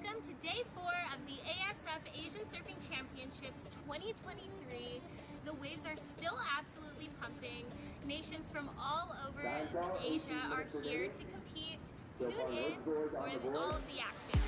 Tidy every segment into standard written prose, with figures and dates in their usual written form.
Welcome to day 4 of the ASF Asian Surfing Championships 2023. The waves are still absolutely pumping. Nations from all over Asia are here to compete. Tune in for all of the action.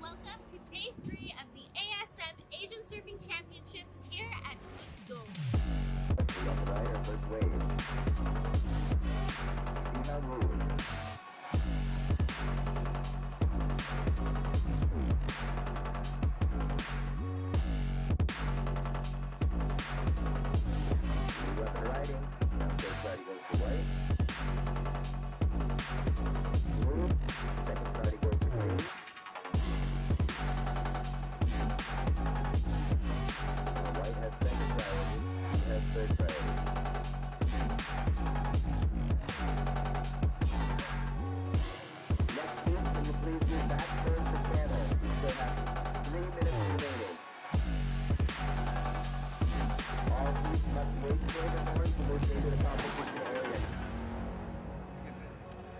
Welcome to day 3 of the ASF Asian Surfing Championships here at Thulusdhoo.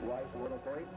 White water point.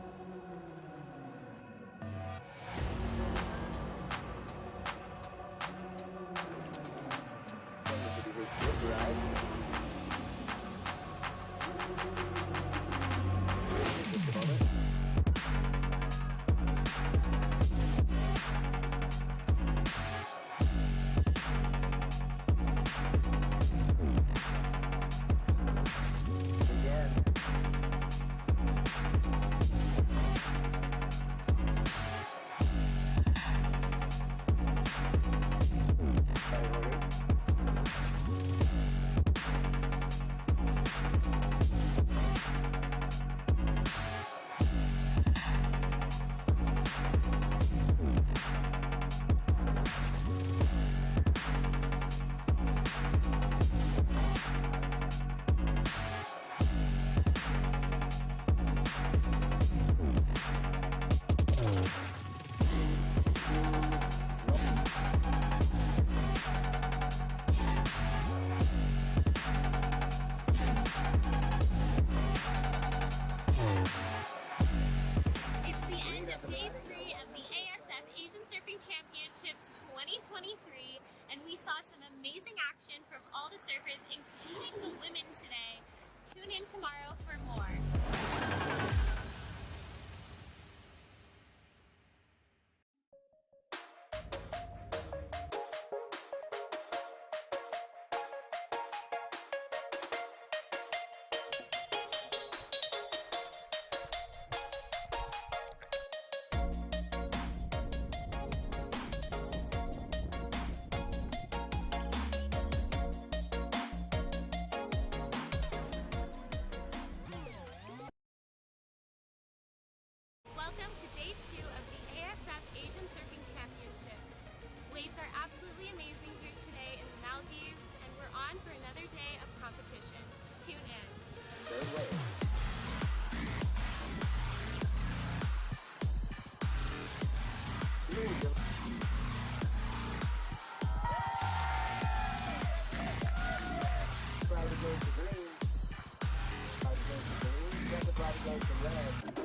goes to red.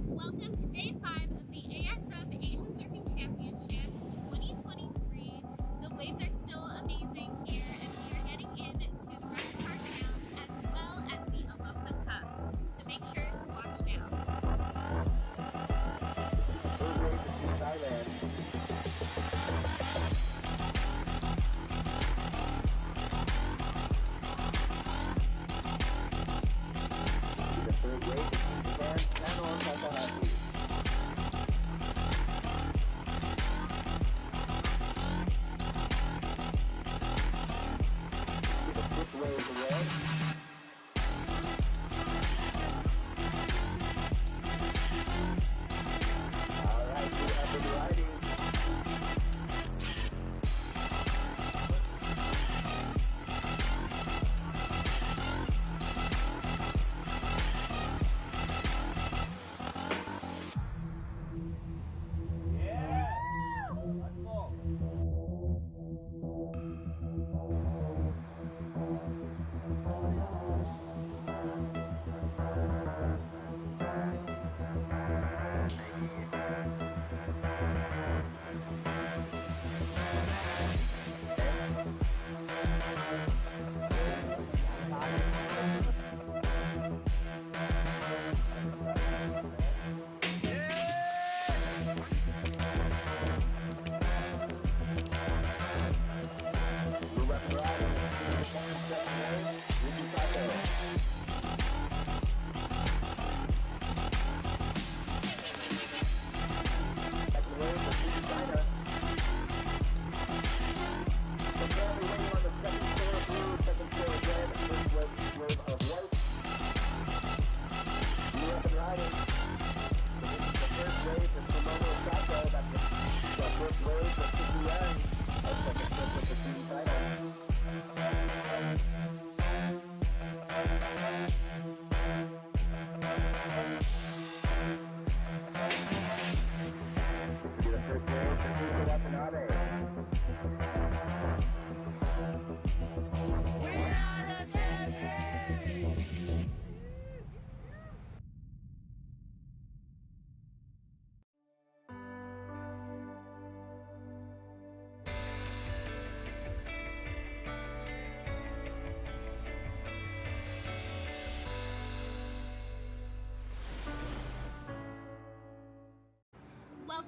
Welcome to day 5 of the ASF Asian Surfing Championships 2023. The waves are still amazing here, and we are getting into the rest of our round as well as the Aloha Cup. So make sure to watch now. Thailand. The third wave is Japan, Nano, Takahashi.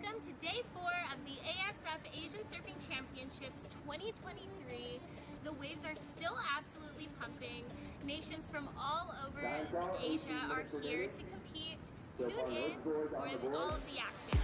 Welcome to Day 4 of the ASF Asian Surfing Championships 2023. The waves are still absolutely pumping. Nations from all over Asia are here to compete. Tune in for all of the action.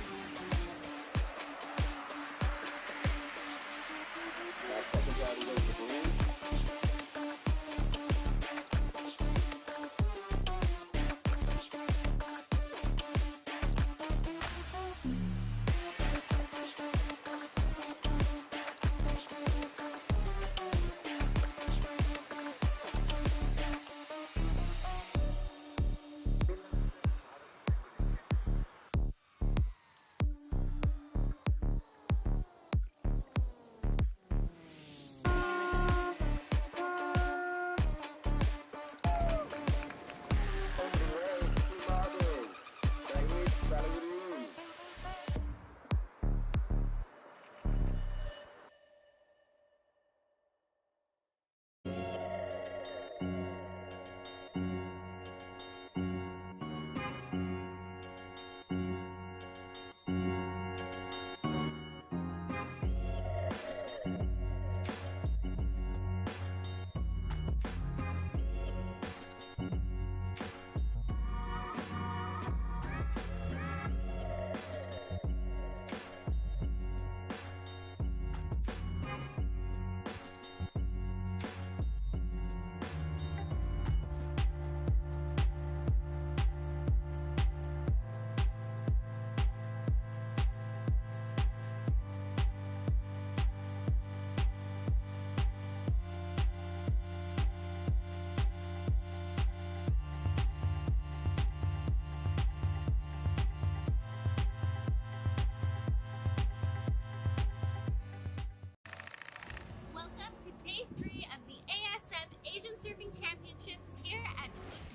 Welcome to Day 3 of the ASF Asian Surfing Championships here at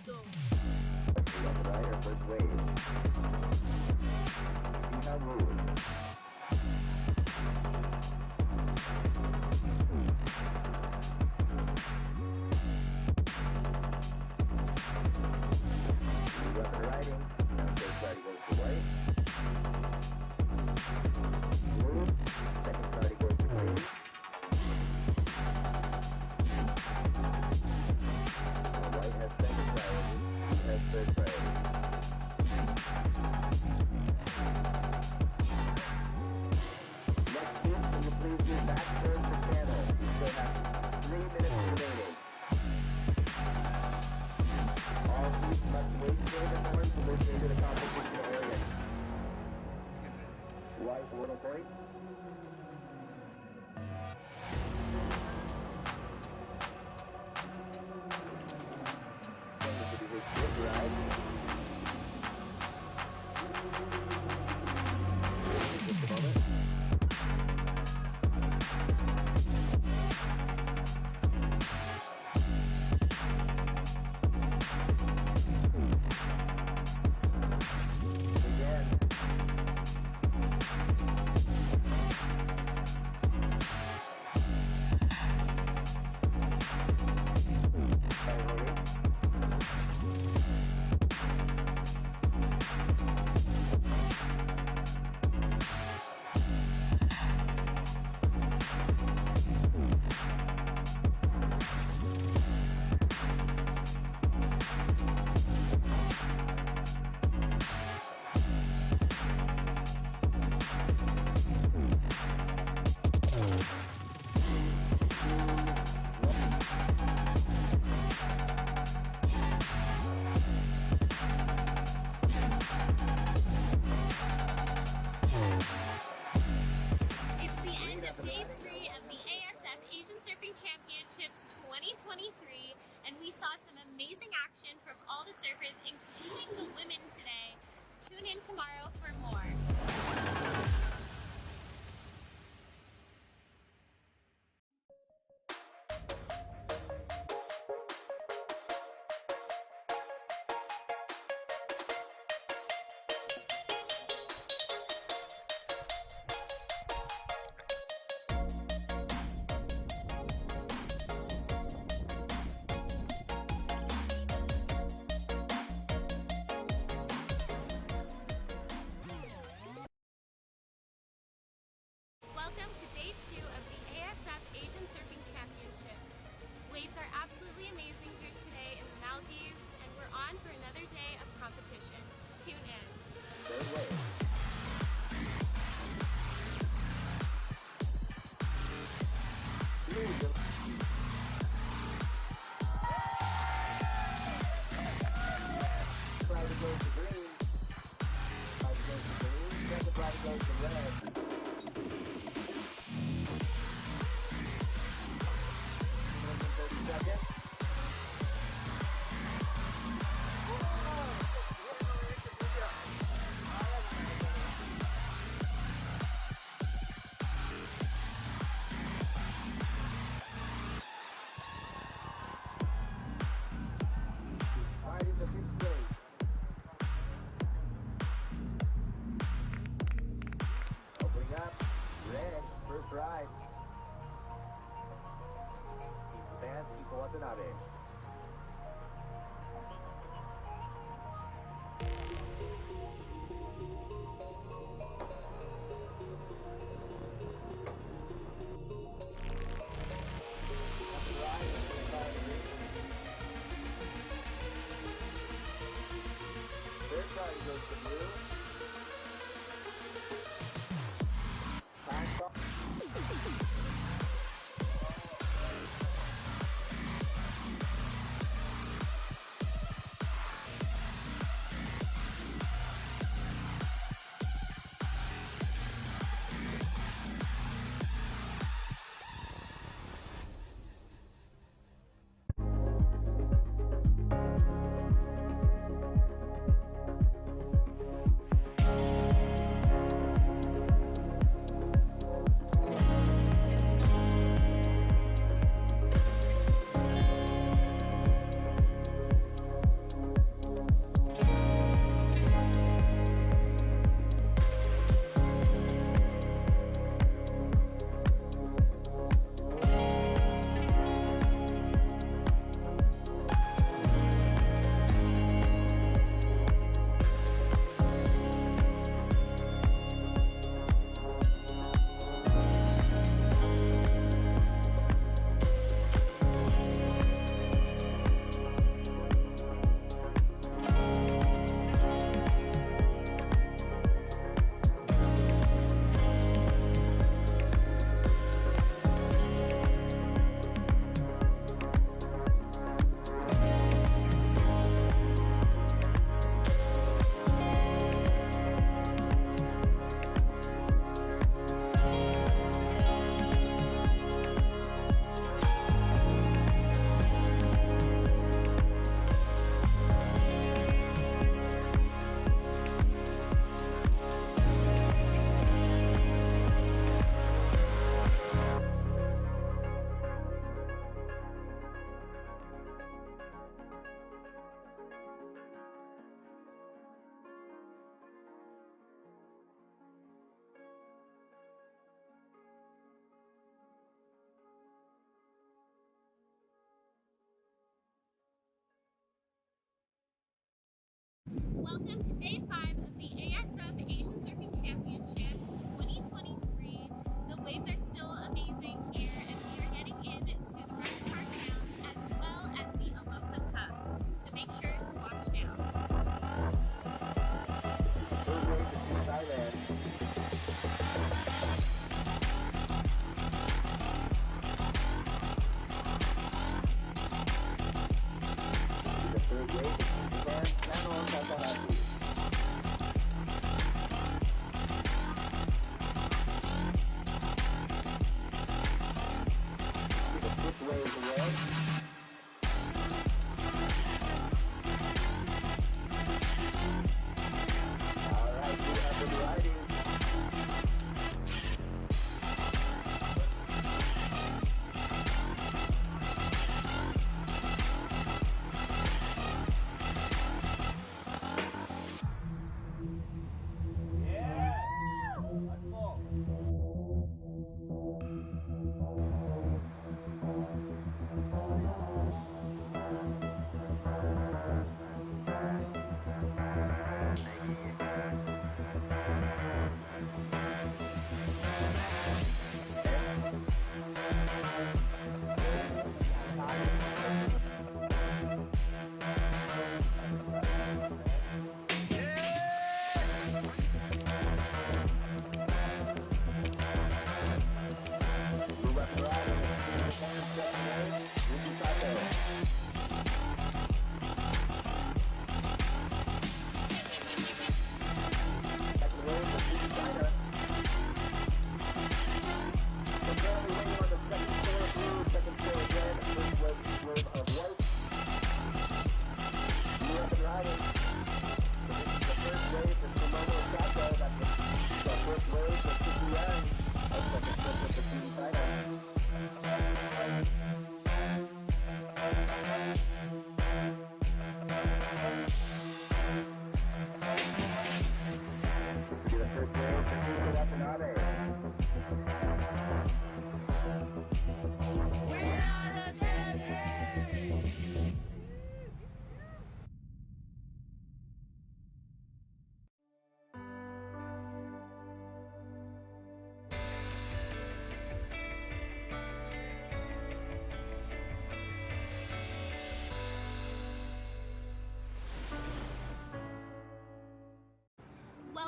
Thulusdhoo. White little point. Right. Stand equal Watanabe. Third party goes to blue. Time stop. Welcome to day 5 of the ASF Asian Surfing Championships 2023. The waves are still amazing here, and we are getting into the rest of our rounds as well as the Aloha Cup. So make sure to watch now. Third wave to Thailand. The third wave to Japan. Takahashi.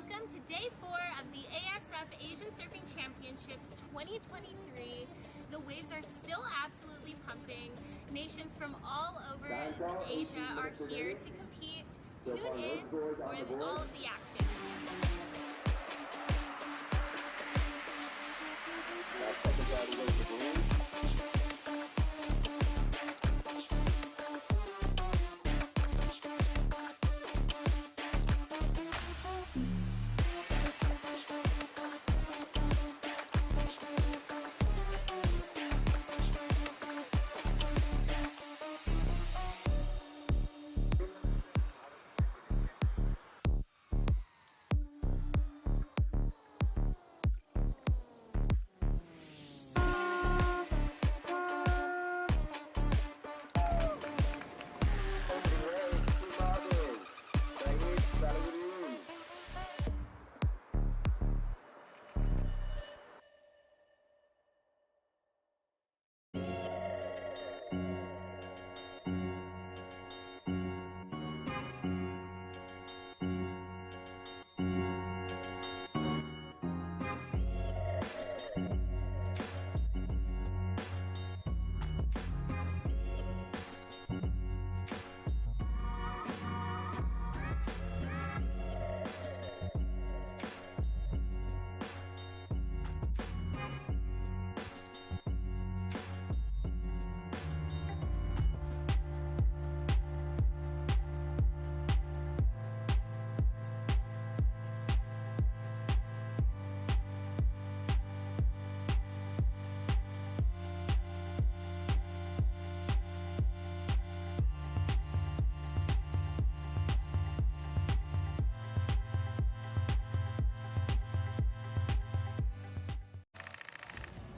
Welcome to Day 4 of the ASF Asian Surfing Championships 2023. The waves are still absolutely pumping. Nations from all over Asia are here to compete. Tune in for all of the action.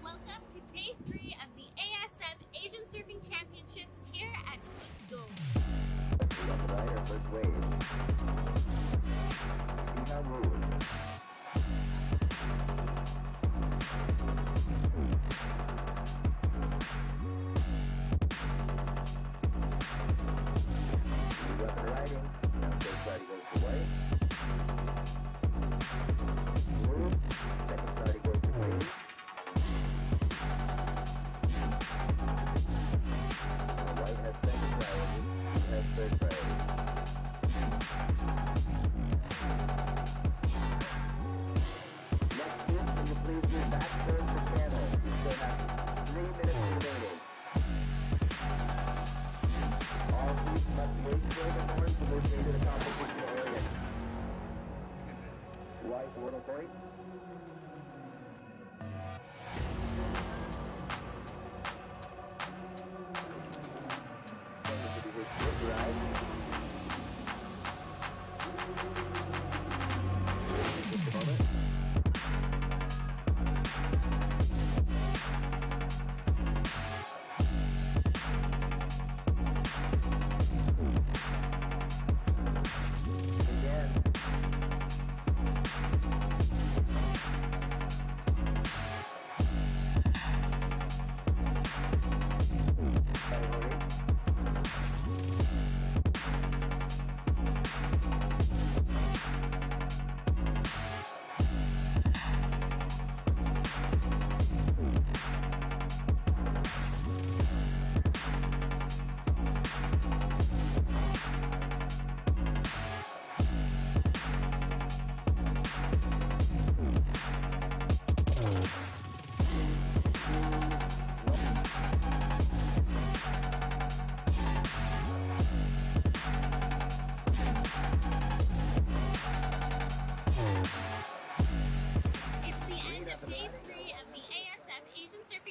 Welcome to Day 3 of the ASF Asian Surfing Championships here at Thulusdhoo. Little point.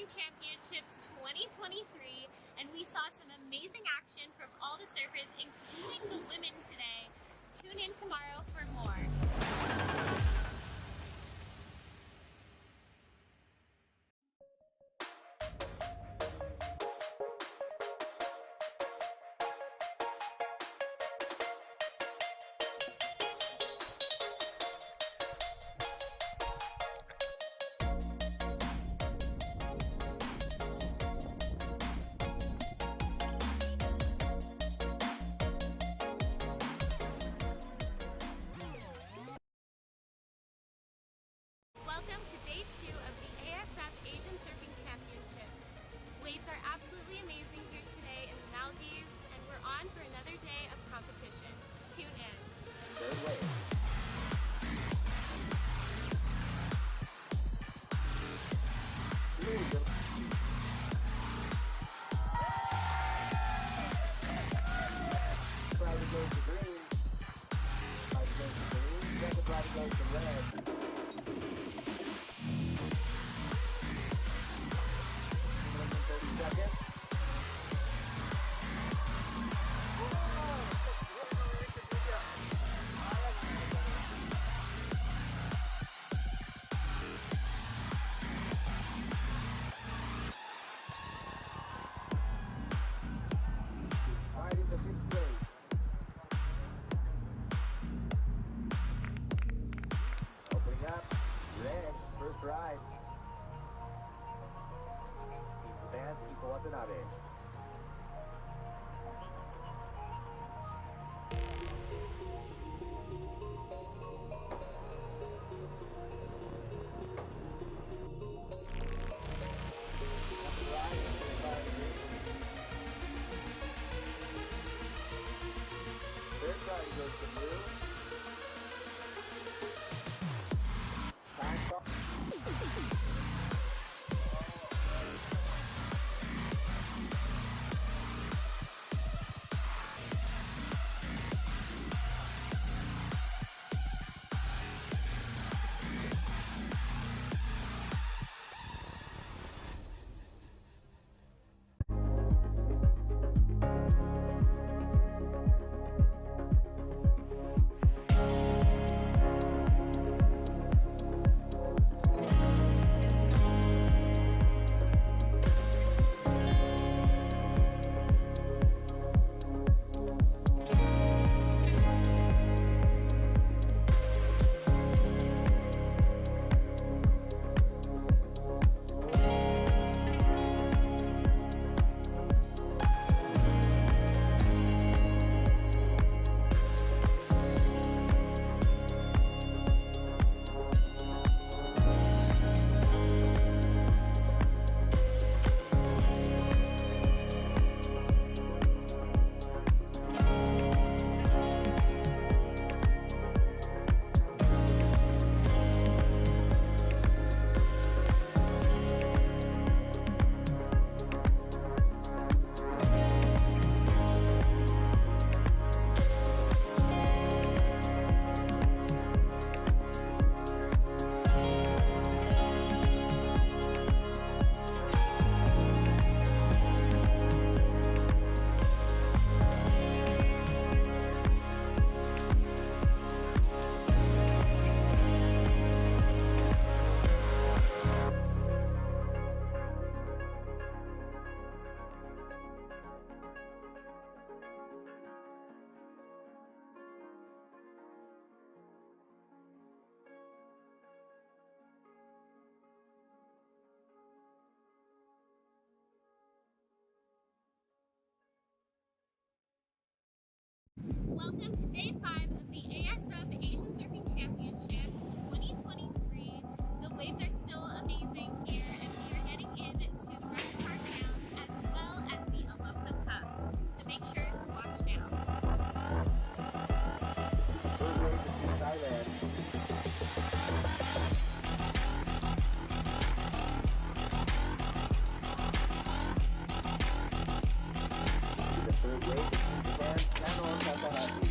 Championships 2023, and we saw some amazing action from all the surfers, including the women today. Tune in tomorrow for more. right. Keep the band, keep Watanabe. Third try goes to blue. Time stop. Welcome to day 5 of the ASF Asian Surfing Championships 2023. The waves are still amazing here, and we are getting into the repertoire sounds as well as the Aloha Cup. So make sure to watch now. Third wave to Thailand. The third wave to Japan, Nano Takahashi.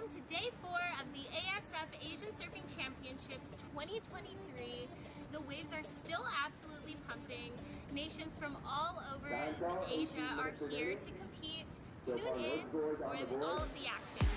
Welcome to day 4 of the ASF Asian Surfing Championships 2023. The waves are still absolutely pumping. Nations from all over Asia are here to compete. Tune in for all of the action.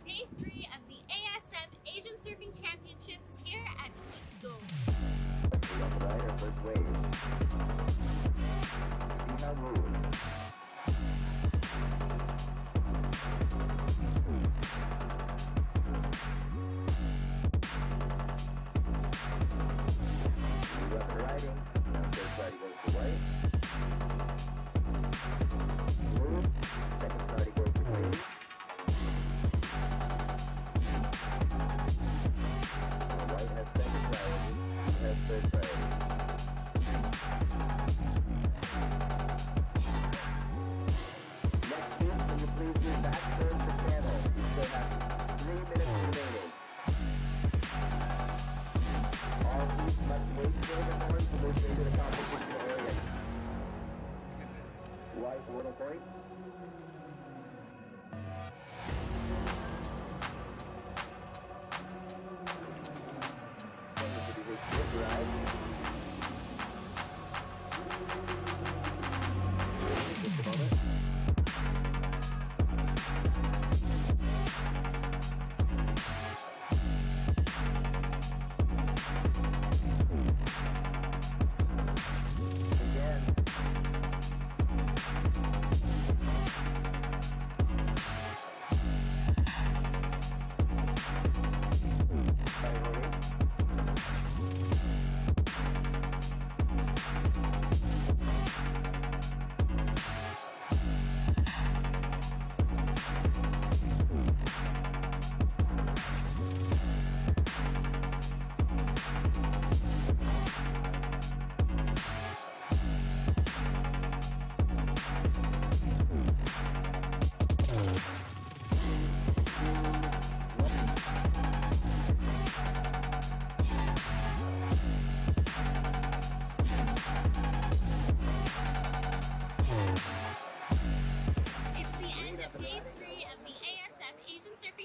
Day 3 of the ASF Asian Surfing Championships here at Thulusdhoo.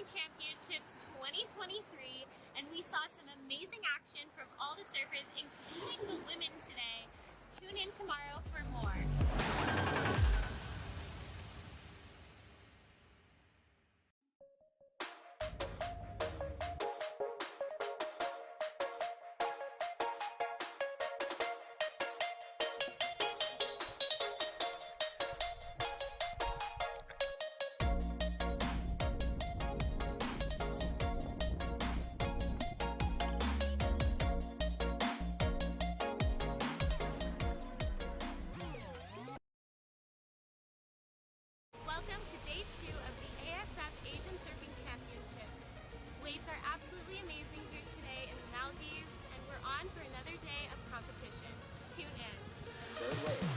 Championships 2023, and we saw some amazing action from all the surfers, including the women today. Tune in tomorrow for more. Welcome to day 2 of the ASF Asian Surfing Championships. Waves are absolutely amazing here today in the Maldives, and we're on for another day of competition. Tune in. Third wave.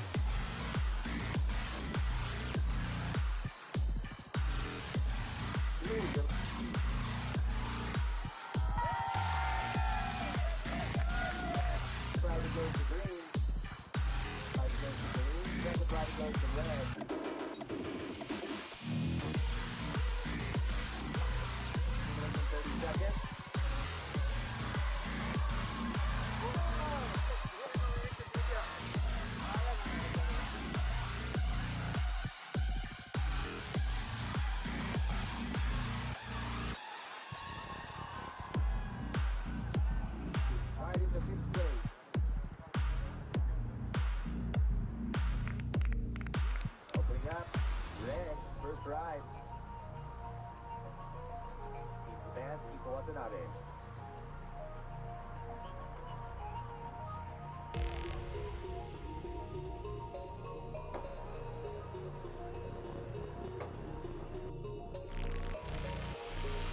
Flag goes to green. Flag goes to green. Then the flag goes to red. 30 seconds. Right in the fifth wave. Opening up. Red. First ride. Japan, 5 Watanabe.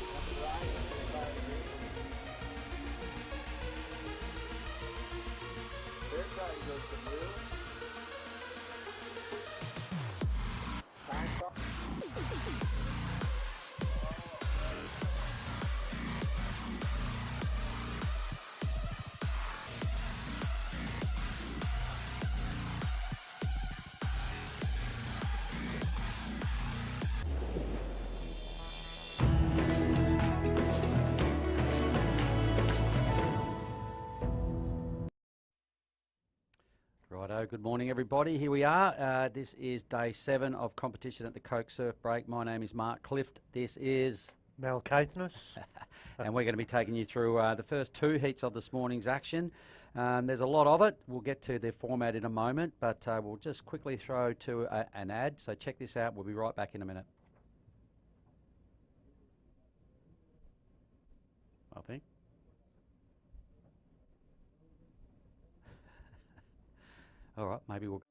Second ride, flag green. Third ride goes to blue. Time stop. Righto, good morning everybody. Here we are. This is day 7 of competition at the Coke Surf Break. My name is Mark Clift. This is... Mal Caithness. and we're going to be taking you through the first 2 heats of this morning's action. There's a lot of it. We'll get to the format in a moment, but we'll just quickly throw to an ad. So check this out. We'll be right back in a minute. I think. All right, maybe we'll...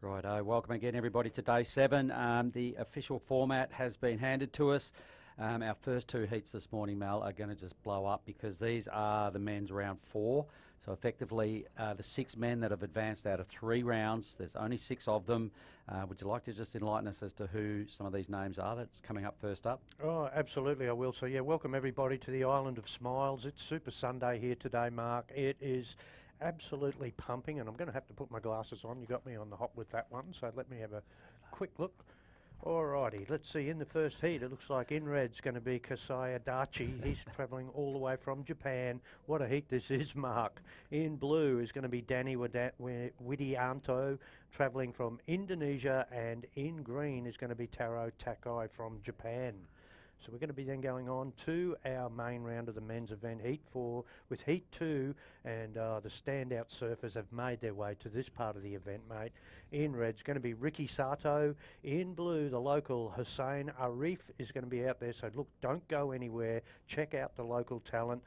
Righto, welcome again everybody to day 7. The official format has been handed to us. Our first 2 heats this morning, Mel, are going to just blow up because these are the men's round 4. So effectively the 6 men that have advanced out of 3 rounds. There's only 6 of them. Would you like to just enlighten us as to who some of these names are that's coming up first up? Oh, absolutely, I will. So, yeah, welcome everybody to the Island of Smiles. It's Super Sunday here today, Mark. It is absolutely pumping, and I'm going to have to put my glasses on. You got me on the hop with that one, so let me have a quick look. Alrighty, let's see. In the first heat, it looks like in red's going to be Kasai Adachi. He's travelling all the way from Japan. What a heat this is, Mark. In blue is going to be Danny Widianto, travelling from Indonesia, and in green is going to be Taro Takai from Japan. So we're going to be then going on to our main round of the men's event, Heat 4, with Heat 2, and the standout surfers have made their way to this part of the event, mate. In red is going to be Ricky Sato. In blue, the local Hussein Arif is going to be out there. So look, don't go anywhere. Check out the local talent.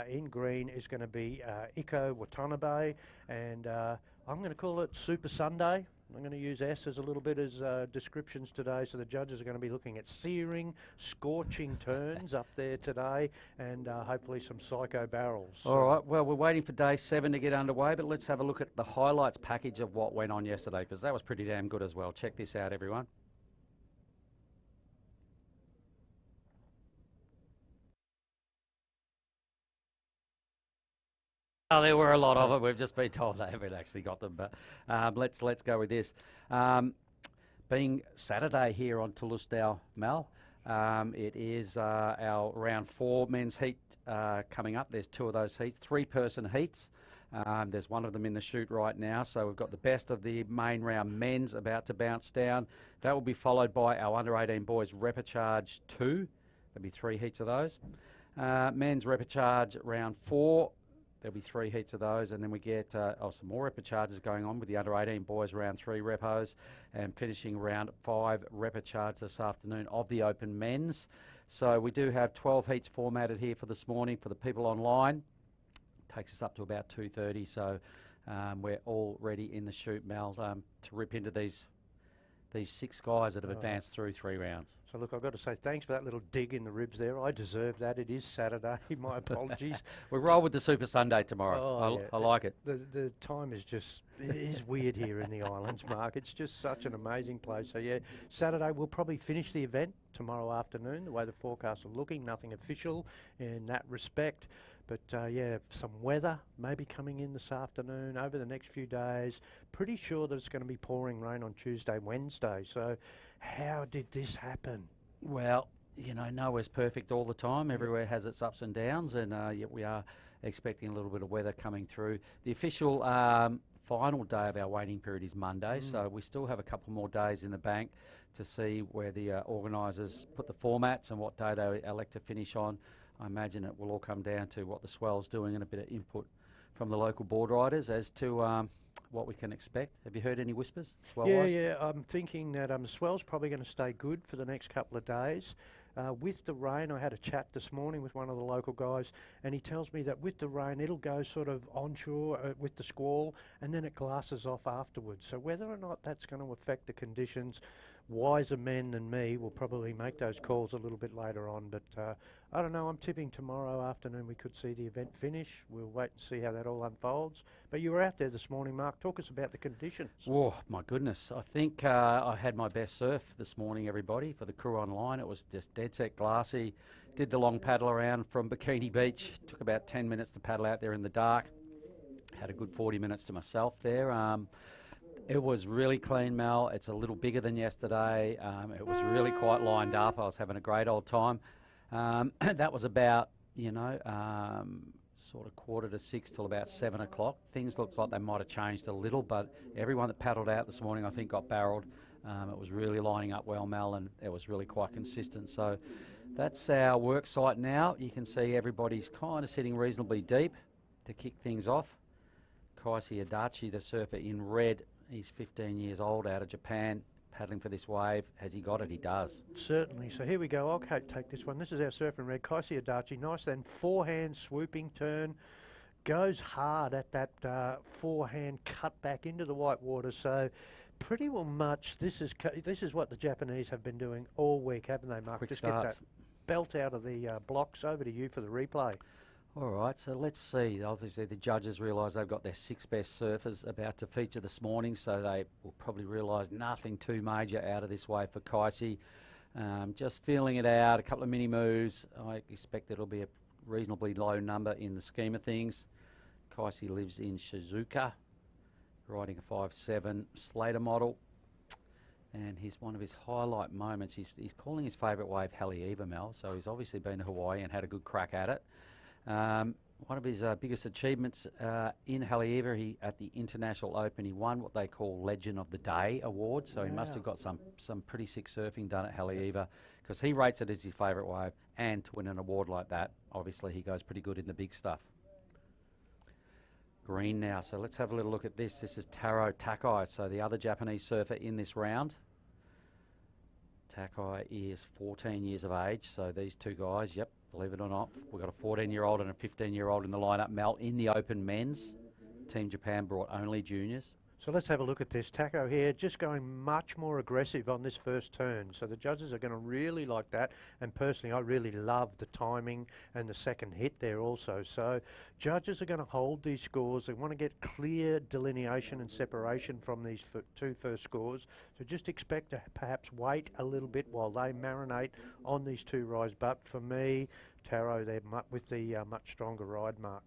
In green is going to be Iko Watanabe, and I'm going to call it Super Sunday. I'm going to use S as a little bit as descriptions today, so the judges are going to be looking at searing, scorching turns up there today, and hopefully some psycho barrels. All right, well, we're waiting for day 7 to get underway, but let's have a look at the highlights package of what went on yesterday, because that was pretty damn good as well. Check this out, everyone. Oh, there were a lot of it. We've just been told they haven't actually got them, but let's go with this. Being Saturday here on Thulusdhoo, Mal, it is our round 4 men's heat coming up. There's 2 of those heats, 3-person heats. There's one of them in the chute right now, so we've got the best of the main round men's about to bounce down. That will be followed by our under-18 boys repechage 2. There'll be 3 heats of those. Men's repechage round 4. There'll be 3 heats of those, and then we get some more repechages going on with the under-18 boys, round 3 repos, and finishing round 5 repechage this afternoon of the open men's. So we do have 12 heats formatted here for this morning for the people online. Takes us up to about 2:30, so we're all ready in the chute, Mal, to rip into these 6 guys that have advanced through 3 rounds. So look, I've got to say thanks for that little dig in the ribs there. I deserve that. It is Saturday. My apologies. We roll with the Super Sunday tomorrow. I like it. The time is just, it is weird here in the islands, Mark. It's just such an amazing place. So yeah, Saturday we'll probably finish the event tomorrow afternoon, the way the forecasts are looking. Nothing official in that respect. But yeah, some weather maybe coming in this afternoon, over the next few days. Pretty sure that it's going to be pouring rain on Tuesday, Wednesday. So how did this happen? Well, you know, nowhere's perfect all the time. Everywhere has its ups and downs, and yet we are expecting a little bit of weather coming through. The official final day of our waiting period is Monday, so we still have a couple more days in the bank to see where the organisers put the formats and what day they elect to finish on. I imagine it will all come down to what the swell's doing and a bit of input from the local board riders as to what we can expect. Have you heard any whispers, swell-wise? Yeah, I'm thinking that the swell's probably going to stay good for the next couple of days. With the rain, I had a chat this morning with one of the local guys, and he tells me that with the rain, it'll go sort of onshore with the squall, and then it glasses off afterwards. So whether or not that's going to affect the conditions, wiser men than me will probably make those calls a little bit later on. But I don't know, I'm tipping tomorrow afternoon we could see the event finish. We'll wait and see how that all unfolds. But you were out there this morning, Mark. Talk us about the conditions. Oh, my goodness. I think I had my best surf this morning, everybody, for the crew online. It was just dead set glassy. Did the long paddle around from Bikini Beach. Took about 10 minutes to paddle out there in the dark. Had a good 40 minutes to myself there. It was really clean, Mel. It's a little bigger than yesterday. It was really quite lined up. I was having a great old time. That was about, you know, sort of 5:45 till about 7 o'clock. Things looked like they might have changed a little, but everyone that paddled out this morning, I think, got barreled. It was really lining up well, Mel, and it was really quite consistent. So that's our work site now. You can see everybody's kind of sitting reasonably deep to kick things off. Kaisi Adachi, the surfer in red, he's 15 years old, out of Japan, paddling for this wave. Has he got it? He does. Certainly. So here we go. I'll take this one. This is our surfer in red, Kaisi Adachi. Nice then forehand swooping turn. Goes hard at that forehand cut back into the white water. So pretty well much this is what the Japanese have been doing all week, haven't they, Mark? Quick Just starts. get that belt out of the blocks. Over to you for the replay. All right, so let's see. Obviously, the judges realise they've got their 6 best surfers about to feature this morning, so they will probably realise nothing too major out of this wave for Kaisi. Just feeling it out, a couple of mini moves. I expect it'll be a reasonably low number in the scheme of things. Kaisi lives in Shizuoka, riding a 5.7 Slater model. And one of his highlight moments, he's calling his favourite wave Haleiwa, Mel, so he's obviously been to Hawaii and had a good crack at it. One of his biggest achievements in Haleiwa, at the International Open, he won what they call Legend of the Day award. So he must have got some pretty sick surfing done at Haleiwa, because he rates it as his favourite wave, and to win an award like that, obviously he goes pretty good in the big stuff. Green now, so let's have a little look at this. This is Taro Takai, so the other Japanese surfer in this round. Takai is 14 years of age, so these two guys, yep, believe it or not, we've got a 14-year-old and a 15-year-old in the lineup. Mel, in the open men's, Team Japan brought only juniors. So let's have a look at this. Taco here just going much more aggressive on this first turn. So the judges are going to really like that. And personally, I really love the timing and the second hit there also. So judges are going to hold these scores. They want to get clear delineation and separation from these two first scores. So just expect to perhaps wait a little bit while they marinate on these two rides. But for me, Taro, they're with the much stronger ride mark.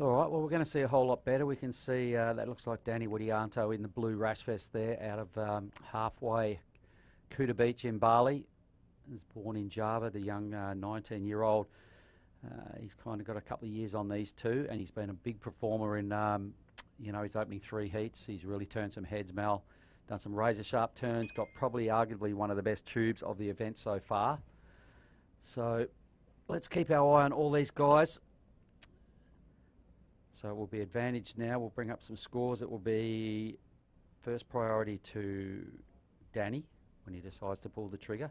All right, well, we're going to see a whole lot better. We can see that looks like Danny Widianto in the blue rash vest there out of halfway Kuta Beach in Bali. He was born in Java, the young 19-year-old. He's kind of got a couple of years on these two, and he's been a big performer in, his opening 3 heats. He's really turned some heads, Mel. Done some razor-sharp turns, got probably arguably one of the best tubes of the event so far. So let's keep our eye on all these guys. So it will be advantage now. We'll bring up some scores. It will be first priority to Danny when he decides to pull the trigger.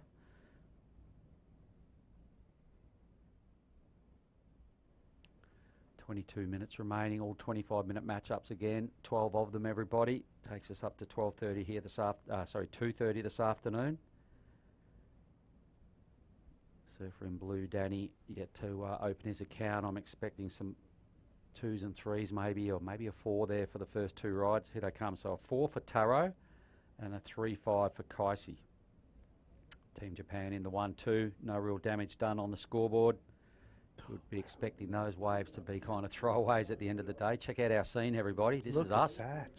"22 minutes remaining, all 25-minute matchups again. 12 of them, everybody. Takes us up to 12:30 here this 2:30 this afternoon. Surfer in blue, Danny, yet to open his account. I'm expecting some 2s and 3s maybe, or maybe a 4 there for the first 2 rides. Here they come. So a 4 for Taro and a 3-5 for Kaisi. Team Japan in the 1-2. No real damage done on the scoreboard. Would be expecting those waves to be kind of throwaways at the end of the day. Check out our scene, everybody. This is us. That.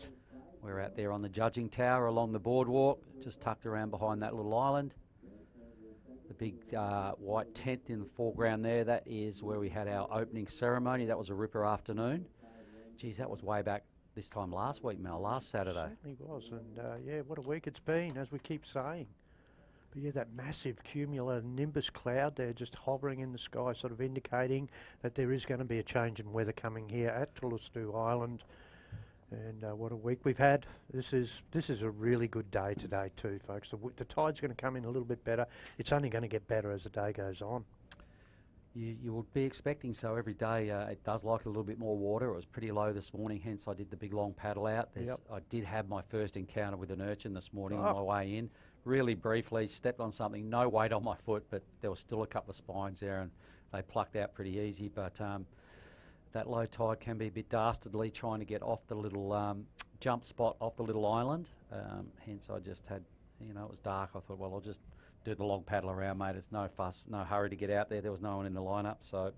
We're out there on the judging tower along the boardwalk, just tucked around behind that little island. The big white tent in the foreground there, that is where we had our opening ceremony. That was a ripper afternoon. Geez, that was way back this time last week, Mel, last Saturday. It certainly was, and yeah, what a week it's been, as we keep saying. But yeah, that massive cumular nimbus cloud there just hovering in the sky, sort of indicating that there is going to be a change in weather coming here at Thulusdhoo Island. And what a week we've had. This is a really good day today too, folks. The tide's going to come in a little bit better. It's only going to get better as the day goes on. You would be expecting so every day. It does like a little bit more water. It was pretty low this morning, hence I did the big long paddle out. Yep. I did have my first encounter with an urchin this morning on my way in. Really briefly, stepped on something, no weight on my foot, but there was still a couple of spines there and they plucked out pretty easy. But that low tide can be a bit dastardly trying to get off the little jump spot off the little island. Hence I just had, it was dark. I thought, well, I'll just do the long paddle around, mate. It's no fuss, no hurry to get out there. There was no one in the lineup, so it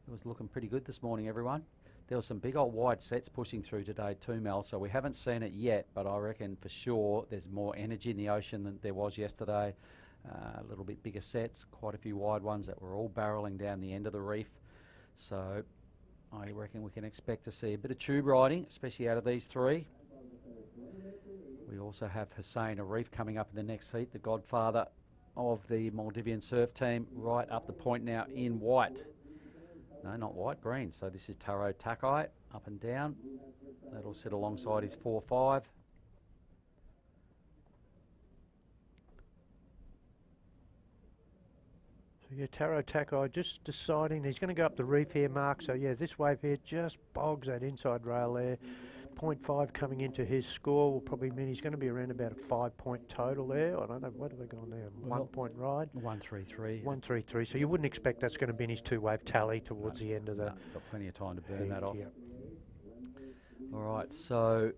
was looking pretty good this morning, everyone. There were some big old wide sets pushing through today too, Mel, so we haven't seen it yet, but I reckon for sure there's more energy in the ocean than there was yesterday. A little bit bigger sets, quite a few wide ones that were all barrelling down the end of the reef. So I reckon we can expect to see a bit of tube riding, especially out of these 3. We also have Hussein Arif coming up in the next heat, the godfather of the Maldivian surf team, right up the point now in white. No, not white, green. So this is Taro Takai, up and down. That'll sit alongside his 4-5. So yeah, Taro Takai just deciding he's going to go up the reef here, Mark. So yeah, this wave here just bogs that inside rail there. 0.5 coming into his score will probably mean he's going to be around about a 5-point total there. I don't know, what have they gone there? Well, 1-point ride? 133. 133. So you wouldn't expect that's going to be in his 2-wave tally towards the end of the... No, got plenty of time to burn heat, that off. Yeah. All right, so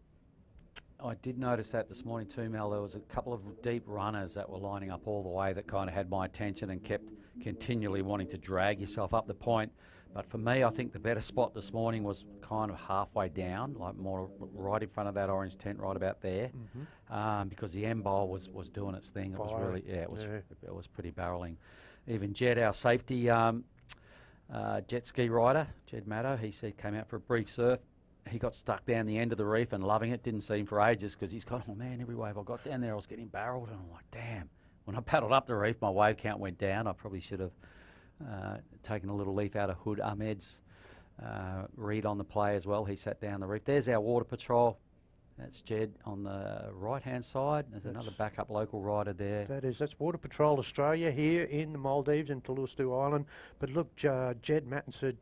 I did notice that this morning too, Mel. There was a couple of deep runners that were lining up all the way that kind of had my attention and kept continually wanting to drag yourself up the point. But for me, I think the better spot this morning was kind of halfway down, like more right in front of that orange tent, right about there, because the M bowl was doing its thing. It was really, it was pretty barreling. Even Jed, our safety jet ski rider, Jed Maddo, he came out for a brief surf. He got stuck down the end of the reef and loving it. Didn't see him for ages because he's gone, oh man, every wave I got down there, I was getting barreled, and I'm like, damn, when I paddled up the reef, my wave count went down. I probably should have taken a little leaf out of Hood Ahmed's read on the play as well. He sat down the reef. There's our water patrol. That's Jed on the right-hand side. There's another backup local rider there. That's Water Patrol Australia here in the Maldives in Thulusdhoo Island. But look, Jed Mattinson,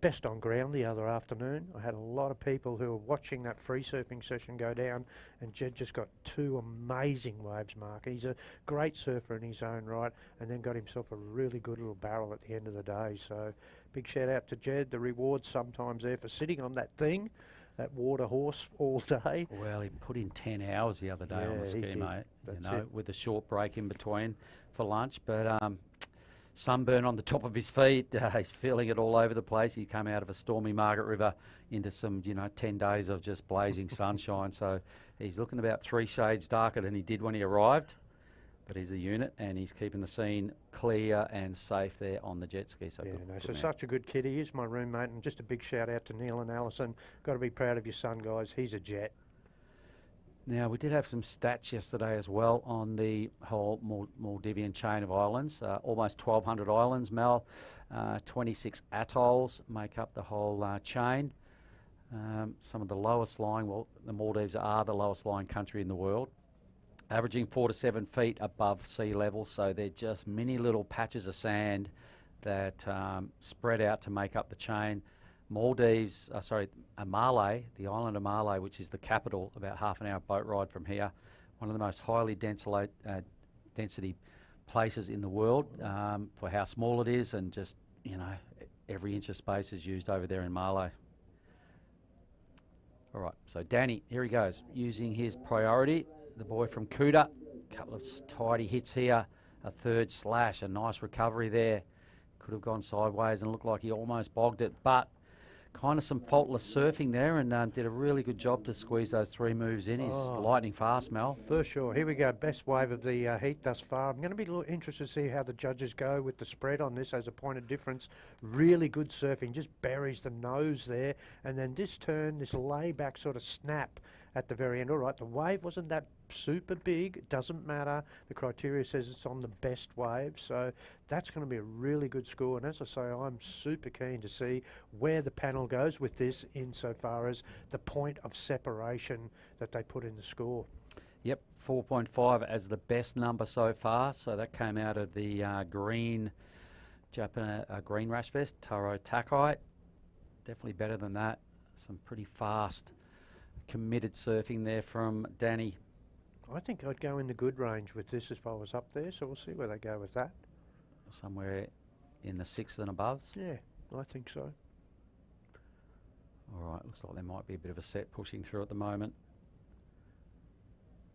best on ground the other afternoon. I had a lot of people who were watching that free surfing session go down, and Jed just got 2 amazing waves, Mark. He's a great surfer in his own right, and then got himself a really good little barrel at the end of the day. So big shout out to Jed. The reward's sometimes there for sitting on that thing, that water horse, all day. Well, he put in 10 hours the other day on the ski, mate. With a short break in between for lunch. But sunburn on the top of his feet. He's feeling it all over the place. He came out of a stormy Margaret River into some, 10 days of just blazing sunshine. So he's looking about 3 shades darker than he did when he arrived. But he's a unit, and he's keeping the scene clear and safe there on the jet ski. So such a good kid. He is my roommate, and just a big shout out to Neil and Alison. Got to be proud of your son, guys. He's a jet. Now, we did have some stats yesterday as well on the whole Maldivian chain of islands. Almost 1,200 islands, Mel. 26 atolls make up the whole chain. Some of the lowest lying, well, the Maldives are the lowest lying country in the world, averaging 4 to 7 feet above sea level. So they're just mini little patches of sand that spread out to make up the chain. Maldives, Malé, the island of Malé, which is the capital, about half an hour boat ride from here, one of the most highly density places in the world for how small it is, and just, every inch of space is used over there in Malé. All right, so Danny, here he goes, using his priority, the boy from Kuta. A couple of tidy hits here, a third slash, a nice recovery there. Could have gone sideways and looked like he almost bogged it, but kind of some faultless surfing there, and did a really good job to squeeze those 3 moves in. He's lightning fast, Mel. For sure. Here we go. Best wave of the heat thus far. I'm going to be a little interested to see how the judges go with the spread on this as a point of difference. Really good surfing. Just buries the nose there. And then this turn, this layback sort of snap at the very end. All right, the wave wasn't that super big. It doesn't matter. The criteria says it's on the best wave. So that's going to be a really good score. And as I say, I'm super keen to see where the panel goes with this insofar as the point of separation that they put in the score. Yep, 4.5 as the best number so far. So that came out of the green green rash vest, Taro Takai. Definitely better than that. Some pretty fast, committed surfing there from Danny. I think I'd go in the good range with this if I was up there, so we'll see where they go with that. Somewhere in the 6s and aboves? Yeah, I think so. All right, looks like there might be a bit of a set pushing through at the moment.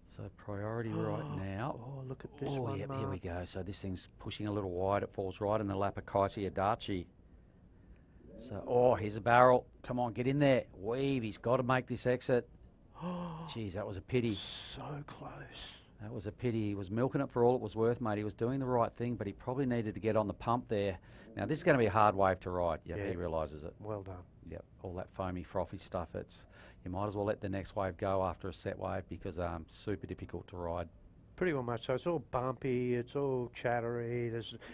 So priority right now. Oh, look at this one, yep, here we go. So this thing's pushing a little wide. It falls right in the lap of Kaisi Adachi. So, here's a barrel. Come on, get in there. Weave, he's got to make this exit. Geez, that was a pity. So close. That was a pity. He was milking it for all it was worth, mate. He was doing the right thing, but he probably needed to get on the pump there. Now, this is going to be a hard wave to ride. Yep, he realises it. Well done. Yep, all that foamy, frothy stuff. You might as well let the next wave go after a set wave because super difficult to ride. Pretty well much so. It's all bumpy, it's all chattery.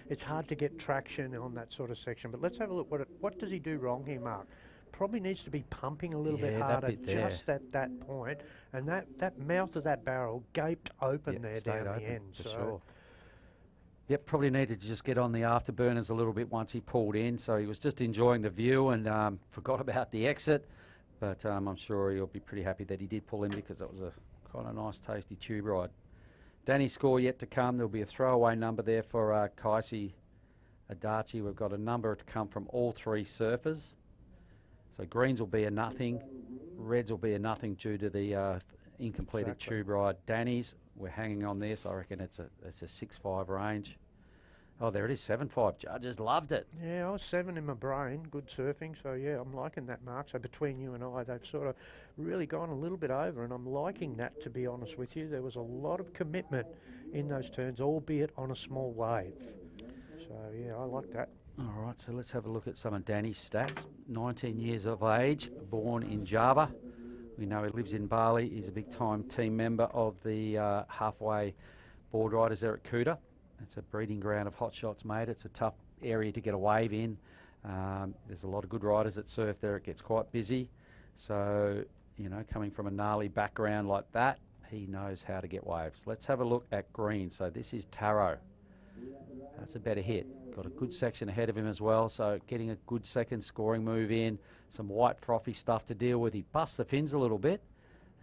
It's hard to get traction on that sort of section. But let's have a look. What does he do wrong here, Mark? Probably needs to be pumping a little bit harder just at that point. And that mouth of that barrel gaped open there down the end. For sure. Yep, probably needed to just get on the afterburners a little bit once he pulled in. So he was just enjoying the view and forgot about the exit. But I'm sure he'll be pretty happy that he did pull in because that was a kind of nice, tasty tube ride. Danny's score yet to come. There'll be a throwaway number there for Kaisi Adachi. We've got a number to come from all 3 surfers. So greens will be a nothing. Reds will be a nothing due to the incompleted tube ride. Danny's, we're hanging on this. I reckon it's a 6.5 range. Oh, there it is, 7.5. Judges loved it. Yeah, I was 7 in my brain. Good surfing. So, yeah, I'm liking that, Mark. So between you and I, they've sort of really gone a little bit over, and I'm liking that, to be honest with you. There was a lot of commitment in those turns, albeit on a small wave. So, yeah, I like that. All right, so let's have a look at some of Danny's stats. 19 years of age, born in Java. We know he lives in Bali. He's a big-time team member of the halfway board riders there at Cooter. It's a breeding ground of hot shots, mate. It's a tough area to get a wave in. There's a lot of good riders that surf there. It gets quite busy. So, you know, coming from a gnarly background like that, he knows how to get waves. Let's have a look at green. So this is Taro. That's a better hit. Got a good section ahead of him as well. So getting a good second scoring move in. Some white frothy stuff to deal with. He busts the fins a little bit.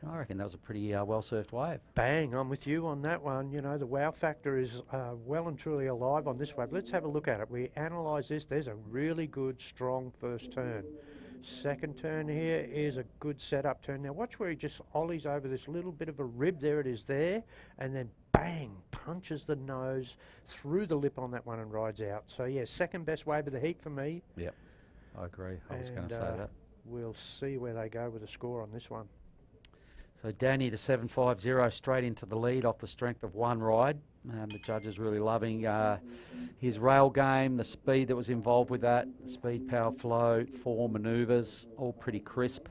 And I reckon that was a pretty well-surfed wave. Bang, I'm with you on that one. You know, the wow factor is well and truly alive on this wave. Let's have a look at it. We analyse this. There's a really good, strong first turn. Second turn here is a good setup turn. Now watch where he just ollies over this little bit of a rib. There it is there. And then bang, punches the nose through the lip on that one and rides out. So yeah, second best wave of the heat for me. Yep, I agree. I was going to say that. We'll see where they go with the score on this one. So Danny, the 750, straight into the lead off the strength of one ride. The judges really loving his rail game, the speed that was involved with that, the speed, power, flow, 4 manoeuvres, all pretty crisp.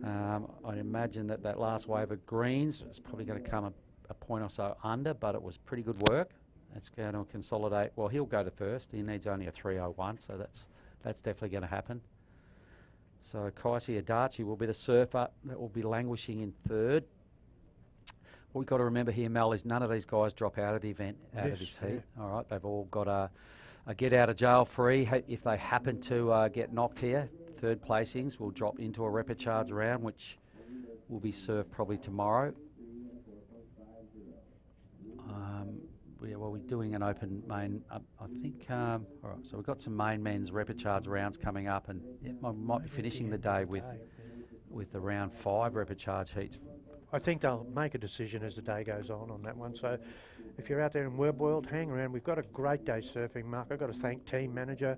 I'd imagine that that last wave of greens is probably going to come a point or so under, but it was pretty good work. It's going to consolidate. Well, he'll go to first. He needs only a 301, so that's definitely going to happen. So Kaisi Adachi will be the surfer that will be languishing in third. What we've got to remember here, Mel, is none of these guys drop out of the event, out of this heat. Yeah. All right, they've all got a get out of jail free. If they happen to get knocked here, third placings will drop into a repechage round, which will be served probably tomorrow. Yeah, well, we're doing an open main, I think, all right, so we've got some main men's repechage rounds coming up, and yeah, might be finishing the day with the round 5 repechage heats. I think they'll make a decision as the day goes on that one. So if you're out there in World, hang around. We've got a great day surfing, Mark. I've got to thank team manager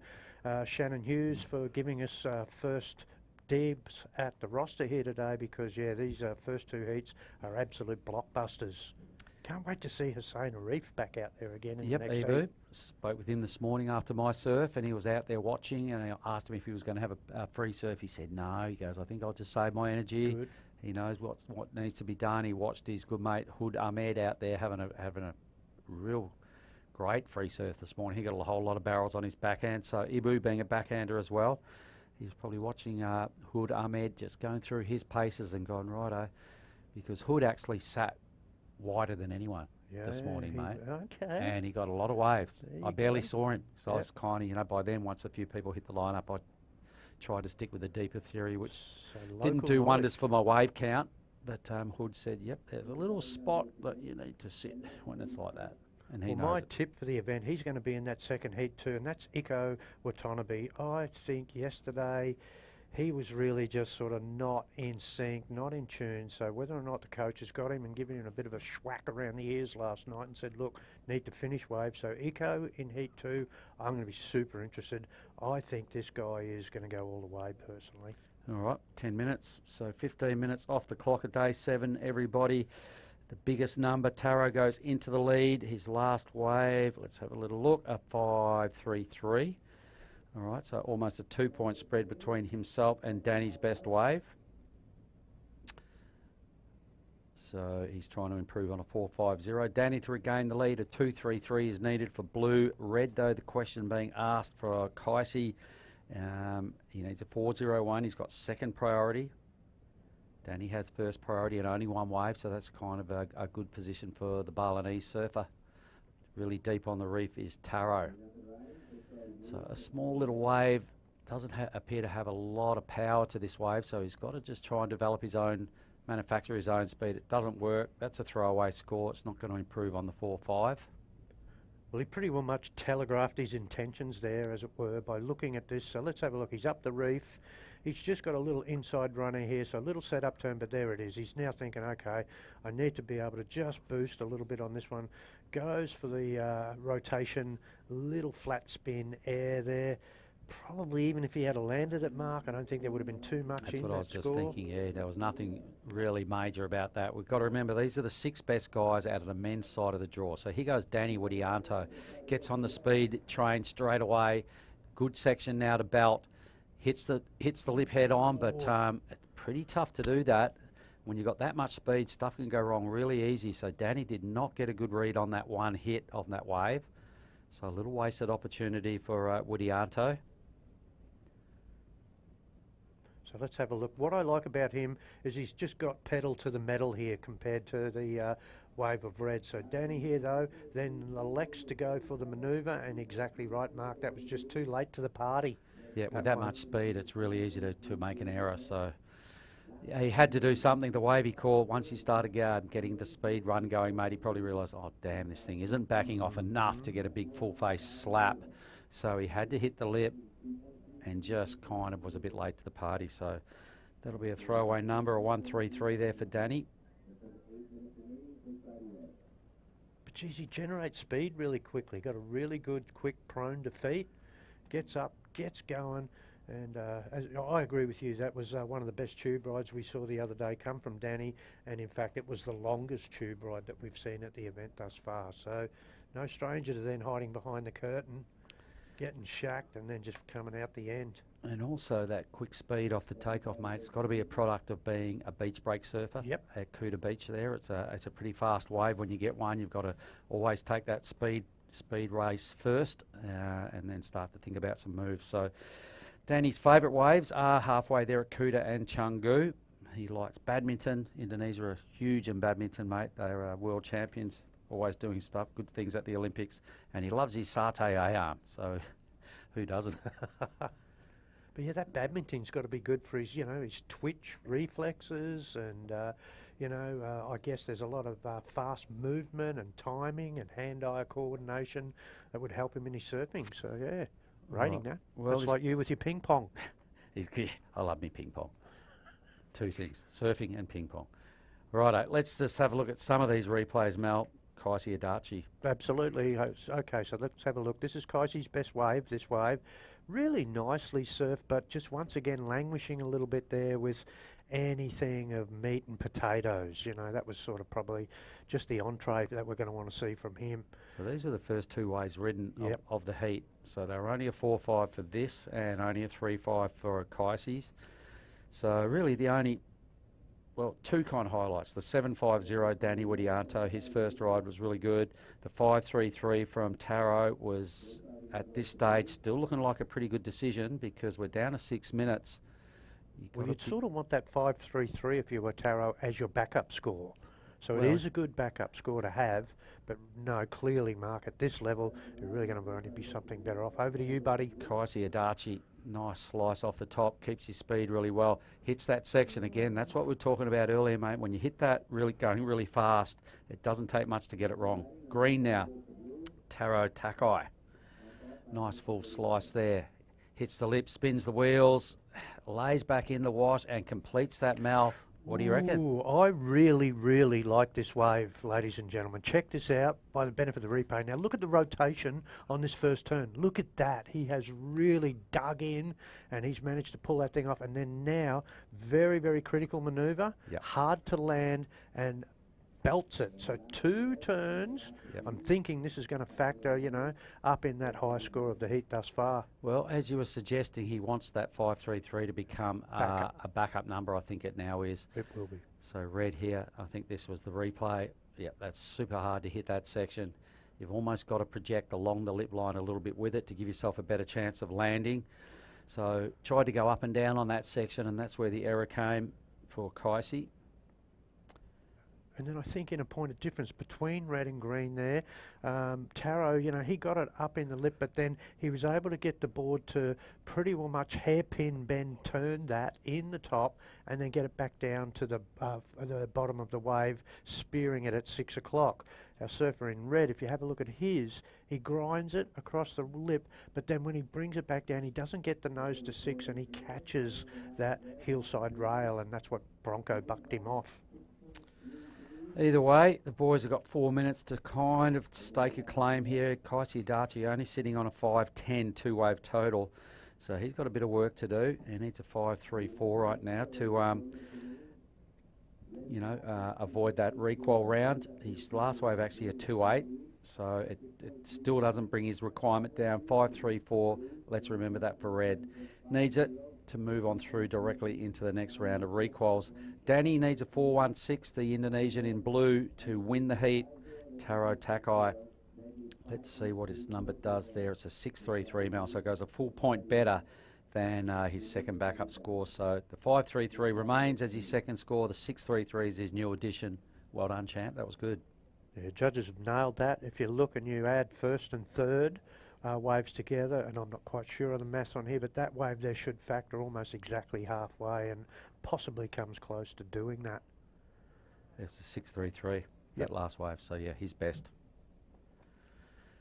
Shannon Hughes for giving us first dibs at the roster here today, because, yeah, these first 2 heats are absolute blockbusters. Can't wait to see Hussein Arif back out there again in the next heat. Spoke with him this morning after my surf, and he was out there watching, and I asked him if he was going to have a free surf. He said no. He goes, I think I'll just save my energy. Good. He knows what needs to be done. He watched his good mate Hood Ahmed out there having a real great free surf this morning. He got a whole lot of barrels on his backhand. So Ibu, being a backhander as well, he was probably watching Hood Ahmed just going through his paces and going, righto, because Hood actually sat wider than anyone this morning, mate. Okay. And he got a lot of waves. I barely saw him. So I was kind of, you know, by then, once a few people hit the lineup, I tried to stick with the deeper theory, which didn't do wonders for my wave count. But Hood said, yep, there's a little spot that you need to sit when it's like that. And he knows my it. tip for the event, he's going to be in that second heat too, and that's Iko Watanabe. I think yesterday he was really just sort of not in sync, not in tune. So whether or not the coach has got him and given him a bit of a schwack around the ears last night and said, look, need to finish wave. So Iko in heat 2, I'm going to be super interested. I think this guy is going to go all the way personally. All right, 10 minutes. So 15 minutes off the clock at day 7, everybody. The biggest number, Taro goes into the lead. His last wave, let's have a little look, a 5.33. All right, so almost a 2-point spread between himself and Danny's best wave. So he's trying to improve on a 4.50. Danny to regain the lead, a 2.33 is needed for blue. Red, though, the question being asked for Kaisi. He needs a 4.01. He's got second priority. Danny has first priority and only one wave, so that's kind of a good position for the Balinese surfer. Really deep on the reef is Taro. So a small little wave, doesn't appear to have a lot of power to this wave, so he's got to just try and develop his own, manufacture his own speed. It doesn't work. That's a throwaway score. It's not going to improve on the 4.5. Well, he pretty well much telegraphed his intentions there, as it were, by looking at this. So let's have a look. He's up the reef. He's just got a little inside runner here, so a little set-up turn, but there it is. He's now thinking, okay, I need to be able to just boost a little bit on this one. Goes for the rotation, little flat spin air there. Probably even if he had landed at mark, I don't think there would have been too much in that score. That's what I was just thinking, yeah. There was nothing really major about that. We've got to remember, these are the 6 best guys out of the men's side of the draw. So here goes Danny Widianto. Gets on the speed train straight away. Good section now to belt. Hits the lip head on, but it's pretty tough to do that when you've got that much speed, stuff can go wrong really easy. So Danny did not get a good read on that one hit of that wave. So a little wasted opportunity for Widianto. So let's have a look. What I like about him is he's just got pedal to the metal here compared to the wave of red. So Danny here though, then elects to go for the manoeuvre, and exactly right, Mark, that was just too late to the party. Yeah, with that much speed, it's really easy to make an error. So yeah, he had to do something. The wave he caught, once he started getting the speed run going, mate, he probably realised, oh, damn, this thing isn't backing off enough to get a big full-face slap. So he had to hit the lip and just kind of was a bit late to the party. So that'll be a throwaway number, a 133 there for Danny. But geez, he generates speed really quickly. Got a really good, quick, prone to feet. Gets up, gets going. And I agree with you, that was one of the best tube rides we saw the other day come from Danny, and in fact it was the longest tube ride that we've seen at the event thus far. So no stranger to then hiding behind the curtain, getting shacked and then just coming out the end. And also that quick speed off the takeoff, mate. It's got to be a product of being a beach break surfer. Yep. At Kuta Beach there. It's a pretty fast wave. When you get one, you've got to always take that speed race first and then start to think about some moves. So Danny's favourite waves are halfway there at Kuta and Canggu. He likes badminton. Indonesia are huge in badminton, mate. They're world champions, always doing stuff, good things at the Olympics. And he loves his satay A-arm, so who doesn't? But yeah, that badminton's got to be good for his, his twitch reflexes and, I guess there's a lot of fast movement and timing and hand-eye coordination that would help him in his surfing. So yeah. Rating that. Well, that's like you with your ping pong. I love me ping pong. Two things, surfing and ping pong. Righto, let's just have a look at some of these replays, Mel. Kaisi Adachi. Absolutely. Okay, so let's have a look. This is Kaisi's best wave, this wave. Really nicely surfed, but just once again languishing a little bit there with anything of meat and potatoes. That was sort of probably just the entree that we're going to want to see from him. So these are the first two waves ridden of the heat. So they were only a 4.5 for this and only a 3.5 for Kaisi's. So really the only, two kind of highlights. The 7.50 Danny Widianto, his first ride was really good. The 5.33 from Taro was, at this stage, still looking like a pretty good decision because we're down to 6 minutes. Well, you'd sort of want that 5.33 if you were Taro as your backup score. So it is a good backup score to have, but no, clearly, Mark, at this level, you're really going to only be something better off. Over to you, buddy. Kaisi Adachi, nice slice off the top, keeps his speed really well, hits that section again. That's what we were talking about earlier, mate. When you hit that going really fast, it doesn't take much to get it wrong. Green now, Taro Takai. Nice full slice there. Hits the lip, spins the wheels, lays back in the wash and completes that, Mal. What do you reckon? Ooh, I really, really like this wave, ladies and gentlemen. Check this out by the benefit of the replay. Now, look at the rotation on this first turn. Look at that. He has really dug in, and he's managed to pull that thing off. And then now, very, very critical manoeuvre, hard to land, and belts it. So 2 turns. I'm thinking this is going to factor, up in that high score of the heat thus far. Well, as you were suggesting, he wants that 5.33 to become a backup number. I think it now is. It will be. So red here, I think this was the replay. Yeah, that's super hard to hit that section. You've almost got to project along the lip line a little bit with it to give yourself a better chance of landing. So tried to go up and down on that section, and that's where the error came for Kaisi. And then I think in a point of difference between red and green there, Taro, he got it up in the lip, but then he was able to get the board to pretty well much hairpin bend, turn that in the top, and then get it back down to the bottom of the wave, spearing it at 6 o'clock. Our surfer in red, if you have a look at his, he grinds it across the lip, but then when he brings it back down, he doesn't get the nose to 6, and he catches that hillside rail, and that's what Bronco bucked him off. Either way, the boys have got 4 minutes to kind of stake a claim here. Kaisi Adachi only sitting on a 5.10 two-wave total. So he's got a bit of work to do. He needs a 5.34 right now to, avoid that requal round. His last wave actually a 2.8. So it still doesn't bring his requirement down. 5.34, let's remember that for red. Needs it. to move on through directly into the next round of requals. Danny needs a 4.16, the Indonesian in blue, to win the heat. Taro Takai, let's see what his number does there. It's a 6.33 mile, so it goes a full point better than his second backup score. So the 5.33 remains as his second score. The 6.33 is his new addition. Well done, champ. That was good. Yeah, judges have nailed that. If you look and you add first and third waves together, and I'm not quite sure of the maths on here, but that wave there should factor almost exactly halfway and possibly comes close to doing that. It's a 6.33, that last wave. So, yeah, he's best.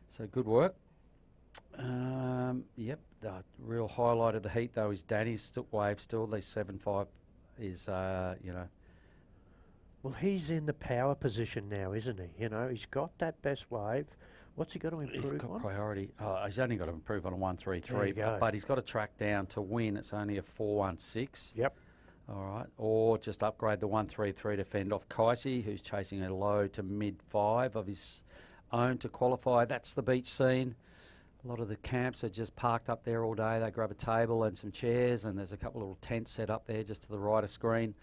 So, good work. Yep, the real highlight of the heat, though, is Danny's wave still. The 7.5 is, you know. Well, he's in the power position now, isn't he? You know, he's got that best wave. What's he got to improve on? He's got priority. He's only got to improve on a 1.33, but he's got to track down to win. It's only a 4.16. Yep. All right. Or just upgrade the 1.33 to fend off Kaisi, who's chasing a low to mid-5 of his own to qualify. That's the beach scene. A lot of the camps are just parked up there all day. They grab a table and some chairs, and there's a couple of little tents set up there just to the right of screen.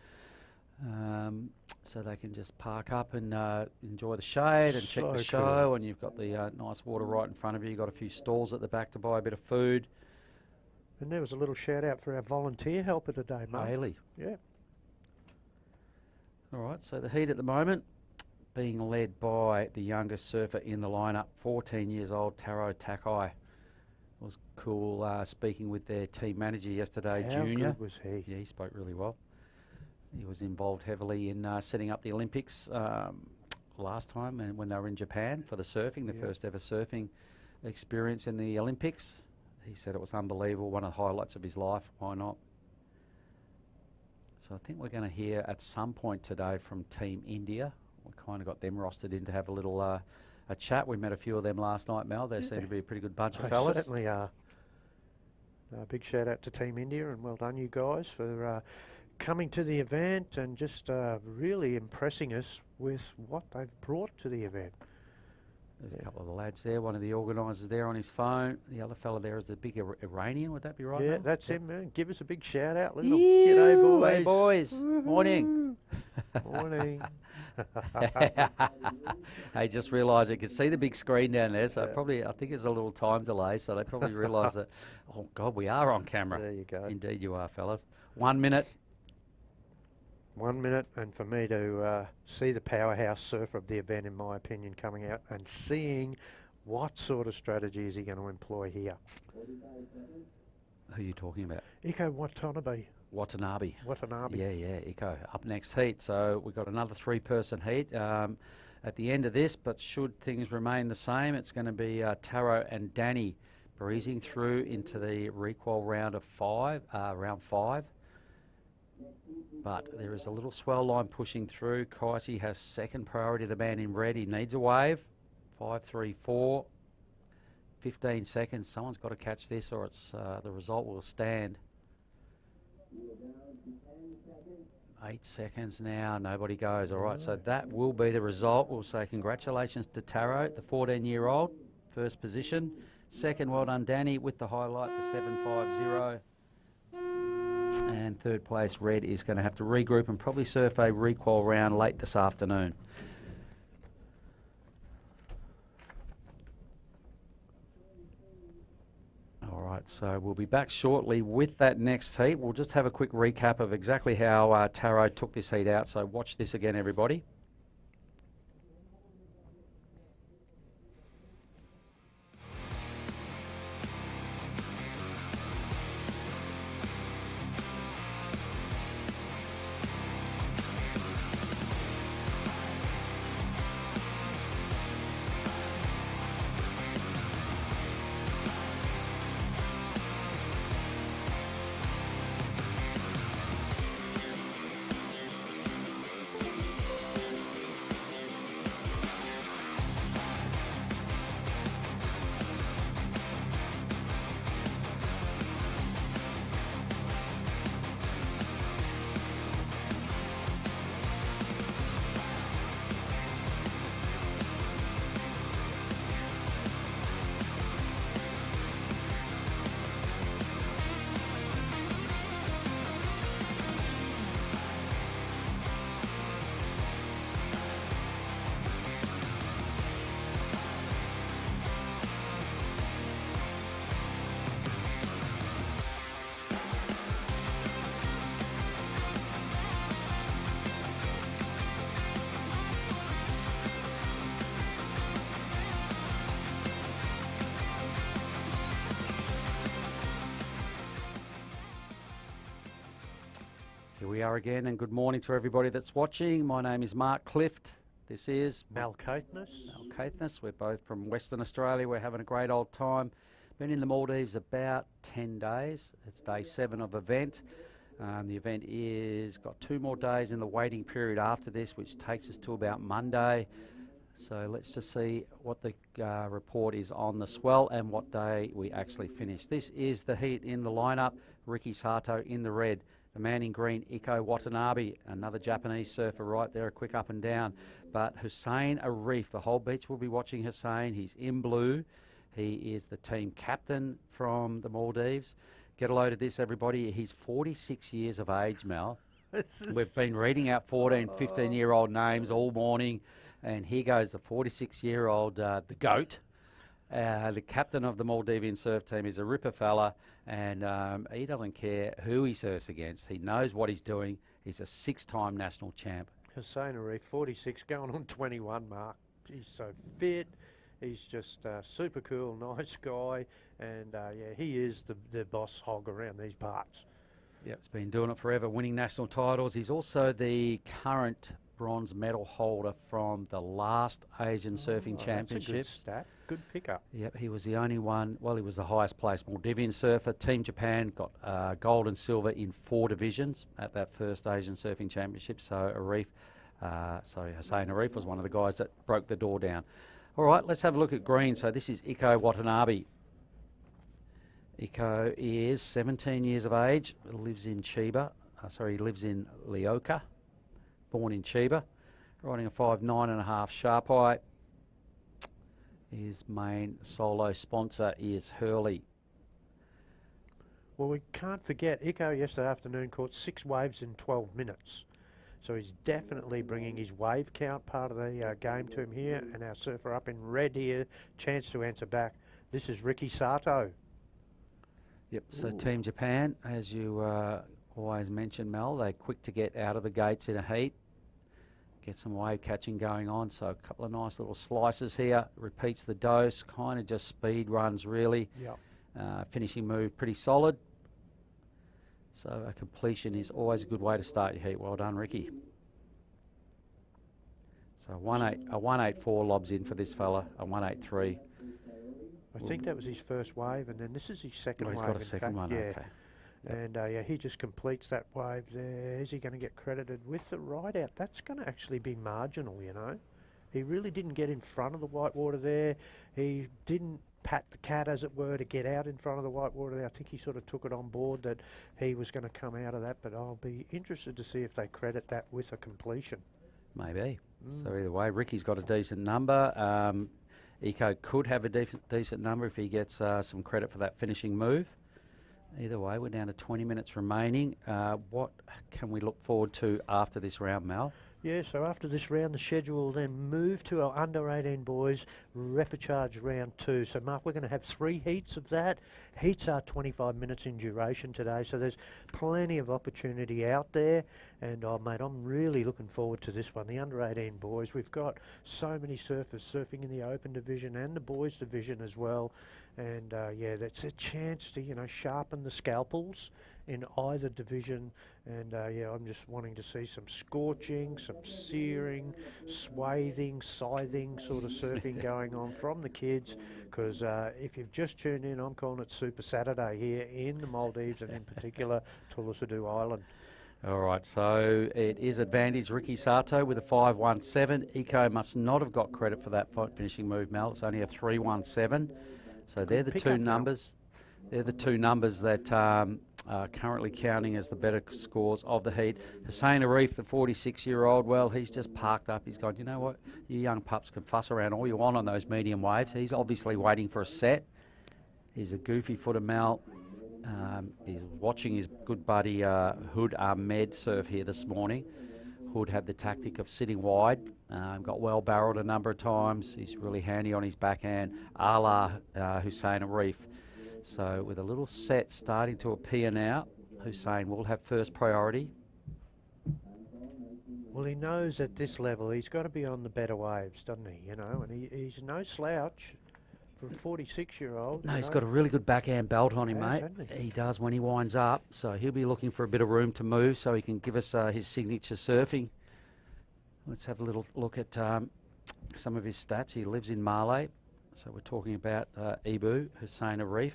So they can just park up and enjoy the shade and check the show. Cool. And you've got the nice water right in front of you. You've got a few stalls at the back to buy a bit of food. And there was a little shout out for our volunteer helper today, Mark. Haley. Yeah. All right, so the heat at the moment being led by the youngest surfer in the lineup, 14 years old, Taro Takai. It was cool speaking with their team manager yesterday, Junior. How good was he? Yeah, he spoke really well. He was involved heavily in setting up the Olympics last time, and when they were in Japan for the surfing, the first ever surfing experience in the Olympics. He said it was unbelievable, one of the highlights of his life. Why not? So I think we're going to hear at some point today from Team India. We kind of got them rostered in to have a little a chat. We met a few of them last night, Mel. They seem to be a pretty good bunch of fellas. They certainly are. Big shout out to Team India, and well done you guys for coming to the event and just really impressing us with what they've brought to the event. There's a couple of the lads there. One of the organisers there on his phone. The other fella there is the big Iranian. Would that be right? Yeah, Mel? That's him, man. Give us a big shout out. Little g'day, boys. Hey, boys. Morning. Morning. Hey, just realised you can see the big screen down there, so probably I think there's a little time delay, so they probably realise that, oh, God, we are on camera. There you go. Indeed you are, fellas. 1 minute. 1 minute, and for me to see the powerhouse surfer of the event, in my opinion, coming out and seeing what sort of strategy is he going to employ here. Who are you talking about? Iko Watanabe. Watanabe. Yeah. Iko. Up next heat. So we've got another 3-person heat at the end of this, but should things remain the same, it's going to be Taro and Danny breezing through into the requal round of round 5. But there is a little swell line pushing through. Kaisi has second priority. The man in red, he needs a wave. 5.34. 15 seconds. Someone's got to catch this, or it's the result will stand. 8 seconds now. Nobody goes. All right, so that will be the result. We'll say congratulations to Taro, the 14-year-old. First position. Second, well done, Danny, with the highlight, the 7.50. And third place, Red, is going to have to regroup and probably surf a requal round late this afternoon. All right, so we'll be back shortly with that next heat. We'll just have a quick recap of exactly how Taro took this heat out. So watch this again, everybody. are again, and good morning to everybody that's watching. My name is Mark Clift. This is Mal Caithness. We're both from Western Australia. We're having a great old time. Been in the Maldives about 10 days. It's day 7 of event. The event is got 2 more days in the waiting period after this, which takes us to about Monday. So let's just see what the report is on the swell and what day we actually finish. This is the heat in the lineup. Ricky Sato in the red. The man in green, Iko Watanabe, another Japanese surfer right there, a quick up and down. But Hussein Arif, the whole beach will be watching Hussein. He's in blue. He is the team captain from the Maldives. Get a load of this, everybody. He's 46 years of age, Mel. We've been reading out 14, 15-year-old names all morning. And here goes the 46-year-old, the GOAT. The captain of the Maldivian surf team is a ripper fella, and he doesn't care who he surfs against. He knows what he's doing. He's a 6-time national champ. Hussein Arif, 46, going on 21, Mark. He's so fit. He's just super cool, nice guy, and yeah, he is the boss hog around these parts. Yep, he's been doing it forever, winning national titles. He's also the current bronze medal holder from the last Asian Surfing Championships. That's a good stat. Good pickup. Yep, he was the only one. Well, he was the highest placed Maldivian surfer. Team Japan got gold and silver in 4 divisions at that first Asian Surfing Championship. So Hussein Arif was one of the guys that broke the door down. All right, let's have a look at green. So this is Iko Watanabe. Iko is 17 years of age, lives in Chiba. He lives in Leoka. Born in Chiba, riding a 5'9.5" sharp height. His main solo sponsor is Hurley. Well, we can't forget, Iko yesterday afternoon caught 6 waves in 12 minutes. So he's definitely bringing his wave count part of the game to him here. And our surfer up in red here, chance to answer back. This is Ricky Sato. Yep, so Team Japan, as you always mention, Mel, they're quick to get out of the gates in a heat. Get some wave catching going on, so a couple of nice little slices here. Repeats the dose, kind of just speed runs really. Yep. Finishing move pretty solid. So a completion is always a good way to start your heat. Well done, Ricky. So a 184 lobs in for this fella, a 183. I think that was his first wave, and then this is his second wave. He's got a second one, yeah. okay. Yep. And yeah, he just completes that wave there. Is he going to get credited with the ride out? That's going to actually be marginal, you know. He really didn't get in front of the whitewater there. He didn't pat the cat, as it were, to get out in front of the whitewater there. I think he sort of took it on board that he was going to come out of that, but I'll be interested to see if they credit that with a completion. Maybe. So either way, Ricky's got a decent number. Iko could have a decent number if he gets some credit for that finishing move. Either way, we're down to 20 minutes remaining. What can we look forward to after this round, Mal? Yeah, so after this round, the schedule will then move to our under-18 boys repechage round 2. So, Mark, we're going to have 3 heats of that. Heats are 25 minutes in duration today, so there's plenty of opportunity out there. And, oh, mate, I'm really looking forward to this one. The under-18 boys, we've got so many surfers surfing in the open division and the boys division as well. And, yeah, that's a chance to, you know, sharpen the scalpels in either division. And yeah, I'm just wanting to see some scorching, some searing, swathing, scything sort of surfing going on from the kids, because if you've just tuned in, I'm calling it Super Saturday here in the Maldives, and in particular Thulusdhoo Island. All right, so it is advantage Ricky Sato with a 5.17. Iko must not have got credit for that finishing move, Mel. It's only a 3.17. So they're the two numbers. They're the 2 numbers that are currently counting as the better scores of the heat. Hussein Arif, the 46-year-old, well, he's just parked up. He's gone, you know what, you young pups can fuss around all you want on those medium waves. He's obviously waiting for a set. He's a goofy footer, Mal. He's watching his good buddy Hood Ahmed surf here this morning. Hood had the tactic of sitting wide, got well barreled a number of times. He's really handy on his backhand, a la Hussein Arif. So with a little set starting to appear now, Hussein will have first priority. Well, he knows at this level he's got to be on the better waves, doesn't he? You know, and he's no slouch for a 46-year-old. No, he's got a really good backhand belt on him, Has, mate. hasn't he? He does when he winds up. So he'll be looking for a bit of room to move so he can give us his signature surfing. Let's have a little look at some of his stats. He lives in Malé. So we're talking about Ibu Hussein Arif.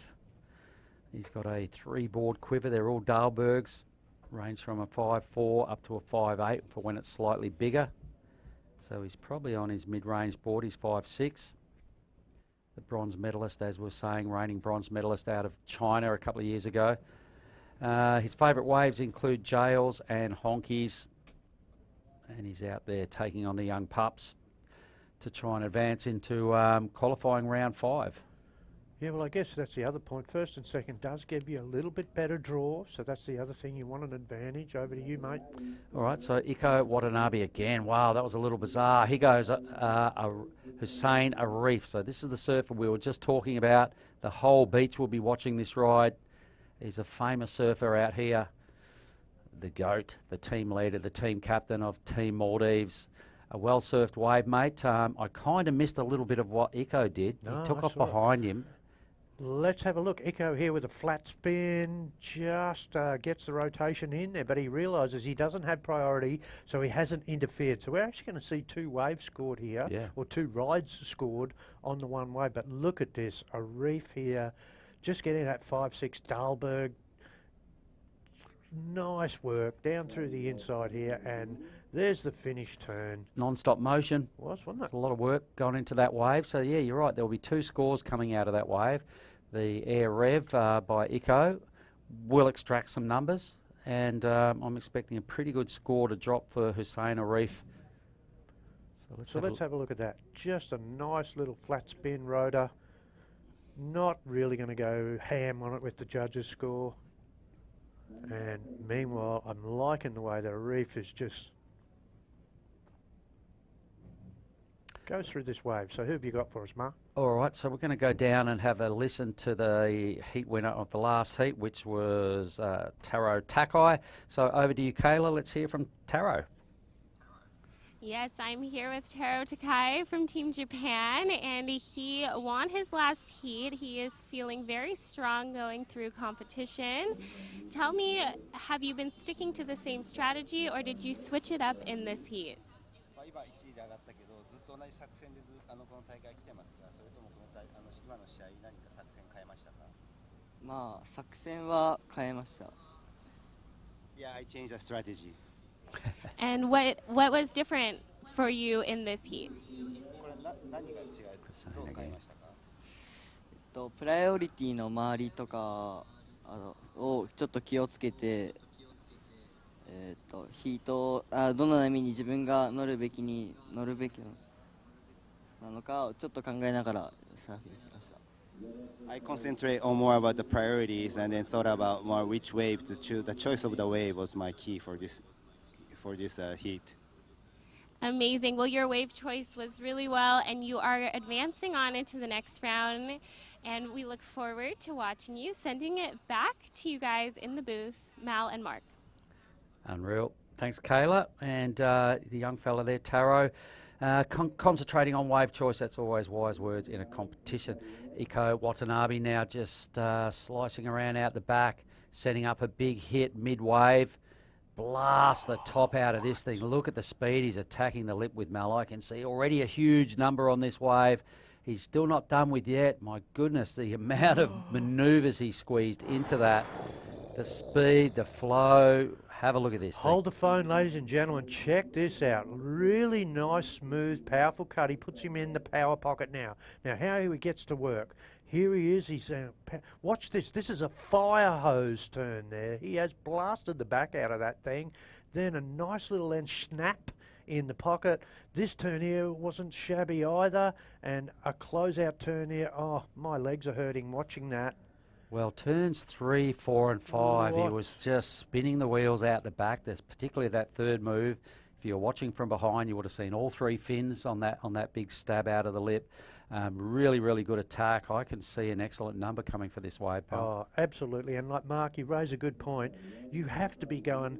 He's got a 3-board quiver. They're all Dahlbergs. Range from a 5.4 up to a 5.8 for when it's slightly bigger. So he's probably on his mid-range board. He's 5.6. The bronze medalist, as we were saying, reigning bronze medalist out of China a couple of years ago. His favourite waves include jails and honkies. And he's out there taking on the young pups to try and advance into qualifying round 5. Yeah, well, I guess that's the other point. First and second does give you a little bit better draw, so that's the other thing. You want an advantage. Over to you, mate. All right, so Iko Watanabe again. Wow, that was a little bizarre. He goes Hussein Arif. So this is the surfer we were just talking about. The whole beach will be watching this ride. He's a famous surfer out here. The GOAT, the team leader, the team captain of Team Maldives. A well-surfed wave, mate. I kind of missed a little bit of what Iko did. No, He took I off saw it. behind him. Let's have a look. Iko here with a flat spin, just gets the rotation in there, but he realises he doesn't have priority, so he hasn't interfered. So we're actually going to see 2 waves scored here, or 2 rides scored on the one wave. But look at this, a reef here, just getting that 5.6 Dahlberg. Nice work down through the inside here, and there's the finish turn. Non-stop motion. Wasn't There's it? a lot of work gone into that wave. So, yeah, you're right. There'll be 2 scores coming out of that wave. The Air Rev by Iko will extract some numbers, and I'm expecting a pretty good score to drop for Hussein Arif. So let's have a look at that. Just a nice little flat spin rotor. Not really going to go ham on it with the judges' score. And meanwhile, I'm liking the way the reef is just goes through this wave. So who have you got for us, Mark? All right, so we're going to go down and have a listen to the heat winner of the last heat, which was Taro Takai. So over to you, Kayla. Let's hear from Taro. Yes, I'm here with Taro Takai from Team Japan, and he won his last heat. He is feeling very strong going through competition. Tell me, have you been sticking to the same strategy, or did you switch it up in this heat? 今1位で上がったけど、ずっと同じ作戦でこの大会来てますが、それとも今の試合何か作戦変えましたか？まあ作戦は変えました。Yeah, I changed the strategy. And what was different for you in this heat? これ何が違う？どう変えましたか？プライオリティの周りとかをちょっと気をつけて、ヒートどの波に自分が乗るべきなのかをちょっと考えながらサーフィンしました。I concentrate on more about the priorities and then thought about more which wave to choose. The choice of the wave was my key for this heat. Amazing. Well, your wave choice was really well, and you are advancing on into the next round. And we look forward to watching you, sending it back to you guys in the booth, Mal and Mark. Unreal. Thanks, Kayla. And the young fella there, Taro, concentrating on wave choice. That's always wise words in a competition. Iko Watanabe now just slicing around out the back, setting up a big hit mid-wave. Blast the top out of this thing. Look at the speed he's attacking the lip with, Mal. I can see already a huge number on this wave. He's still not done with yet. My goodness, the amount of manoeuvres he squeezed into that. The speed, the flow. Have a look at this Hold the phone, ladies and gentlemen. Check this out. Really nice, smooth, powerful cut. He puts him in the power pocket now. Now, how he gets to work. Here he is. He's watch this. This is a fire hose turn there. He has blasted the back out of that thing. Then a nice little end snap in the pocket. This turn here wasn't shabby either. And a closeout turn here. Oh, my legs are hurting watching that. Well, turns 3, 4 and 5, he was just spinning the wheels out the back. There's particularly that third move. If you're watching from behind, you would have seen all 3 fins on that big stab out of the lip. Really, really good attack. I can see an excellent number coming for this wave, pal. Oh, absolutely. And like Mark, you raise a good point. You have to be going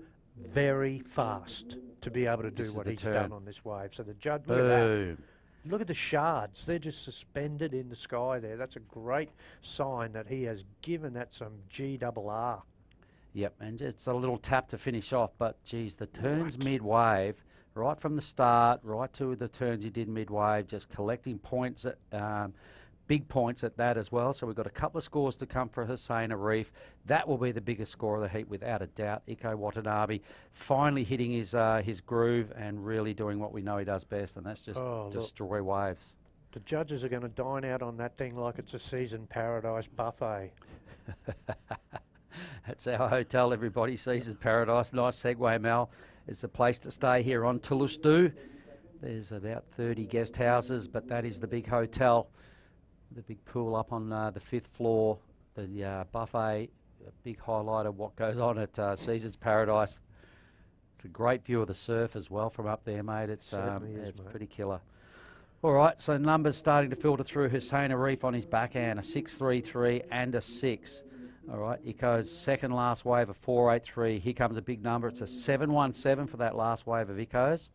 very fast to be able to do what he's done on this wave. So the judge, look at that. Look at the shards. They're just suspended in the sky there. That's a great sign that he has given that some GRR. Yep, and it's a little tap to finish off, but geez, the turns mid-wave, right from the start, right to the turns he did mid-wave, just collecting points, big points at that as well. So we've got a couple of scores to come for Hussein Arif. That will be the biggest score of the heat without a doubt. Iko Watanabe finally hitting his groove and really doing what we know he does best, and that's just destroy waves. The judges are going to dine out on that thing like it's a season paradise buffet. That's our hotel, everybody. Seasons Paradise. Nice segue, Mel. It's the place to stay here on Thulusdhoo. There's about 30 guest houses, but that is the big hotel. The big pool up on the 5th floor. The buffet, a big highlight of what goes on at Seasons Paradise. It's a great view of the surf as well from up there, mate. It's pretty killer. All right, so numbers starting to filter through. Hussein Arif on his backhand, a 6.33 and a 6. All right, Iko's second last wave, a 4.83. Here comes a big number. It's a 7.17 for that last wave of Iko's.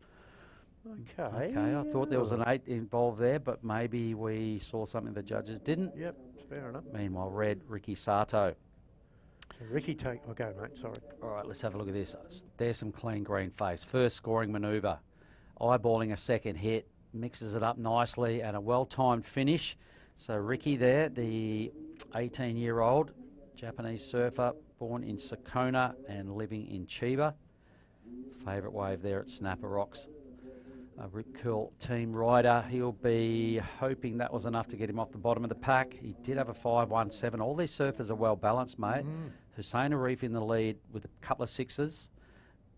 Okay, I thought there was an 8 involved there, but maybe we saw something the judges didn't. Yep, fair enough. Meanwhile, red, Ricky Sato. So Ricky go, mate, sorry. All right, let's have a look at this. There's some clean green face. First scoring manoeuvre. Eyeballing a second hit. Mixes it up nicely and a well-timed finish. So Ricky there, the 18-year-old Japanese surfer, born in Sakona and living in Chiba. Favourite wave there at Snapper Rocks. Rip Curl team rider. He'll be hoping that was enough to get him off the bottom of the pack. He did have a 5.17. All these surfers are well balanced, mate. Hussein Arif in the lead with a couple of 6s.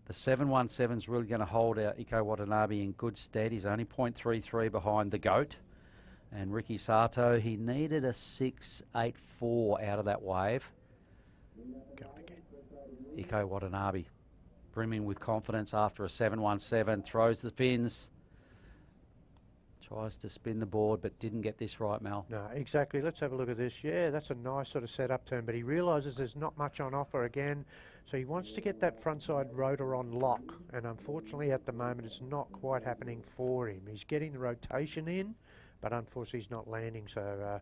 The 7.17 is really going to hold our Iko Watanabe in good stead. He's only 0.33 behind the GOAT. And Ricky Sato, he needed a 6.84 out of that wave. Going again. Iko Watanabe, brimming with confidence after a 7.17, throws the fins. Tries to spin the board, but didn't get this right, Mel. No, exactly. Let's have a look at this. Yeah, that's a nice sort of setup turn, but he realises there's not much on offer again. So he wants to get that frontside rotor on lock, and unfortunately at the moment it's not quite happening for him. He's getting the rotation in, but unfortunately he's not landing. So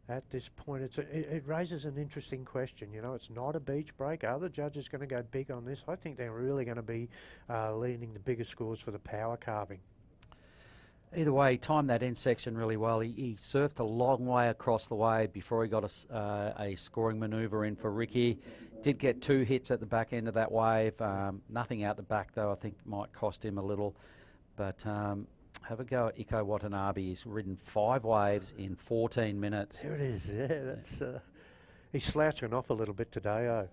at this point it raises an interesting question. You know, it's not a beach break. Are the judges going to go big on this? I think they're really going to be leading the bigger scores for the power carving. Either way, he timed that end section really well. He surfed a long way across the wave before he got a scoring manoeuvre in for Ricky. Did get 2 hits at the back end of that wave. Nothing out the back, though, I think might cost him a little. But have a go at Iko Watanabe. He's ridden 5 waves in 14 minutes. There it is. Yeah, that's he's slouching off a little bit today, oh.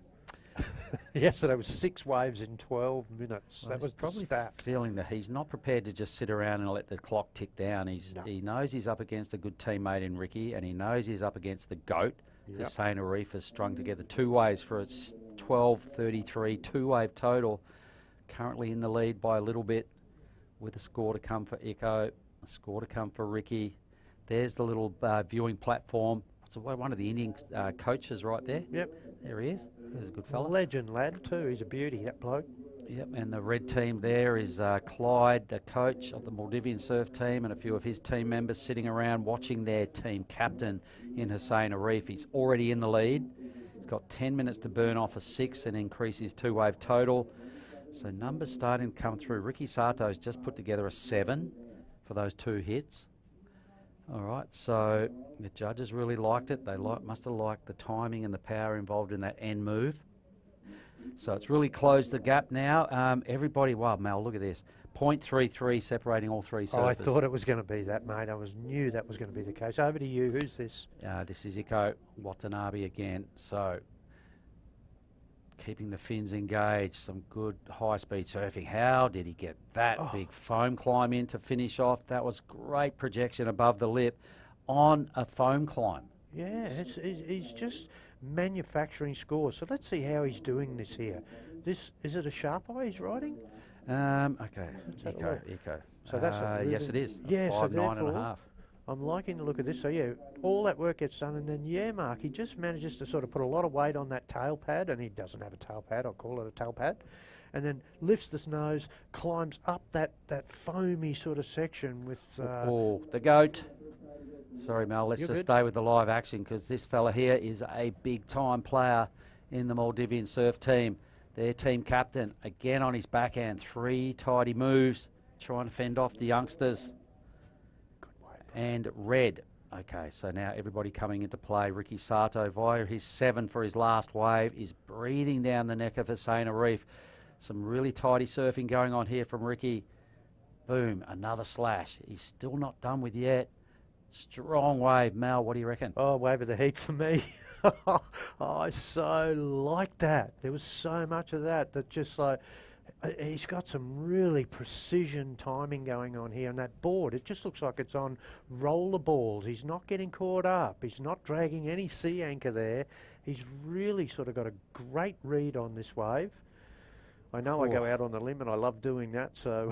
Yesterday was 6 waves in 12 minutes. Well, that was probably stat. Feeling that he's not prepared to just sit around and let the clock tick down. He knows he's up against a good teammate in Ricky, and he knows he's up against the GOAT. Hussein Arif has strung together 2 waves for its 12.33 2-wave total. Currently in the lead by a little bit, with a score to come for Iko, a score to come for Ricky. There's the little viewing platform. It's one of the Indian coaches right there. Yep. There he is. He's a good fella. Legend lad too. He's a beauty, that bloke. Yep, and the red team there is Clyde, the coach of the Maldivian surf team, and a few of his team members sitting around watching their team captain in Hussein Arif. He's already in the lead. He's got 10 minutes to burn off a 6 and increase his 2-wave total. So numbers starting to come through. Ricky Sato's just put together a 7 for those 2 hits. All right, so the judges really liked it. They must have liked the timing and the power involved in that end move. So it's really closed the gap now. Everybody, wow, Mel, look at this. 0.33 separating all 3 surfers. Oh, I thought it was going to be that, mate. Knew that was going to be the case. Over to you. Who's this? This is Iko Watanabe again. So keeping the fins engaged, some good high-speed surfing. How did he get that big foam climb in to finish off? That was great projection above the lip on a foam climb. Yeah, he's just manufacturing scores. So let's see how he's doing this here. Is it a sharp eye he's riding? Okay, Iko. So that's yes, it is. Yeah, 5.9.5. I'm liking the look of this. So yeah, all that work gets done, and then yeah, Mark, he just manages to sort of put a lot of weight on that tail pad, and he doesn't have a tail pad. I'll call it a tail pad, and then lifts the nose, climbs up that foamy sort of section with... the goat. Sorry, Mel, let's just stay with the live action because this fella here is a big-time player in the Maldivian surf team. Their team captain, again on his backhand, 3 tidy moves, trying to fend off the youngsters. And red. Okay, so now everybody coming into play. Ricky Sato via his 7 for his last wave is breathing down the neck of Hussein Arif. Some really tidy surfing going on here from Ricky. Boom, another slash. He's still not done with yet. Strong wave. Mel, what do you reckon? Oh, wave of the heat for me. I so like that. There was so much of that just like, he's got some really precision timing going on here. And that board, it just looks like it's on roller balls. He's not getting caught up. He's not dragging any sea anchor there. He's really sort of got a great read on this wave. I know I go out on the limb and I love doing that, so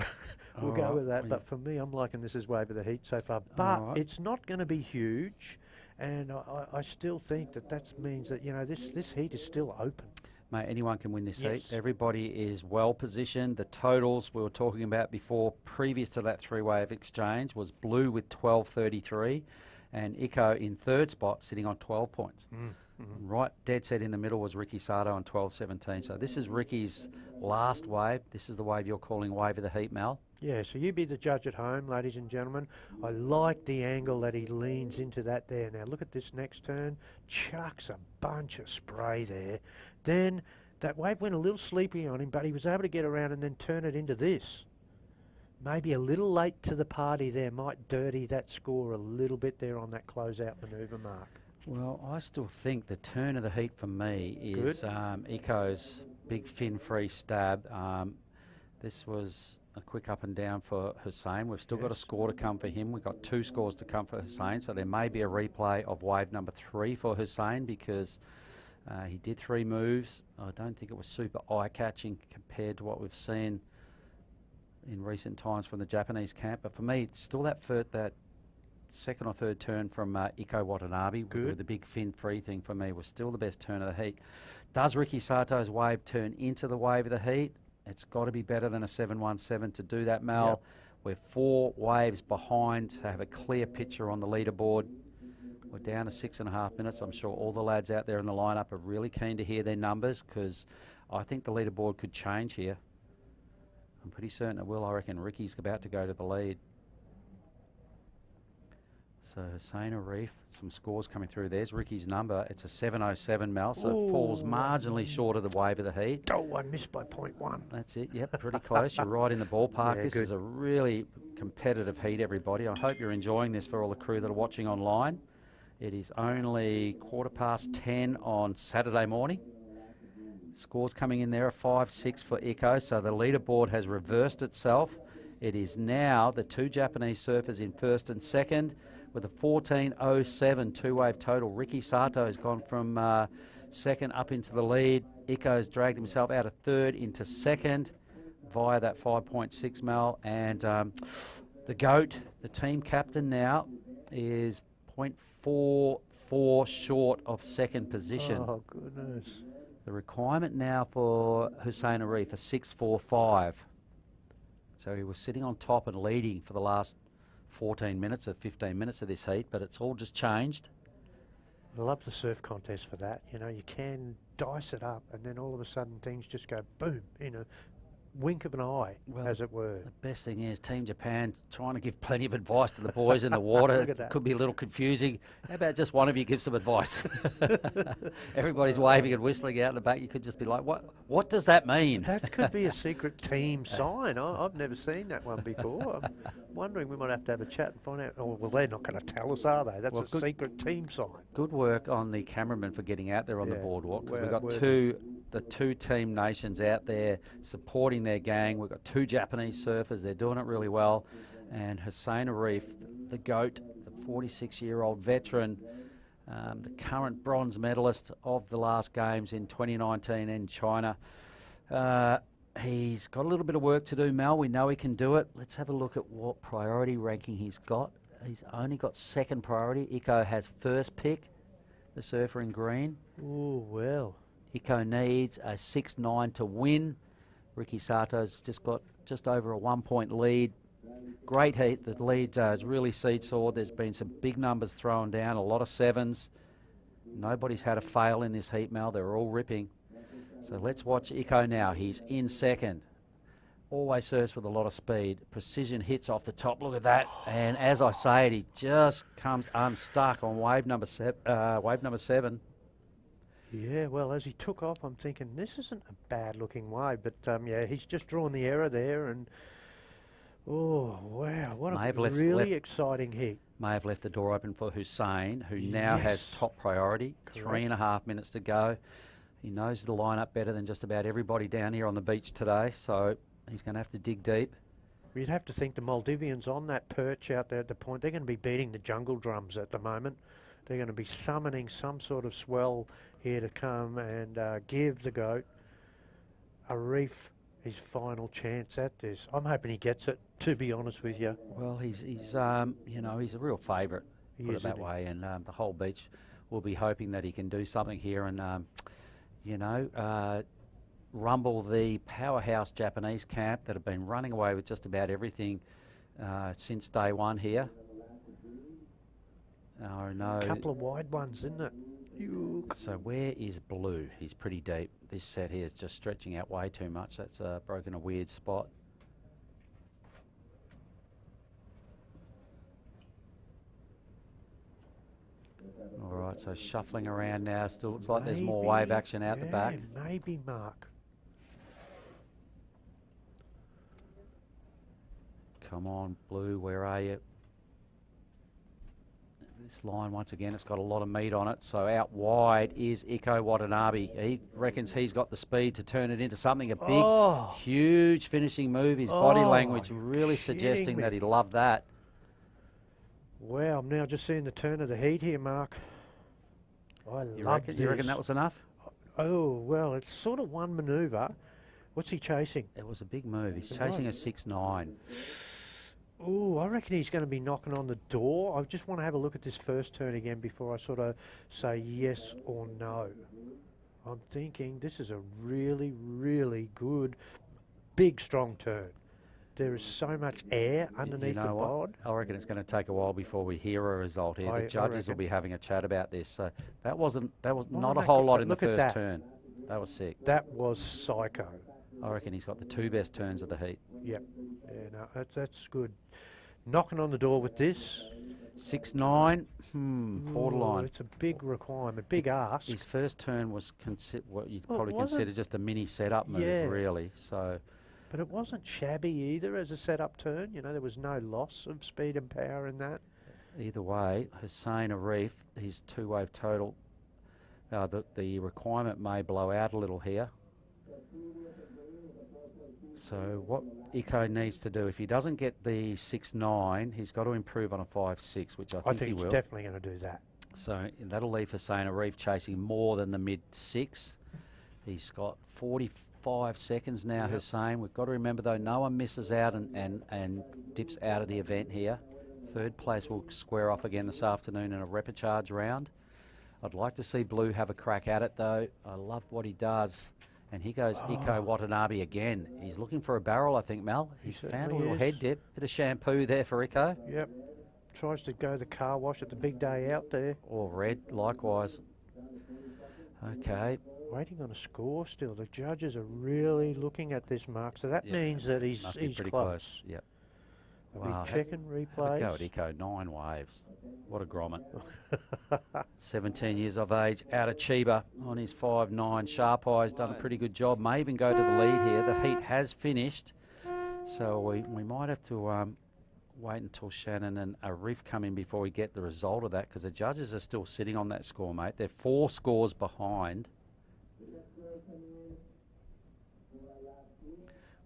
we'll go with that. But for me, I'm liking this as wave of the heat so far. But it's not going to be huge, and I still think that means that, you know, this heat is still open. Mate, anyone can win this heat. Everybody is well positioned. The totals we were talking about before, previous to that 3-wave exchange, was Blue with 12.33 and Iko in 3rd spot sitting on 12 points. Right dead set in the middle was Ricky Sato on 12.17. So this is Ricky's last wave. This is the wave you're calling wave of the heat, Mel. Yeah, so you be the judge at home, ladies and gentlemen. I like the angle that he leans into that there. Now look at this next turn. Chucks a bunch of spray there. Then that wave went a little sleepy on him, but he was able to get around and then turn it into this. Maybe a little late to the party there. Might dirty that score a little bit there on that closeout manoeuvre, Mark. Well, I still think the turn of the heat for me is Iko's big fin-free stab. This was a quick up and down for Hussein. We've still got a score to come for him. We've got 2 scores to come for Hussein, so there may be a replay of wave number 3 for Hussein because he did 3 moves. I don't think it was super eye-catching compared to what we've seen in recent times from the Japanese camp. But for me, it's still that second or third turn from Iko Watanabe with the big fin free thing for me was still the best turn of the heat. Does Ricky Sato's wave turn into the wave of the heat? It's got to be better than a 7.17 to do that, Mel. Yep. We're 4 waves behind to have a clear picture on the leaderboard. We're down to 6.5 minutes. I'm sure all the lads out there in the lineup are really keen to hear their numbers because I think the leaderboard could change here. I'm pretty certain it will. I reckon Ricky's about to go to the lead. So Hussein Arif, some scores coming through. There's Ricky's number. It's a 7.07, Mel, so it falls marginally short of the wave of the heat. Oh, I missed by 0.1. That's it, yep, pretty close. You're right in the ballpark. This is a really competitive heat, everybody. I hope you're enjoying this for all the crew that are watching online. It is only 10:15 on Saturday morning. Scores coming in there are 5-6 for Iko, so the leaderboard has reversed itself. It is now the 2 Japanese surfers in 1st and 2nd. With a 14.07 2-wave total. Ricky Sato has gone from 2nd up into the lead. Iko's dragged himself out of 3rd into 2nd via that 5.6 mil. And the GOAT, the team captain now, is 0.44 short of 2nd position. Oh, goodness. The requirement now for Hussein Arif is 6.45. So he was sitting on top and leading for the last 14 minutes or 15 minutes of this heat, but it's all just changed. I love the surf contest for that. You know, you can dice it up and then all of a sudden things just go boom in a wink of an eye, as it were. The best thing is Team Japan trying to give plenty of advice to the boys in the water. It could be a little confusing. How about just one of you give some advice? Everybody's waving and whistling out in the back. You could just be like, what does that mean? That could be a secret team sign. I've never seen that one before. I'm wondering, we might have to have a chat and find out. Oh, well, they're not going to tell us, are they? That's a secret team sign. Good work on the cameraman for getting out there on the boardwalk. We've got the 2 team nations out there supporting their gang. We've got 2 Japanese surfers. They're doing it really well. And Hussein Arif, the GOAT, the 46-year-old veteran, the current bronze medalist of the last games in 2019 in China. He's got a little bit of work to do, Mel. We know he can do it. Let's have a look at what priority ranking he's got. He's only got 2nd priority. Iko has 1st pick, the surfer in green. Oh, well. Iko needs a 6.9 to win. Ricky Sato's just got just over a 1 point lead. Great heat. The lead is really seesaw. There's been some big numbers thrown down, a lot of sevens. Nobody's had a fail in this heat, Mel. They're all ripping. So let's watch Iko now. He's in second. Always serves with a lot of speed. Precision hits off the top. Look at that. And as I say it, he just comes unstuck on wave number seven. Yeah, well, as he took off, I'm thinking this isn't a bad-looking wave, but yeah, he's just drawn the error there, and oh wow, what a really exciting heat. May have left the door open for Hussein, who now has top priority. Correct. 3.5 minutes to go. He knows the lineup better than just about everybody down here on the beach today, so he's going to have to dig deep. You'd have to think the Maldivians on that perch out there at the point, they're going to be beating the jungle drums at the moment. They're going to be summoning some sort of swell here to come and give the goat a reef his final chance at this. I'm hoping he gets it, to be honest with you. Well, he's you know, he's a real favourite, put it that way, and the whole beach will be hoping that he can do something here and, you know, rumble the powerhouse Japanese camp that have been running away with just about everything since day one here. Oh no. A couple of wide ones, isn't it? So where is Blue? He's pretty deep. This set here is just stretching out way too much. That's broken a weird spot. All right, so shuffling around now. Still looks like there's more wave action out the back. Maybe, Mark. Come on, Blue, where are you? This line, once again, it's got a lot of meat on it. So out wide is Iko Watanabe. He reckons he's got the speed to turn it into something, a big, huge finishing move. His body language really suggesting that he loved that. Wow, I'm now just seeing the turn of the heat here, Mark. You reckon that was enough? Oh, well, it's sort of one manoeuvre. What's he chasing? It was a big move. He's chasing a 6-9. Oh, I reckon he's going to be knocking on the door. I just want to have a look at this first turn again before I sort of say yes or no. I'm thinking this is a really, really good, big, strong turn. There is so much air underneath the bod. I reckon it's going to take a while before we hear a result here. The judges will be having a chat about this. So that was not a whole lot in the first turn. That was sick. That was psycho. I reckon he's got the two best turns of the heat. Yep. Yeah, no, that's good. Knocking on the door with this. 6-9. Borderline. It's a big requirement, big ask. His first turn was what you'd probably consider just a mini setup move, really. So. But it wasn't shabby either as a setup turn. You know, there was no loss of speed and power in that. Either way, Hussein Arif, his two-wave total, the requirement may blow out a little here. So what Iko needs to do, if he doesn't get the 6-9, he's got to improve on a 5-6, which I think he will. He's definitely going to do that. So that'll leave Hussein Arif chasing more than the mid-6. He's got 45 seconds now, Hussein. We've got to remember, though, no one misses out and dips out of the event here. Third place will square off again this afternoon in a repechage round. I'd like to see Blue have a crack at it, though. I love what he does. And here goes Iko Watanabe again. He's looking for a barrel, I think, Mel. He's found a little head dip. Bit of shampoo there for Iko. Yep. Tries to go the car wash at the big day out there. Or red, likewise. Okay. Waiting on a score still. The judges are really looking at this, Mark. So that means that he's pretty close. Yep. Wow. Checking replays. Go at Iko, 9 waves. What a grommet. 17 years of age, out of Chiba on his 5-9. Sharp Eye's done a pretty good job. May even go to the lead here. The heat has finished. So we might have to wait until Shannon and Arif come in before we get the result of that, because the judges are still sitting on that score, mate. They're 4 scores behind.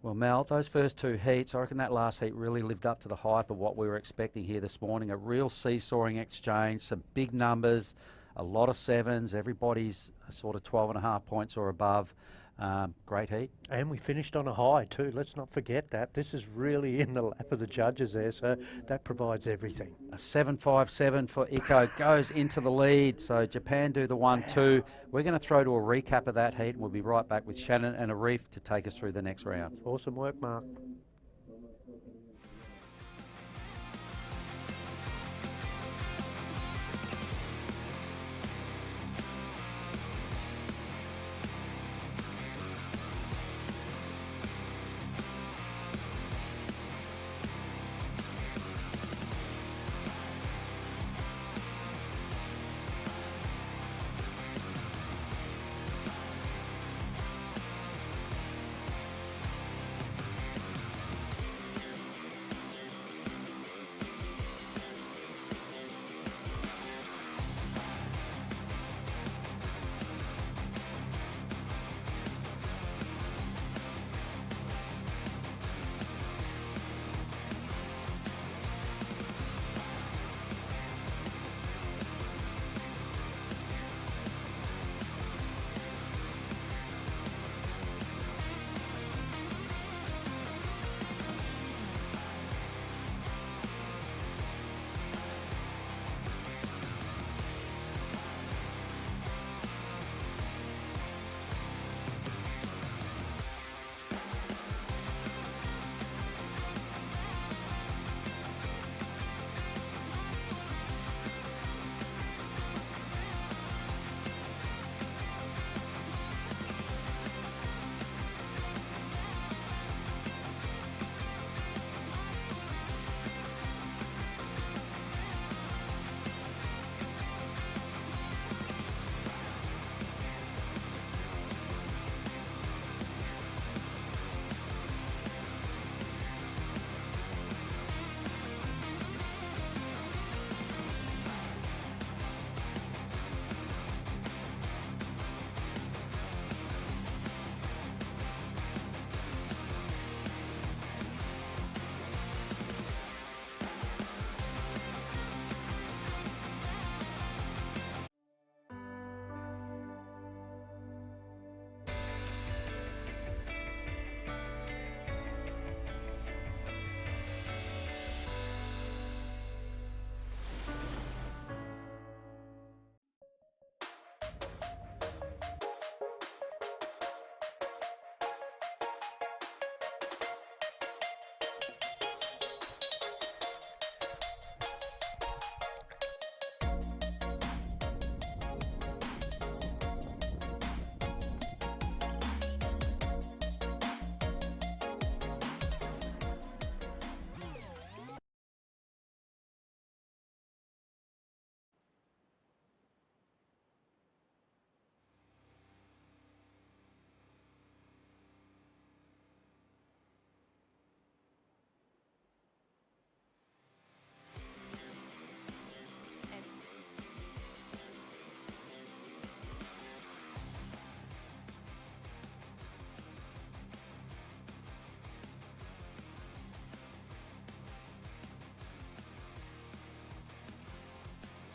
Well, Mel, those first 2 heats, I reckon that last heat really lived up to the hype of what we were expecting here this morning. A real seesawing exchange, some big numbers, a lot of sevens. Everybody's sort of 12.5 points or above. Great heat. And we finished on a high too. Let's not forget that. This is really in the lap of the judges there, so that provides everything. A 7.57 for Iko goes into the lead. So Japan do the 1-2. We're going to throw to a recap of that heat, and we'll be right back with Shannon and Arif to take us through the next rounds. Awesome work, Mark.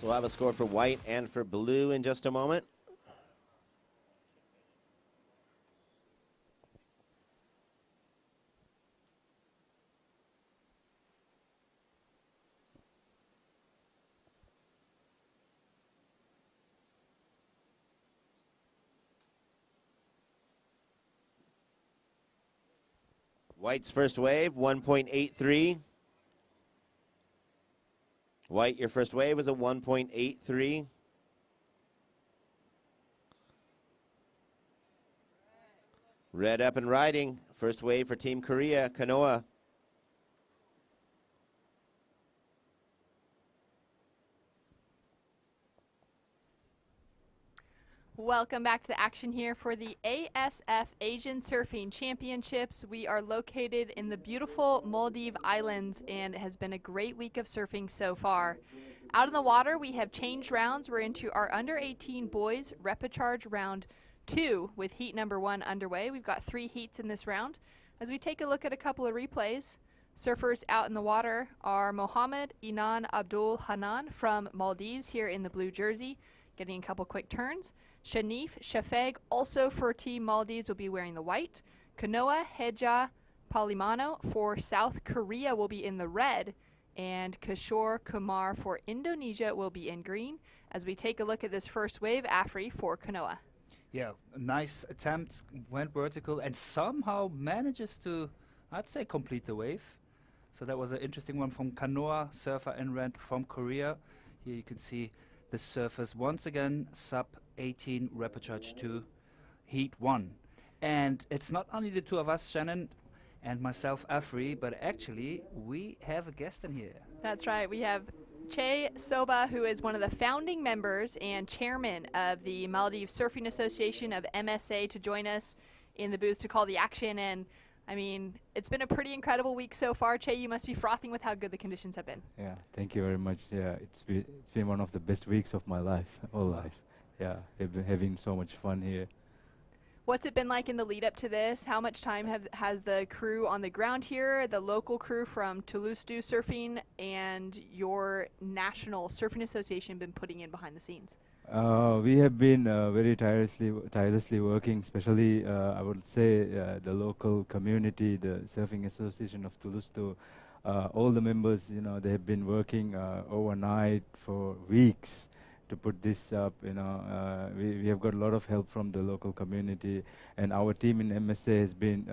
So we'll have a score for white and for blue in just a moment. White's first wave, 1.83. White, your first wave was a 1.83. Red up and riding. First wave for Team Korea, Kanoa. Welcome back to the action here for the ASF Asian Surfing Championships. We are located in the beautiful Maldives Islands, and it has been a great week of surfing so far. Out in the water, we have changed rounds. We're into our under 18 boys repecharge round 2 with heat number 1 underway. We've got 3 heats in this round. As we take a look at a couple of replays, surfers out in the water are Mohammed Inan Abdul Hanan from Maldives here in the blue jersey, getting a couple quick turns. Shanif Shafeg, also for Team Maldives, will be wearing the white. Kanoa Heja Palimano for South Korea will be in the red. And Kishore Kumar for Indonesia will be in green. As we take a look at this first wave, Afri for Kanoa. Yeah, a nice attempt, went vertical and somehow manages to, I'd say, complete the wave. So that was an interesting one from Kanoa, surfer in red from Korea. Here you can see the surfers once again sub 18 repechage to heat 1. And it's not only the two of us, Shannon and myself, Afri, but actually we have a guest in here. That's right. We have Che Soba, who is one of the founding members and chairman of the Maldives Surfing Association of MSA, to join us in the booth to call the action. And I mean, it's been a pretty incredible week so far. Che, you must be frothing with how good the conditions have been. Yeah, thank you very much. Yeah, it's been one of the best weeks of my life, whole life. Yeah, I've been having so much fun here. What's it been like in the lead up to this? How much time has the crew on the ground here, the local crew from Thulusdhoo Surfing, and your national surfing association been putting in behind the scenes? We have been very tirelessly working, especially I would say the local community, the Surfing Association of Thulusdhoo. All the members, you know, they have been working overnight for weeks to put this up. You know, we have got a lot of help from the local community, and our team in MSA has been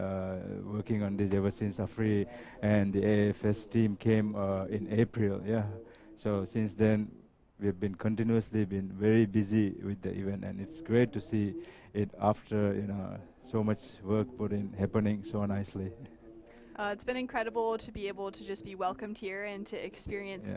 working on this ever since Afri and the AFS team came in April. Yeah, so since then we've been continuously been very busy with the event, and it's great to see it after, you know, so much work put in happening so nicely. It's been incredible to be able to just be welcomed here and to experience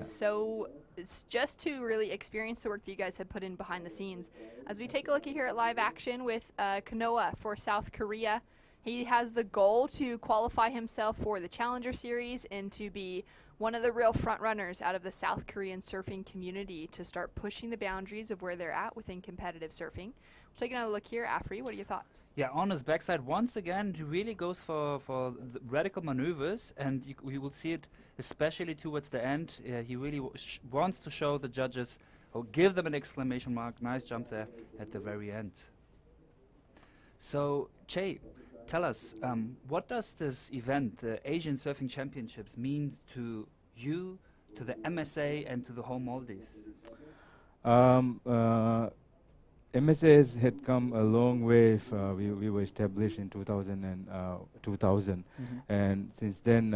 just to really experience the work that you guys have put in behind the scenes. As we take a look here at live action with Kanoa for South Korea, he has the goal to qualify himself for the Challenger Series and to be one of the real front runners out of the South Korean surfing community to start pushing the boundaries of where they're at within competitive surfing. We're taking another look here. Afri, what are your thoughts? Yeah, on his backside, once again, he really goes for the radical maneuvers, and you will see it especially towards the end. He really wants to show the judges, or give them an exclamation mark. Nice jump there at the very end. So, Che, tell us, what does this event, the Asian Surfing Championships, mean to you, to the MSA, and to the whole Maldives? MSAs had come a long way. We were established in 2000, and since then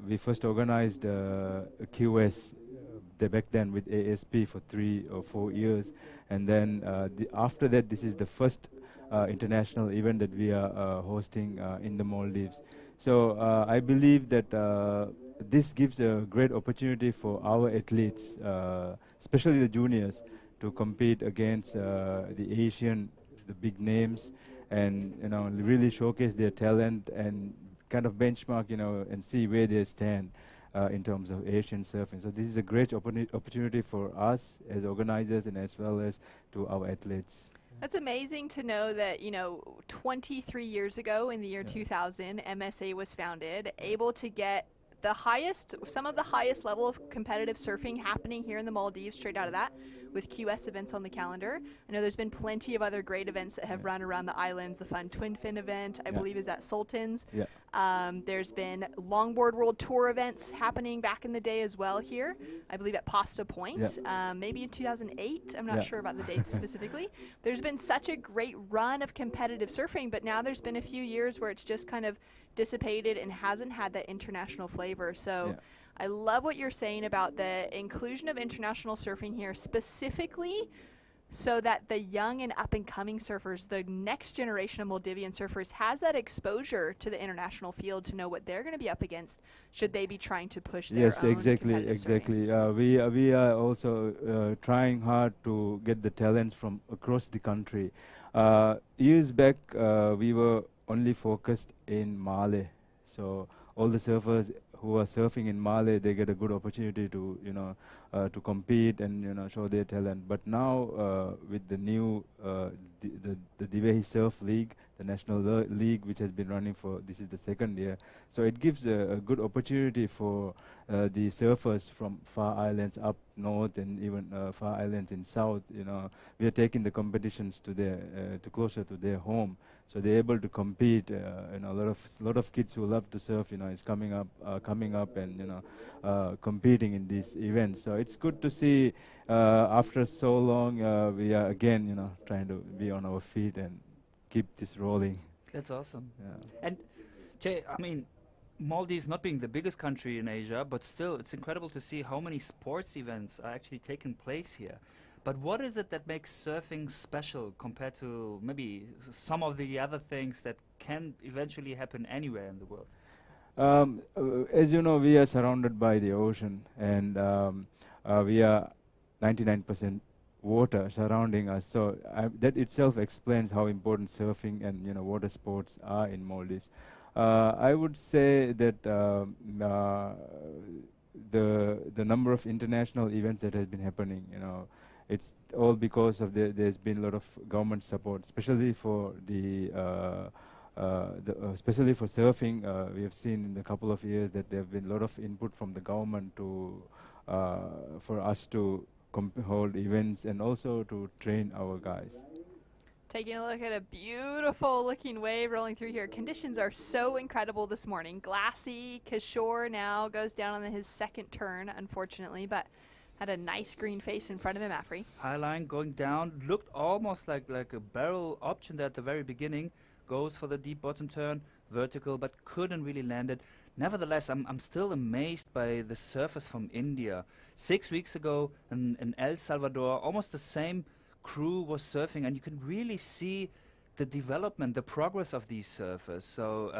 we first organized a QS back then with ASP for 3 or 4 years, and then after that, this is the first international event that we are hosting in the Maldives. So I believe that this gives a great opportunity for our athletes, especially the juniors, to compete against the Asian, the big names, and, you know, really showcase their talent and kind of benchmark, you know, and see where they stand in terms of Asian surfing. So this is a great opportunity for us as organizers and as well as to our athletes. That's amazing to know that, you know, 23 years ago in the year 2000, MSA was founded, able to get the highest, some of the highest level of competitive surfing happening here in the Maldives straight out of that, with QS events on the calendar. I know there's been plenty of other great events that have run around the islands. The fun Twin Fin event, I believe, is at Sultan's. There's been Longboard World Tour events happening back in the day as well here, I believe at Pasta Point, maybe in 2008. I'm not sure about the dates specifically. There's been such a great run of competitive surfing, but now there's been a few years where it's just kind of dissipated and hasn't had that international flavor. So I love what you're saying about the inclusion of international surfing here, specifically so that the young and up-and-coming surfers, the next generation of Maldivian surfers, has that exposure to the international field to know what they're going to be up against should they be trying to push their own competitive surfing. We are also trying hard to get the talents from across the country. Years back, we were only focused in Malé, so all the surfers who are surfing in Mali, they get a good opportunity to to compete and show their talent. But now with the new the Divehi Surf League, the national league, which has been running for this is the second year, so it gives a good opportunity for the surfers from far islands up north and even far islands in south. We are taking the competitions to their to closer to their home, so they're able to compete. A lot of kids who love to surf, is coming up and competing in these events. So it's good to see after so long we are again trying to be on our feet and keep this rolling. That's awesome. Yeah. And Jay, I mean, Maldives not being the biggest country in Asia, but still, it's incredible to see how many sports events are actually taking place here. But what is it that makes surfing special compared to maybe some of the other things that can eventually happen anywhere in the world? As you know, we are surrounded by the ocean, and we are 99% water surrounding us. So that itself explains how important surfing and water sports are in Maldives. I would say that the number of international events that has been happening, it's all because of there's been a lot of government support, especially for especially for surfing. We have seen in a couple of years that there have been a lot of input from the government to for us to hold events and also to train our guys. Taking a look at a beautiful looking wave rolling through here. Conditions are so incredible this morning. Glassy. Kishore now goes down on his second turn, unfortunately, but had a nice green face in front of him, Afri. High line going down, looked almost like a barrel option there at the very beginning. Goes for the deep bottom turn, vertical, but couldn't really land it. Nevertheless, I'm still amazed by the surfers from India. 6 weeks ago in El Salvador, almost the same crew was surfing, and you can really see the development, the progress of these surfers. So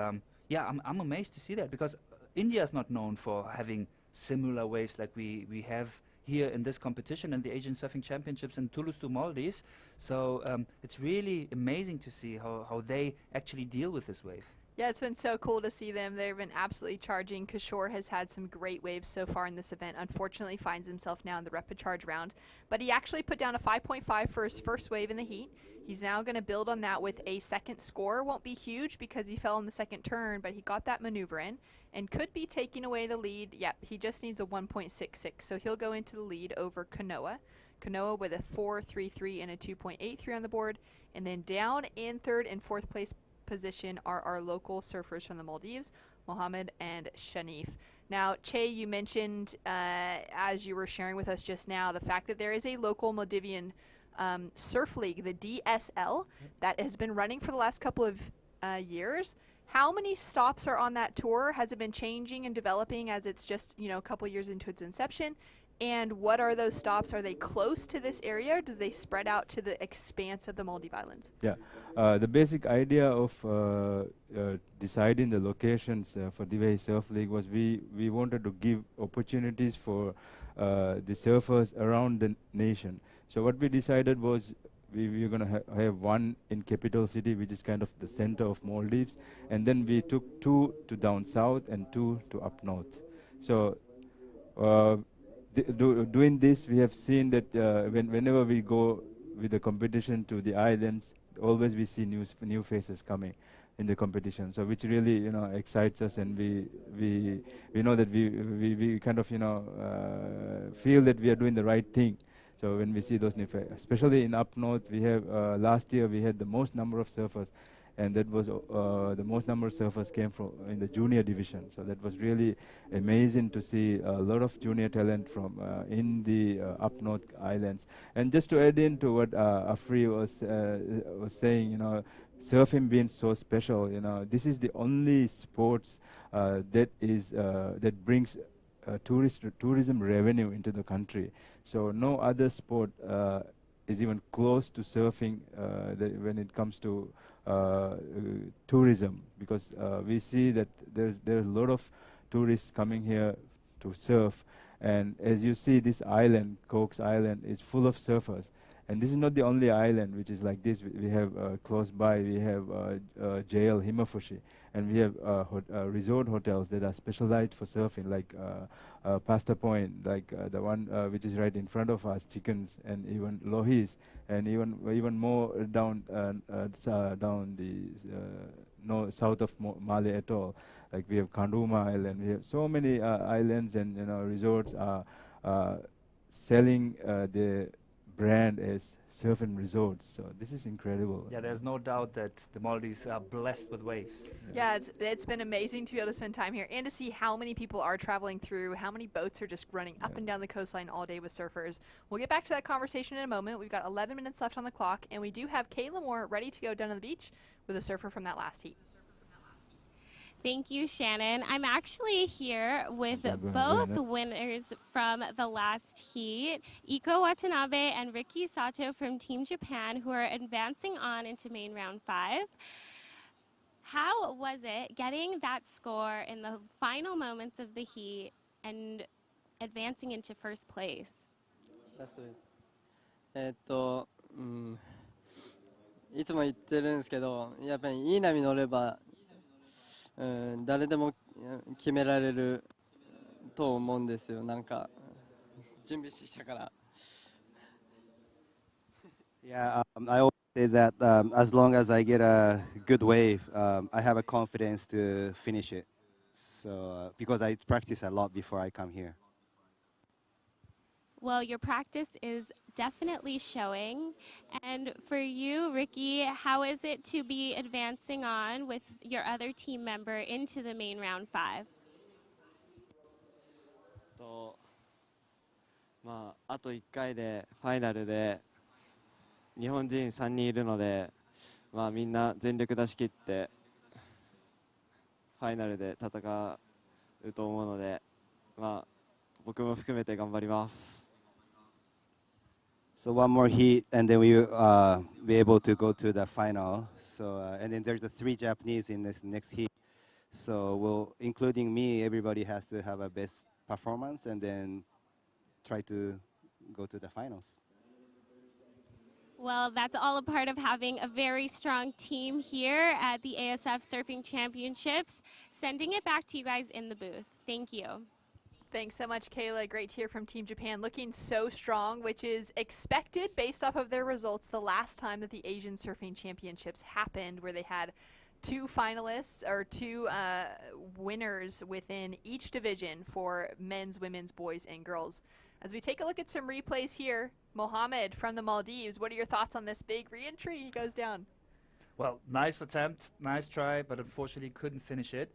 yeah, I'm amazed to see that, because India is not known for having similar waves like we have here in this competition and the Asian Surfing Championships in Thulusdhoo, Maldives. So it's really amazing to see how they actually deal with this wave. Yeah, it's been so cool to see them. They've been absolutely charging. Kishore has had some great waves so far in this event. Unfortunately, finds himself now in the rapid charge round. But he actually put down a 5.5 for his first wave in the heat. He's now going to build on that with a second score. Won't be huge because he fell in the second turn, but he got that maneuver in and could be taking away the lead. Yep, he just needs a 1.66, so he'll go into the lead over Kanoa. Kanoa with a 4.33 and a 2.83 on the board. And then down in third and fourth place position are our local surfers from the Maldives, Mohammed and Shanif. Now, Che, you mentioned as you were sharing with us just now the fact that there is a local Maldivian surf league, the DSL, that has been running for the last couple of years. How many stops are on that tour? Has it been changing and developing as it's just, a couple years into its inception? And what are those stops? Are they close to this area, or does they spread out to the expanse of the Maldive Islands? Yeah, the basic idea of deciding the locations for Divehi Surf League was we wanted to give opportunities for the surfers around the nation. So what we decided was we were going to have one in capital city, which is kind of the center of Maldives, and then we took 2 to down south and 2 to up north. So doing this, we have seen that whenever we go with the competition to the islands, always we see new faces coming in the competition. So which really excites us, and we know that we kind of feel that we are doing the right thing. So when we see those new faces, especially in up north, we have last year we had the most number of surfers, and that was the most number of surfers came from in the junior division. So that was really amazing to see a lot of junior talent from in the up north islands. And just to add in to what Afri was saying, surfing being so special, this is the only sports that brings tourism revenue into the country. So no other sport is even close to surfing when it comes to tourism, because we see that there's a lot of tourists coming here to surf, and as you see, this island, Cook's Island, is full of surfers. And this is not the only island which is like this. We have close by, we have JL Himafushi, and we have resort hotels that are specialized for surfing, like Pasta Point, like the one which is right in front of us, chickens, and even lohis, and even more down down the south of Male Atoll. Like we have Kanduma Island, we have so many islands and resorts are selling the brand as surf and resorts. So this is incredible. Yeah, there's no doubt that the Maldives are blessed with waves. Yeah, it's been amazing to be able to spend time here and to see how many people are traveling through, how many boats are just running up and down the coastline all day with surfers. We'll get back to that conversation in a moment. We've got 11 minutes left on the clock, and we do have Kayla Moore ready to go down to the beach with a surfer from that last heat. Thank you, Shannon. I'm actually here with both winners from the last heat, Iko Watanabe and Riki Sato from Team Japan, who are advancing on into main round 5. How was it getting that score in the final moments of the heat and advancing into first place? いつも言ってるんですけど、やっぱりいい波乗れば、誰でも決められると思うんですよ。なんか準備してきたから。Yeah, I always say that as long as I get a good wave, I have a confidence to finish it. So because I practice a lot before I come here. Well, your practice is definitely showing. And for you, Ricky, how is it to be advancing on with your other team member into the main round 5? まあ、あと1回でファイナルで日本人3人いるので、まあ、みんな全力出し切ってファイナルで戦うと思うので、まあ、僕も含めて頑張ります。So one more heat, and then we be able to go to the final. So and then there's the 3 Japanese in this next heat. So including me, everybody has to have a best performance, and then try to go to the finals. Well, that's all a part of having a very strong team here at the ASF Surfing Championships. Sending it back to you guys in the booth. Thank you. Thanks so much, Kayla. Great to hear from Team Japan. Looking so strong, which is expected based off of their results the last time that the Asian Surfing Championships happened, where they had 2 finalists or 2 winners within each division for men's, women's, boys, and girls. As we take a look at some replays here, Mohammed from the Maldives, what are your thoughts on this big re-entry? He goes down. Well, nice attempt, nice try, but unfortunately couldn't finish it.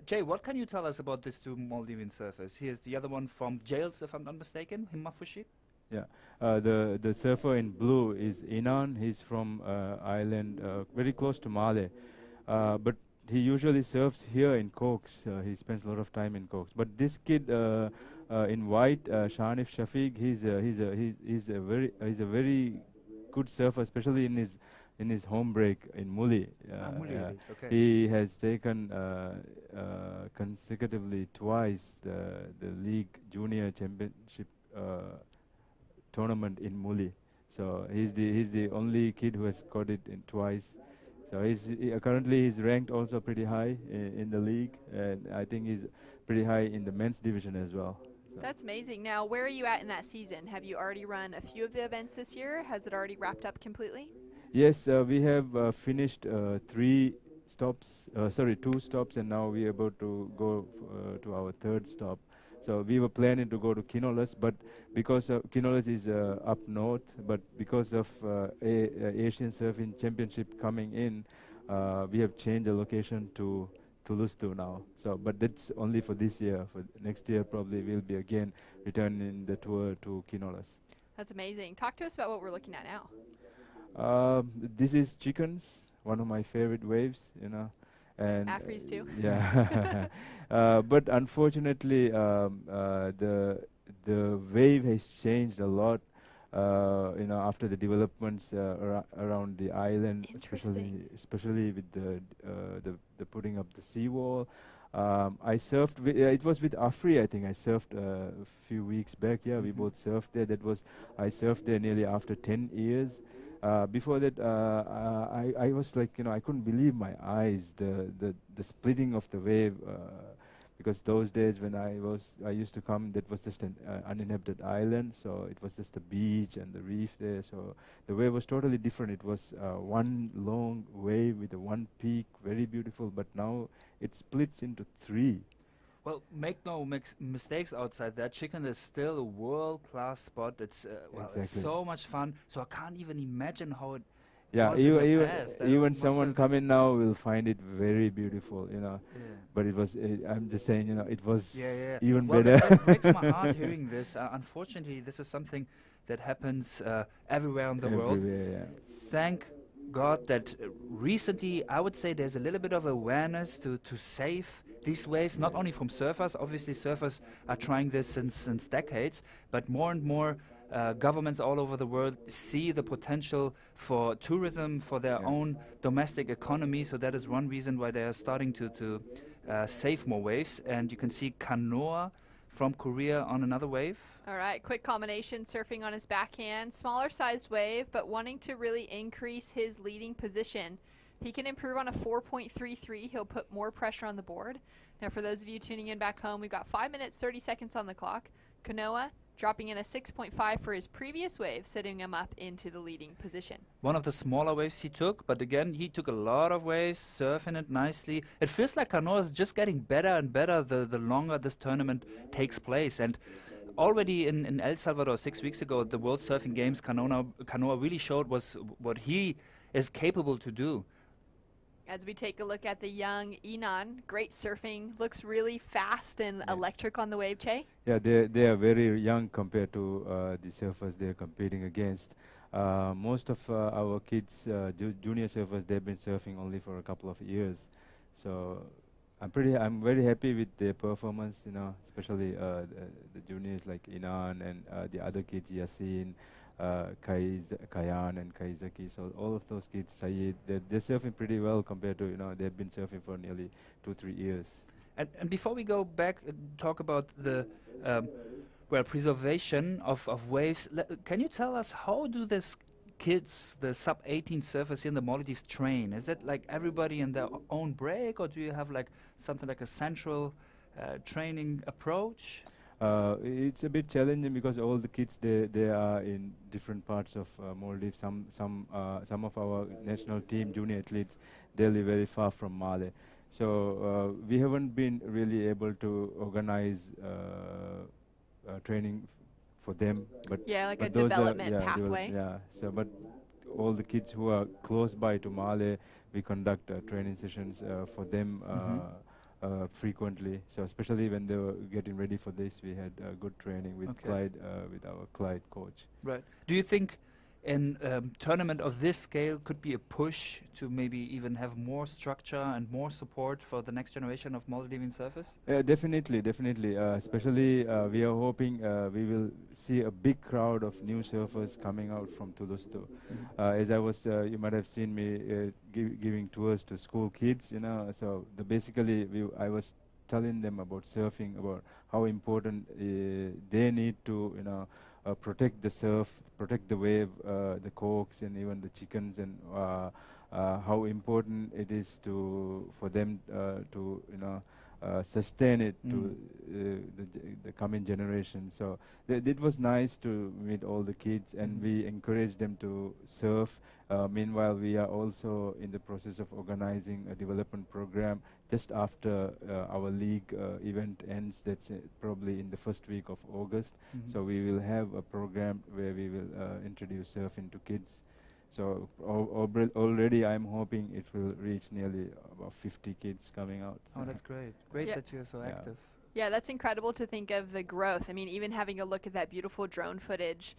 Jay, what can you tell us about these 2 Maldivian surfers? Here's the other one from Jails, if I'm not mistaken, Himafushi. Yeah, the surfer in blue is Inan. He's from island very close to Male, but he usually surfs here in Cox. He spends a lot of time in Cox. But this kid in white, Shanif Shafiq, he's a very good surfer, especially in his home break in Muli. Okay. He has taken consecutively twice the league junior championship tournament in Muli. So he's the only kid who has got it in twice. So currently he's ranked also pretty high in the league, and I think he's pretty high in the men's division as well. So. That's amazing. Now, where are you at in that season? Have you already run a few of the events this year? Has it already wrapped up completely? Yes, we have finished 2 stops, and now we are about to go to our 3rd stop. So we were planning to go to Kinolas, but because Kinolas is up north, but because of Asian Surfing Championship coming in, we have changed the location to Thulusdhoo now. So, but that's only for this year. For next year, probably we'll be again returning the tour to Kinolas. That's amazing. Talk to us about what we're looking at now. This is chickens, one of my favorite waves, and Afries too. Yeah. But unfortunately, the wave has changed a lot. After the developments around the island, especially with the putting up the seawall. I surfed. It was with Afri, I think. I surfed a few weeks back. Yeah, we both surfed there. I surfed there nearly after 10 years. Before that, I was like, I couldn't believe my eyes, the splitting of the wave, because those days when I used to come, that was just an uninhabited island, so it was just the beach and the reef there, so the wave was totally different. It was one long wave with a one peak, very beautiful, but now it splits into three. Well, make no mistakes outside that. Chicken is still a world-class spot. It's it's so much fun. So I can't even imagine how it was in the past. Even someone coming now will find it very beautiful, But it was. I'm just saying, it was even better. That breaks my heart hearing this. Unfortunately, this is something that happens everywhere in the world. Thank God that recently, I would say, there's a little bit of awareness to save these waves, not only from surfers. Obviously, surfers are trying this since decades, but more and more governments all over the world see the potential for tourism, for their own domestic economy. So that is one reason why they are starting to save more waves. And you can see Kanoa from Korea on another wave. All right, quick combination, surfing on his backhand. Smaller sized wave, but wanting to really increase his leading position. If he can improve on a 4.33, he'll put more pressure on the board. Now, for those of you tuning in back home, we've got 5 minutes, 30 seconds on the clock. Kanoa dropping in a 6.5 for his previous wave, setting him up into the leading position. One of the smaller waves he took, but again, he took a lot of waves, surfing it nicely. It feels like Kanoa is just getting better and better the longer this tournament takes place. And already in El Salvador 6 weeks ago, at the World Surfing Games, Kanoa really showed what he is capable to do. As we take a look at the young Inan, great surfing, looks really fast and electric on the wave, Che. Yeah, they are very young compared to the surfers they're competing against. Most of our kids, junior surfers, they've been surfing only for a couple of years. So I'm very happy with their performance, especially the juniors like Inan and the other kids, Yasin, Kayan and Kaizaki. So all of those kids, Sayed, they're surfing pretty well compared to, they've been surfing for nearly 2-3 years. And before we go back and talk about the preservation of waves, can you tell us how do these kids, the sub-18 surfers here in the Maldives, train? Is that like everybody in their own break, or do you have like something like a central training approach? It's a bit challenging because all the kids they are in different parts of Maldives. Some of our national team junior athletes, they live very far from Male. So we haven't been really able to organize training for them. But like but a development pathway. But all the kids who are close by to Male, we conduct training sessions for them. Frequently, so especially when they were getting ready for this, we had good training with Clyde, with our Clyde coach. Right. Do you think an tournament of this scale could be a push to maybe even have more structure and more support for the next generation of Maldivian surfers? Definitely. Especially, we are hoping we will see a big crowd of new surfers coming out from Thulusdhoo. As I was, you might have seen me giving tours to school kids, So basically, I was telling them about surfing, about how important they need to, protect the surf, protect the wave, the corks, and even the chickens, and how important it is for them to sustain it to the coming generation. So it was nice to meet all the kids, and we encourage them to surf. Meanwhile, we are also in the process of organizing a development program just after our league event ends. That's probably in the first week of August. So we will have a program where we will introduce surfing to kids. So already I'm hoping it will reach nearly about 50 kids coming out. Oh, that's great. Great that you're so active. Yeah, that's incredible to think of the growth. I mean, even having a look at that beautiful drone footage,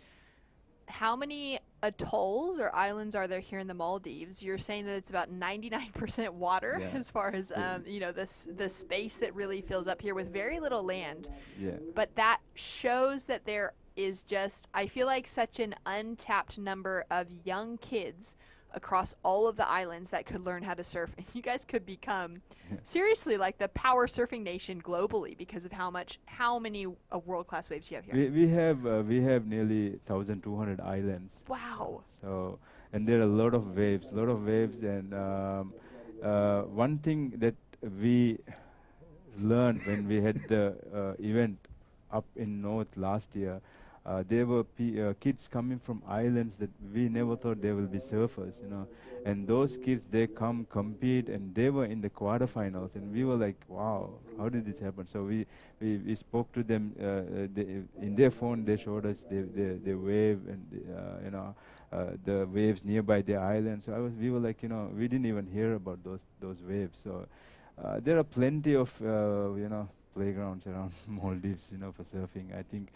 how many atolls or islands are there here in the Maldives? You're saying that it's about 99% water as far as, the space that really fills up here with very little land. Yeah. But that shows that there is just, I feel like, such an untapped number of young kids across all of the islands that could learn how to surf. And you guys could become seriously like the power surfing nation globally because of how many world-class waves you have here. We have nearly 1,200 islands. Wow. So and there are a lot of waves, and one thing that we learned when we had the event up in north last year, there were kids coming from islands that we never thought they will be surfers, and those kids, they come compete, and they were in the quarterfinals, and we were like, wow, how did this happen? So we spoke to them, in their phone they showed us the wave and the waves nearby the island. So we were like, we didn't even hear about those waves. So there are plenty of playgrounds around Maldives, for surfing. I think,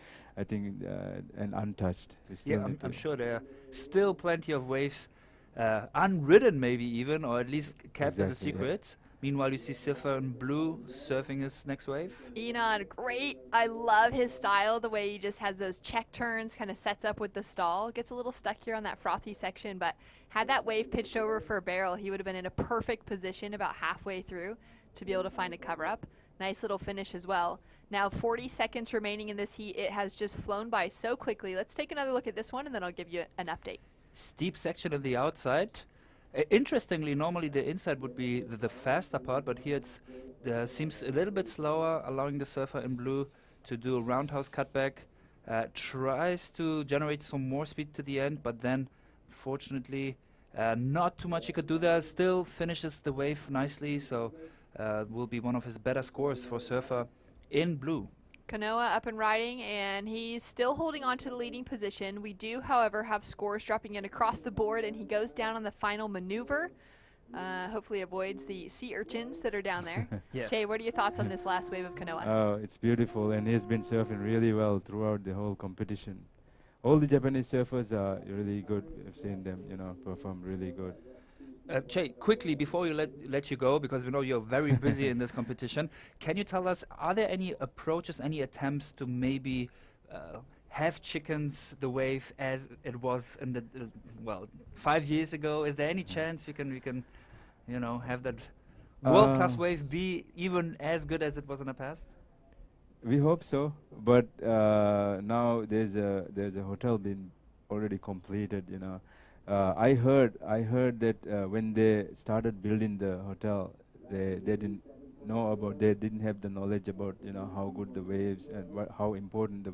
and untouched. We still Yeah, need I'm to- sure there are still plenty of waves, unridden maybe even, or at least kept as a Exactly, yeah. secret. Meanwhile, you see Surfer in Blue surfing his next wave. Enon, great. I love his style, the way he just has those check turns, kind of sets up with the stall. Gets a little stuck here on that frothy section, but had that wave pitched over for a barrel, he would have been in a perfect position about halfway through to be able to find a cover-up. Nice little finish as well. Now 40 seconds remaining in this heat. It has just flown by so quickly. Let's take another look at this one, and then I'll give you an update. Steep section on the outside. Interestingly, normally the inside would be the faster part, but here it seems a little bit slower, allowing the Surfer in Blue to do a roundhouse cutback. Tries to generate some more speed to the end, but then, fortunately, not too much he could do there. Still finishes the wave nicely, so will be one of his better scores for Surfer in Blue. Kanoa up and riding, and he's still holding on to the leading position. We do, however, have scores dropping in across the board, and he goes down on the final maneuver. Hopefully avoids the sea urchins that are down there. Yeah. Jay, what are your thoughts on this last wave of Kanoa? Oh, it's beautiful, and he's been surfing really well throughout the whole competition. All the Japanese surfers are really good. I've seen them, perform really good. Jay, quickly before you let you go, because we know you're very busy in this competition, can you tell us, are there any approaches, any attempts to maybe have chickens the wave as it was in the 5 years ago? Is there any chance we can have that world-class wave be even as good as it was in the past? We hope so, but now there's a hotel being already completed. I heard that when they started building the hotel, they didn't have the knowledge about how good the waves and how important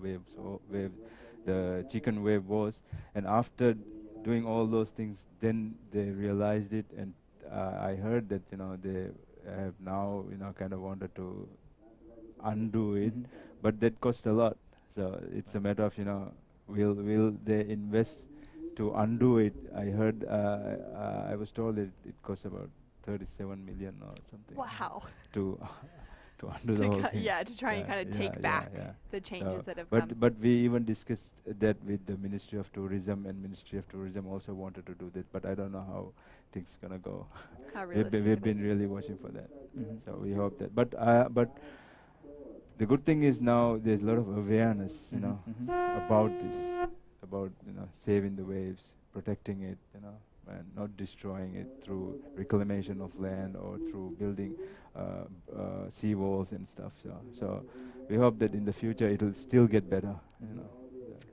the chicken wave was. And after doing all those things, then they realized it. And I heard that they have now kind of wanted to undo it, but that cost a lot. So it's a matter of will they invest to undo it? I heard I was told that it costs about 37 million or something. Wow. To undo the whole thing. Yeah, to try and kind of take back the changes that have come. But we even discussed that with the Ministry of Tourism, and Ministry of Tourism also wanted to do that, but I don't know how things gonna go. How we've realistic been it is. really watching for that. So we hope that. But the good thing is now there's a lot of awareness, about this, about saving the waves, protecting it, and not destroying it through reclamation of land or through building sea walls and stuff. So we hope that in the future it will still get better.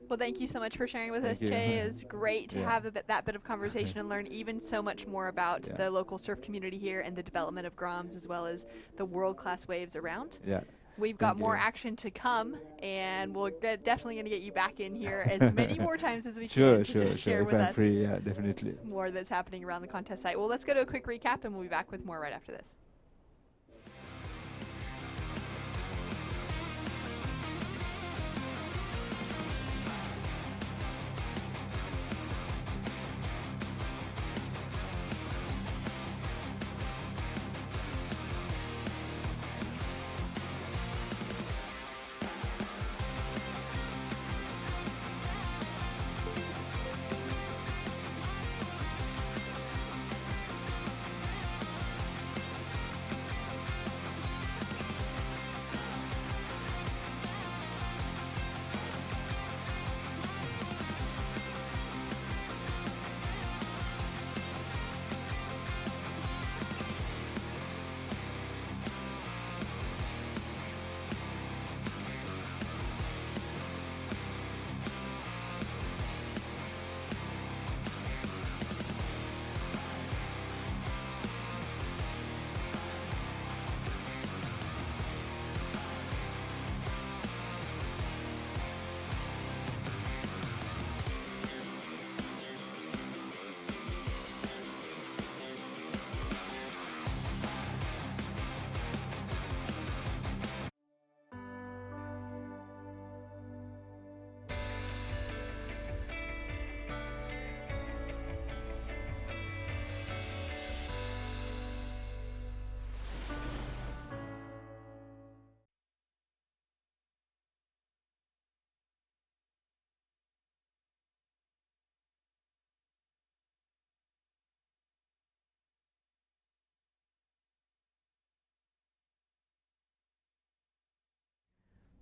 Well, thank you so much for sharing with us, Thank you. Jay. It was great to Yeah. have that bit of conversation and learn even so much more about the local surf community here and the development of Groms, as well as the world-class waves around. Yeah. We've got Thank more you. action to come, and we're definitely going to get you back in here as many more times as we Sure, can to just share if with I'm us free, yeah, definitely. more that's happening around the contest site. Well, let's go to a quick recap, and we'll be back with more right after this.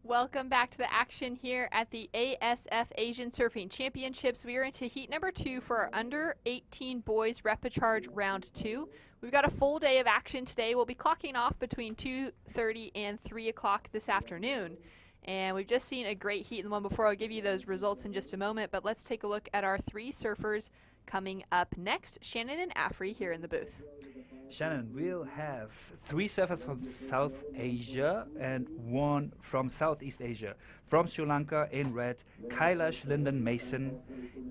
Welcome back to the action here at the ASF Asian Surfing Championships. We are into heat number 2 for our under 18 boys repechage round 2. We've got a full day of action today. We'll be clocking off between 2:30 and 3 o'clock this afternoon. And we've just seen a great heat in the one before. I'll give you those results in just a moment, but let's take a look at our 3 surfers coming up next. Shannon and Afri here in the booth. Shannon, we'll have 3 surfers from South Asia and 1 from Southeast Asia. From Sri Lanka in red, Kailash Lyndon Mason.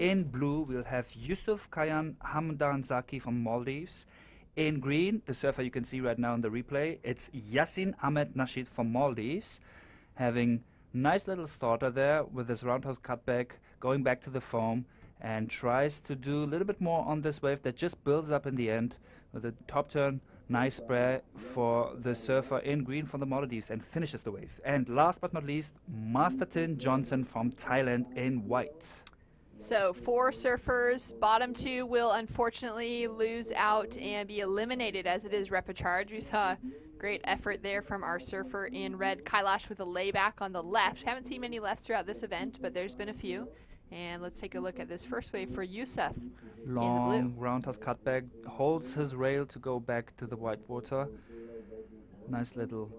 In blue, we'll have Yusuf Kayan Hamdan Zaki from Maldives. In green, the surfer you can see right now in the replay, it's Yassin Ahmed Nasheed from Maldives, having nice little starter there with his roundhouse cutback, going back to the foam, and tries to do a little bit more on this wave that just builds up in the end with a top turn, nice spray for the surfer in green from the Maldives and finishes the wave. And last but not least, Masterton Johnson from Thailand in white. So 4 surfers, bottom 2 will unfortunately lose out and be eliminated as it is repechage. We saw great effort there from our surfer in red, Kailash, with a layback on the left. Haven't seen many lefts throughout this event, but there's been a few. And let's take a look at this first wave for Yusuf. Long roundhouse cutback, holds his rail to go back to the white water. Nice little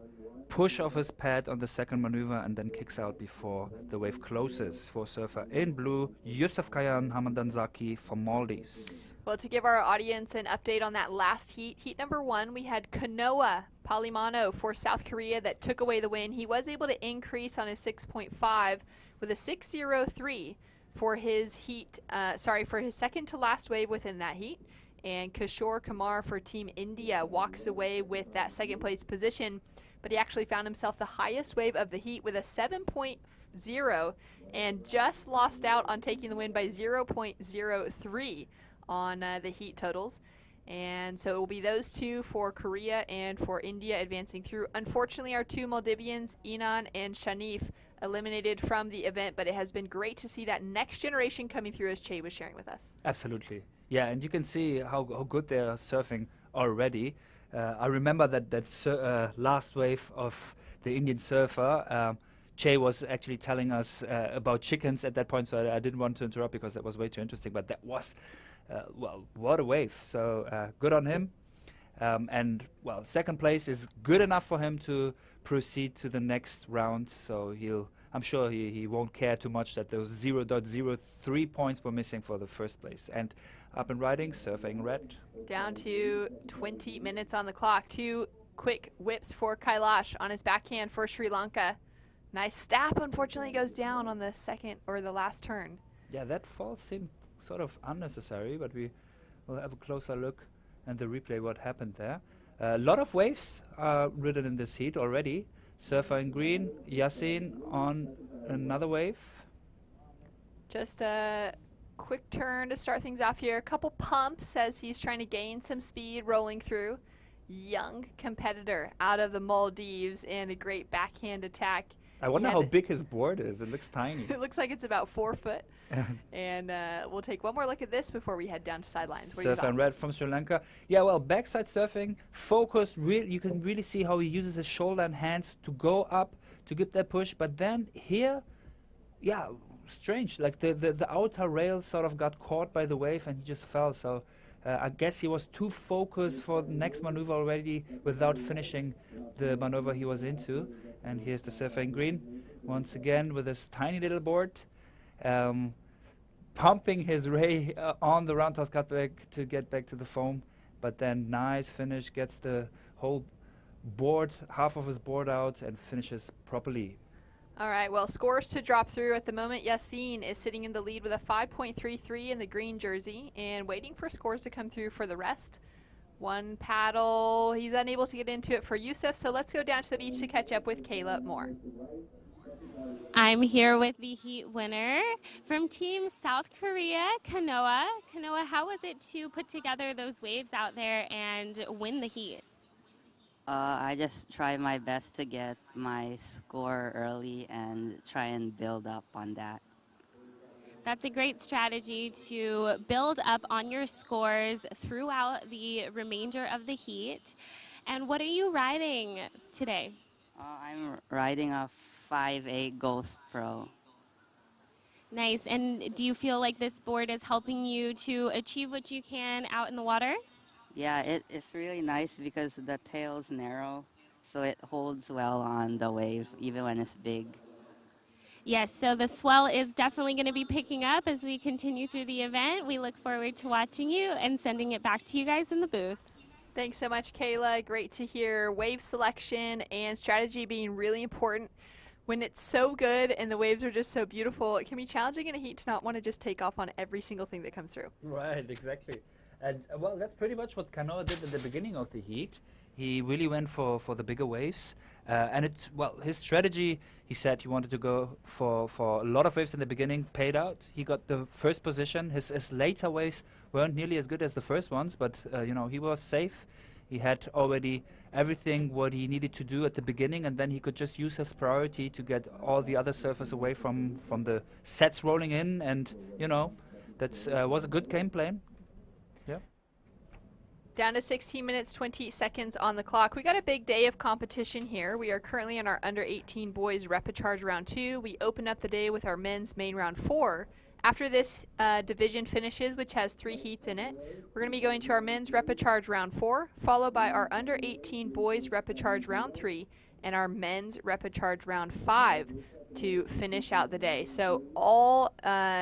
push of his pad on the second maneuver and then kicks out before the wave closes for surfer in blue, Yusuf Kayan Hamadan Zaki from Maldives. Well, to give our audience an update on that last heat, heat number 1, we had Kanoa Palimano for South Korea that took away the win. He was able to increase on his 6.5 with a 6.03 for his heat, for his second to last wave within that heat. And Kishore Kumar for Team India walks away with that second place position, but he actually found himself the highest wave of the heat with a 7.0 and just lost out on taking the win by 0.03 on the heat totals. And so it will be those 2 for Korea and for India advancing through. Unfortunately, our 2 Maldivians, Inan and Shanif, eliminated from the event, but it has been great to see that next generation coming through, as Che was sharing with us. Absolutely. Yeah, and you can see how good they are surfing already. I remember that last wave of the Indian surfer, Che was actually telling us about chickens at that point, so I didn't want to interrupt because that was way too interesting, but that was, well, what a wave. So good on him. And, well, second place is good enough for him to proceed to the next round, so I'm sure he won't care too much that those 0.03 points were missing for the first place. And up and riding, surfing red. Down to 20 minutes on the clock. 2 quick whips for Kailash on his backhand for Sri Lanka. Nice stap, unfortunately goes down on the second or the last turn. Yeah, that fall seemed sort of unnecessary, but we will have a closer look and the replay what happened there. A lot of waves are ridden in this heat already. Surfer in green, Yassin on another wave. Just a quick turn to start things off here. A couple pumps as he's trying to gain some speed rolling through. Young competitor out of the Maldives and a great backhand attack. I wonder how big his board is. It looks tiny. It looks like it's about 4 foot. And we'll take one more look at this before we head down to sidelines. Surf and red from Sri Lanka. Yeah, well, backside surfing, focused. You can really see how he uses his shoulder and hands to go up to give that push. But then here, yeah, strange. Like the outer rail sort of got caught by the wave and he just fell. So I guess he was too focused for the next maneuver already without finishing the maneuver he was into. And here's the surfer in green once again with his tiny little board, pumping his ray on the roundhouse cutback to get back to the foam. But then nice finish, gets the whole board, half of his board out and finishes properly. All right, well, scores to drop through at the moment. Yassin is sitting in the lead with a 5.33 in the green jersey and waiting for scores to come through for the rest. One paddle, he's unable to get into it for Yusuf, so let's go down to the beach to catch up with Kayla Moore. I'm here with the heat winner from Team South Korea, Kanoa. Kanoa, how was it to put together those waves out there and win the heat? I just try my best to get my score early and try and build up on that. That's a great strategy to build up on your scores throughout the remainder of the heat. And what are you riding today? I'm riding a 5'8" Ghost Pro. Nice. And do you feel like this board is helping you to achieve what you can out in the water? Yeah, it's really nice because the tail's narrow, so it holds well on the wave, even when it's big. Yes, so the swell is definitely going to be picking up as we continue through the event. We look forward to watching you and sending it back to you guys in the booth. Thanks so much, Kayla. Great to hear wave selection and strategy being really important. When it's so good and the waves are just so beautiful, it can be challenging in a heat to not want to just take off on every single thing that comes through. Right, exactly. And well, that's pretty much what Kanoa did at the beginning of the heat. He really went for the bigger waves. And his strategy, he said he wanted to go for a lot of waves in the beginning, paid out. He got the first position. His later waves weren't nearly as good as the first ones, but he was safe. He had already everything what he needed to do at the beginning, and then he could just use his priority to get all the other surfers away from the sets rolling in, and that was a good game plan. Yeah. Down to 16 minutes, 20 seconds on the clock. We got a big day of competition here. We are currently in our under 18 boys repechage round 2. We open up the day with our men's main round 4. After this division finishes, which has 3 heats in it, we're going to be going to our men's repechage round 4, followed by our under 18 boys repechage round 3, and our men's repechage round 5 to finish out the day. So all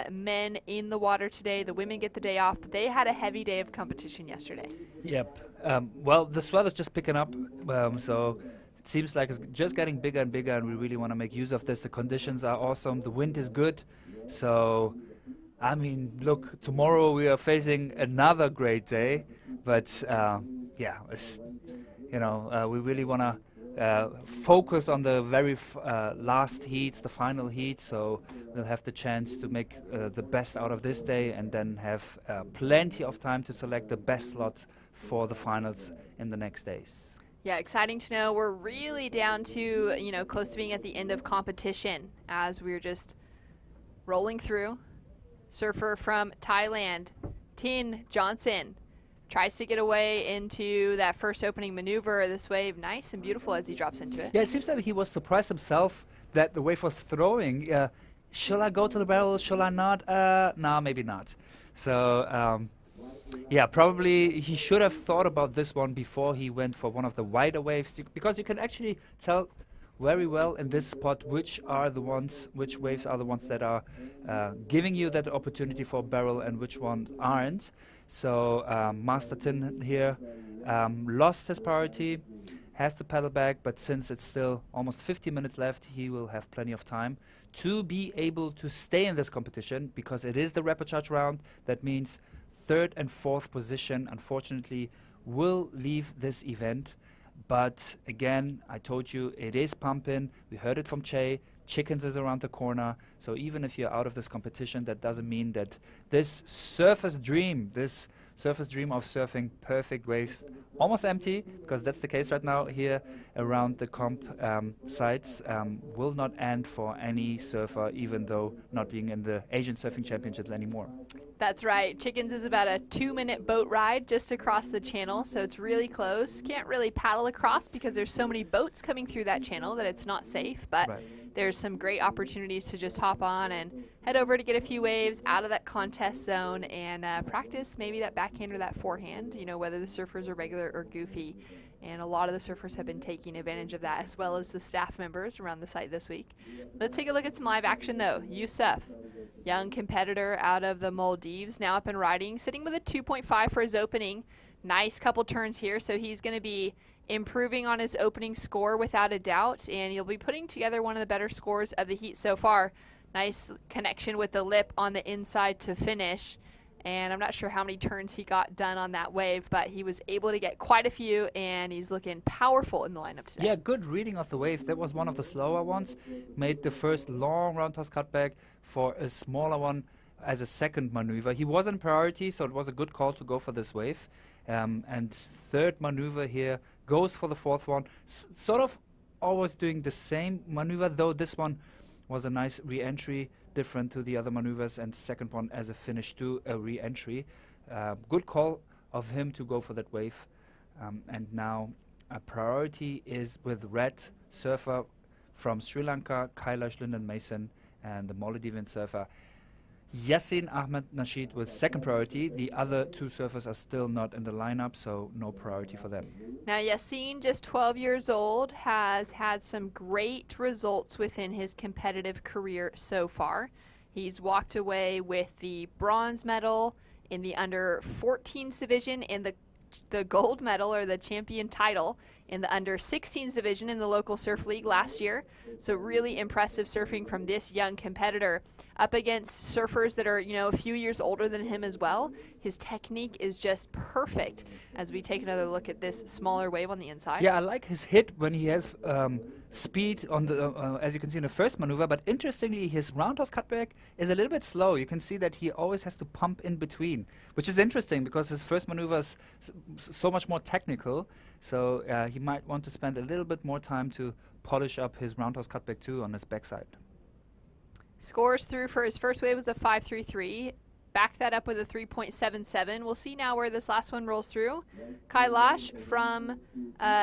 men in the water today. The women get the day off, but they had a heavy day of competition yesterday. Yep. Well, the swell is just picking up, so it seems like it's just getting bigger and bigger, and we really want to make use of this. The conditions are awesome. The wind is good. So, I mean, look, tomorrow we are facing another great day, but yeah, we really want to focus on the very last heats, the final heat, so we'll have the chance to make the best out of this day, and then have plenty of time to select the best slot for the finals in the next days. Yeah, exciting to know. We're really down to, close to being at the end of competition as we're just rolling through. Surfer from Thailand, Tin Johnson, tries to get away into that first opening maneuver of this wave. Nice and beautiful as he drops into it. Yeah, it seems like he was surprised himself that the wave was throwing. Shall I go to the barrel? Shall I not? No, maybe not. So, yeah, probably he should have thought about this one before he went for one of the wider waves, because you can actually tell very well in this spot which waves are the ones that are giving you that opportunity for a barrel and which ones aren't. So Master Tin here lost his priority, has to paddle back, but since it's still almost 50 minutes left, he will have plenty of time to be able to stay in this competition, because it is the repechage round. That means 3rd and 4th position, unfortunately, will leave this event. But again, I told you, it is pumping. We heard it from Che. Chickens is around the corner. So even if you're out of this competition, that doesn't mean that this surfer's dream of surfing perfect waves, almost empty, because that's the case right now here around the comp sites, will not end for any surfer, even though not being in the Asian Surfing Championships anymore. That's right. Chickens is about a 2-minute boat ride just across the channel, so it's really close. Can't really paddle across because there's so many boats coming through that channel that it's not safe, but there's some great opportunities to just hop on and head over to get a few waves out of that contest zone and practice maybe that backhand or that forehand, whether the surfers are regular or goofy. And a lot of the surfers have been taking advantage of that, as well as the staff members around the site this week. Let's take a look at some live action, though. Yusuf, young competitor out of the Maldives, now up and riding, sitting with a 2.5 for his opening. Nice couple turns here, so he's going to be improving on his opening score without a doubt, and he'll be putting together one of the better scores of the heat so far. Nice connection with the lip on the inside to finish. And I'm not sure how many turns he got done on that wave, but he was able to get quite a few, and he's looking powerful in the lineup today. Yeah, good reading of the wave. That was one of the slower ones. Made the first long round toss cutback for a smaller one as a second maneuver. He was in priority, so it was a good call to go for this wave. And third maneuver here goes for the fourth one. Sort of always doing the same maneuver, though this one was a nice re-entry, different to the other maneuvers, and second one as a finish to a re-entry. Good call of him to go for that wave. And now a priority is with red surfer from Sri Lanka, Kailash Lyndon Mason, and the Maldivian surfer Yassin Ahmed Nasheed with second priority. The other two surfers are still not in the lineup, so no priority for them. Now Yassin, just 12 years old, has had some great results within his competitive career so far. He's walked away with the bronze medal in the under 14s division and the gold medal or the champion title in the under 16s division in the local surf league last year. So really impressive surfing from this young competitor up against surfers that are, a few years older than him as well. His technique is just perfect as we take another look at this smaller wave on the inside. Yeah, I like his hit when he has speed on the, as you can see in the first maneuver, but interestingly, his roundhouse cutback is a little bit slow. You can see that he always has to pump in between, which is interesting because his first maneuver is so much more technical. So he might want to spend a little bit more time to polish up his roundhouse cutback too on his backside. Scores through for his first wave was a 5.33. Back that up with a 3.77. We'll see now where this last one rolls through. Kailash from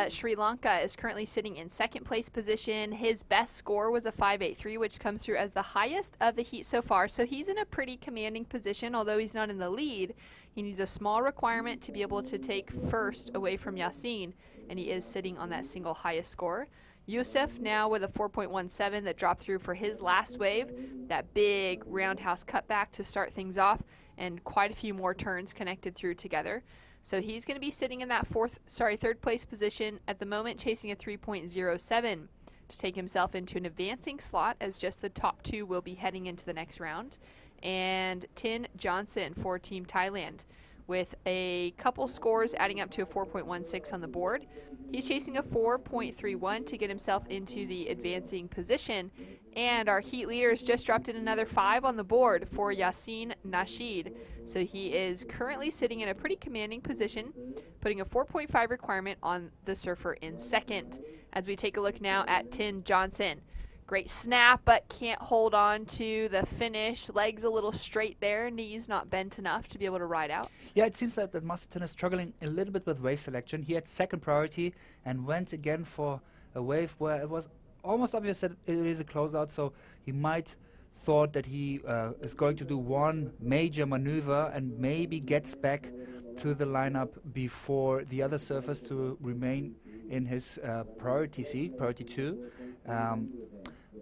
Sri Lanka is currently sitting in second place position. His best score was a 5.83, which comes through as the highest of the heat so far. So he's in a pretty commanding position, although he's not in the lead. He needs a small requirement to be able to take first away from Yassin, and he is sitting on that single highest score. Yusuf now with a 4.17 that dropped through for his last wave. That big roundhouse cutback to start things off, and quite a few more turns connected through together. So he's going to be sitting in that third place position at the moment, chasing a 3.07 to take himself into an advancing slot, as just the top two will be heading into the next round. And Tin Johnson for Team Thailand with a couple scores adding up to a 4.16 on the board. He's chasing a 4.31 to get himself into the advancing position. And our heat leaders just dropped in another 5 on the board for Yassin Nasheed. So he is currently sitting in a pretty commanding position, putting a 4.5 requirement on the surfer in second. As we take a look now at Tin Johnson. Great snap, but can't hold on to the finish. Legs a little straight there, knees not bent enough to be able to ride out. Yeah, it seems like that Master Tin is struggling a little bit with wave selection. He had second priority and went again for a wave where it was almost obvious that it is a closeout, so he might thought that he is going to do one major maneuver and maybe gets back to the lineup before the other surfers to remain in his priority seat, priority 2.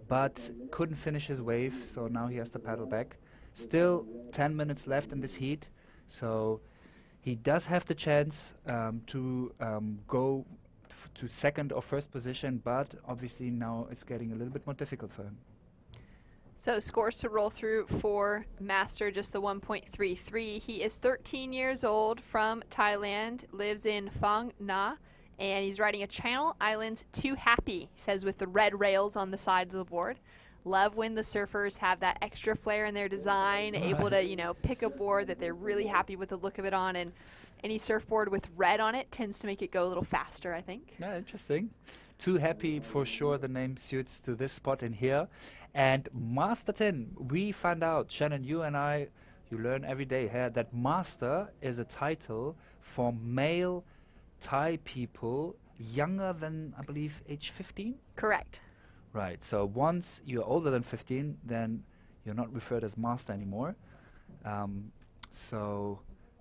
But couldn't finish his wave, so now he has to paddle back. Still 10 minutes left in this heat, so he does have the chance to go to second or first position, but obviously now it's getting a little bit more difficult for him. So scores to roll through for Master, just the 1.33. He is 13 years old, from Thailand, lives in Phang Nga, and he's riding a Channel Islands Too Happy, he says, with the red rails on the sides of the board. Love when the surfers have that extra flair in their design, able to, pick a board that they're really happy with the look of it on, and any surfboard with red on it tends to make it go a little faster, I think. Yeah, interesting. Too Happy, for sure, the name suits to this spot in here. And Master Tin, we found out, Shannon, you and I, you learn every day here, that Master is a title for male Thai people younger than, I believe, age 15? Correct. Right, so once you're older than 15, then you're not referred as Master anymore.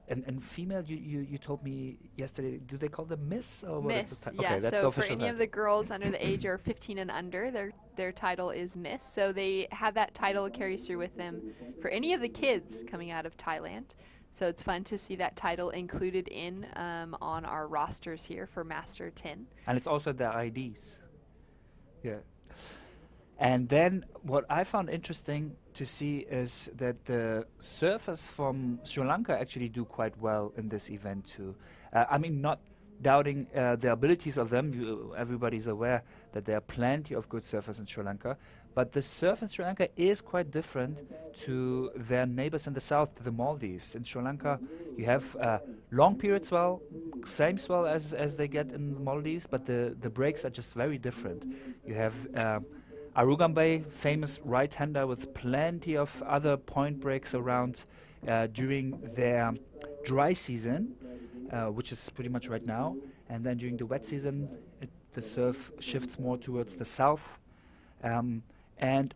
And female, you told me yesterday, do they call them Miss? Or what is Miss, the yeah, okay, that's so the for official any of the girls under the age of 15 and under, their title is Miss. So they have that title carries through with them for any of the kids coming out of Thailand. So it's fun to see that title included in on our rosters here for Master Tin. And it's also their IDs. Yeah. And then what I found interesting to see is that the surfers from Sri Lanka actually do quite well in this event too. I mean, not doubting the abilities of them. Everybody's aware that there are plenty of good surfers in Sri Lanka. But the surf in Sri Lanka is quite different to their neighbors in the south, the Maldives. In Sri Lanka, you have long period swell, same swell as they get in the Maldives, but the breaks are just very different. You have Arugambe, famous right-hander with plenty of other point breaks around during their dry season, which is pretty much right now. And then during the wet season, the surf shifts more towards the south. And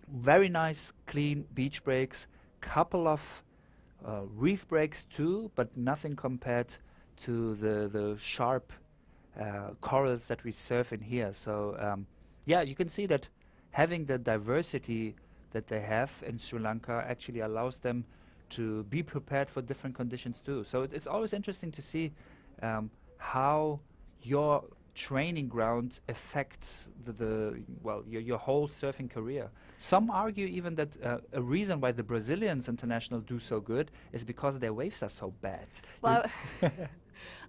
very nice, clean beach breaks, couple of reef breaks too, but nothing compared to the sharp corals that we surf in here. So yeah, you can see that having the diversity that they have in Sri Lanka actually allows them to be prepared for different conditions too. So it's always interesting to see how your training ground affects your whole surfing career. Some argue even that a reason why the Brazilians international do so good is because their waves are so bad. Well,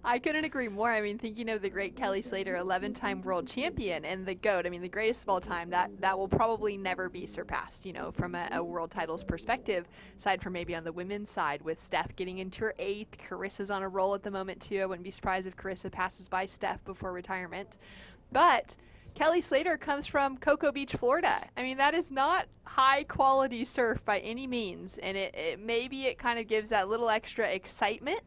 I couldn't agree more. I mean, thinking of the great Kelly Slater, 11-time world champion, and the GOAT, I mean, the greatest of all time, that will probably never be surpassed, you know, from a world titles perspective, aside from maybe on the women's side with Steph getting into her 8th. Carissa's on a roll at the moment, too. I wouldn't be surprised if Carissa passes by Steph before retirement. But Kelly Slater comes from Cocoa Beach, Florida. I mean, that is not high-quality surf by any means, and maybe it kind of gives that little extra excitement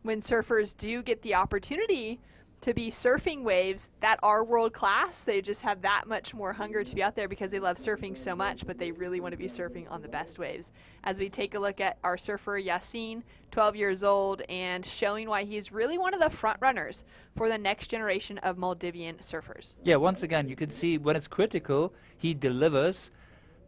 when surfers do get the opportunity to be surfing waves that are world class. They just have that much more hunger to be out there because they love surfing so much, but they really want to be surfing on the best waves. As we take a look at our surfer Yassine, 12 years old, and showing why he's really one of the front runners for the next generation of Maldivian surfers. Yeah, once again, you can see when it's critical, he delivers.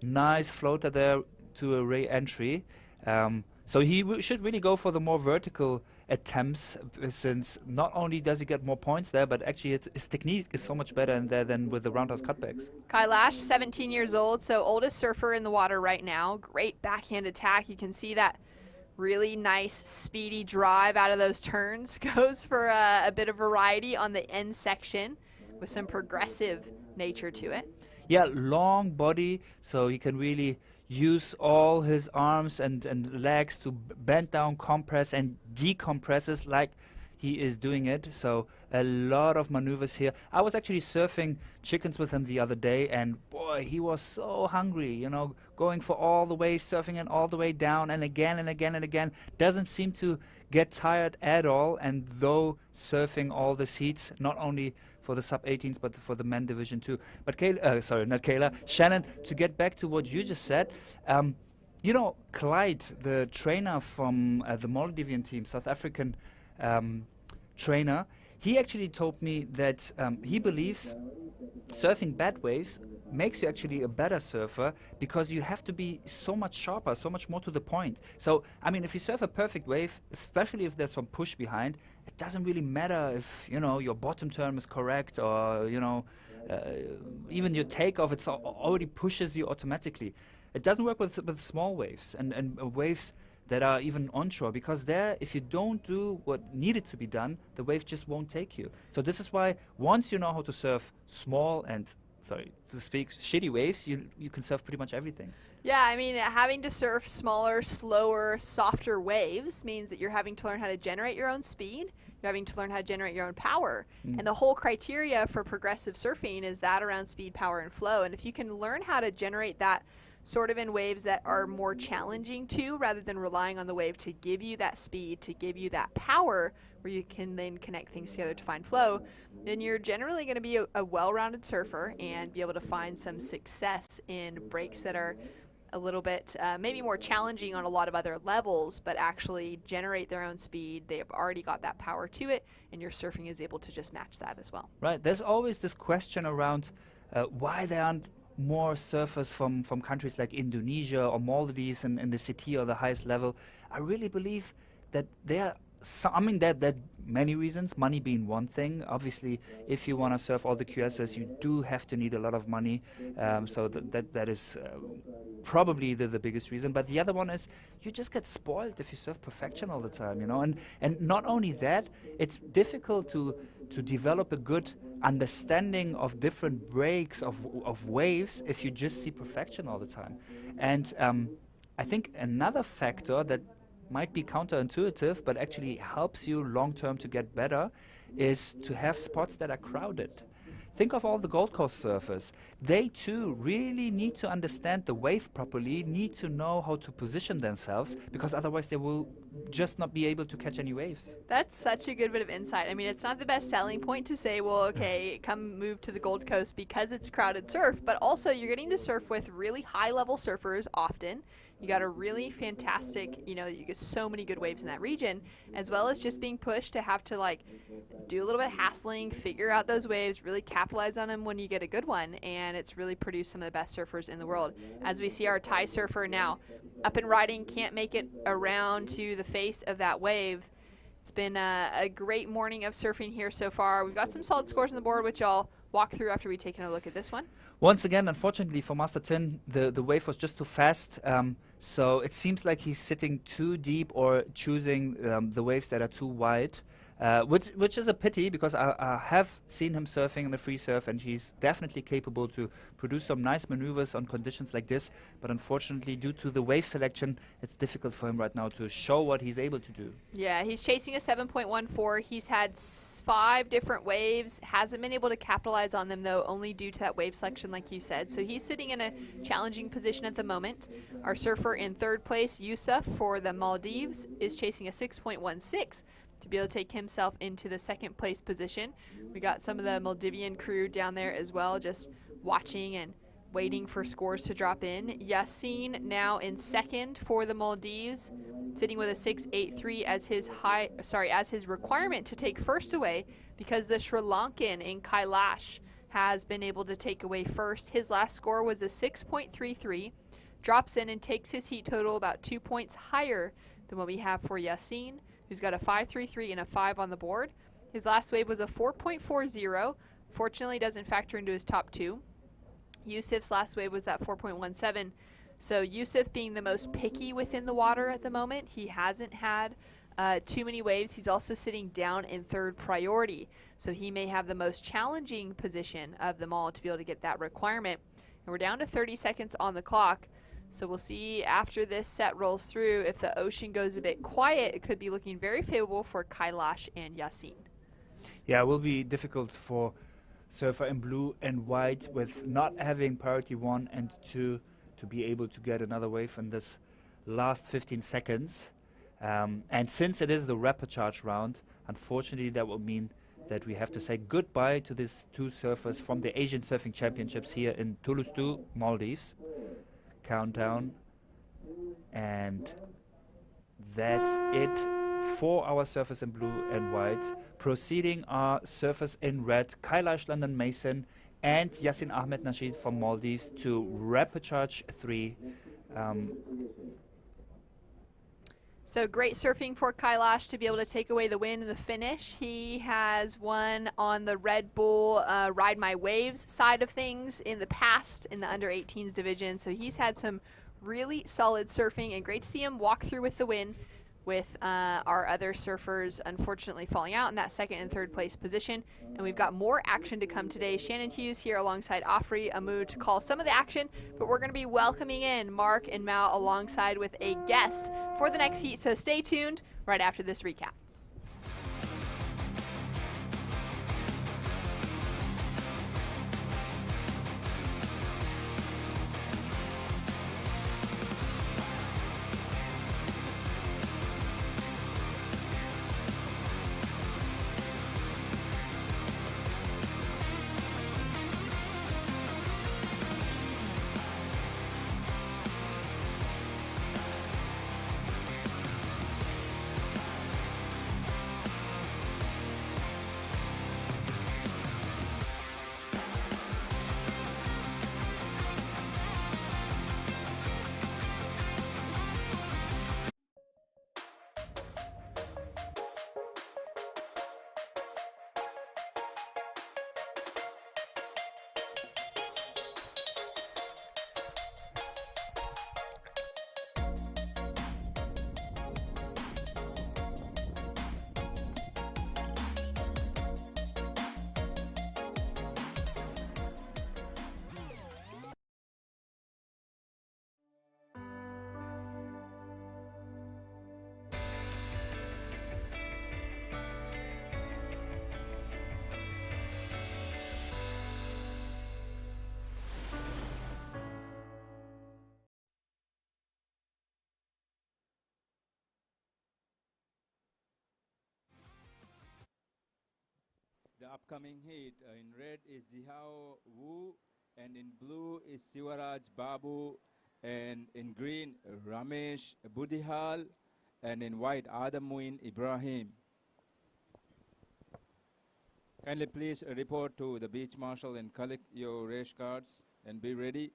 Nice floater there to a re-entry. So he should really go for the more vertical attempts, since not only does he get more points there, but actually his technique is so much better in there than with the roundhouse cutbacks. Kailash, 17 years old, so oldest surfer in the water right now. Great backhand attack. You can see that really nice speedy drive out of those turns. Goes for a bit of variety on the end section with some progressive nature to it. Yeah, long body, so he can really use all his arms and legs to bend down, compress and decompresses like he is doing it. So a lot of maneuvers here. I was actually surfing chickens with him the other day, and boy, he was so hungry, you know, going for all the way, surfing and all the way down and again and again and again. Doesn't seem to get tired at all, and though surfing all these heats, not only for the sub-18s, but for the men division too. But Shannon, to get back to what you just said, you know, Clyde, the trainer from the Maldivian team, South African trainer, he actually told me that he believes surfing bad waves makes you actually a better surfer because you have to be so much sharper, so much more to the point. So, I mean, if you surf a perfect wave, especially if there's some push behind, it doesn't really matter if, you know, your bottom term is correct or, you know, even your takeoff, it already pushes you automatically. It doesn't work with small waves and waves that are even onshore, because there, if you don't do what needed to be done, the wave just won't take you. So this is why once you know how to surf small and, sorry to speak, shitty waves, you can surf pretty much everything. Yeah, I mean, having to surf smaller, slower, softer waves means that you're having to learn how to generate your own speed. You're having to learn how to generate your own power. And the whole criteria for progressive surfing is that around speed, power, and flow. And if you can learn how to generate that sort of in waves that are more challenging too, rather than relying on the wave to give you that speed, to give you that power, where you can then connect things together to find flow, then you're generally going to be a well-rounded surfer and be able to find some success in breaks that are a little bit maybe more challenging on a lot of other levels, but actually generate their own speed. They have already got that power to it, and your surfing is able to just match that as well. Right. There's always this question around why there aren't more surfers from countries like Indonesia or Maldives in the city or the highest level. I really believe that there are many reasons, money being one thing. Obviously, if you want to surf all the QSs, you do have to need a lot of money. So that is probably the biggest reason. But the other one is you just get spoiled if you surf perfection all the time, you know. And not only that, it's difficult to develop a good understanding of different breaks of waves if you just see perfection all the time. And I think another factor that might be counterintuitive but actually helps you long term to get better is to have spots that are crowded. think of all the Gold Coast surfers. They too really need to understand the wave properly, need to know how to position themselves, because otherwise they will just not be able to catch any waves. That's such a good bit of insight. I mean, it's not the best selling point to say, well, okay, come move to the Gold Coast because it's crowded surf, but also you're getting to surf with really high-level surfers often. You got a really fantastic, you get so many good waves in that region, as well as just being pushed to have to like do a little bit of hassling, figure out those waves, really capitalize on them when you get a good one, and it's really produced some of the best surfers in the world. As we see our Thai surfer now up and riding, can't make it around to the face of that wave. It's been a great morning of surfing here so far. We've got some solid scores on the board, which I'll walk through after we take a look at this one. Once again, unfortunately for Master Tin, the wave was just too fast. So it seems like he's sitting too deep or choosing the waves that are too wide, which is a pity, because I have seen him surfing in the free surf, and he's definitely capable to produce some nice maneuvers on conditions like this. But unfortunately, due to the wave selection, it's difficult for him right now to show what he's able to do. Yeah, he's chasing a 7.14. He's had 5 different waves, hasn't been able to capitalize on them though, only due to that wave selection like you said. So he's sitting in a challenging position at the moment. Our surfer in 3rd place, Yusuf for the Maldives, is chasing a 6.16 to be able to take himself into the 2nd place position. We got some of the Maldivian crew down there as well, just watching and waiting for scores to drop in. Yassine now in 2nd for the Maldives, sitting with a 6.83 as his requirement to take first away, because the Sri Lankan in Kailash has been able to take away first. His last score was a 6.33, drops in and takes his heat total about 2 points higher than what we have for Yassine, who's got a 5.33 and a 5 on the board. His last wave was a 4.40, fortunately doesn't factor into his top 2. Yusuf's last wave was that 4.17. So Yusuf being the most picky within the water at the moment, he hasn't had too many waves. He's also sitting down in 3rd priority, so he may have the most challenging position of them all to be able to get that requirement. And we're down to 30 seconds on the clock, so we'll see after this set rolls through. If the ocean goes a bit quiet, it could be looking very favorable for Kailash and Yassine. Yeah, it will be difficult for surfer in blue and white, with not having priority 1 and 2 to be able to get another wave in this last 15 seconds. And since it is the rapid charge round, unfortunately that will mean that we have to say goodbye to these 2 surfers from the Asian Surfing Championships here in Thulusdhoo, Maldives. Countdown, and that's it for our surfers in blue and white. Proceeding are surfers in red, Kailash London Mason and Yassine Ahmed Nasheed from Maldives to Rapid Charge 3. So great surfing for Kailash to be able to take away the win in the finish. He has won on the Red Bull Ride My Waves side of things in the past in the under-18s division. So he's had some really solid surfing, and great to see him walk through with the win, with our other surfers unfortunately falling out in that 2nd and 3rd place position. And we've got more action to come today. Shannon Hughes here alongside Afri Amu to call some of the action, but we're going to be welcoming in Mark and Mal alongside with a guest for the next heat. So stay tuned right after this recap. upcoming heat. In red is Zihao Wu, and in blue is Siwaraj Babu, and in green Ramesh Budihal, and in white Adamuin Ibrahim. Kindly please report to the beach marshal and collect your race cards and be ready.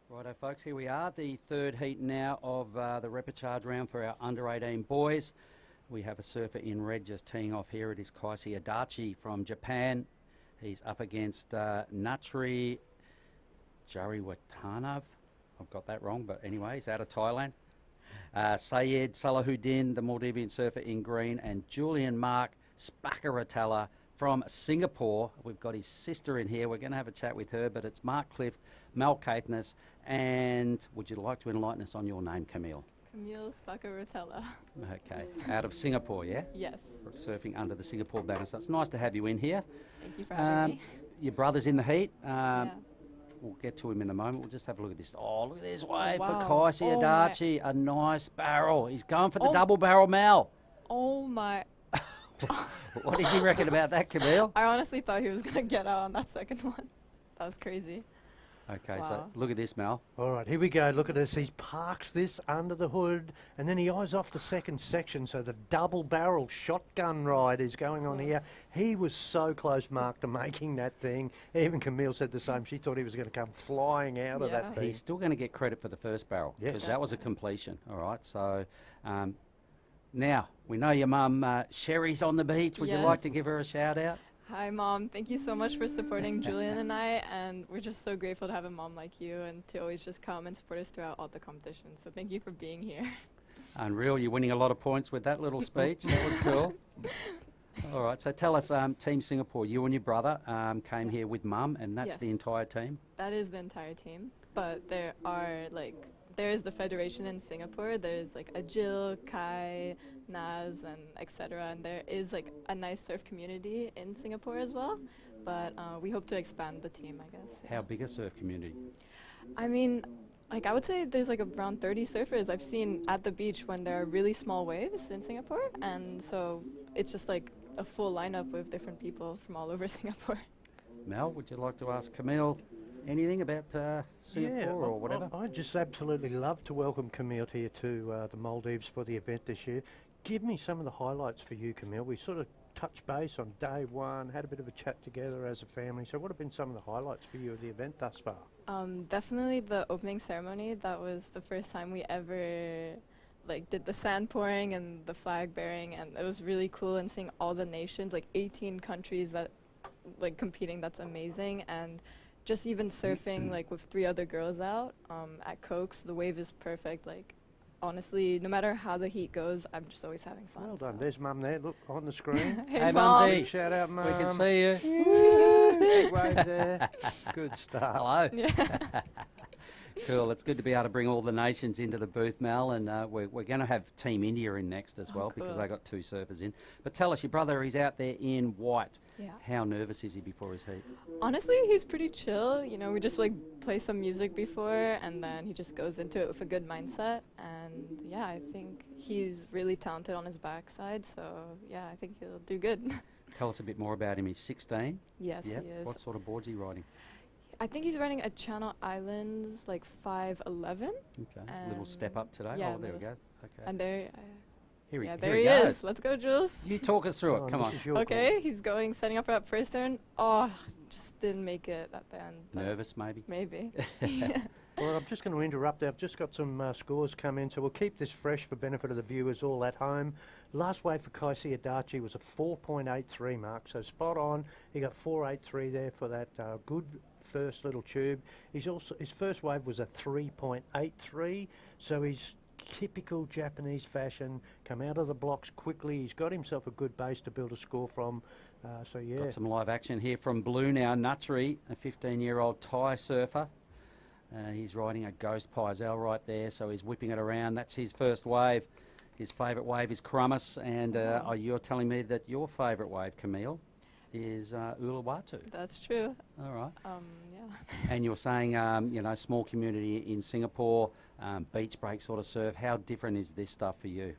Righto, folks, here we are, the third heat now of the repechage round for our under-18 boys. We have a surfer in red just teeing off here. It is Kaisi Adachi from Japan. He's up against Natri Jariwatanov. I've got that wrong, but anyway, he's out of Thailand. Sayed Salahuddin, the Maldivian surfer in green, and Julian Mark Spakaratala from Singapore. We've got his sister in here. We're going to have a chat with her, but it's Mark Clift, Mel Caithness, and would you like to enlighten us on your name, Camille? Camille Spakaratala. Okay, out of Singapore, yeah? Yes. Surfing under the Singapore banner. So it's nice to have you in here. Thank you for having me. Your brother's in the heat. Yeah. We'll get to him in a moment. We'll just have a look at this. Oh, look at this wave wow. for Kaisi Adachi. A nice barrel. He's going for the double barrel, Mel. Oh my. What did you reckon about that, Camille? I honestly thought he was going to get out on that second one. That was crazy. Okay, wow. so look at this, Mel. All right, here we go. Look at this. He parks this under the hood, and then he eyes off the second section. So the double barrel shotgun ride is going on here. He was so close, Mark, to making that thing. Even Camille said the same. She thought he was going to come flying out of that thing. He's still going to get credit for the first barrel because that was a completion. All right, so now we know your mum Sherry's on the beach. Would you like to give her a shout out? Hi, Mom. Thank you so much for supporting Julian and I, and we're just so grateful to have a mom like you and to always just come and support us throughout all the competitions. So thank you for being here. Unreal. You're winning a lot of points with that little speech. That was cool. All right, so tell us, Team Singapore, you and your brother came here with Mum, and that's the entire team? That is the entire team, but there is the federation in Singapore. There's like Ajil, Kai, Naz, and etc. And there is like a nice surf community in Singapore as well. But we hope to expand the team, I guess. How big a surf community? I mean, like I would say there's like around 30 surfers I've seen at the beach when there are really small waves in Singapore. And so it's just like a full lineup with different people from all over Singapore. Mel, would you like to ask Camille anything about Singapore or whatever? I'd just absolutely love to welcome Camille here to the Maldives for the event this year. Give me some of the highlights for you, Camille. We sort of touched base on day one, had a bit of a chat together as a family. So what have been some of the highlights for you of the event thus far? Definitely the opening ceremony. That was the first time we ever did the sand pouring and the flag bearing, and it was really cool, and seeing all the nations, like 18 countries that competing. That's amazing. And just even surfing with 3 other girls out at Cokes, the wave is perfect. Honestly, no matter how the heat goes, I'm just always having fun. Well done. There's Mum there. Look on the screen. Hey, Mumsy. Shout out, Mum. We can see you. Big wave there. Good start. Hello. Cool. It's good to be able to bring all the nations into the booth, Mel, and we're going to have Team India in next as well because cool. they got 2 surfers in. But tell us, your brother, he's out there in white. Yeah. How nervous is he before his heat? Honestly, he's pretty chill. You know, we just like play some music before, and then he just goes into it with a good mindset. And yeah, I think he's really talented on his backside. So yeah, I think he'll do good. Tell us a bit more about him. He's 16. Yes, Yep. he is. What sort of board's he riding? I think he's running a Channel Islands like 511. Okay. Little step up today. Yeah, Oh, there we go. Okay. And there, Here he he goes. is. Let's go, Jules. You talk us through it. Come on. Okay, he's setting up for that first turn. Oh, just didn't make it at the end. Nervous, maybe? Maybe. Well, I'm just going to interrupt there. I've just got some scores come in, so we'll keep this fresh for benefit of the viewers all at home. Last wave for Kaisi Adachi was a 4.83 mark, so spot on. He got 4.83 there for that good first little tube. His first wave was a 3.83, so he's typical Japanese fashion, come out of the blocks quickly. He's got himself a good base to build a score from. So yeah. Got some live action here from Blue now. Nutri, a 15-year-old Thai surfer. He's riding a Ghost Pizel right there, so he's whipping it around. That's his first wave. His favourite wave is Crummus, and you're telling me that your favourite wave, Camille, is Uluwatu. That's true. All right. Yeah. And you're saying, you know, small community in Singapore, beach break sort of surf. How different is this stuff for you?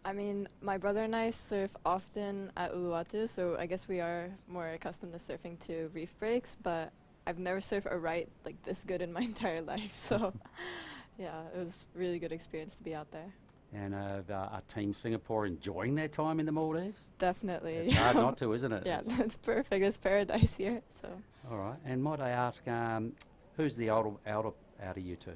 I mean, my brother and I surf often at Uluwatu, so I guess we are more accustomed to surfing to reef breaks, but I've never surfed a right like this good in my entire life. So yeah, it was a really good experience to be out there. And are Team Singapore enjoying their time in the Maldives? Definitely. It's hard not to, isn't it? Yeah, it's perfect. It's paradise here. So. All right. And might I ask, who's the older out of you two?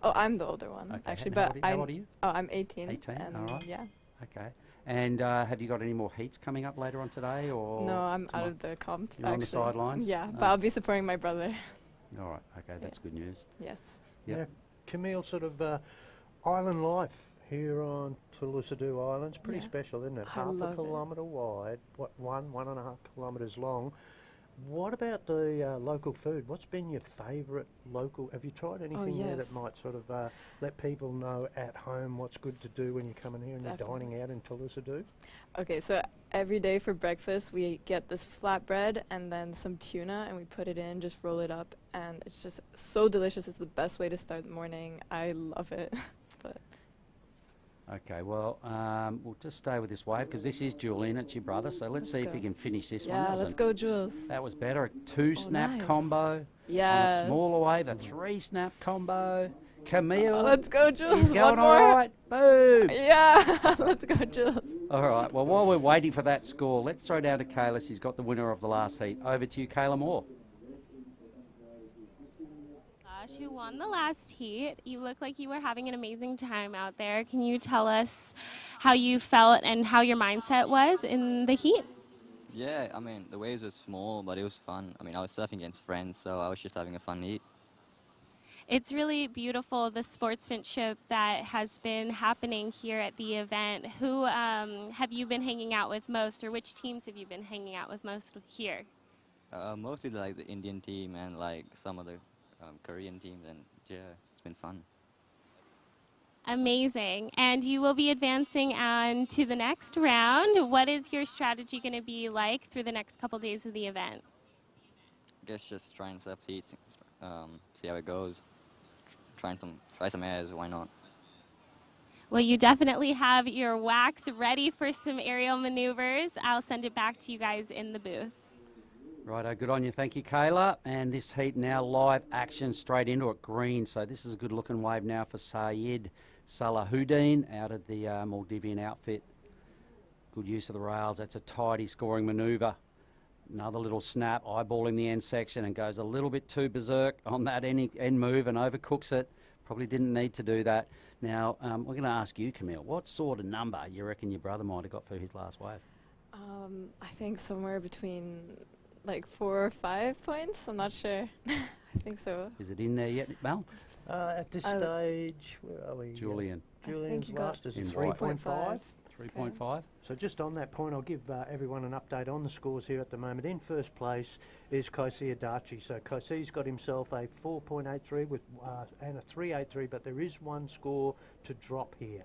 Oh, I'm the older one, okay. actually. How But old are you? Oh, I'm 18. 18. And all right. Yeah. Okay. And have you got any more heats coming up later on today, or? No, I'm out of the comp. You're on the sidelines. Yeah, but I'll be supporting my brother. All right. Okay, that's good news. Yes. Yeah. Yep. Camille, sort of island life here on Thulusdhoo Islands, pretty special, isn't it? I Half a love it. kilometre wide, 1.5 kilometres long. What about the local food? What's been your favourite local? Have you tried anything there that yes. might sort of let people know at home what's good to do when you come in here and you're dining out in Thulusdhoo? Okay, so every day for breakfast we get this flatbread and then some tuna, and we put it in, just roll it up, and it's just so delicious. It's the best way to start the morning. I love it. But Okay, well, we'll just stay with this wave because this is Julian, it's your brother, so let's see if he can finish this one. yeah, let's go, Jules. That was better. A 2-snap nice. combo. Yes. On a smaller wave, a 3-snap combo. Camille. Let's go, Jules. He's going One all more. right. Boom. Yeah, let's go, Jules. All right, well, while we're waiting for that score, let's throw down to Kayla. She's got the winner of the last heat. Over to you, Kayla Moore. Who won the last heat. You look like you were having an amazing time out there. Can you tell us how you felt and how your mindset was in the heat? Yeah, I mean, the waves were small, but it was fun. I mean, I was surfing against friends, so I was just having a fun heat. It's really beautiful, the sportsmanship that has been happening here at the event. Who have you been hanging out with most, or which teams have you been hanging out with most here? Mostly like the Indian team and like some of the Korean teams, and yeah, it's been fun. Amazing. And you will be advancing on to the next round. What is your strategy going to be like through the next couple days of the event? I guess just try and surf heats, see how it goes. Try some airs, why not? Well, you definitely have your wax ready for some aerial maneuvers. I'll send it back to you guys in the booth. Righto, good on you. Thank you, Kayla. And this heat now live action straight into it, green. So this is a good looking wave now for Sayed Salahuddin out of the Maldivian outfit. Good use of the rails. That's a tidy scoring manoeuvre. Another little snap, eyeballing the end section, and goes a little bit too berserk on that end move and overcooks it. Probably didn't need to do that. Now, we're going to ask you, Camille, what sort of number you reckon your brother might have got for his last wave? I think somewhere between like 4 or 5 points. I'm not sure. I think so. Is it in there yet, Mel? At this stage, where are we? Julian. Julian's he got last is a in 3.5. 3.5. So just on that point, I'll give everyone an update on the scores here at the moment. In first place is Kaisi Adachi. So Kaisi's got himself a 4.83 with and a 3.83, but there is one score to drop here.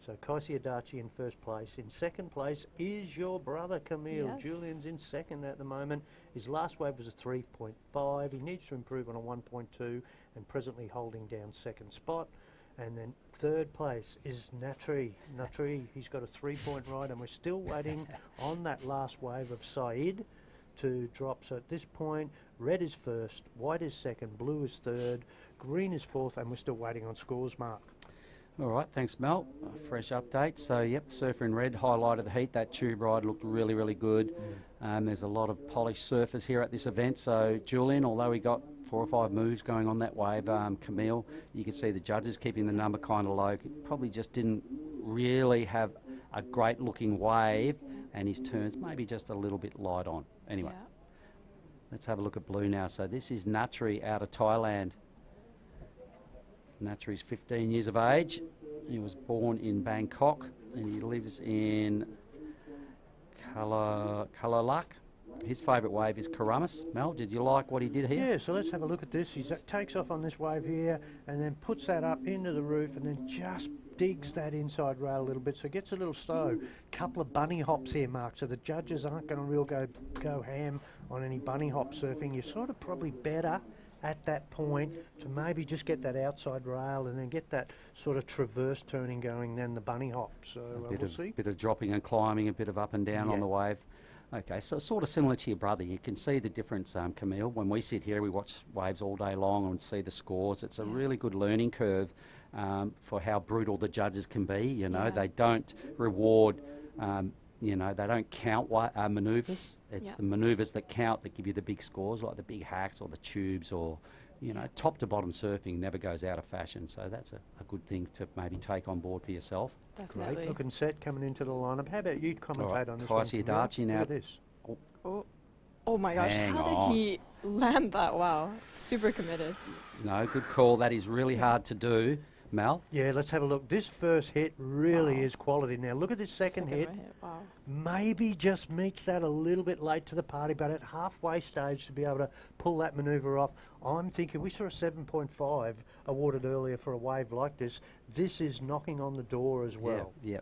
So Kaisi Adachi in first place. In second place is your brother Camille. Yes. Julian's in second at the moment. His last wave was a 3.5. He needs to improve on a 1.2 and presently holding down second spot. And then third place is Natri. He's got a 3-point ride, and we're still waiting on that last wave of Said to drop. So at this point, red is first, white is second, blue is third, green is fourth, and we're still waiting on scores, Mark. All right, thanks, Mel. A fresh update. So, yep, Surfer in Red, highlight of the heat. That tube ride looked really, really good. There's a lot of polished surfers here at this event. So, Julian, although he got 4 or 5 moves going on that wave, Camille, you can see the judges keeping the number kind of low. Probably just didn't really have a great-looking wave, and his turns maybe just a little bit light on. Anyway, let's have a look at blue now. So, this is Natri out of Thailand. Natri's 15 years of age. He was born in Bangkok and he lives in Kalalak. His favourite wave is Karamas. Mel, did you like what he did here? Yeah, so let's have a look at this. He takes off on this wave here and then puts that up into the roof and then just digs that inside rail a little bit, so it gets a little slow. Couple of bunny hops here, Mark, so the judges aren't going to go ham on any bunny hop surfing. You're sort of probably better at that point to maybe just get that outside rail and then get that sort of traverse turning going, then the bunny hop. So we'll see. Bit of dropping and climbing, a bit of up and down on the wave. Okay, so sort of similar to your brother. You can see the difference, Camille. When we sit here, we watch waves all day long and see the scores. It's a really good learning curve for how brutal the judges can be. You know, they don't reward, you know, they don't count manoeuvres. It's the manoeuvres that count that give you the big scores, like the big hacks or the tubes or, you know, top to bottom surfing never goes out of fashion. So that's a good thing to maybe take on board for yourself. Definitely. Great looking set coming into the lineup. How about you commentate on this one? Kaisi Adachi now. Look at this. Oh my gosh, how did he land that? Wow, super committed. No, good call. That is really hard to do. Mel? Yeah, let's have a look. This first hit really is quality. Now, look at this second hit. Wow. Maybe just meets that a little bit late to the party, but at halfway stage to be able to pull that manoeuvre off, I'm thinking we saw a 7.5 awarded earlier for a wave like this. This is knocking on the door as well. Yeah.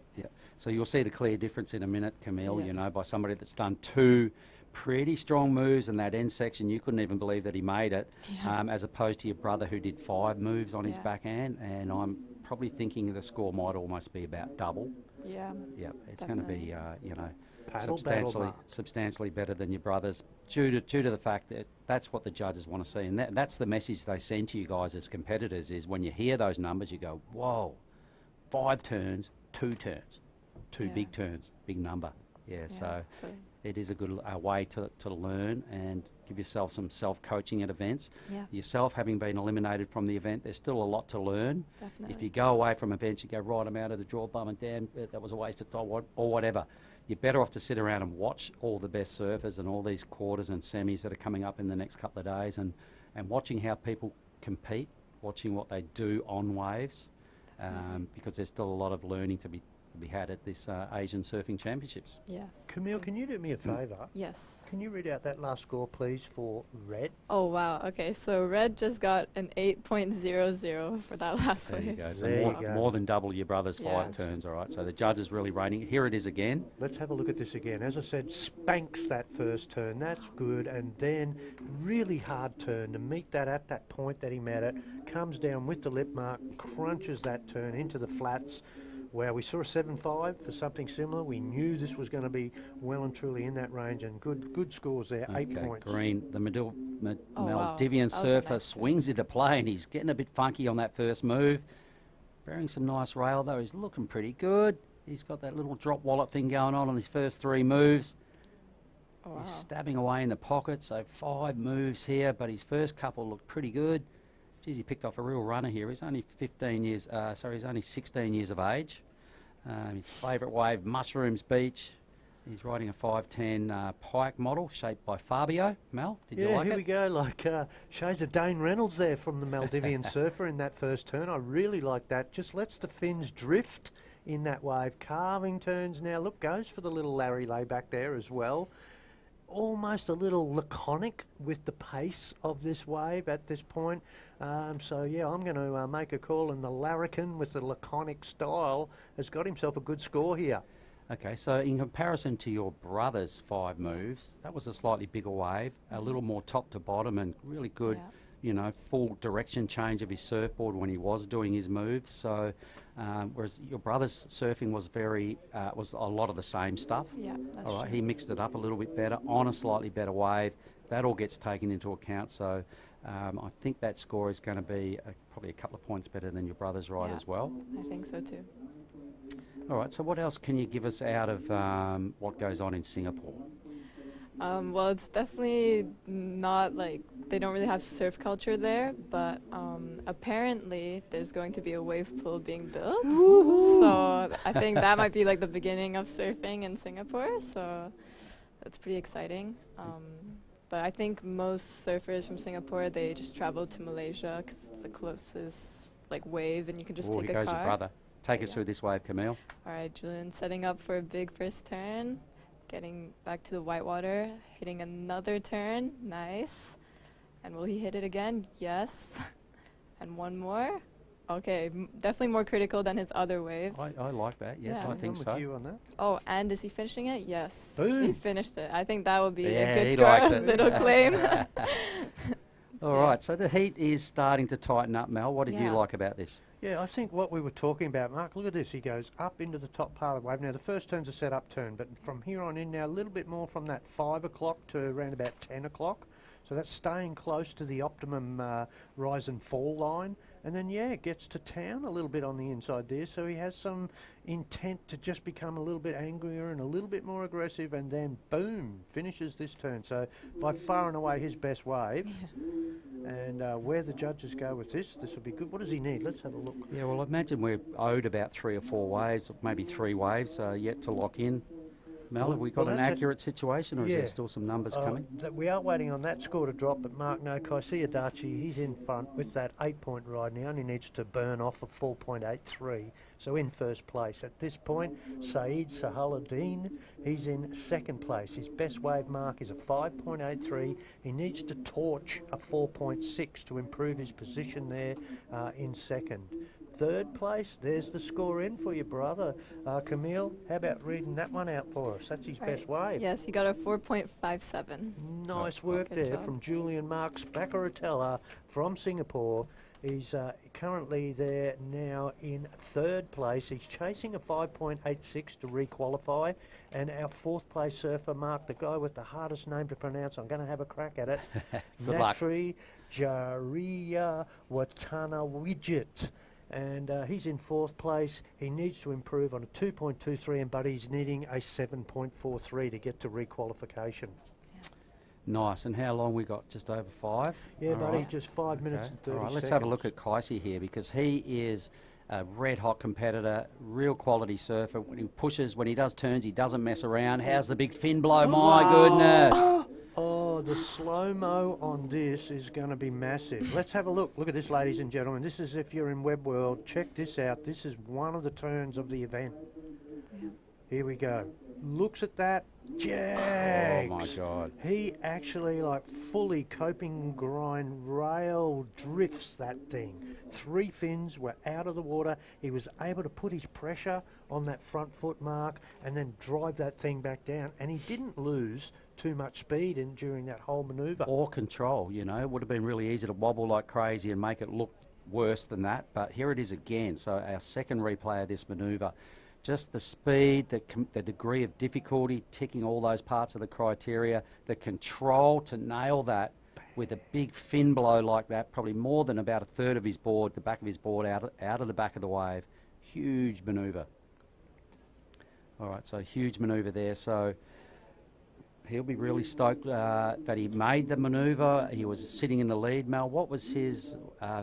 So you'll see the clear difference in a minute, Camille, you know, by somebody that's done 2 pretty strong moves in that end section. You couldn't even believe that he made it, as opposed to your brother who did 5 moves on his backhand, and I'm probably thinking the score might almost be about double. Yeah, it's going to be you know, Paddle, substantially better than your brother's due to the fact that that's what the judges want to see, and that's the message they send to you guys as competitors. Is when you hear those numbers, you go, whoa, 5 turns, 2 turns, 2 big turns, big number. So it is a good way to learn and give yourself some self-coaching at events. Yourself, having been eliminated from the event, there's still a lot to learn. If you go away from events, you go, right, I'm out of the draw, bum and damn, that was a waste of time, or whatever. You're better off to sit around and watch all the best surfers and all these quarters and semis that are coming up in the next couple of days, and watching how people compete, watching what they do on waves, because there's still a lot of learning to be had at this Asian Surfing Championships. Yes. Camille, can you do me a favour? Yes. Can you read out that last score, please, for Red? Oh, wow. Okay, so Red just got an 8.00 for that last There wave. you go. So more than double your brother's 5 turns, all right? So the judge is really rating. Here it is again. Let's have a look at this again. As I said, spanks that first turn. That's good. And then really hard turn to meet that at that point that he met it. Comes down with the lip mark, crunches that turn into the flats. Wow, we saw a 7.5 for something similar. We knew this was going to be well and truly in that range, and good scores there, 8 points. Green, the Maldivian surfer swings into play, and he's getting a bit funky on that first move. Bearing some nice rail, though. He's looking pretty good. He's got that little drop wallet thing going on his first 3 moves. He's stabbing away in the pocket, so 5 moves here, but his first couple looked pretty good. Geez, he picked off a real runner here. He's only 16 years of age. His favourite wave, Mushrooms Beach. He's riding a 510 Pike model shaped by Fabio. Mel, did you like it? Yeah, here we go. Like shades of Dane Reynolds there from the Maldivian surfer in that first turn. I really like that. Just lets the fins drift in that wave. Carving turns now. Look, goes for the little Larry lay back there as well. Almost a little laconic with the pace of this wave at this point. So yeah, I'm going to make a call, and the larrikin with the laconic style has got himself a good score here. Okay, so in comparison to your brother's 5 moves, that was a slightly bigger wave, a little more top to bottom, and really good, you know, full direction change of his surfboard when he was doing his moves. So, whereas your brother's surfing was was a lot of the same stuff. Yeah, that's all right, true. he mixed it up a little bit better on a slightly better wave. That all gets taken into account. So, I think that score is going to be probably a couple of points better than your brother's ride as well. I think so too. All right, so what else can you give us out of what goes on in Singapore? Well, it's definitely not like, they don't really have surf culture there, but apparently there's going to be a wave pool being built. So I think that might be like the beginning of surfing in Singapore, so that's pretty exciting. But I think most surfers from Singapore, they just travel to Malaysia because it's the closest like wave, and you can just take a car. Here goes your brother. Take us through this wave, Camille. All right, Julian, setting up for a big first turn, getting back to the whitewater, hitting another turn, nice. And will he hit it again? Yes. And one more. Okay, definitely more critical than his other wave. I like that, yes, I think so. I'm with you on that. Oh, and is he finishing it? Yes. Boom. He finished it. I think that would be Yeah, a good he score, likes it. little claim. All right, so the heat is starting to tighten up, Mel. What did you like about this? Yeah, I think what we were talking about, Mark, look at this. He goes up into the top part of the wave. Now, the first turn's a set-up turn, but from here on in now, a little bit more from that 5 o'clock to around about 10 o'clock. So that's staying close to the optimum rise and fall line. And then, yeah, it gets to town a little bit on the inside there. So he has some intent to just become a little bit angrier and a little bit more aggressive, and then, boom, finishes this turn. So by far and away his best wave. And where the judges go with this will be good. What does he need? Let's have a look. Yeah, well, I imagine we're owed about 3 or 4 waves, or maybe 3 waves yet to lock in. Mel, have we got an accurate situation, or is there still some numbers coming? We are waiting on that score to drop, but Mark, no, Kaisia Dachi, he's in front with that 8-point ride. He only needs to burn off a 4.83, so in first place. At this point, Saeed Sahaluddin, he's in second place. His best wave mark is a 5.83. He needs to torch a 4.6 to improve his position there in second. Third place, there's the score in for your brother. Camille, how about reading that one out for us? That's his best wave. Yes, he got a 4.57. Nice work Good there job. from Julian Mark Spaccaratella from Singapore. He's currently there now in third place. He's chasing a 5.86 to re-qualify. And our fourth place surfer, Mark, the guy with the hardest name to pronounce, I'm going to have a crack at it. Good luck. Natri Jariya Watanawijit. And he's in fourth place. He needs to improve on a 2.23, but he's needing a 7.43 to get to requalification. Nice. And how long we got? Just over 5? Yeah, All buddy, right. just 5 minutes and 30 All right, let's seconds. have a look at Kaisi here, because he is a red-hot competitor, real quality surfer. When he pushes, when he does turns, he doesn't mess around. How's the big fin blow? My goodness. Oh, the slow-mo on this is going to be massive. Let's have a look. Look at this, ladies and gentlemen. This is if you're in Web World. Check this out. This is one of the turns of the event. Yeah. Here we go. Looks at that. Jags. Oh, my God. He actually, like, fully coping grind rail drifts that thing. 3 fins were out of the water. He was able to put his pressure on that front foot mark and then drive that thing back down. And he didn't lose too much speed during that whole manoeuvre. Or control, you know. It would have been really easy to wobble like crazy and make it look worse than that. But here it is again. So our second replay of this manoeuvre. Just the speed, the degree of difficulty, ticking all those parts of the criteria, the control to nail that with a big fin blow like that, probably more than about a third of his board, the back of his board out of the back of the wave. Huge manoeuvre. All right, so huge manoeuvre there. So he'll be really stoked that he made the manoeuvre. He was sitting in the lead. Mel, what was his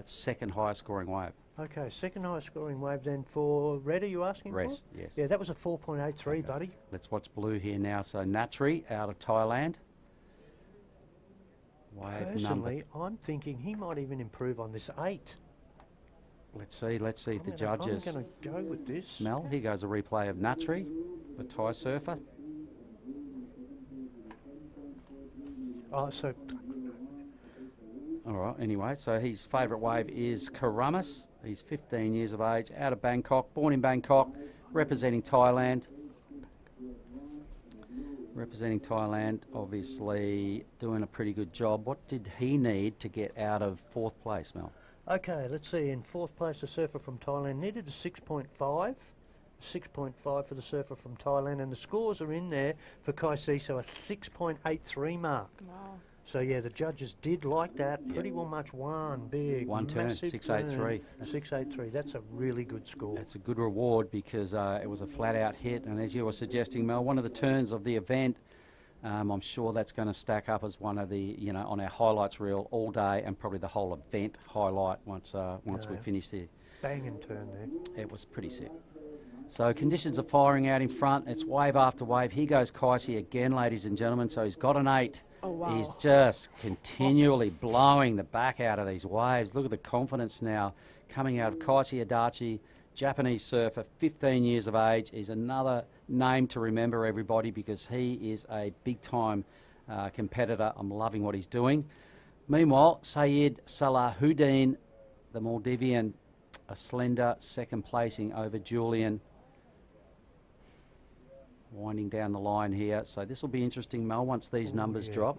second highest scoring wave? Okay, second highest scoring wave then for Red, are you asking Rest, for? yes. Yeah, that was a 4.83, buddy. Let's watch blue here now. So Natri out of Thailand. Wave Personally, I'm thinking he might even improve on this 8. Let's see if the I'm judges. going to go with this. Mel, here goes a replay of Natri, the Thai surfer. Oh, so All right, anyway, so his favourite wave is Karamas. He's 15 years of age, out of Bangkok, born in Bangkok, representing Thailand. Representing Thailand, obviously doing a pretty good job. What did he need to get out of 4th place, Mel? okay, let's see. In 4th place, a surfer from Thailand needed a 6.5. 6.5 for the surfer from Thailand, and the scores are in there for Kai Si, so a 6.83 mark. Wow. So yeah, the judges did like that. Pretty well much one big, One turn, massive 683. 683. That's a really good score. It's a good reward because it was a flat-out hit, and as you were suggesting, Mel, one of the turns of the event, I'm sure that's going to stack up as one of the, on our highlights reel all day, and probably the whole event highlight once we finish there. Banging turn there. It was pretty sick. So conditions are firing out in front. It's wave after wave. Here goes Kaisi again, ladies and gentlemen. So he's got an 8. Oh, wow. He's just continually blowing the back out of these waves. Look at the confidence now coming out of Kaisi Adachi, Japanese surfer, 15 years of age. He's another name to remember, everybody, because he is a big-time competitor. I'm loving what he's doing. Meanwhile, Sayed Salahuddin, the Maldivian, a slender second placing over Julian. Winding down the line here. So this will be interesting, Mel, once these numbers drop.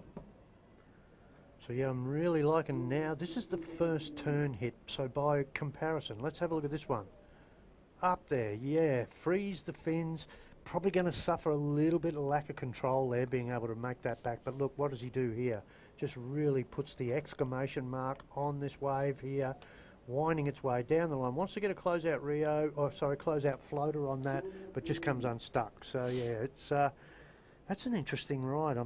So yeah, I'm really liking now. This is the first turn hit. So by comparison, let's have a look at this one. Up there, yeah, freeze the fins. Probably going to suffer a little bit of lack of control there, being able to make that back. But look, what does he do here? Just really puts the exclamation mark on this wave here, winding its way down the line. Wants to get a closeout closeout floater on that, but just comes unstuck. So yeah, it's that's an interesting ride.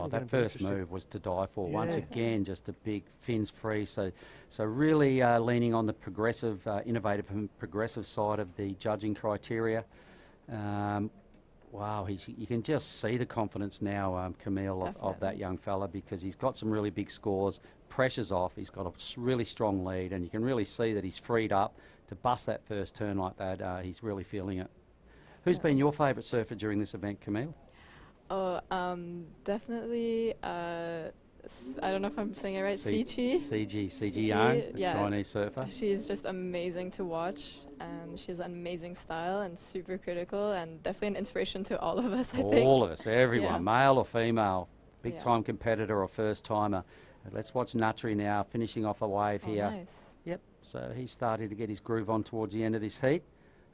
That first move was to die for. Yeah. Once again, just a big fins free. So really leaning on the progressive, innovative and progressive side of the judging criteria. Wow, you can just see the confidence now, Camille, of that young fella, because he's got some really big scores. Pressure's off. He's got a really strong lead, and you can really see that he's freed up to bust that first turn like that. He's really feeling it. Who's been your favourite surfer during this event, Camille? Oh, definitely. I don't know if I'm saying it right. CG Yang, the Chinese surfer. She's just amazing to watch, and she has an amazing style and super critical, and definitely an inspiration to all of us. I think. All of us, everyone, male or female, big-time competitor or first-timer. Let's watch Natri now, finishing off a wave here. Nice. Yep, so he's starting to get his groove on towards the end of this heat.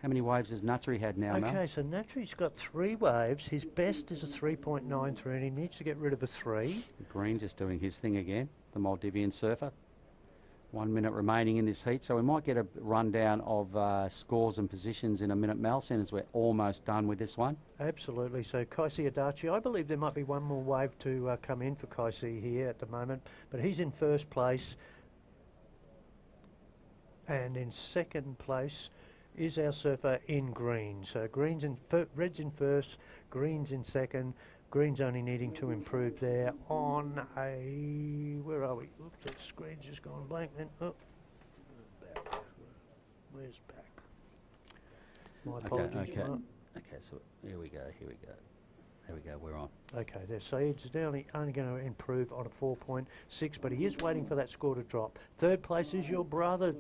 How many waves has Natri had now, Mel? Okay, so Natri's got 3 waves. His best is a 3.93, and he needs to get rid of a 3. Green just doing his thing again, the Maldivian surfer. 1 minute remaining in this heat, so we might get a rundown of scores and positions in a minute, Mel, soon as we're almost done with this one. Absolutely. So Kaisi Adachi, I believe there might be one more wave to come in for Kaisi here at the moment, but he's in first place. And in second place is our surfer in green. So red's in first, green's in second. Green's only needing to improve there on a, where are we? Oops, that screen's just gone blank then. Oh, back. Where's back? My apologies. Okay, so here we go. There we go, we're on. Okay, there. Saeed's only going to improve on a 4.6, but he is waiting for that score to drop. Third place is your brother,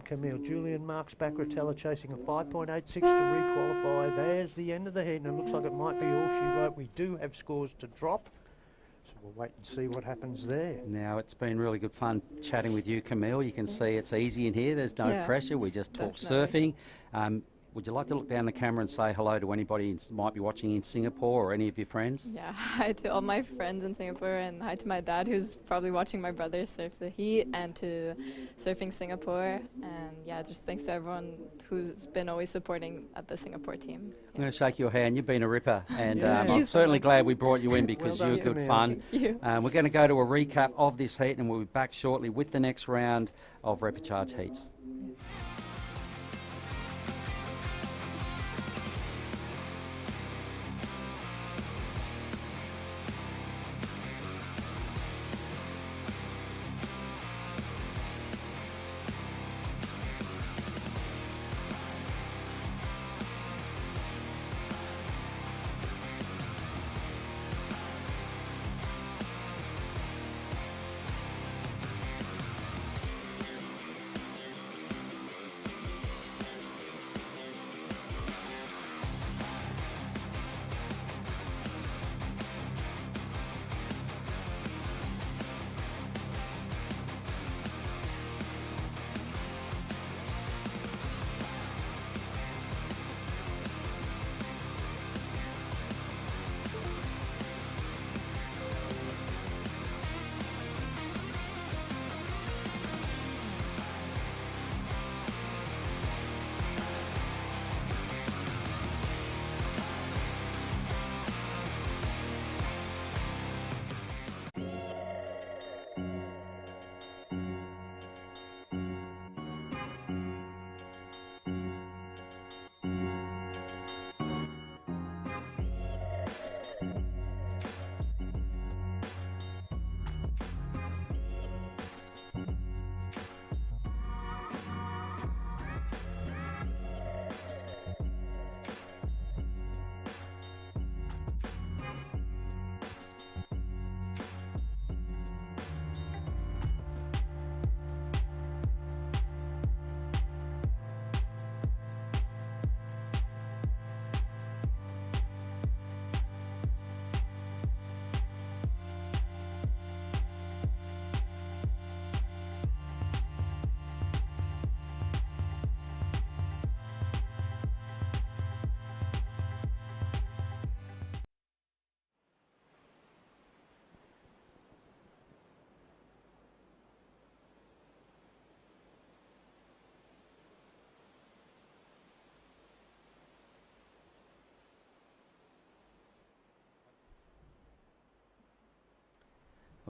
Camille. Julian Marks Bacratella chasing a 5.86 to re-qualify. There's the end of the heat, and it looks like it might be all she wrote. We do have scores to drop, so we'll wait and see what happens there. Now, it's been really good fun chatting with you, Camille. You can see it's easy in here. There's no pressure. We just talk surfing. Would you like to look down the camera and say hello to anybody who might be watching in Singapore or any of your friends? Yeah, hi to all my friends in Singapore, and hi to my dad who's probably watching my brother surf the heat, and to Surfing Singapore. And yeah, just thanks to everyone who's been always supporting at the Singapore team. I'm going to shake your hand. You've been a ripper, and I'm certainly glad we brought you in because you were good fun. We're going to go to a recap of this heat, and we'll be back shortly with the next round of Repechage heats.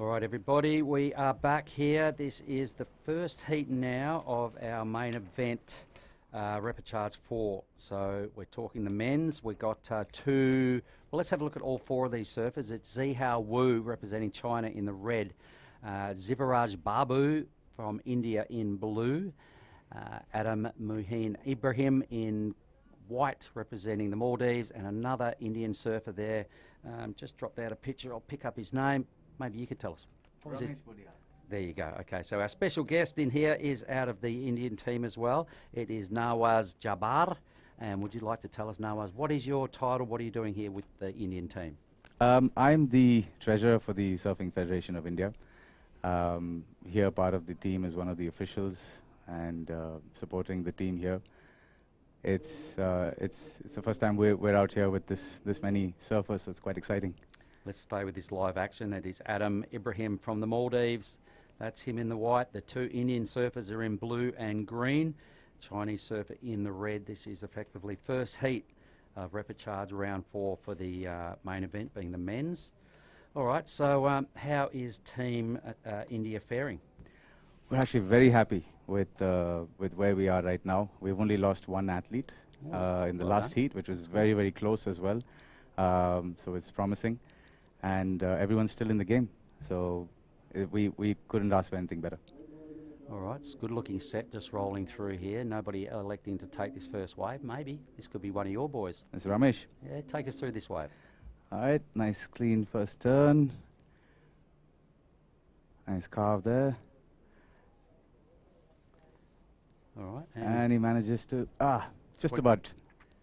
All right, everybody, we are back here. This is the first heat now of our main event, Repechage 4. So we're talking the men's. We've got two. Well, let's have a look at all four of these surfers. It's Zihao Wu representing China in the red, Zivaraj Babu from India in blue, Adam Muheen Ibrahim in white representing the Maldives, and another Indian surfer there. Just dropped out a picture. I'll pick up his name. Maybe you could tell us. What was it? There you go. Okay, so our special guest in here is out of the Indian team as well. It is Nawaz Jabbar. And would you like to tell us, Nawaz, what is your title? What are you doing here with the Indian team? I'm the treasurer for the Surfing Federation of India. Here, part of the team is one of the officials and supporting the team here. It's the first time we're out here with this many surfers, so it's quite exciting. Let's stay with this live action. It is Adam Ibrahim from the Maldives. That's him in the white. The two Indian surfers are in blue and green. Chinese surfer in the red. This is effectively first heat of Repechage round 4 for the main event, being the men's. All right, so how is Team India faring? We're actually very happy with where we are right now. We've only lost one athlete in the last heat, which was very, very close as well. So it's promising. And everyone's still in the game. So we couldn't ask for anything better. All right, it's a good-looking set just rolling through here. Nobody electing to take this first wave. Maybe this could be one of your boys. It's Ramesh. Yeah, take us through this wave. All right, nice clean first turn. Nice carve there. All right. And he manages to, just about.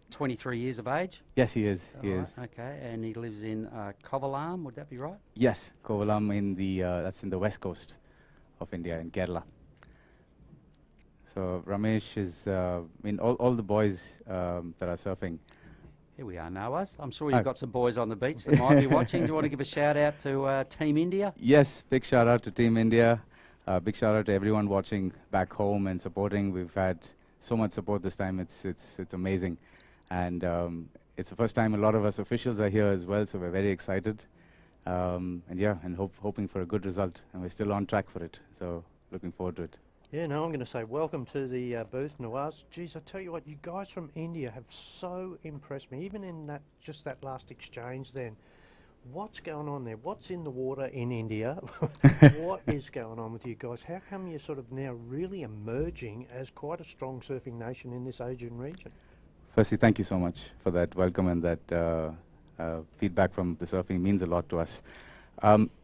23 years of age? Yes, he is. He is. Okay, and he lives in Kovalam, would that be right? Yes, Kovalam in the, that's in the west coast of India, in Kerala. So Ramesh is, I mean, all the boys that are surfing. Here we are, Nawaz. I'm sure you've got some boys on the beach that might be watching. Do you want to give a shout out to Team India? Yes, big shout out to Team India. Big shout out to everyone watching back home and supporting. We've had so much support this time. It's amazing. And it's the first time a lot of us officials are here as well, so we're very excited. And yeah, and hoping for a good result. And we're still on track for it, so looking forward to it. Yeah, no, I'm going to say welcome to the booth, Nawaz. Geez, I tell you what, you guys from India have so impressed me, even in just that last exchange then. What's going on there? What's in the water in India? What is going on with you guys? How come you're sort of now really emerging as quite a strong surfing nation in this Asian region? Firstly, thank you so much for that welcome, and that feedback from the surfing means a lot to us.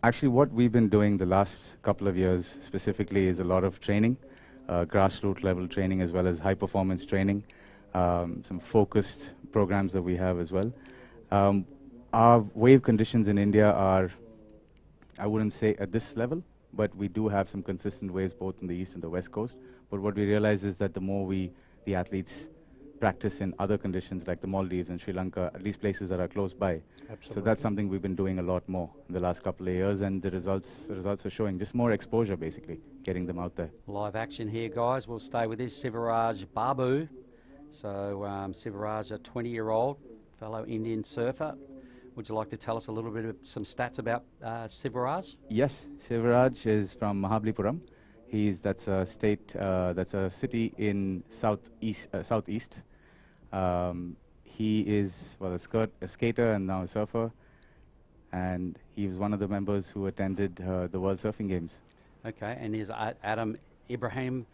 Actually, what we've been doing the last couple of years specifically is a lot of training, grassroots level training as well as high performance training, some focused programs that we have as well. Our wave conditions in India are, I wouldn't say at this level, but we do have some consistent waves both in the east and the west coast. But what we realize is that the more the athletes practice in other conditions like the Maldives and Sri Lanka, at least places that are close by. Absolutely. So that's something we've been doing a lot more in the last couple of years, and the results are showing. Just more exposure, basically, getting them out there. Live action here, guys. We'll stay with this Sivaraj Babu. So Sivaraj, a 20-year-old fellow Indian surfer. Would you like to tell us a little bit of some stats about Sivaraj? Yes, Sivaraj is from Mahabalipuram. That's a city in southeast. He is, well, a skater and now a surfer, and he was one of the members who attended the World Surfing Games. Okay, and is Adam Ibrahim,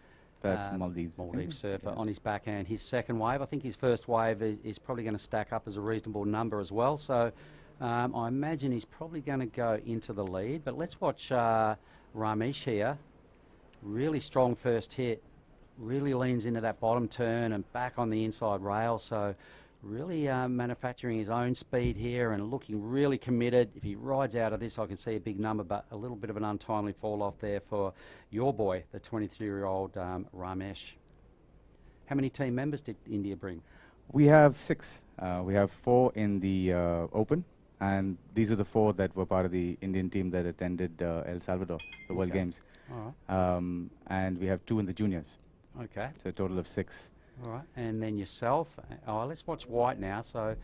that's Maldives surfer, on his backhand. His second wave, I think his first wave is probably going to stack up as a reasonable number as well, so I imagine he's probably going to go into the lead, but let's watch Ramesh here. Really strong first hit, really leans into that bottom turn and back on the inside rail, so really manufacturing his own speed here and looking really committed. If he rides out of this, I can see a big number, but a little bit of an untimely fall off there for your boy, the 23-year-old Ramesh. How many team members did India bring? We have 6. We have 4 in the Open, and these are the 4 that were part of the Indian team that attended El Salvador, the World Games. All right. And we have 2 in the juniors. Okay. So a total of 6. All right, and then yourself. Oh, let's watch white now. So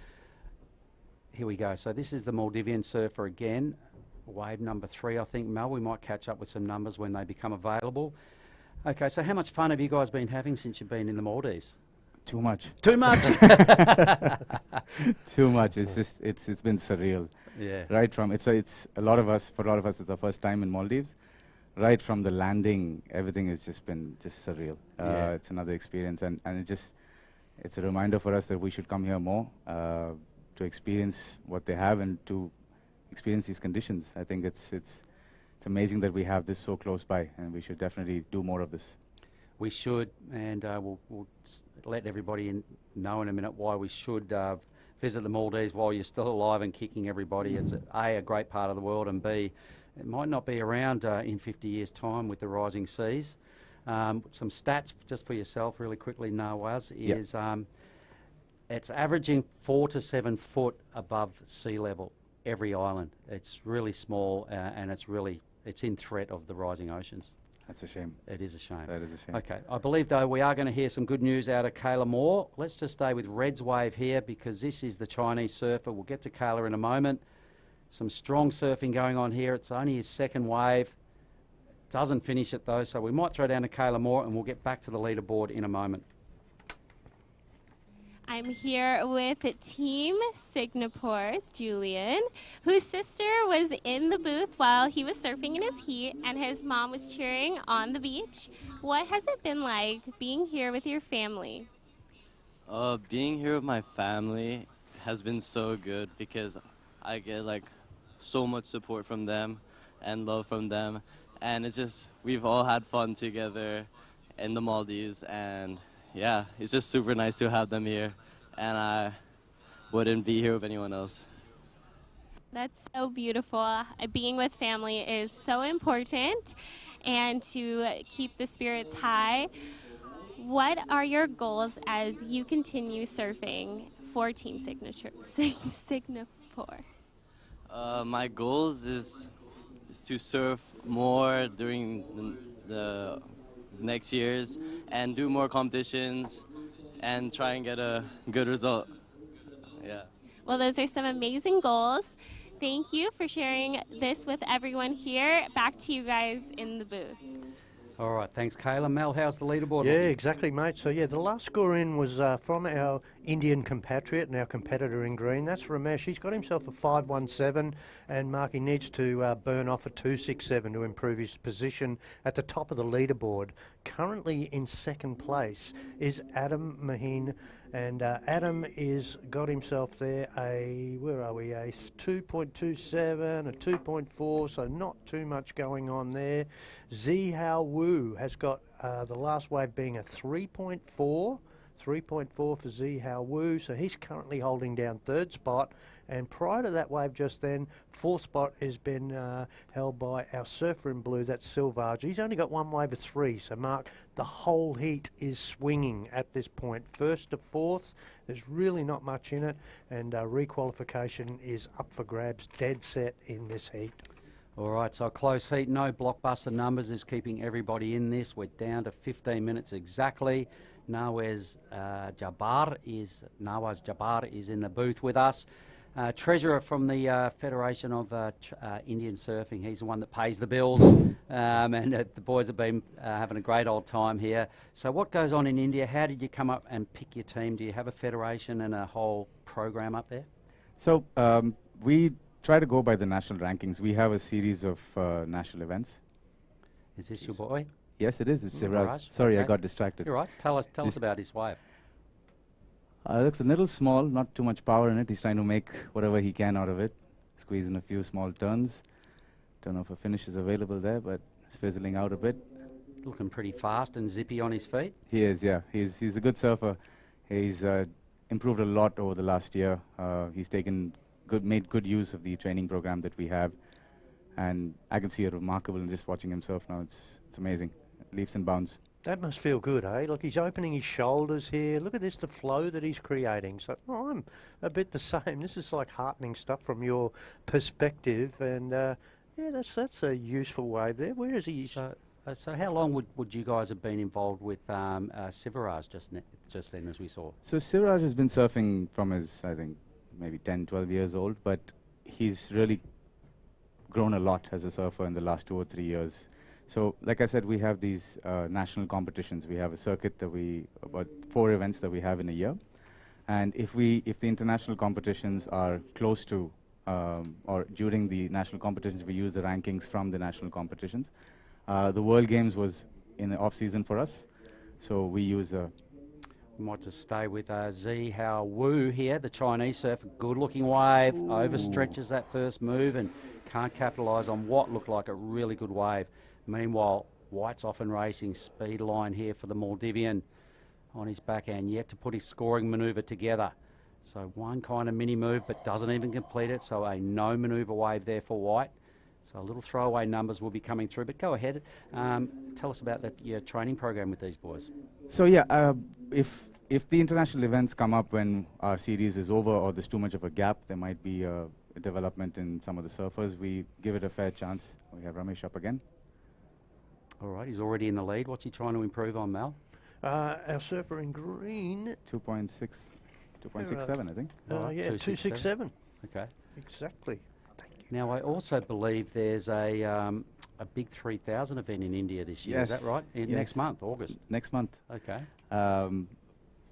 here we go. So this is the Maldivian surfer again. wave number 3, I think, Mel. We might catch up with some numbers when they become available. Okay, so how much fun have you guys been having since you've been in the Maldives? Too much. Too much. Too much. It's been surreal. Yeah. Right from it's a lot of us, for a lot of us, it's our first time in Maldives. Right from the landing, everything has just been surreal. Yeah. It's another experience, and it's a reminder for us that we should come here more to experience what they have and to experience these conditions. I think it's amazing that we have this so close by, and we should definitely do more of this. We should, and we'll let everybody know in a minute why we should visit the Maldives while you're still alive and kicking everybody. It's a great part of the world, and B, it might not be around in 50 years' time with the rising seas. Some stats just for yourself really quickly, Nawaz, is it's averaging 4 to 7 foot above sea level, every island. It's really small, and it's in threat of the rising oceans. That's a shame. It is a shame. That is a shame. Okay, I believe, though, we are going to hear some good news out of Kayla Moore. Let's just stay with Red's wave here because this is the Chinese surfer. We'll get to Kayla in a moment. Some strong surfing going on here. It's only his second wave. Doesn't finish it, though, so we might throw down to Kayla Moore and we'll get back to the leaderboard in a moment. I'm here with Team Singapore's Julian, whose sister was in the booth while he was surfing in his heat, and his mom was cheering on the beach. What has it been like being here with your family? Being here with my family has been so good because I get like so much support from them and love from them, and it's just we've all had fun together in the Maldives, and yeah, it's just super nice to have them here, and I wouldn't be here with anyone else. That's so beautiful. Being with family is so important, and to keep the spirits high. What are your goals as you continue surfing for Team Singapore? My goals is to surf more during the next years and do more competitions and try and get a good result. Yeah. Well, those are some amazing goals. Thank you for sharing this with everyone here. Back to you guys in the booth. All right, thanks, Kayla. Mel, how's the leaderboard? Yeah, exactly, mate. So, yeah, the last score in was from our Indian compatriot and our competitor in green. That's Ramesh. He's got himself a 5.17, and Mark, he needs to burn off a 2.67 to improve his position at the top of the leaderboard. Currently in second place is Adam Maheen, and Adam is got himself there a 2.27, a 2.4, so not too much going on there. Zihao Wu has got the last wave being a 3.4 for Zihao Wu, so he's currently holding down third spot. And prior to that wave just then, fourth spot has been held by our surfer in blue, that's Silvage. He's only got one wave of 3, so Mark, the whole heat is swinging at this point. First to fourth, there's really not much in it, and requalification is up for grabs, dead set in this heat. All right, so a close heat, no blockbuster numbers is keeping everybody in this. We're down to 15 minutes exactly. Nawaz Jabbar is in the booth with us. Treasurer from the Federation of Indian Surfing. He's the one that pays the bills, and the boys have been having a great old time here. So what goes on in India? How did you come up and pick your team? Do you have a federation and a whole program up there? So we try to go by the national rankings. We have a series of national events. Is this your boy? Yes, it is. It's Sivraj. Sorry, Okay. I got distracted. You're right. Tell us about his wave. Looks a little small, not too much power in it. He's trying to make whatever he can out of it. Squeeze in a few small turns. Don't know if a finish is available there, but it's fizzling out a bit. Looking pretty fast and zippy on his feet. He is, yeah. He's a good surfer. He's improved a lot over the last year. He's made good use of the training program that we have, and I can see it remarkable in just watching him surf now. It's amazing. Leaps and bounds. That must feel good, eh? Look, he's opening his shoulders here. Look at this, the flow that he's creating. So I'm a bit the same. This is like heartening stuff from your perspective, and yeah, that's a useful wave there. Where is he? So how long would you guys have been involved with Sivraj just then, as we saw? So Sivraj has been surfing from his, I think, maybe 10, 12 years old, but he's really grown a lot as a surfer in the last 2 or 3 years. So, like I said, we have these national competitions. We have a circuit that about 4 events that we have in a year. And if the international competitions are close to, or during the national competitions, we use the rankings from the national competitions. The World Games was in the off-season for us, so we use We might just stay with Zi Hao Wu here, the Chinese surfer. Good-looking wave, overstretches that first move and can't capitalise on what looked like a really good wave. Meanwhile, White's off and racing, speed line here for the Maldivian on his backhand, yet to put his scoring manoeuvre together. So one kind of mini move, but doesn't even complete it, so a no manoeuvre wave there for White. So a little throwaway numbers will be coming through, but go ahead. Tell us about your training program with these boys. So yeah, if the international events come up when our series is over or there's too much of a gap, there might be a development in some of the surfers. We give it a fair chance. We have Ramesh up again. All right, he's already in the lead. What's he trying to improve on, Mal? Our surfer in green. 2.67, I think. Yeah, 267. Okay. Exactly. Now, I also believe there's a big 3,000 event in India this year. Yes. Is that right? Next month, August. Next month. Okay.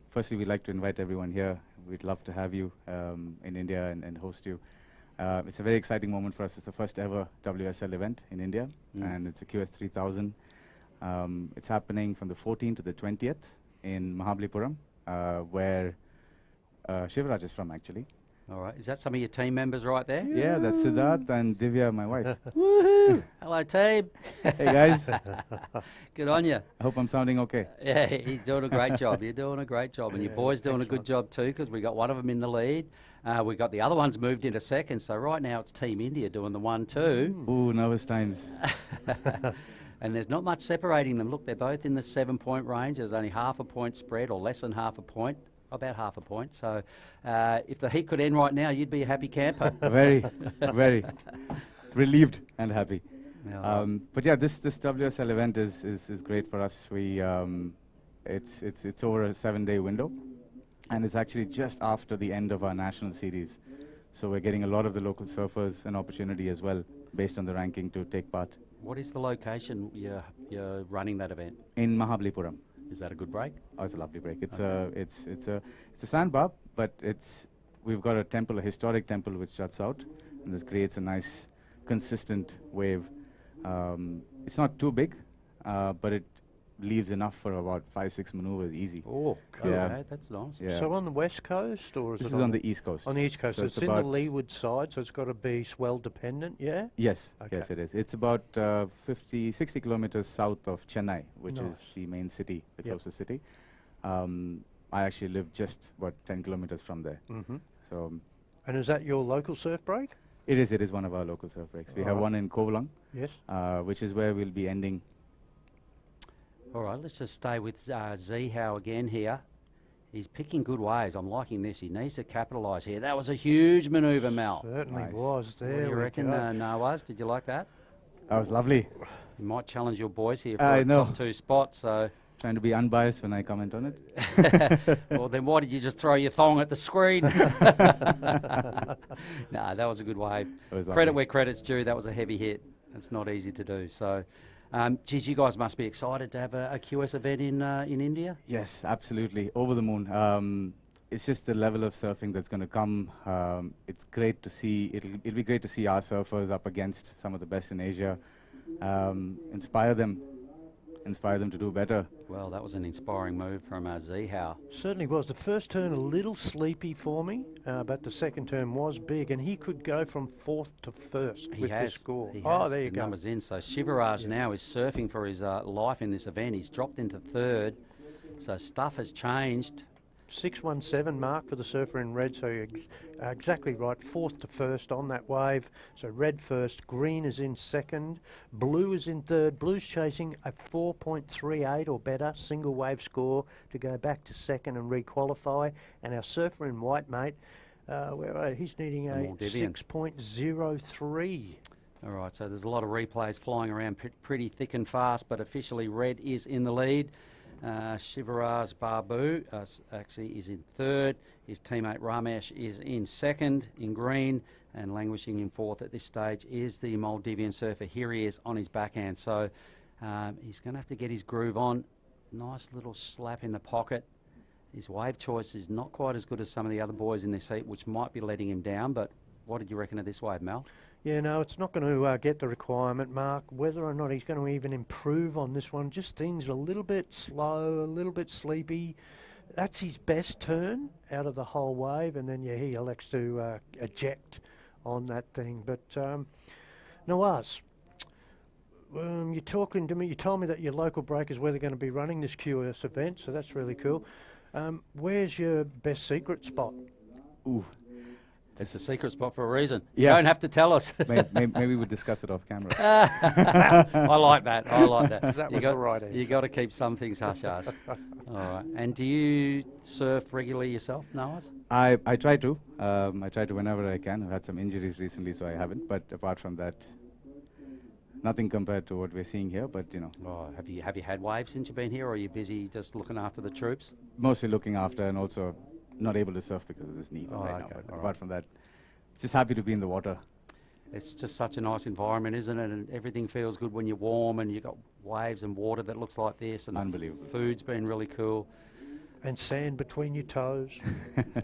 Firstly, we'd like to invite everyone here. We'd love to have you in India and host you. It's a very exciting moment for us. It's the first ever WSL event in India, and it's a QS 3000. It's happening from the 14th to the 20th in Mahabalipuram, where Shivraj is from, actually. All right. Is that some of your team members right there? Yeah, that's Siddharth and Divya, my wife. Woohoo! Hello, team. Hey, guys. Good on you. I hope I'm sounding okay. Yeah, he's doing a great job. You're doing a great job. And your boy's doing a good job too, because we got one of them in the lead. We got the other ones moved into second. So right now it's Team India doing the 1-2. Ooh, nervous times. And there's not much separating them. Look, they're both in the 7-point range. There's only half a point spread, or less than half a point. About half a point. So if the heat could end right now, you'd be a happy camper. Very, very relieved and happy. Yeah. But yeah, this WSL event is great for us. We it's over a 7-day window, and it's actually just after the end of our national series. So we're getting a lot of the local surfers an opportunity as well, based on the ranking, to take part. What is the location you're running that event? In Mahabalipuram. Is that a good break? Oh, it's a lovely break. It's a sandbar, but we've got a temple, a historic temple, which juts out, and this creates a nice, consistent wave. It's not too big, but it leaves enough for about 5-6 maneuvers easy. Oh, cool. Yeah. Okay, that's nice. Yeah. So on the west coast, or is this it is on the east coast? On the east coast, So so it's it's in the about leeward side, so it's got to be swell dependent, yeah? Yes, Okay. yes, it is. It's about 60 kilometers south of Chennai, which Nice. is the main city, the Yep. closest city. I actually live just about 10 kilometers from there. Mm-hmm. So And is that your local surf break? it is one of our local surf breaks. We have Alright. one in Kovalang, Yes. which is where we'll be ending. All right, let's just stay with Zi Hao again here. He's picking good waves. I'm liking this. He needs to capitalise here. That was a huge manoeuvre, Mal. Certainly Nice. was. What There do you we reckon, go. Nawaz? Did you like that? That was lovely. You might challenge your boys here for I a know. top 2 spot, so... Trying to be unbiased when I comment on it. Well, then why did you just throw your thong at the screen? Nah, that was a good wave. It was Credit lovely. where credit's due. That was a heavy hit. It's not easy to do. So, geez, you guys must be excited to have a QS event in India. Yes, absolutely. Over the moon. It's just the level of surfing that's going to come. It's great to see. It'll be great to see our surfers up against some of the best in Asia. Inspire them to do better. Well, that was an inspiring move from Zi Hao. Certainly was. The first turn a little sleepy for me, but the second turn was big, and he could go from 4th to 1st with this score. He Oh, has. there you The go. numbers in. So Shivaraj now is surfing for his life in this event. He's dropped into 3rd. So stuff has changed. 617 mark for the surfer in red, so you're exactly right. 4th to 1st on that wave. So red first, green is in 2nd, blue is in 3rd. Blue's chasing a 4.38 or better single wave score to go back to 2nd and re-qualify. And our surfer in white, mate, he's needing a Maldivian. 6.03. All right, so there's a lot of replays flying around pretty thick and fast, but officially red is in the lead. Shivaraj Babu actually is in 3rd. His teammate Ramesh is in 2nd in green, And languishing in fourth at this stage is the Maldivian surfer. Here he is on his backhand. So he's going to have to get his groove on. Nice little slap in the pocket. His wave choice is not quite as good as some of the other boys in this heat, which might be letting him down. But what did you reckon of this wave, Mel? Yeah, no, it's not going to get the requirement mark. Whether or not he's going to even improve on this one, just things a little bit slow, a little bit sleepy. That's his best turn out of the whole wave, and then yeah, he elects to eject on that thing. But Nawaz, you're talking to me. You told me that your local breakers where they're going to be running this QS event, so that's really cool. Where's your best secret spot? Ooh. It's a secret spot for a reason. Yeah. You don't have to tell us. maybe we'll discuss it off camera. I like that. I like that. That was the right answer. You got to keep some things hush-hush. All right. And do you surf regularly yourself, Nawaz? I try to. I try to whenever I can. I've had some injuries recently, so I haven't. But apart from that, nothing compared to what we're seeing here. But you know. Oh, have you had waves since you've been here, or are you busy just looking after the troops? Mostly looking after, and also not able to surf because of this knee right now. But apart from that, just happy to be in the water. It's just such a nice environment, isn't it? And everything feels good when you're warm and you've got waves and water that looks like this. And unbelievable. Food's been really cool. And sand between your toes.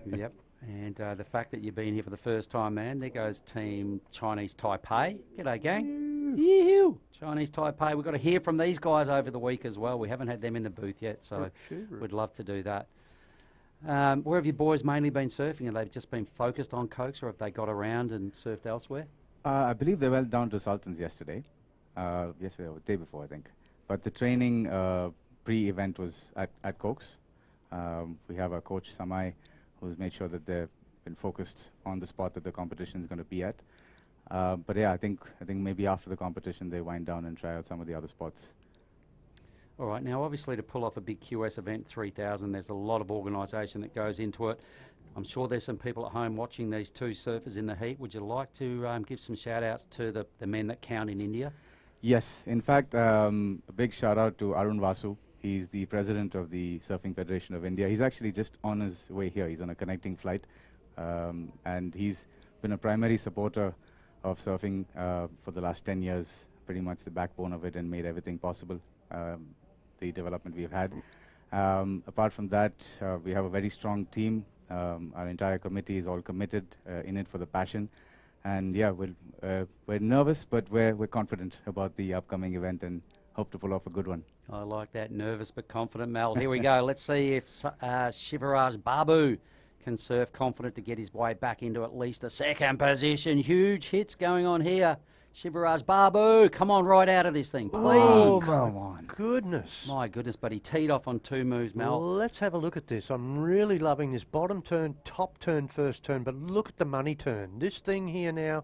Yep. And the fact that you've been here for the first time, man, there goes Team Chinese Taipei. G'day, gang. Yoo-hoo. Chinese Taipei. We've got to hear from these guys over the week as well. We haven't had them in the booth yet, so we'd love to do that. Where have you boys mainly been surfing? Have they just been focused on Cokes, or have they got around and surfed elsewhere? I believe they went down to Sultan's yesterday. Yesterday or the day before, I think. But the training pre-event was at Cokes. We have our coach, Samai, who's made sure that they've been focused on the spot that the competition is going to be at. But yeah, I think maybe after the competition, they wind down and try out some of the other spots. All right, now obviously to pull off a big QS event, 3,000, there's a lot of organisation that goes into it. I'm sure there's some people at home watching these two surfers in the heat. Would you like to give some shout outs to the men that count in India? Yes, in fact, a big shout out to Arun Vasu. He's the president of the Surfing Federation of India. He's actually just on his way here. He's on a connecting flight. And he's been a primary supporter of surfing for the last 10 years, pretty much the backbone of it, and made everything possible. The development we've had. Apart from that, we have a very strong team. Our entire committee is all committed in it for the passion. And yeah, we're nervous, but we're confident about the upcoming event and hope to pull off a good one. I like that, nervous but confident, Mel. Here we go. Let's see if Shivaraj Babu can surf confident to get his way back into at least a second position. Huge hits going on here. Shivaraj Babu, come on right out of this thing, please. Oh, my goodness. My goodness, but he teed off on two moves, Mel. Well, let's have a look at this. I'm really loving this bottom turn, top turn, first turn, but look at the money turn. This thing here now,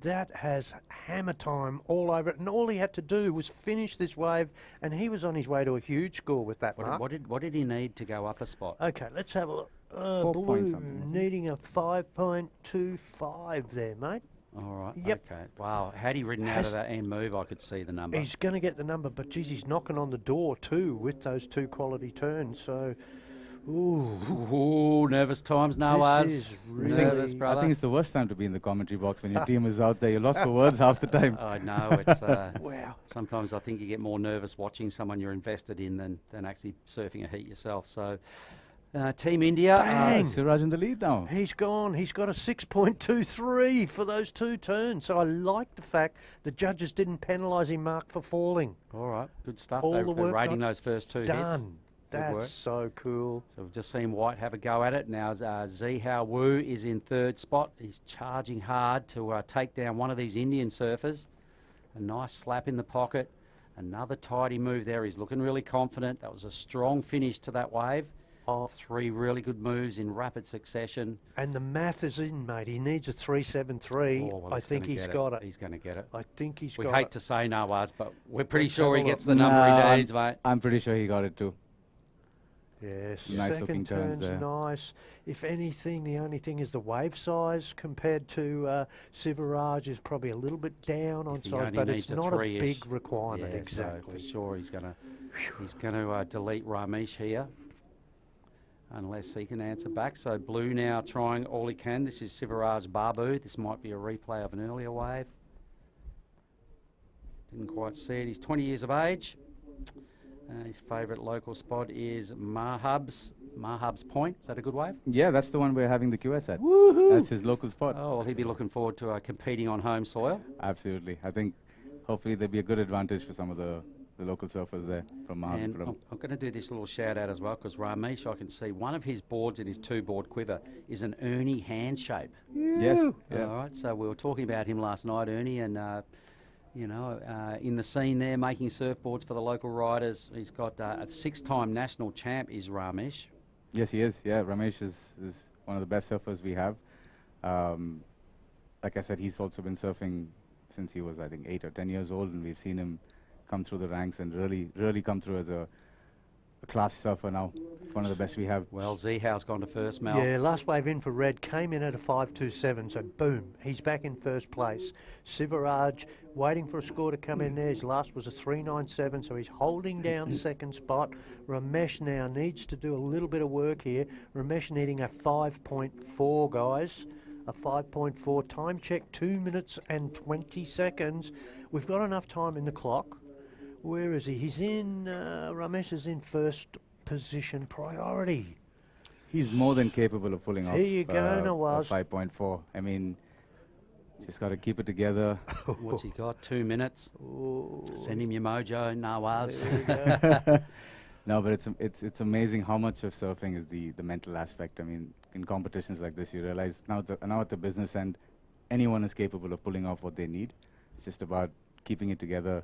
that has hammer time all over it, and all he had to do was finish this wave, and he was on his way to a huge score with that mark. What did he need to go up a spot? Okay, let's have a look. Blue, needing a 5.25 there, mate. All right, yep. Okay. Wow, had he ridden out of that end move, I could see the number. He's going to get the number, but geez, he's knocking on the door too with those two quality turns, so... Ooh, nervous times, Nawaz. This is really nervous, brother. I think it's the worst time to be in the commentary box when your team is out there. You're lost for words half the time. I know. It's wow. Sometimes I think you get more nervous watching someone you're invested in than actually surfing a heat yourself. So, Team India. Bang! Siraj in the lead now. He's gone. He's got a 6.23 for those two turns. So I like the fact the judges didn't penalise him, Mark, for falling. All right, good stuff. All They're the work rating those first two hits. Done. That's so cool. So we've just seen White have a go at it. Now Zihao Wu is in third spot. He's charging hard to take down one of these Indian surfers. A nice slap in the pocket. Another tidy move there. He's looking really confident. That was a strong finish to that wave. Oh. Three really good moves in rapid succession. And the math is in, mate. He needs a 3.73. Oh, well, I think he's got it. He's going to get it. I think he's got it. We hate to say Nawaz, but we're pretty sure he gets the number he needs, mate. I'm pretty sure he got it too. Yes, nice second turn's nice. If anything, the only thing is the wave size compared to Sivaraj is probably a little bit down on size, but it's not a big requirement. Yeah, exactly. So for sure, he's going to delete Ramesh here. unless he can answer back. So blue now trying all he can. This is Sivaraj Babu. This might be a replay of an earlier wave. Didn't quite see it. He's 20 years of age. His favourite local spot is Mahab's Point. Is that a good wave? Yeah, that's the one we're having the QS at. Woohoo! That's his local spot. Oh, well, he'd be looking forward to competing on home soil. Absolutely. I think hopefully there'll be a good advantage for some of the local surfers there from Mahab. And I'm going to do this little shout out as well, because Ramesh, I can see one of his boards in his 2-board quiver is an Ernie hand shape. Yes. Yeah. All right, so we were talking about him last night, Ernie, and in the scene there, making surfboards for the local riders. He's got a 6-time national champ, is Ramesh. Yes, he is. Yeah, Ramesh is one of the best surfers we have. Like I said, he's also been surfing since he was, I think, 8 or 10 years old, and we've seen him come through the ranks and really come through as a class surfer now. One of the best we have. Well, Zihau's gone to first, Mel. Yeah, last wave in for Red, came in at a 5.27, so boom, he's back in first place. Sivaraj waiting for a score to come in there. His last was a 3.97, so he's holding down second spot. Ramesh now needs to do a little bit of work here. Ramesh needing a 5.4, guys. A 5.4 time check, 2 minutes and 20 seconds. We've got enough time in the clock. Where is he? He's in, Ramesh is in first position priority. He's more than capable of pulling off Here you go, Nawaz. 5.4. I mean, just got to keep it together. What's he got? 2 minutes. Ooh. Send him your mojo, Nawaz. No, but it's amazing how much of surfing is the mental aspect. I mean, in competitions like this, you realize now at the business end, anyone is capable of pulling off what they need. It's just about keeping it together,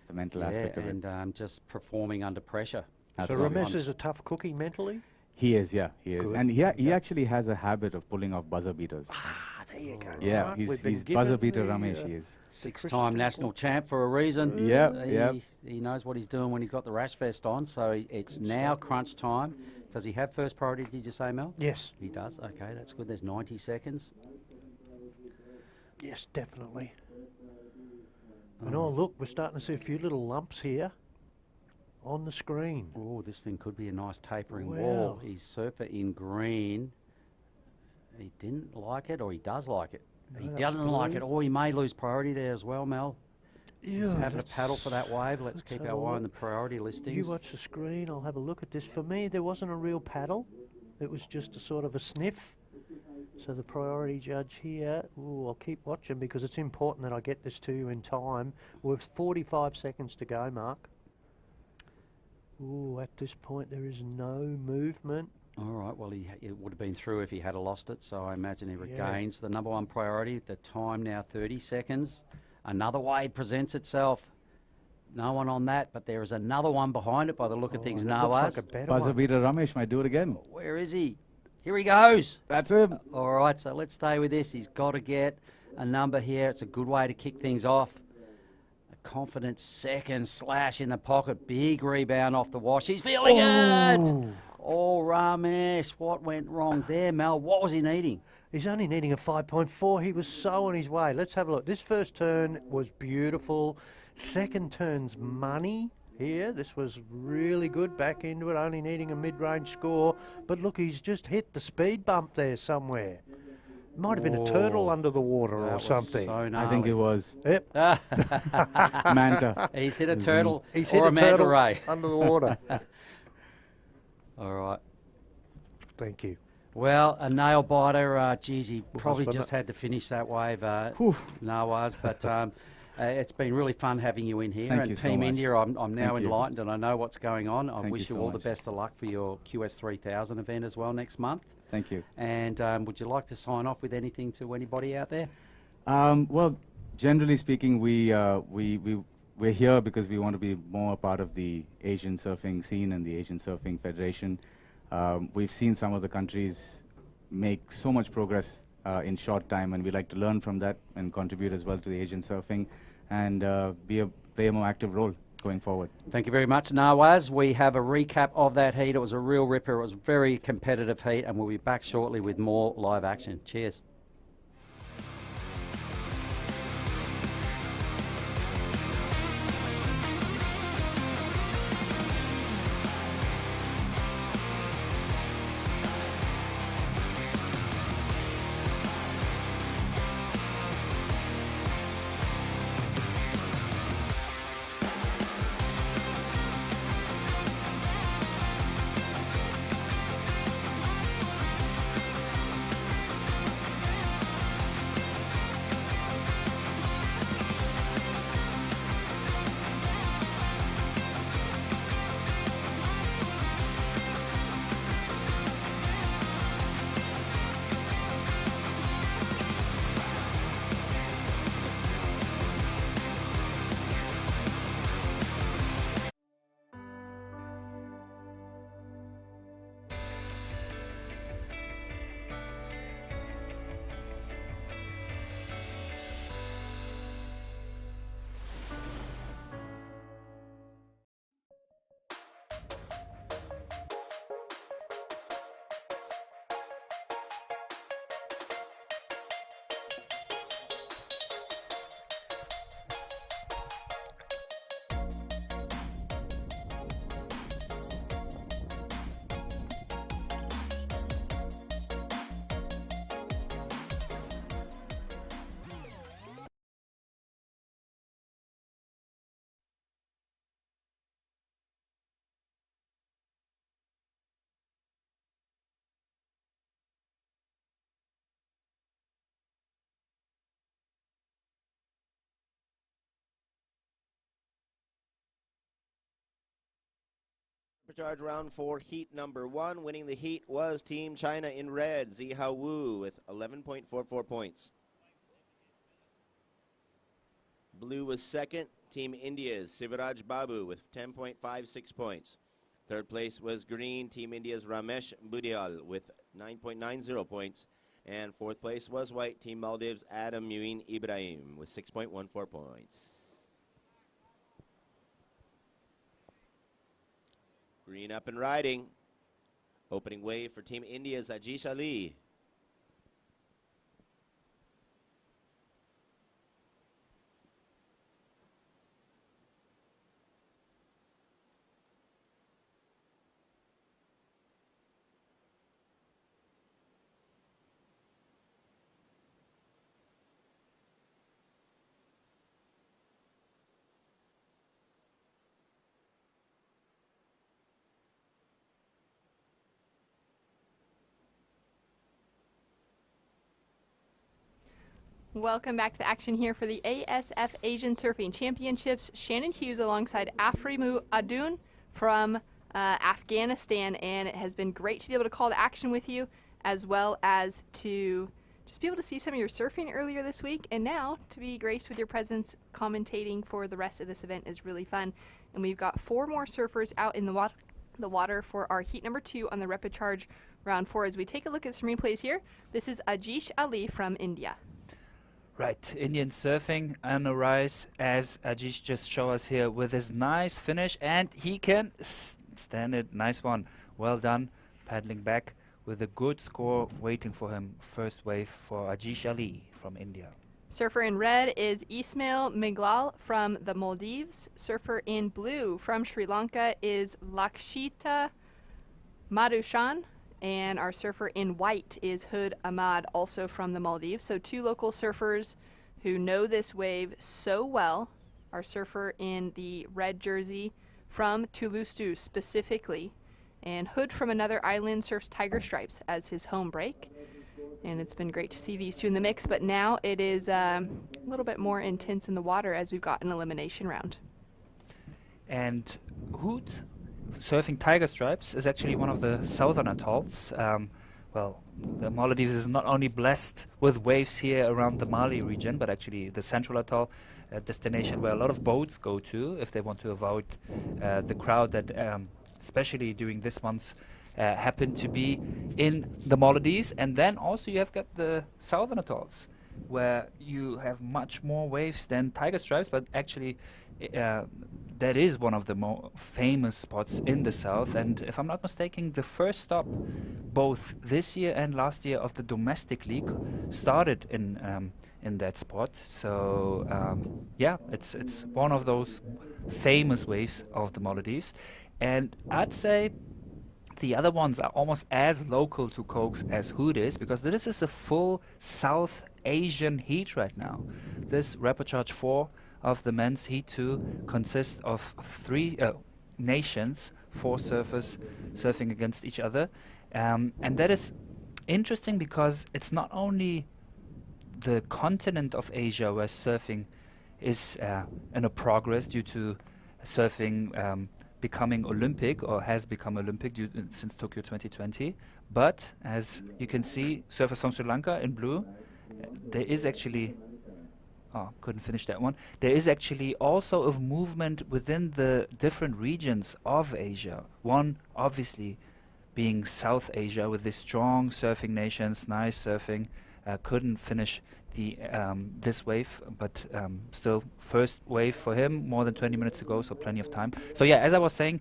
the mental aspect of it. And just performing under pressure. So Ramesh is a tough cookie mentally? He is, yeah, he is. Good. And he actually has a habit of pulling off buzzer beaters. There you go. Yeah, Right, he's buzzer beater Ramesh, he is. 6-time national champ for a reason. Yeah. He knows what he's doing when he's got the rash vest on, so it's now crunch time. Does he have first priority, did you say, Mel? Yes. He does? Okay, that's good. There's 90 seconds. Yes, definitely. And oh, look, we're starting to see a few little lumps here on the screen. Oh, this thing could be a nice tapering Wow. wall. He's surfer in green. He didn't like it, or he does like it. No, He that's doesn't like good. it, or he may lose priority there as well, Mel. He's Yeah, having a paddle for that wave. Let's keep have our a eye on the look. priority listings. You watch the screen, I'll have a look at this. For me, there wasn't a real paddle. It was just a sort of a sniff. So the priority judge here, ooh, I'll keep watching because it's important that I get this to you in time. With 45 seconds to go, Mark. Ooh, at this point there is no movement. All right, well, it would have been through if he had lost it, so I imagine he regains the number 1 priority. The time now 30 seconds. Another wave presents itself. No one on that, but there is another one behind it by the look of things, Nawaz. Buzzer beater Ramesh might do it again. Where is he? Here he goes. That's him. All right, so let's stay with this. He's got to get a number here. It's a good way to kick things off. A confident second slash in the pocket. Big rebound off the wash. He's feeling it. Oh, Ramesh, what went wrong there, Mel? What was he needing? He's only needing a 5.4. He was so on his way. Let's have a look. This first turn was beautiful. Second turn's money here. This was really good. Back into it, only needing a mid-range score. But look, he's just hit the speed bump there somewhere. Might have been a turtle under the water or something. So I think it was. Yep. Manta. He's hit a turtle He's or hit a manta turtle ray. under the water. All right. Thank you. Well, a nail biter. Geez, he probably wasn't just it? had to finish that wave, Nawaz. But it's been really fun having you in here. Thank and you so Team much. India, I'm now Thank you. enlightened and I know what's going on. I Thank wish you you so all the much. best of luck for your QS 3000 event as well next month. Thank you. And would you like to sign off with anything to anybody out there? Well, generally speaking, we're here because we want to be more a part of the Asian surfing scene and the Asian Surfing Federation. We've seen some of the countries make so much progress in short time, and we like to learn from that and contribute as well to the Asian surfing and play a more active role going forward. Thank you very much, Nawaz. We have a recap of that heat. It was a real ripper. It was a very competitive heat, and we'll be back shortly with more live action. Cheers. Supercharge round 4, heat number 1. Winning the heat was Team China in red, Zihao Wu with 11.44 points. Blue was second, Team India's Sivaraj Babu with 10.56 points. Third place was green, Team India's Ramesh Budial with 9.90 points. And fourth place was white, Team Maldives' Adam Muin Ibrahim with 6.14 points. Green up and riding. Opening wave for Team India's Ajish Ali. Welcome back to the action here for the ASF Asian Surfing Championships. Shannon Hughes alongside Afrimu Adun from Afghanistan, and it has been great to be able to call the action with you, as well as to just be able to see some of your surfing earlier this week, and now to be graced with your presence commentating for the rest of this event is really fun. And we've got 4 more surfers out in the water for our heat number 2 on the Rapid Charge round 4. As we take a look at some replays here, this is Ajish Ali from India. Right, Indian surfing on the rise, as Ajish just showed us here with his nice finish, and he can stand it. Nice one. Well done. Paddling back with a good score waiting for him. First wave for Ajish Ali from India. Surfer in red is Ismail Miglal from the Maldives. Surfer in blue from Sri Lanka is Lakshita Madhushan. And our surfer in white is Hood Ahmad, also from the Maldives. So 2 local surfers who know this wave so well. Our surfer in the red jersey from Thulusdhoo specifically. And Hood from another island surfs Tiger Stripes as his home break. And it's been great to see these 2 in the mix, but now it is a little bit more intense in the water as we've got an elimination round. And Hood surfing Tiger Stripes is actually one of the southern atolls. Well, the Maldives is not only blessed with waves here around the Mali region, but actually the central atoll, a destination where a lot of boats go to if they want to avoid the crowd that, especially during this month, happen to be in the Maldives. And then also you have got the southern atolls, where you have much more waves than Tiger Stripes, but actually that is one of the more famous spots in the south. And if I'm not mistaken, the first stop both this year and last year of the domestic league started in that spot. So yeah, it's one of those famous waves of the Maldives. And I'd say the other ones are almost as local to Cokes as Hood is, because this is a full South Asian heat right now. This Rapid Charge 4 of the men's heat 2 consists of 3 nations, 4 surfers surfing against each other. And that is interesting because it's not only the continent of Asia where surfing is in a progress due to surfing becoming Olympic, or has become Olympic since Tokyo 2020, but as you can see, surfers from Sri Lanka in blue, there is actually couldn't finish that one. There is actually also a movement within the different regions of Asia. One, obviously, being South Asia with the strong surfing nations, nice surfing. Couldn't finish the this wave, but still first wave for him, more than 20 minutes to go, so plenty of time. So yeah, as I was saying,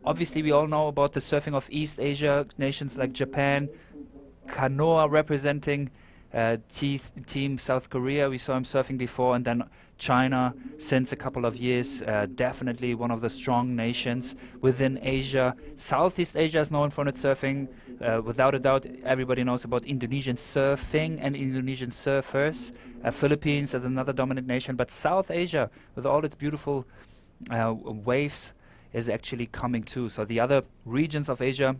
obviously we all know about the surfing of East Asia, nations like Japan, Kanoa representing Team South Korea, we saw him surfing before, and then China since a couple of years, definitely one of the strong nations within Asia. Southeast Asia is known for its surfing. Without a doubt, everybody knows about Indonesian surfing and Indonesian surfers. Philippines is another dominant nation, but South Asia, with all its beautiful waves, is actually coming too. So the other regions of Asia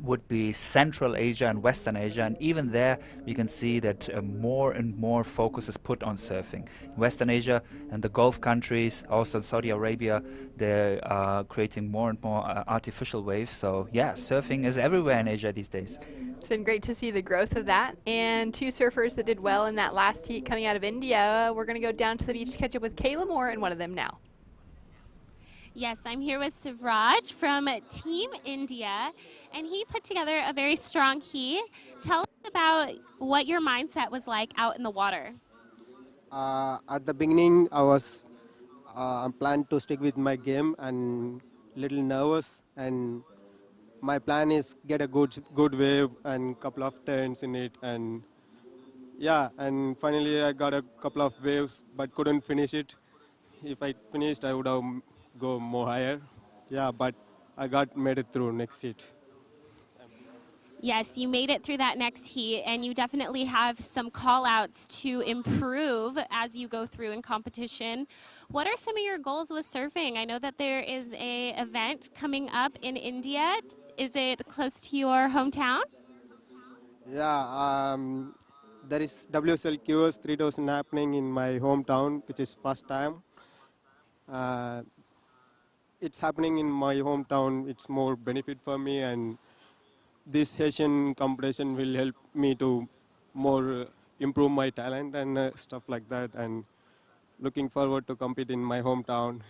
would be Central Asia and Western Asia, and even there we can see that more and more focus is put on surfing. In Western Asia and the Gulf countries, also in Saudi Arabia, they are creating more and more artificial waves. So yeah, surfing is everywhere in Asia these days. It's been great to see the growth of that. And two surfers that did well in that last heat coming out of India. We're going to go down to the beach to catch up with Kayla Moore and one of them now. Yes, I'm here with Sivraj from Team India, and he put together a very strong heat. Tell us about what your mindset was like out in the water. At the beginning, I planned to stick with my game and little nervous, and my plan is get a good wave and couple of turns in it, and yeah, and finally I got a couple of waves but couldn't finish it. If I finished, I would have go more higher. Yeah, but I made it through next heat. Yes, you made it through that next heat, and you definitely have some call-outs to improve as you go through in competition. What are some of your goals with surfing? I know that there is a event coming up in India. Is it close to your hometown? Yeah, there is WSL 3000 happening in my hometown, which is first time. It's happening in my hometown. It's more benefit for me, and this Asian competition will help me to more improve my talent and stuff like that. And looking forward to compete in my hometown.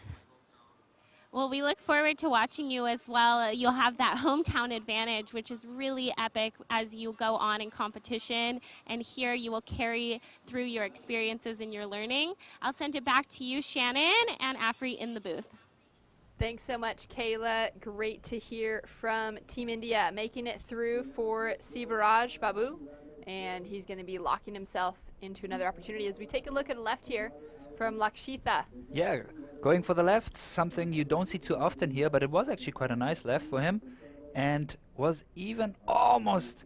Well, we look forward to watching you as well. You'll have that hometown advantage, which is really epic as you go on in competition. And here you will carry through your experiences and your learning. I'll send it back to you, Shannon, and Afri in the booth. Thanks so much, Kayla. Great to hear from Team India, making it through for Sivraj Babu, and he's going to be locking himself into another opportunity as we take a look at the left here from Lakshita. Yeah, going for the left, something you don't see too often here, but it was actually quite a nice left for him, and was even almost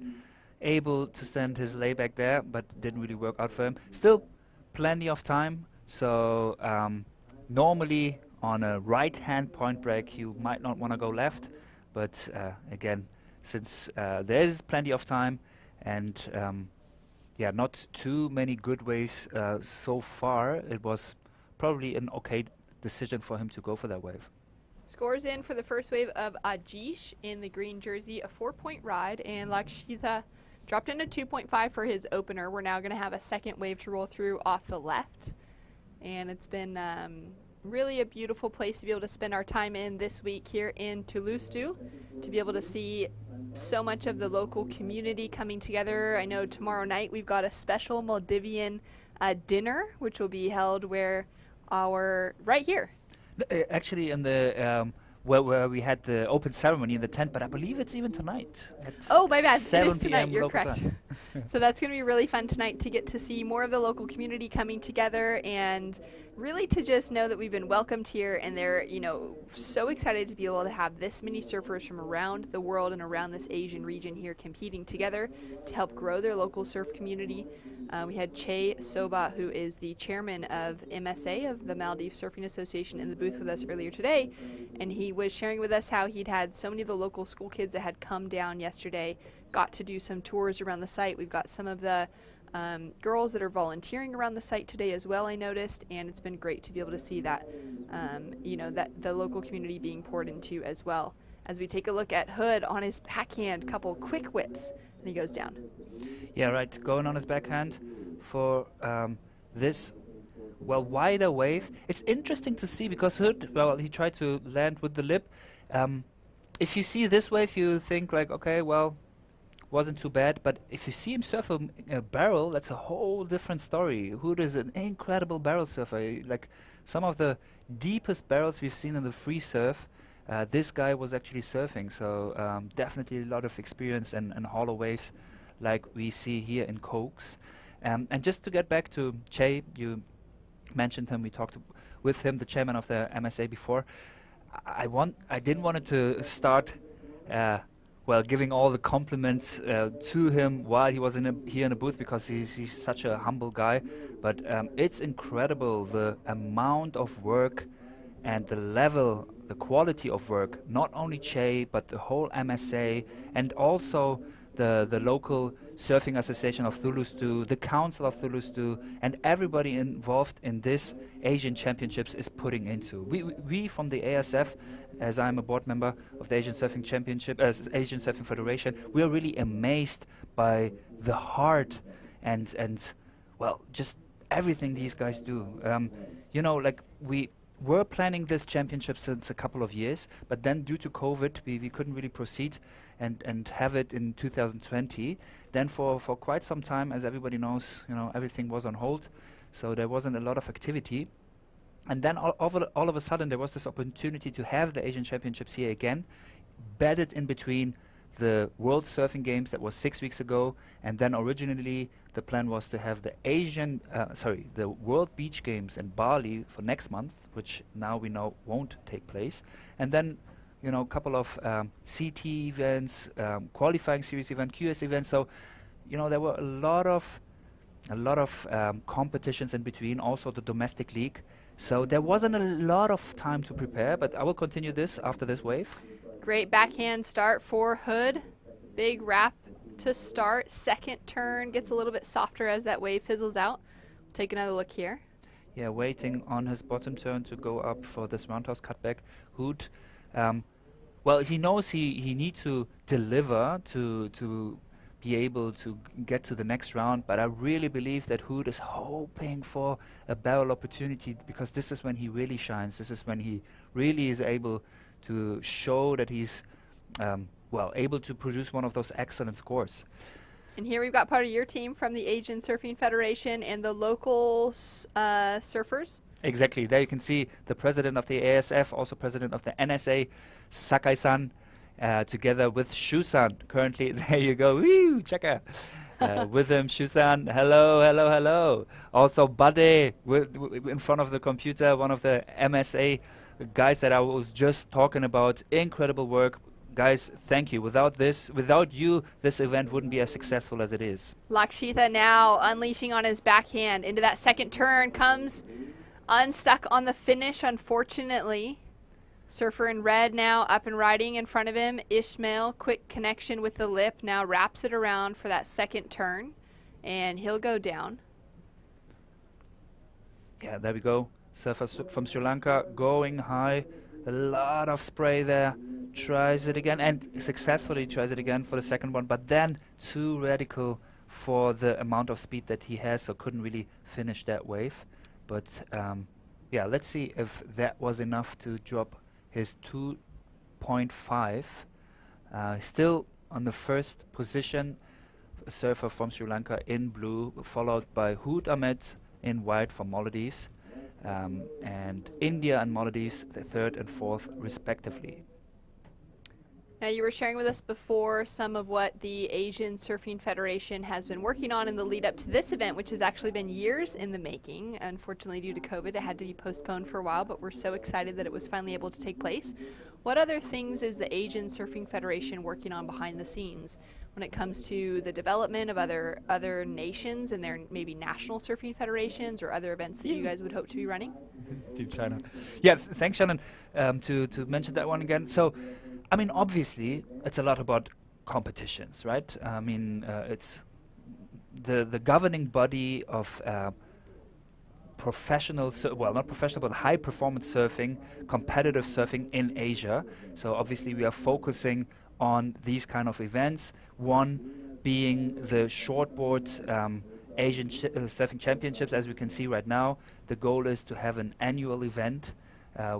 able to send his layback there, but didn't really work out for him. Still plenty of time, so normally on a right-hand point break you might not want to go left, but again, since there's plenty of time and yeah, not too many good waves so far, it was probably an okay decision for him to go for that wave. Scores in for the first wave of Ajish in the green jersey, a 4-point ride, and Lakshita dropped into 2.5 for his opener. We're now going to have a second wave to roll through off the left, and it's been really a beautiful place to be able to spend our time in this week here in Thulusdhoo, to be able to see so much of the local community coming together. I know tomorrow night we've got a special Maldivian dinner, which will be held right here. Actually in the where we had the open ceremony in the tent, but I believe it's even tonight. Oh, my bad. It is 7 tonight. p.m. You're local correct. time. So that's going to be really fun tonight to get to see more of the local community coming together, and really to just know that we've been welcomed here, and they're, so excited to be able to have this many surfers from around the world and around this Asian region here competing together to help grow their local surf community. We had Che Soba, who is the chairman of MSA, of the Maldives Surfing Association, in the booth with us earlier today, and he was sharing with us how he'd had so many of the local school kids that had come down yesterday, got to do some tours around the site. We've got some of the girls that are volunteering around the site today as well, I noticed, and it's been great to be able to see that, that the local community being poured into as well. As we take a look at Hood on his backhand, couple quick whips, and he goes down. Yeah, right, going on his backhand for this, wider wave. It's interesting to see because Hood, he tried to land with the lip. If you see this wave, you think like, okay, wasn't too bad, but if you see him surf a barrel, that's a whole different story. Hood is an incredible barrel surfer. Like some of the deepest barrels we've seen in the free surf, this guy was actually surfing, so definitely a lot of experience and hollow waves like we see here in Cokes. And just to get back to Che, you mentioned him, we talked with him, the chairman of the MSA before. I didn't want to start giving all the compliments to him while he was here in the booth, because he's such a humble guy. But it's incredible the amount of work and the level, the quality of work, not only Che, but the whole MSA, and also the local surfing association of Thulusdhoo, the council of Thulusdhoo, and everybody involved in this Asian Championships is putting into. We from the ASF, as I'm a board member of the Asian Surfing Championship, Asian Surfing Federation, we are really amazed by the heart and well, just everything these guys do. You know, like we were planning this championship since a couple of years, but then due to COVID, we couldn't really proceed and have it in 2020. Then for quite some time, as everybody knows, you know, everything was on hold, so there wasn't a lot of activity. And then all of a sudden, there was this opportunity to have the Asian Championships here again, bedded in between the World Surfing Games that was 6 weeks ago, and then originally the plan was to have the the World Beach Games in Bali for next month, which now we know won't take place, and then, you know, a couple of CT events, qualifying series event, QS events. So, you know, there were a lot of competitions in between, also the domestic league. So there wasn't a lot of time to prepare, but I will continue this after this wave. Great backhand start for Hood. Big wrap to start. Second turn gets a little bit softer as that wave fizzles out. Take another look here. Yeah, waiting on his bottom turn to go up for this roundhouse cutback. Hood, well, he knows he needs to deliver to be able to get to the next round, but I really believe that Hood is hoping for a barrel opportunity, because this is when he really shines. This is when he really is able to show that he's well, able to produce one of those excellent scores. And here we've got part of your team from the Asian Surfing Federation and the local surfers. Exactly. There you can see the president of the ASF, also president of the NSA, Sakai-san, together with Shu-san. Currently, there you go. Woo, checker. With him, Shu-san. Hello, hello, hello. Also, Bade in front of the computer, one of the MSA guys that I was just talking about. Incredible work. Guys, thank you. Without you, this event wouldn't be as successful as it is. Lakshitha now unleashing on his backhand into that second turn, comes unstuck on the finish, unfortunately. Surfer in red now up and riding in front of him. Ishmael, quick connection with the lip, now wraps it around for that second turn, and he'll go down. Yeah, there we go. Surfer from Sri Lanka going high. A lot of spray there. Tries it again and successfully tries it again for the second one, but then too radical for the amount of speed that he has, so couldn't really finish that wave. But yeah, let's see if that was enough to drop his 2.5. Still on the first position, a surfer from Sri Lanka in blue, followed by Hood Ahmed in white from Maldives, and India and Maldives, the third and fourth respectively. Now, you were sharing with us before some of what the Asian Surfing Federation has been working on in the lead up to this event, which has actually been years in the making. Unfortunately, due to COVID, it had to be postponed for a while, but we're so excited that it was finally able to take place. What other things is the Asian Surfing Federation working on behind the scenes when it comes to the development of other nations and their maybe national surfing federations or other events that you guys would hope to be running? Team China. Yeah, thanks, Shannon, to mention that one again. So, I mean, obviously, it's a lot about competitions, right? I mean, it's the governing body of professional, well, not professional, but high-performance surfing, competitive surfing in Asia. So obviously, we are focusing on these kind of events. One being the shortboard Asian Surfing Championships, as we can see right now. The goal is to have an annual event.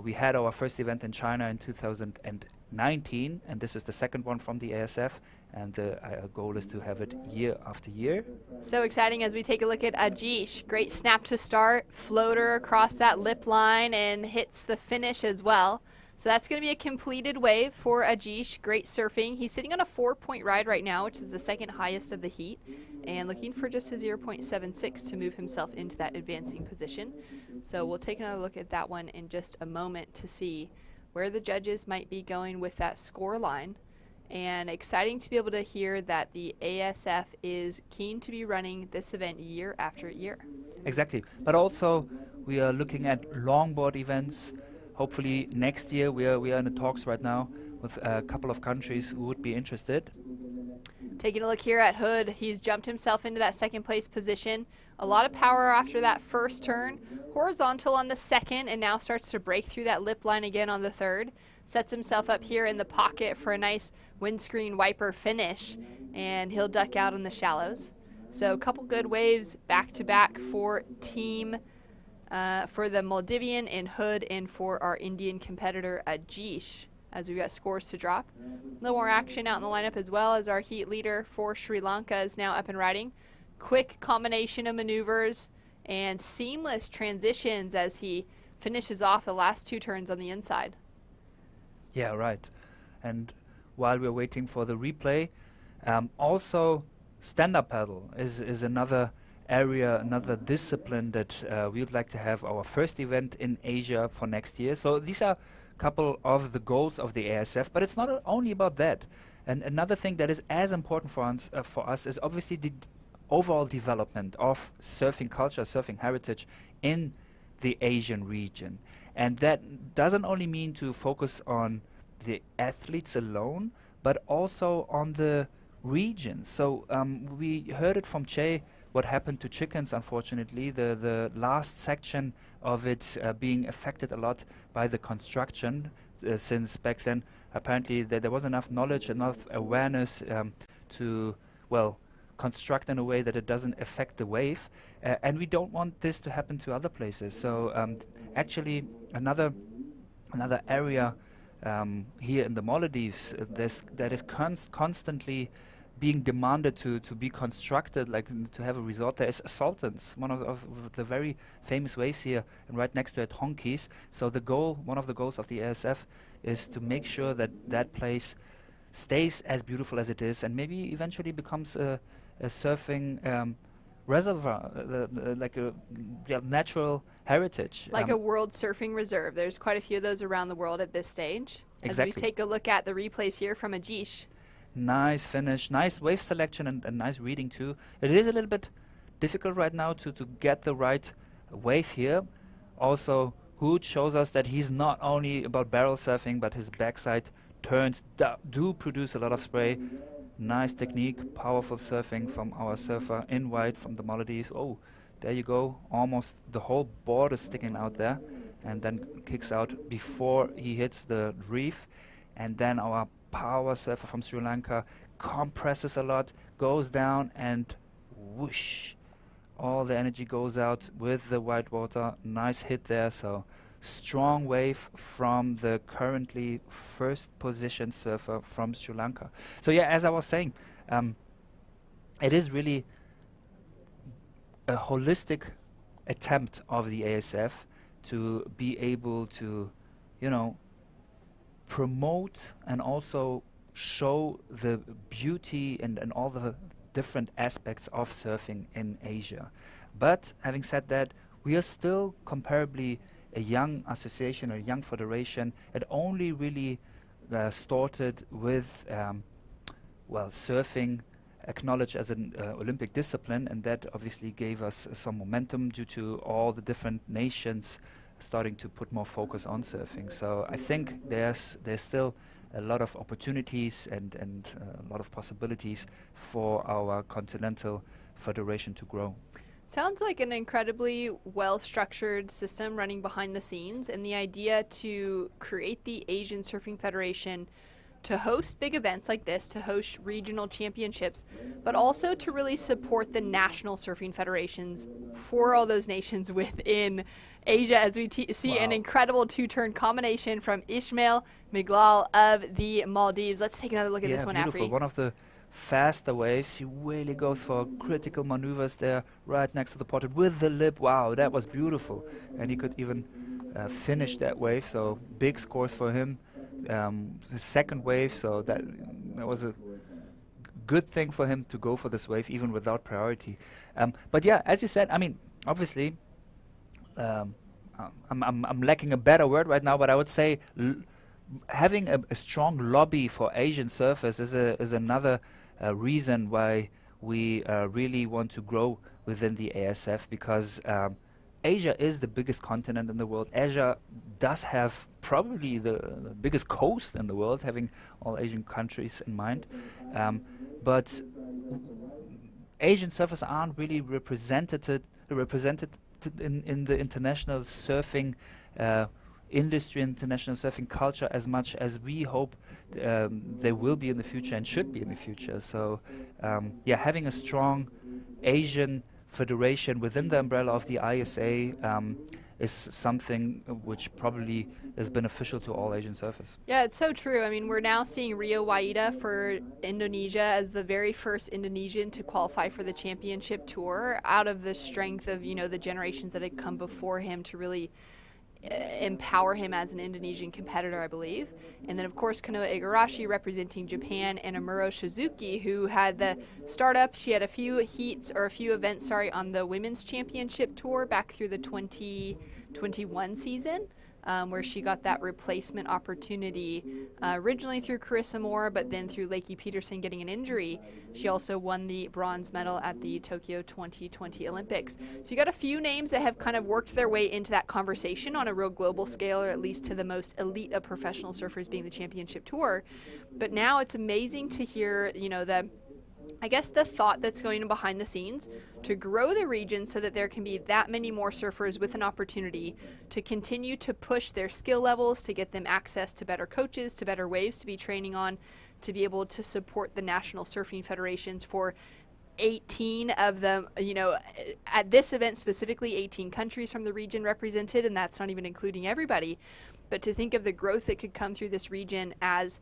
We had our first event in China in 2019, and this is the second one from the ASF, and the goal is to have it year after year. So exciting as we take a look at Ajish. Great snap to start, floater across that lip line, and hits the finish as well. So that's going to be a completed wave for Ajish. Great surfing. He's sitting on a 4-point ride right now, which is the second highest of the heat, and looking for just a 0.76 to move himself into that advancing position. So we'll take another look at that one in just a moment to see where the judges might be going with that score line. And exciting to be able to hear that the ASF is keen to be running this event year after year. Exactly. But also we are looking at longboard events, hopefully next year we are in the talks right now with a couple of countries who would be interested. Taking a look here at Hood, he's jumped himself into that second place position. A lot of power after that first turn. Horizontal on the second, and now starts to break through that lip line again on the third. Sets himself up here in the pocket for a nice windscreen wiper finish, and he'll duck out on the shallows. So a couple good waves back to back for team, for the Maldivian in Hood and for our Indian competitor Ajish, as we've got scores to drop. A little more action out in the lineup as well, as our heat leader for Sri Lanka is now up and riding. Quick combination of maneuvers and seamless transitions as he finishes off the last two turns on the inside. Yeah, right. And while we're waiting for the replay, also stand-up paddle is another area, another discipline that we would like to have our first event in Asia for next year. So these are a couple of the goals of the ASF, but it's not only about that. And another thing that is as important for us is obviously the overall development of surfing culture, surfing heritage in the Asian region. And that doesn't only mean to focus on the athletes alone, but also on the region. So we heard it from Che, what happened to chickens, unfortunately, the last section of it being affected a lot by the construction, since back then apparently there was enough knowledge, enough awareness to, well, construct in a way that it doesn't affect the wave, and we don't want this to happen to other places. So actually another area here in the Maldives that is constantly being demanded to be constructed, like to have a resort there, is Sultans, one of the very famous waves here, and right next to it Honkies. So the goal, one of the goals of the ASF, is to make sure that that place stays as beautiful as it is, and maybe eventually becomes a surfing reservoir, like a natural heritage. Like a World Surfing Reserve. There's quite a few of those around the world at this stage. Exactly. As we take a look at the replays here from Ajish. Nice finish, nice wave selection, and nice reading too. It is a little bit difficult right now to get the right wave here. Also, Hood shows us that he's not only about barrel surfing, but his backside turns do produce a lot of spray. Nice technique, powerful surfing from our surfer in white from the Maldives. Oh, there you go, almost the whole board is sticking out there, and then kicks out before he hits the reef. And then our power surfer from Sri Lanka compresses a lot, goes down, and whoosh, all the energy goes out with the white water. Nice hit there. So strong wave from the currently first position surfer from Sri Lanka. So yeah, as I was saying, it is really a holistic attempt of the ASF to be able to, you know, promote and also show the beauty and all the different aspects of surfing in Asia. But having said that, we are still comparably a young association or a young federation. It only really started with well, surfing acknowledged as an Olympic discipline, and that obviously gave us some momentum due to all the different nations starting to put more focus on surfing. So I think there's still a lot of opportunities and a lot of possibilities for our continental federation to grow. Sounds like an incredibly well-structured system running behind the scenes, and the idea to create the Asian Surfing Federation to host big events like this, to host regional championships, but also to really support the national surfing federations for all those nations within Asia, as we see an incredible two-turn combination from Ismail Miglal of the Maldives. Let's take another look at this one, beautiful. Afri. One of the faster waves. He really goes for critical maneuvers there, right next to the portal with the lip. Wow, that was beautiful. And he could even finish that wave, so big scores for him. His second wave, so that was a good thing for him to go for this wave even without priority. But yeah, as you said, I mean, obviously, I'm lacking a better word right now, but I would say having a strong lobby for Asian surfers is another reason why we really want to grow within the ASF, because Asia is the biggest continent in the world. Asia does have probably the biggest coast in the world, having all Asian countries in mind. But Asian surfers aren't really represented in the international surfing industry, international surfing culture as much as we hope they will be in the future and should be in the future. So yeah, having a strong Asian federation within the umbrella of the ISA is something which probably is beneficial to all Asian surfers. Yeah, it's so true. I mean, we're now seeing Rio Waida for Indonesia as the very first Indonesian to qualify for the championship tour, out of the strength of, you know, the generations that had come before him to really empower him as an Indonesian competitor, I believe. And then, of course, Kanoa Igarashi representing Japan, and Amuro Shizuki, who had the startup. She had a few events, on the Women's Championship Tour back through the 2021 season, where she got that replacement opportunity originally through Carissa Moore, but then through Lakey Peterson getting an injury. She also won the bronze medal at the Tokyo 2020 Olympics. So you got a few names that have kind of worked their way into that conversation on a real global scale, or at least to the most elite of professional surfers being the championship tour. But now it's amazing to hear, you know, the thought that's going behind the scenes to grow the region so that there can be that many more surfers with an opportunity to continue to push their skill levels, to get them access to better coaches, to better waves to be training on, to be able to support the national surfing federations for 18 of them, you know, at this event specifically, 18 countries from the region represented, and that's not even including everybody. But to think of the growth that could come through this region as,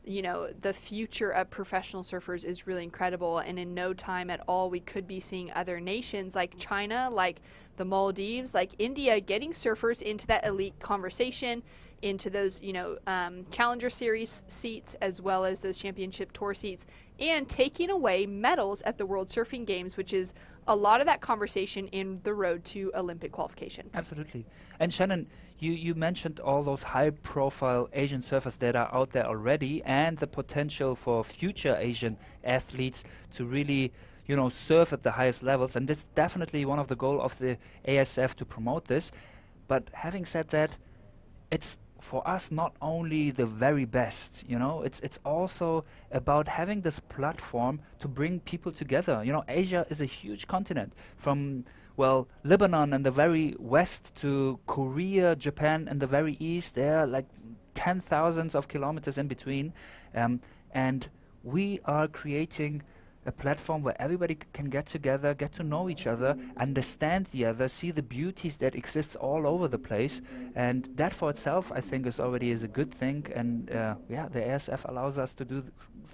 you know, the future of professional surfers is really incredible. And in no time at all, we could be seeing other nations like China, like the Maldives, like India, getting surfers into that elite conversation, into those, you know, Challenger Series seats, as well as those championship tour seats, and taking away medals at the World Surfing Games, which is a lot of that conversation in the road to Olympic qualification. Absolutely. And Shannon, you mentioned all those high-profile Asian surfers that are out there already, and the potential for future Asian athletes to really, you know, surf at the highest levels. And this is definitely one of the goals of the ASF, to promote this. But having said that, it's for us not only the very best, you know, it's also about having this platform to bring people together. You know, Asia is a huge continent, from, well, Lebanon in the very west to Korea, Japan in the very east. There are like 10,000s of kilometers in between, and we are creating a platform where everybody can get together, get to know each other, understand the other, see the beauties that exist all over the place. And that for itself, I think, is a good thing. And yeah, the ASF allows us to do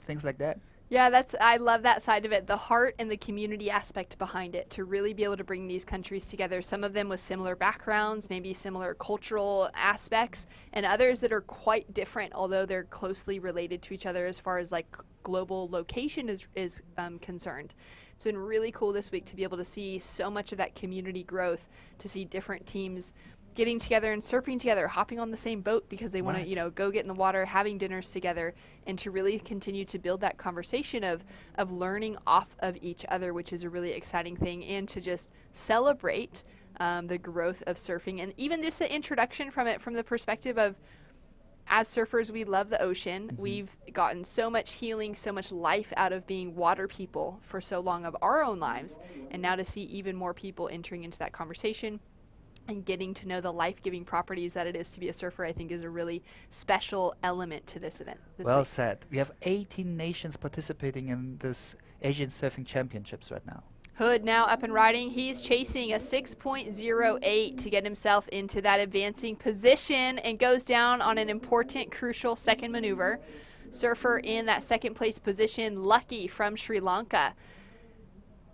things like that. Yeah, I love that side of it, the heart and the community aspect behind it, to really be able to bring these countries together, some of them with similar backgrounds, maybe similar cultural aspects, and others that are quite different, although they're closely related to each other as far as like global location is concerned. It's been really cool this week to be able to see so much of that community growth, to see different teams getting together and surfing together, hopping on the same boat because they want to, you know, go get in the water, having dinners together, and to really continue to build that conversation of learning off of each other, which is a really exciting thing, and to just celebrate the growth of surfing, and even just the introduction from the perspective of, as surfers, we love the ocean. Mm-hmm. We've gotten so much healing, so much life out of being water people for so long of our own lives, and now to see even more people entering into that conversation and getting to know the life-giving properties that it is to be a surfer, I think, is a really special element to this event. Well said. We have 18 nations participating in this Asian Surfing Championships right now. Hood now up and riding. He's chasing a 6.08 to get himself into that advancing position, and goes down on an important, crucial second maneuver. Surfer in that second place position, Lucky from Sri Lanka,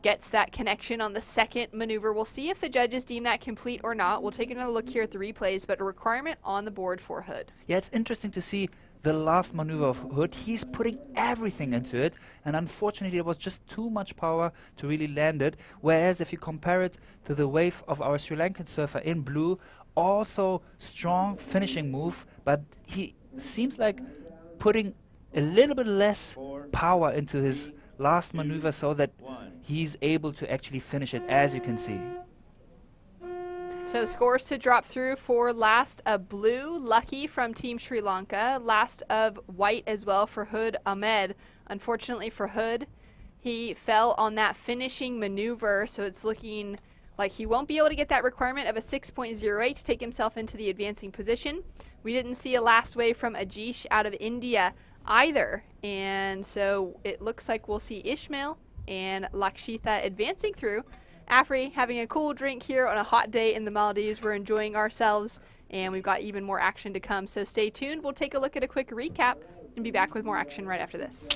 gets that connection on the second maneuver. We'll see if the judges deem that complete or not. We'll take another look here at the replays, but a requirement on the board for Hood. Yeah, it's interesting to see the last maneuver of Hood. He's putting everything into it, and unfortunately there was just too much power to really land it. Whereas if you compare it to the wave of our Sri Lankan surfer in blue, also strong finishing move, but he seems like putting a little bit less power into his last maneuver so that he's able to actually finish it, as you can see. So scores to drop through for last of blue, Lucky from Team Sri Lanka. Last of white as well for Hood Ahmed. Unfortunately for Hood, he fell on that finishing maneuver, so it's looking like he won't be able to get that requirement of a 6.08 to take himself into the advancing position. We didn't see a last wave from Ajish out of India either, and so it looks like we'll see Ishmael and Lakshitha advancing through. Afri having a cool drink here on a hot day in the Maldives. We're enjoying ourselves, and we've got even more action to come, so stay tuned. We'll take a look at a quick recap and be back with more action right after this.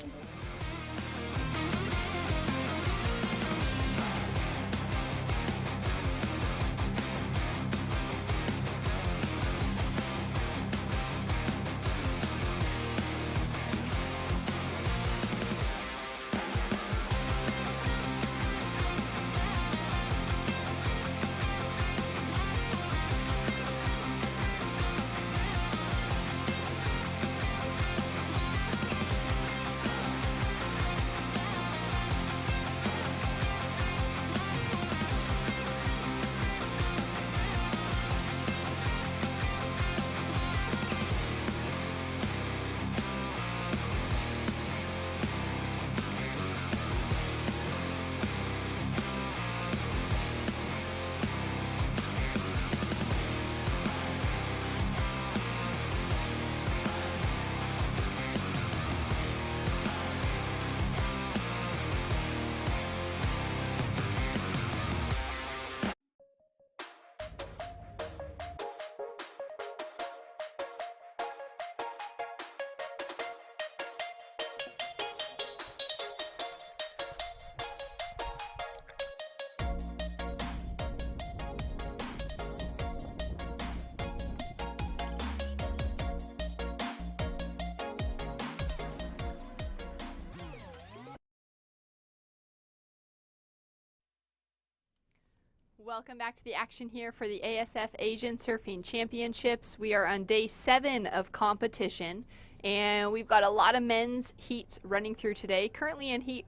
Welcome back to the action here for the ASF Asian Surfing Championships. We are on day 7 of competition, and we've got a lot of men's heats running through today. Currently in heat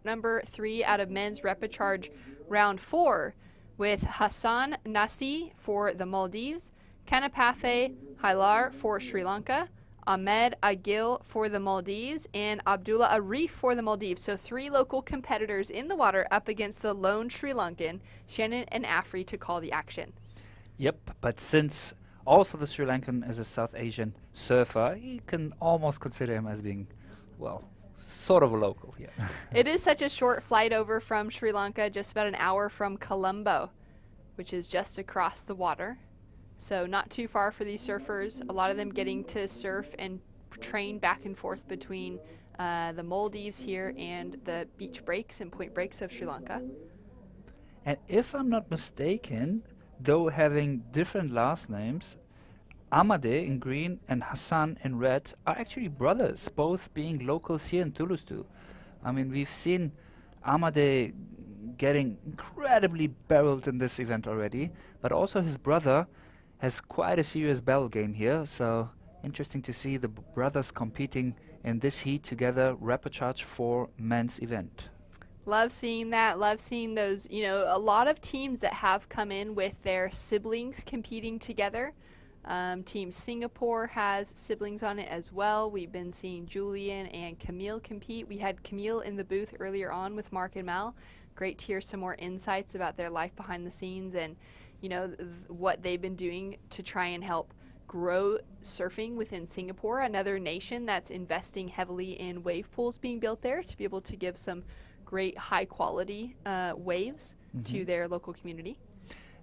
number 3 out of men's repechage round 4 with Hassan Nasi for the Maldives, Kanapathe Hailar for Sri Lanka, Ahmed Agil for the Maldives, and Abdullah Arif for the Maldives. So 3 local competitors in the water up against the lone Sri Lankan, Shannon and Afri, to call the action. Yep, but since also the Sri Lankan is a South Asian surfer, you can almost consider him as being, well, sort of a local here. It is such a short flight over from Sri Lanka, just about an hour from Colombo, which is just across the water. So not too far for these surfers. A lot of them getting to surf and train back and forth between the Maldives here and the beach breaks and point breaks of Sri Lanka. And if I'm not mistaken, though having different last names, Amade in green and Hassan in red are actually brothers, both being locals here in Thulusdhoo. I mean, we've seen Amade getting incredibly barreled in this event already, but also his brother has quite a serious battle game here, so interesting to see the brothers competing in this heat together, repechage for men's event. Love seeing that, love seeing those, you know, a lot of teams that have come in with their siblings competing together. Team Singapore has siblings on it as well. We've been seeing Julian and Camille compete. We had Camille in the booth earlier on with Mark and Mal. Great to hear some more insights about their life behind the scenes and, you know, what they've been doing to try and help grow surfing within Singapore, another nation that's investing heavily in wave pools being built there to be able to give some great high quality waves to their local community.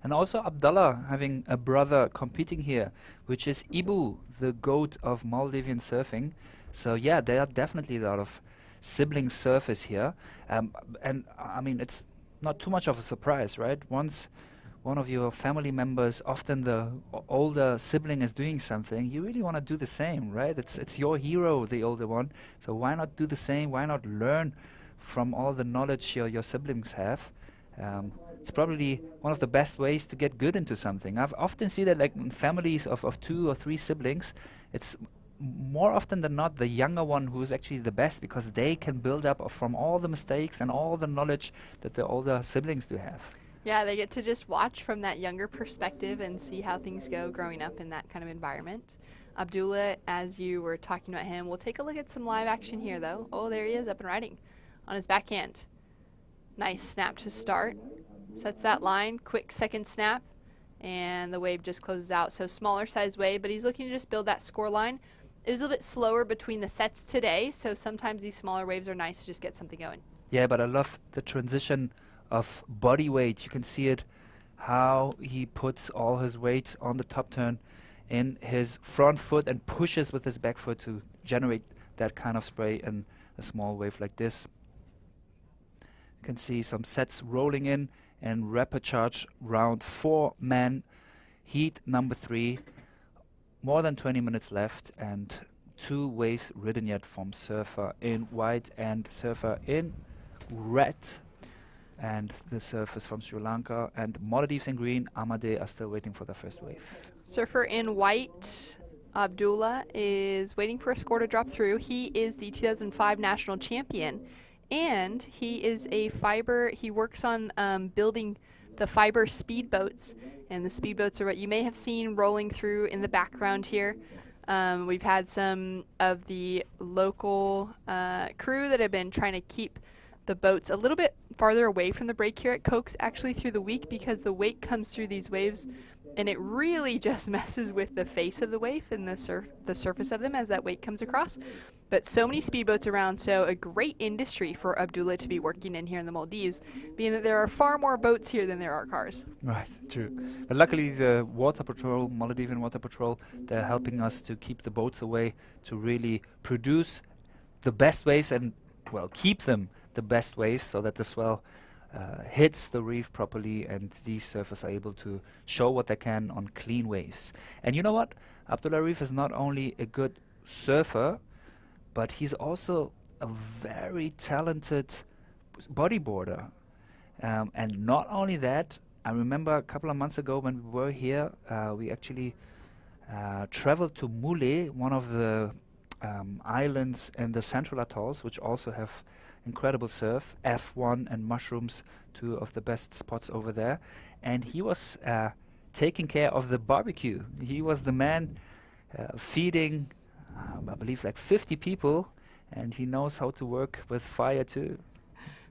And also Abdullah having a brother competing here, which is Ibu, the goat of Maldivian surfing. So yeah, there are definitely a lot of sibling surfers here. And I mean, it's not too much of a surprise, right? Once one of your family members, often the older sibling, is doing something, you really want to do the same, right? It's your hero, the older one. So why not do the same? Why not learn from all the knowledge your siblings have? It's probably one of the best ways to get good into something. I've often seen that, like in families of 2 or 3 siblings, it's more often than not the younger one who's actually the best, because they can build up from all the mistakes and all the knowledge that the older siblings do have. Yeah, they get to just watch from that younger perspective and see how things go growing up in that kind of environment. Abdullah, as you were talking about him, we'll take a look at some live action here, though. Oh, there he is, up and riding on his backhand. Nice snap to start. Sets that line, quick second snap, and the wave just closes out. So smaller size wave, but he's looking to just build that score line. It is a little bit slower between the sets today, so sometimes these smaller waves are nice to just get something going. Yeah, but I love the transition of body weight. You can see it, how he puts all his weight on the top turn in his front foot and pushes with his back foot to generate that kind of spray in a small wave like this. You can see some sets rolling in and rapid charge round 4 man heat number 3. More than 20 minutes left and 2 waves ridden yet from surfer in white and surfer in red. And the surfers from Sri Lanka and Maldives in green. Amade are still waiting for the first wave. Surfer in white, Abdullah, is waiting for a score to drop through. He is the 2005 national champion, and he is a fiber. He works on building the fiber speedboats, and the speedboats are what you may have seen rolling through in the background here. We've had some of the local crew that have been trying to keep the boats a little bit farther away from the break here at Cokes actually through the week, because the wake comes through these waves and it really just messes with the face of the wave and the surface of them as that wake comes across. But so many speedboats around, so a great industry for Abdullah to be working in here in the Maldives, being that there are far more boats here than there are cars. Right, true. But luckily the water patrol, Maldivian water patrol, they're helping us to keep the boats away to really produce the best waves and, well, keep them the best waves so that the swell hits the reef properly and these surfers are able to show what they can on clean waves. And you know what? Abdullah Reef is not only a good surfer, but he's also a very talented bodyboarder. And not only that, I remember a couple of months ago when we were here, we actually traveled to Mule, one of the islands in the Central Atolls, which also have incredible surf, F1 and Mushrooms, 2 of the best spots over there. And he was taking care of the barbecue. He was the man feeding, I believe, like 50 people, and he knows how to work with fire too.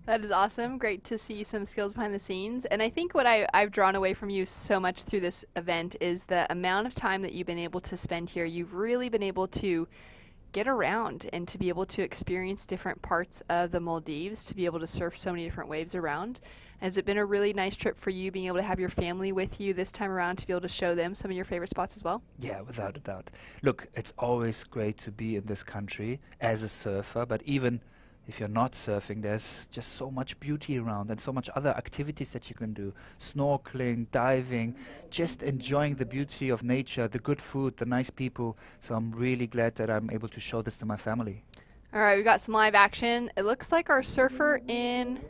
That is awesome. Great to see some skills behind the scenes. And I think what I've drawn away from you so much through this event is the amount of time that you've been able to spend here. You've really been able to get around and to be able to experience different parts of the Maldives, to be able to surf so many different waves around. Has it been a really nice trip for you, being able to have your family with you this time around to be able to show them some of your favorite spots as well? Yeah, without a doubt. Look, it's always great to be in this country as a surfer, but even if you're not surfing, there's just so much beauty around and so much other activities that you can do. Snorkeling, diving, just enjoying the beauty of nature, the good food, the nice people. So I'm really glad that I'm able to show this to my family. All right, we've got some live action. It looks like our surfer in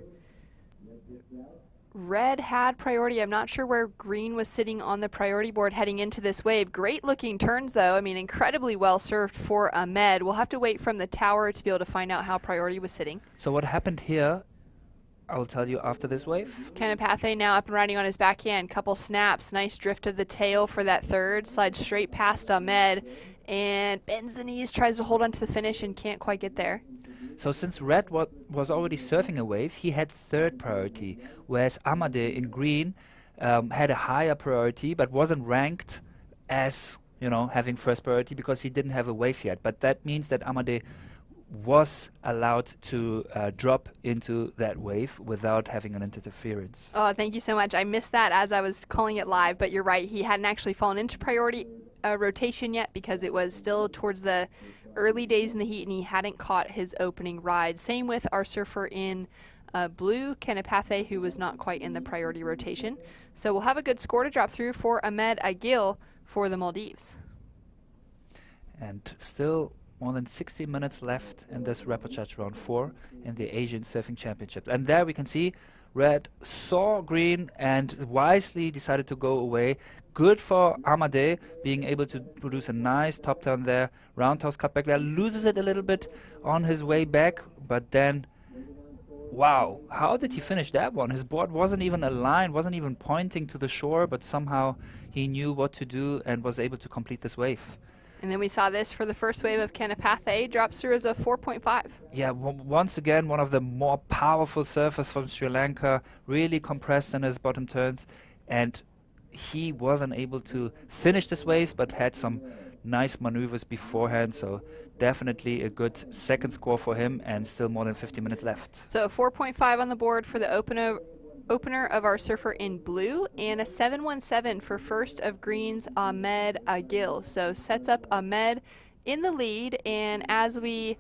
red had priority. I'm not sure where green was sitting on the priority board heading into this wave. Great looking turns though. I mean, incredibly well served for Ahmed. We'll have to wait from the tower to be able to find out how priority was sitting. So what happened here, I will tell you after this wave. Kanapathe now up and riding on his backhand. Couple snaps. Nice drift of the tail for that third. Slides straight past Ahmed and bends the knees, tries to hold on to the finish and can't quite get there. So since Red was already surfing a wave, he had third priority, whereas Amade in green had a higher priority but wasn't ranked as, you know, having first priority because he didn't have a wave yet. But that means that Amade was allowed to drop into that wave without having an interference. Oh, thank you so much. I missed that as I was calling it live, but you're right. He hadn't actually fallen into priority rotation yet because it was still towards the early days in the heat and he hadn't caught his opening ride. Same with our surfer in blue, Kanapathe, who was not quite in the priority rotation. So we'll have a good score to drop through for Ahmed Agil for the Maldives. And still more than 60 minutes left in this rapid charge round 4 in the Asian Surfing Championship. And there we can see Red saw green and wisely decided to go away. Good for Amade being able to produce a nice top turn there. Roundhouse cutback there. Loses it a little bit on his way back, but then wow, how did he finish that one? His board wasn't even aligned, wasn't even pointing to the shore, but somehow he knew what to do and was able to complete this wave. And then we saw this for the first wave of Kanapathe, drops through as a 4.5. Yeah, once again, one of the more powerful surfers from Sri Lanka, really compressed in his bottom turns, and he wasn't able to finish this wave, but had some nice maneuvers beforehand, so definitely a good second score for him, and still more than 50 minutes left. So a 4.5 on the board for the opener of our surfer in blue, and a 7.17 for first of greens, Ahmed Agil. So sets up Ahmed in the lead, and as we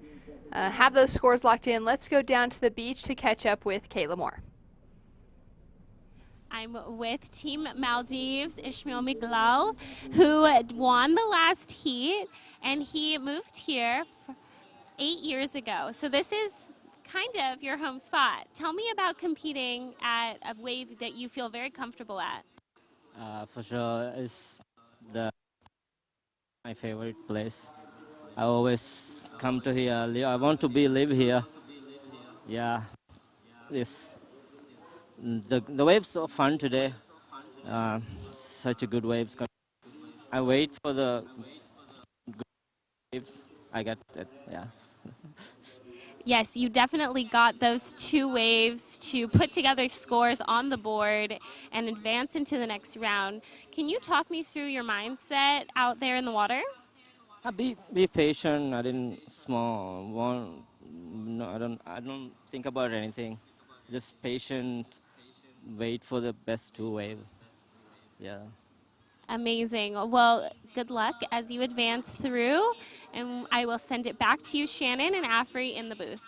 have those scores locked in, let's go down to the beach to catch up with Kayla Moore. I'm with Team Maldives, Ishmael Miglau, who won the last heat, and he moved here 8 years ago. So this is kind of your home spot. Tell me about competing at a wave that you feel very comfortable at. For sure, it's my favorite place. I always come to here. I want to live here. Yeah, the waves are fun today. Such a good waves. I wait for the good waves. I got it. Yeah. Yes, you definitely got those two waves to put together scores on the board and advance into the next round. Can you talk me through your mindset out there in the water? Be patient. I didn't I don't think about anything. Just patient. Wait for the best two wave. Yeah. Amazing. Well, good luck as you advance through, and I will send it back to you, Shannon and Afri, in the booth.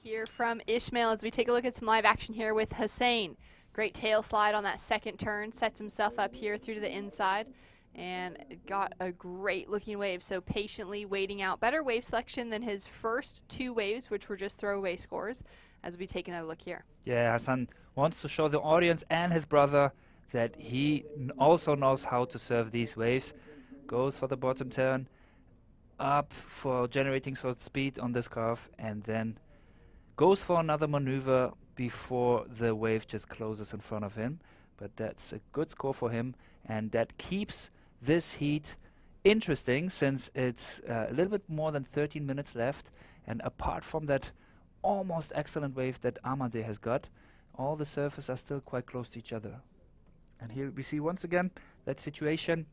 Here from Ishmael as we take a look at some live action here with Hussein. Great tail slide on that second turn, sets himself up here through to the inside, and got a great looking wave, so patiently waiting out. Better wave selection than his first two waves, which were just throwaway scores, as we take another look here. Yeah, Hassan wants to show the audience and his brother that he also knows how to serve these waves. Goes for the bottom turn, up for generating some speed on this curve, and then goes for another maneuver before the wave just closes in front of him. But that's a good score for him, and that keeps this heat interesting since it's a little bit more than 13 minutes left. And apart from that almost excellent wave that Ahmade has got, all the surfers are still quite close to each other. And here we see once again that situation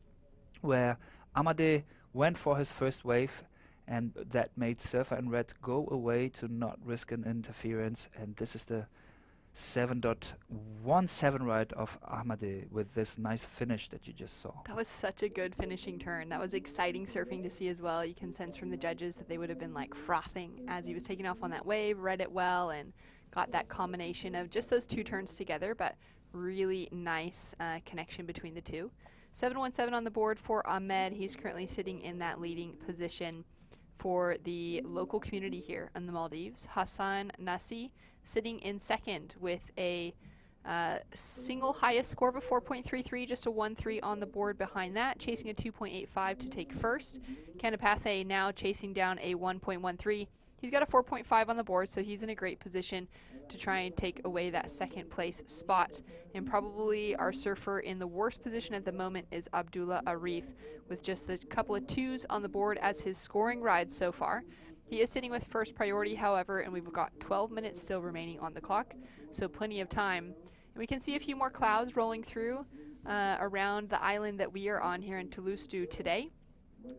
where Ahmade went for his first wave, and that made surfer in red go away to not risk an interference. And this is the 7.17 ride of Ahmade with this nice finish that you just saw. That was such a good finishing turn. That was exciting surfing to see as well. You can sense from the judges that they would have been like frothing as he was taking off on that wave, read it well, and got that combination of just those two turns together, but really nice connection between the two. 7.17 on the board for Ahmed. He's currently sitting in that leading position for the local community here in the Maldives. Hassan Nasi sitting in second with a single highest score of a 4.33, just a 1.3 on the board behind that, chasing a 2.85 to take first. Kanapathe now chasing down a 1.13. He's got a 4.5 on the board, so he's in a great position to try and take away that second place spot. And probably our surfer in the worst position at the moment is Abdullah Arif, with just a couple of twos on the board as his scoring ride so far. He is sitting with first priority, however, and we've got 12 minutes still remaining on the clock, so plenty of time. And we can see a few more clouds rolling through around the island that we are on here in Thulusdhoo today.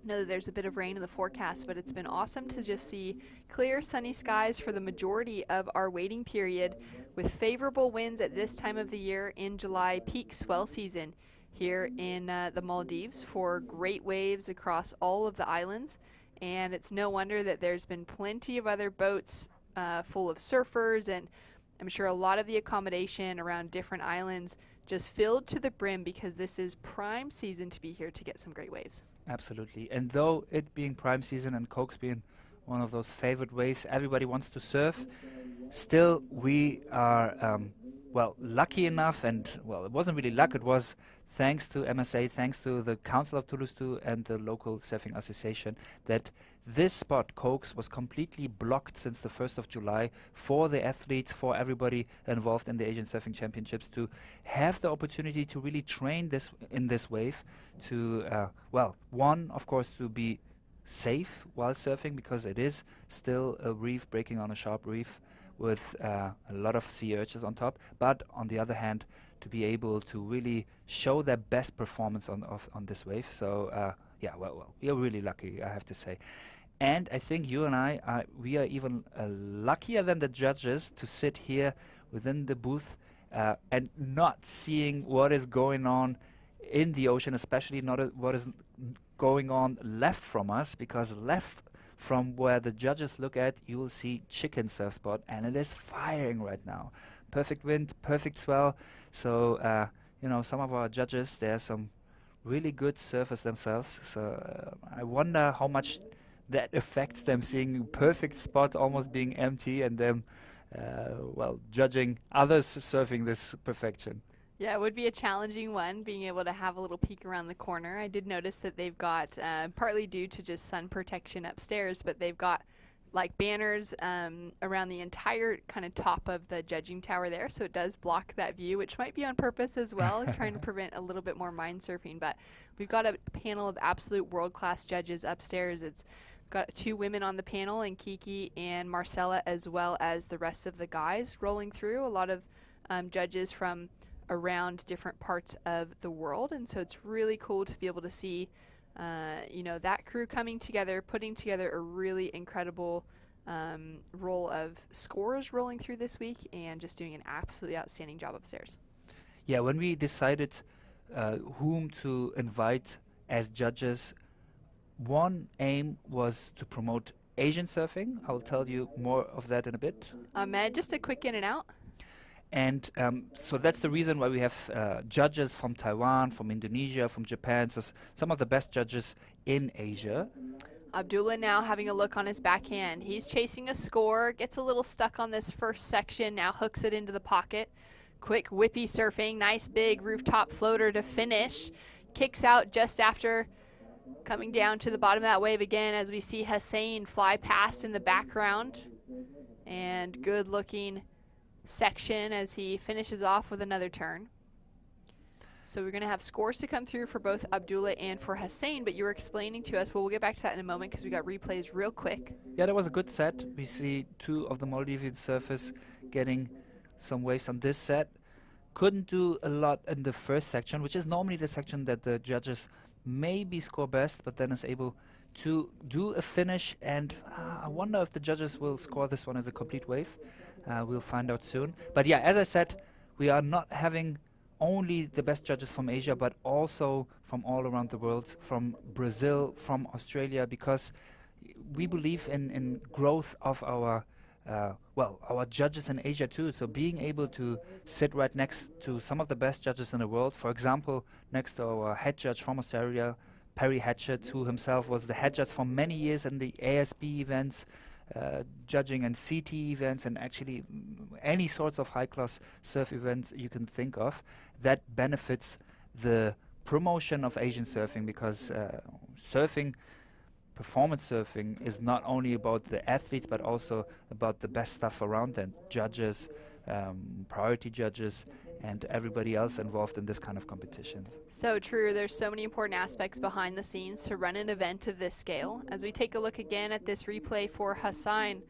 Know that there's a bit of rain in the forecast, but it's been awesome to just see clear sunny skies for the majority of our waiting period, with favorable winds at this time of the year in July, peak swell season here in the Maldives, for great waves across all of the islands. And it's no wonder that there's been plenty of other boats full of surfers, and I'm sure a lot of the accommodation around different islands just filled to the brim, because this is prime season to be here to get some great waves. Absolutely. And though it being prime season and Cokes being one of those favorite waves everybody wants to surf, still we are well, lucky enough, and well, it wasn't really luck, it was thanks to MSA, thanks to the Council of Thulusdhoo and the local surfing association, that this spot, Cokes, was completely blocked since the 1st of July for the athletes, for everybody involved in the Asian Surfing Championships to have the opportunity to really train this in this wave, to, well, one, of course, to be safe while surfing, because it is still a reef breaking on a sharp reef with a lot of sea urchins on top, but on the other hand, to be able to really show their best performance on this wave. So yeah, well, we are really lucky, I have to say. And I think you and I, we are even luckier than the judges to sit here within the booth and not seeing what is going on in the ocean, especially not what is going on left from us, because left from where the judges look at, you will see Chicken Surf Spot, and it is firing right now. Perfect wind, perfect swell. So, you know, some of our judges, they're some really good surfers themselves. So I wonder how much that affects them, seeing perfect spot almost being empty, and them, well, judging others surfing this perfection. Yeah, it would be a challenging one, being able to have a little peek around the corner. I did notice that they've got, partly due to just sun protection upstairs, but they've got like banners around the entire kind of top of the judging tower there, so it does block that view, which might be on purpose as well, trying to prevent a little bit more mind surfing. But we've got a panel of absolute world-class judges upstairs. It's got 2 women on the panel, and Kiki and Marcella, as well as the rest of the guys rolling through. A lot of judges from around different parts of the world, and so it's really cool to be able to see you know, that crew coming together, putting together a really incredible roll of scores rolling through this week, and just doing an absolutely outstanding job upstairs. Yeah, when we decided whom to invite as judges, one aim was to promote Asian surfing. I'll tell you more of that in a bit. Ahmed, just a quick in and out. And so that's the reason why we have judges from Taiwan, from Indonesia, from Japan, so some of the best judges in Asia. Abdullah now having a look on his backhand. He's chasing a score, gets a little stuck on this first section, now hooks it into the pocket. Quick whippy surfing, nice big rooftop floater to finish. Kicks out just after coming down to the bottom of that wave again, as we see Hussein fly past in the background. And good looking section as he finishes off with another turn. So we're going to have scores to come through for both Abdullah and for Hussein, but you were explaining to us, well, we'll get back to that in a moment because we got replays real quick. Yeah, that was a good set. We see 2 of the Maldivian surfers getting some waves on this set. Couldn't do a lot in the first section, which is normally the section that the judges maybe score best, but then is able to do a finish, and I wonder if the judges will score this one as a complete wave. We'll find out soon. But yeah, as I said, we are not having only the best judges from Asia, but also from all around the world, from Brazil, from Australia, because we believe in growth of our well, our judges in Asia too. So being able to sit right next to some of the best judges in the world, for example, next to our head judge from Australia, Perry Hatchett, who himself was the head judge for many years in the ASB events, judging and CT events, and actually any sorts of high-class surf events you can think of, that benefits the promotion of Asian surfing, because surfing, performance surfing, is not only about the athletes but also about the best stuff around them, judges, priority judges, and everybody else involved in this kind of competition. So true. There's so many important aspects behind the scenes to run an event of this scale. As we take a look again at this replay for Hussein,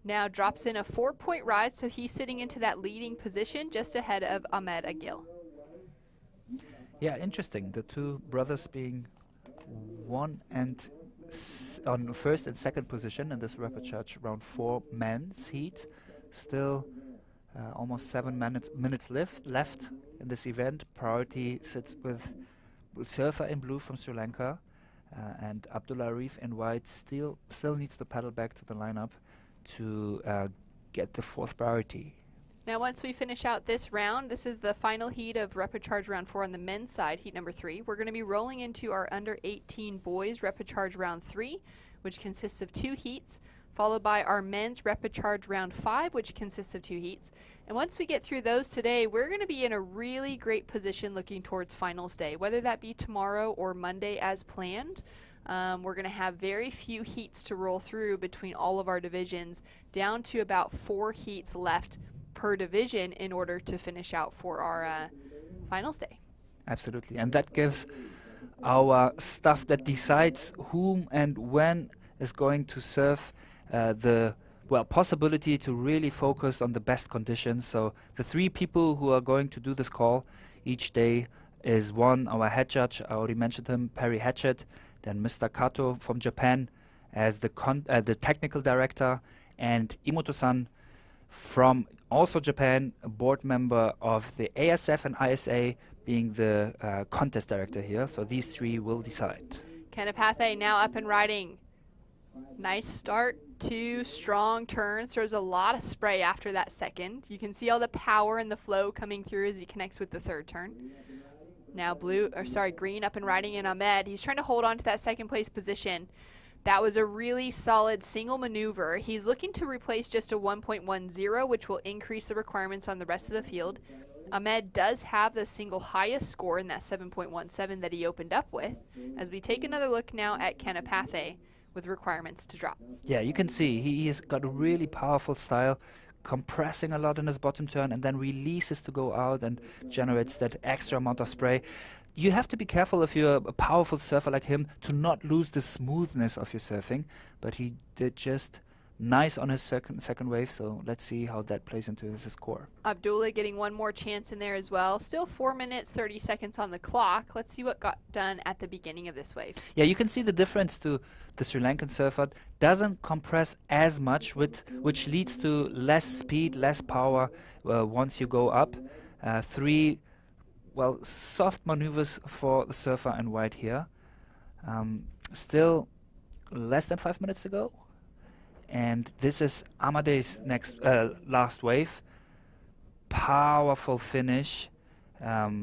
now drops in a 4-point ride, so he's sitting into that leading position just ahead of Ahmed Agil. Yeah, interesting. The 2 brothers being one and on first and second position in this rapid charge round 4 men's heat. Still almost 7 minutes left in this event. Priority sits with surfer in blue from Sri Lanka, and Abdullah Arif in white still needs to paddle back to the lineup to get the 4th priority. Now once we finish out this round, this is the final heat of Rapid Charge Round 4 on the men's side, heat number 3. We're going to be rolling into our under 18 boys Rapid Charge Round 3, which consists of 2 heats. followed by our men's rapid charge round 5, which consists of 2 heats. And once we get through those today, we're going to be in a really great position looking towards finals day, whether that be tomorrow or Monday as planned. We're going to have very few heats to roll through between all of our divisions, down to about 4 heats left per division in order to finish out for our finals day. Absolutely, and that gives our stuff that decides whom and when is going to serve the possibility to really focus on the best conditions. So the 3 people who are going to do this call each day is one, our head judge, I already mentioned him, Perry Hatchett, then Mr. Kato from Japan as the technical director, and Imoto-san from also Japan, a board member of the ASF and ISA, being the contest director here. So these 3 will decide. Kanapathe now up and riding. Nice start, 2 strong turns. There's a lot of spray after that second. You can see all the power and the flow coming through as he connects with the 3rd turn. Now green up and riding in Ahmed. He's trying to hold on to that 2nd place position. That was a really solid single maneuver. He's looking to replace just a 1.10, which will increase the requirements on the rest of the field. Ahmed does have the single highest score in that 7.17 that he opened up with. As we take another look now at Kanapathe with requirements to drop. Yeah, you can see he has got a really powerful style, compressing a lot in his bottom turn and then releases to go out and generates that extra amount of spray. You have to be careful if you're a powerful surfer like him to not lose the smoothness of your surfing, but he did just nice on his second wave, so let's see how that plays into his score. Abdullah getting one more chance in there as well. Still 4 minutes, 30 seconds on the clock. Let's see what got done at the beginning of this wave. Yeah, you can see the difference to the Sri Lankan surfer. Doesn't compress as much, which leads to less speed, less power once you go up. 3 soft maneuvers for the surfer in white here. Still less than 5 minutes to go. And this is Amade's last wave. Powerful finish.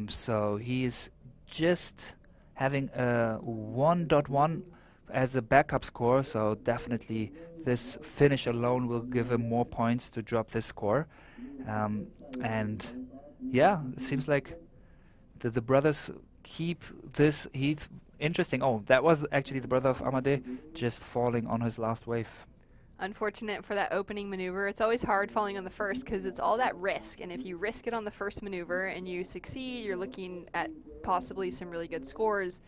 So he is just having a 1.1 as a backup score. So definitely this finish alone will give him more points to drop this score. And yeah, it seems like the brothers keep this heat interesting. Oh, that was actually the brother of Amade just falling on his last wave. Unfortunate for that opening maneuver. It's always hard falling on the first because it's all that risk, and if you risk it on the first maneuver and you succeed, you're looking at possibly some really good scores.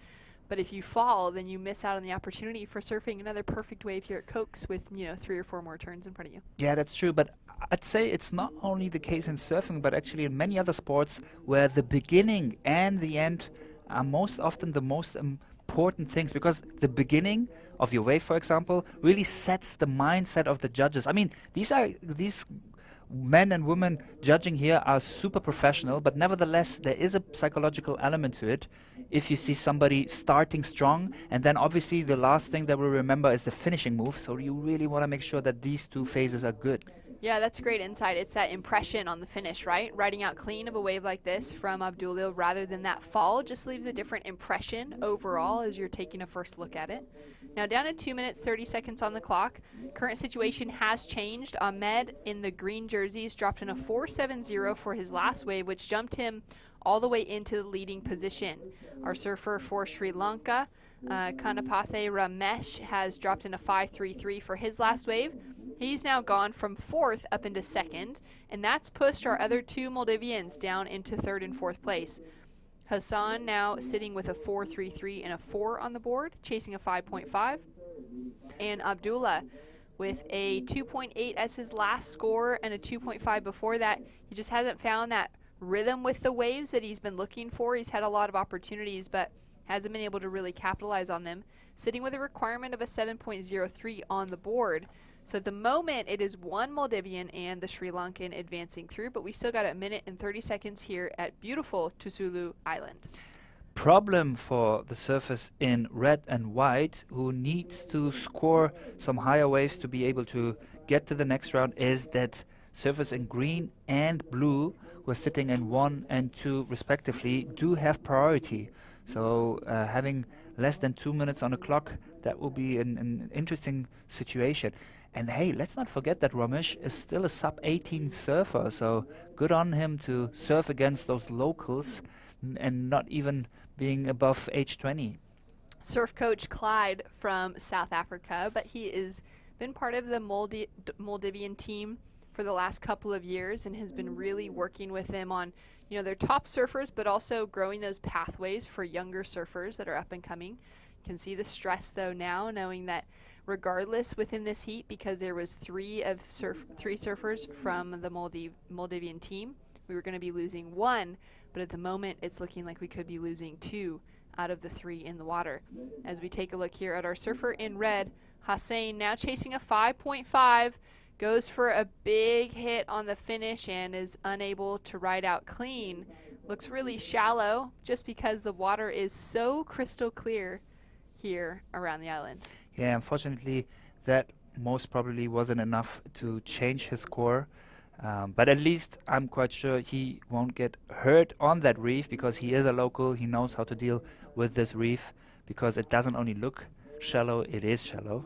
But if you fall, then you miss out on the opportunity for surfing another perfect wave here at Cokes with 3 or 4 more turns in front of you. Yeah, that's true, but I'd say it's not only the case in surfing, but actually in many other sports where the beginning and the end are most often the most important things, because the beginning of your wave, for example, really sets the mindset of the judges. I mean, these men and women judging here are super professional, but nevertheless there is a psychological element to it. If you see somebody starting strong, and then obviously the last thing that we'll remember is the finishing move, so you really want to make sure that these 2 phases are good. Yeah, that's great insight. It's that impression on the finish, right? Riding out clean of a wave like this from Abdullah rather than that fall just leaves a different impression overall as you're taking a first look at it. Now down to 2 minutes, 30 seconds on the clock. Current situation has changed. Ahmed in the green jerseys dropped in a 4.70 for his last wave, which jumped him all the way into the leading position. Our surfer for Sri Lanka, Kanapathe Ramesh, has dropped in a 5.33 for his last wave. He's now gone from 4th up into 2nd, and that's pushed our other 2 Maldivians down into 3rd and 4th place. Hassan now sitting with a 4.33 and a 4 on the board, chasing a 5.5. And Abdullah with a 2.8 as his last score and a 2.5 before that. He just hasn't found that rhythm with the waves that he's been looking for. He's had a lot of opportunities, but hasn't been able to really capitalize on them. Sitting with a requirement of a 7.03 on the board. So at the moment, it is 1 Maldivian and the Sri Lankan advancing through, but we still got a minute and 30 seconds here at beautiful Thulusdhoo Island. Problem for the surfers in red and white who needs to score some higher waves to be able to get to the next round is that surfers in green and blue, who are sitting in 1 and 2 respectively, do have priority. So having less than 2 minutes on the clock, that will be an interesting situation. And hey, let's not forget that Ramesh is still a sub-18 surfer, so good on him to surf against those locals and not even being above age 20. Surf coach Clyde from South Africa, but he has been part of the Maldivian team for the last couple of years and has been really working with them on, you know, their top surfers, but also growing those pathways for younger surfers that are up and coming. You can see the stress though now, knowing that regardless within this heat, because there was three surfers from the Maldivian team, we were going to be losing one, but at the moment it's looking like we could be losing two out of the three in the water. As we take a look here at our surfer in red, Hossein now chasing a 5.5, goes for a big hit on the finish and is unable to ride out clean. Looks really shallow just because the water is so crystal clear here around the island. Yeah, unfortunately that most probably wasn't enough to change his score. But at least I'm quite sure he won't get hurt on that reef because he is a local. He knows how to deal with this reef because it doesn't only look shallow, it is shallow.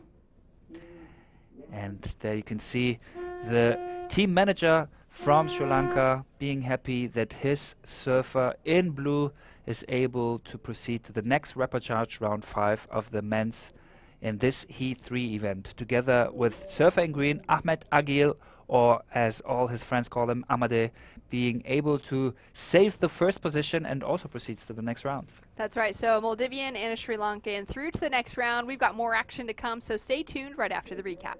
And there you can see the team manager from Sri Lanka being happy that his surfer in blue is able to proceed to the next repechage round 5 of the men's in this Heat 3 event, together with surfer in green Ahmed Agil, or as all his friends call him, Amade, being able to save the first position and also proceeds to the next round. That's right, so a Maldivian and a Sri Lankan through to the next round. We've got more action to come, so stay tuned right after the recap.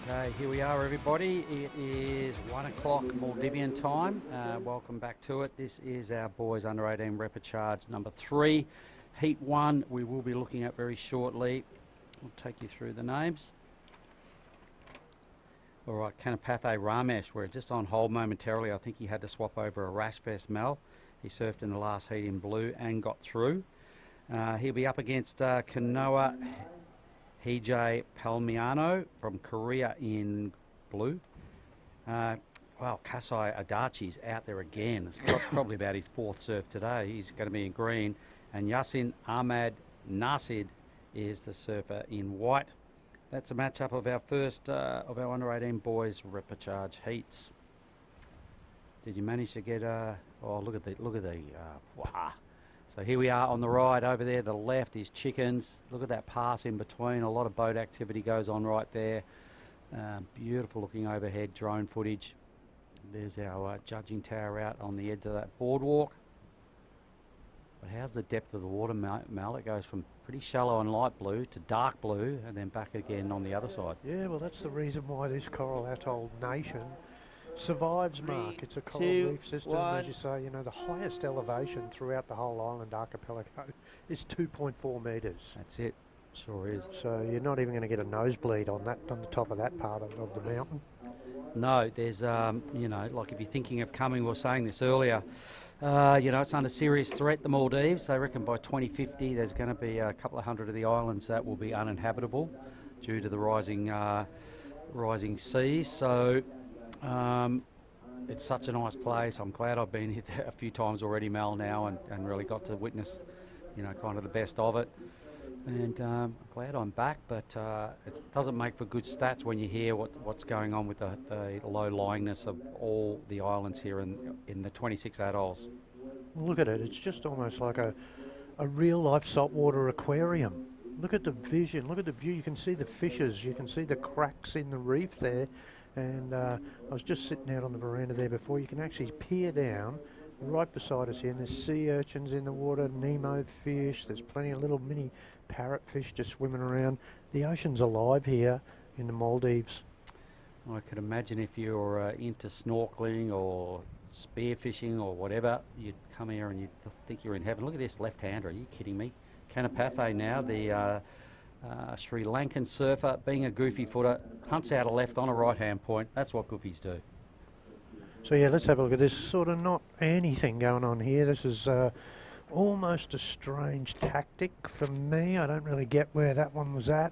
Okay, here we are, everybody. It is 1 o'clock Maldivian time. Welcome back to it. This is our boys under 18 repechage number 3. Heat 1 we will be looking at very shortly. We'll take you through the names. All right, Kanapathe Ramesh, we're just on hold momentarily. I think he had to swap over a rash vest, Mel. He surfed in the last heat in blue and got through. He'll be up against Kanoa Hijay Palmiano from Korea in blue. Wow, Kasai Adachi's out there again. It's probably about his 4th surf today. He's going to be in green. And Yasin Ahmad Nasid is the surfer in white. That's a matchup of our first of our under 18 boys repechage heats. Did you manage to get oh, look at the wow. So here we are on the right over there. The left is chickens. Look at that pass in between. A lot of boat activity goes on right there. Beautiful looking overhead drone footage. There's our judging tower out on the edge of that boardwalk. But how's the depth of the water, Mel? It goes from pretty shallow and light blue to dark blue and then back again on the other side. Yeah, well, that's the reason why this coral atoll nation survives, Mark. It's a coral reef system, as you say. You know, the highest elevation throughout the whole island archipelago is 2.4 metres. That's it. Sure is. So you're not even going to get a nosebleed on that, on the top of that part of the mountain. No, there's, you know, like if you're thinking of coming, we were saying this earlier, you know, it's under serious threat, the Maldives. They reckon by 2050 there's going to be a couple of hundred of the islands that will be uninhabitable due to the rising seas. So it's such a nice place. I'm glad I've been here a few times already, Mel, now and really got to witness, you know, kind of the best of it. And I'm glad I'm back, but it doesn't make for good stats when you hear what's going on with the low lyingness of all the islands here in the 26 atolls. Look at it. It's just almost like a real-life saltwater aquarium. Look at the vision. Look at the view. You can see the fishes. You can see the cracks in the reef there. And I was just sitting out on the veranda there before. You can actually peer down right beside us here, and there's sea urchins in the water, Nemo fish. There's plenty of little mini parrotfish just swimming around. The ocean's alive here in the Maldives. I could imagine if you're into snorkeling or spearfishing or whatever, you'd come here and you'd think you're in heaven. Look at this left-hander. Are you kidding me? Kanapathe now, the Sri Lankan surfer, being a goofy footer, hunts out a left on a right-hand point. That's what goofies do. So yeah, let's have a look at this. Sort of not anything going on here. This is almost a strange tactic for me. I don't really get where that one was at.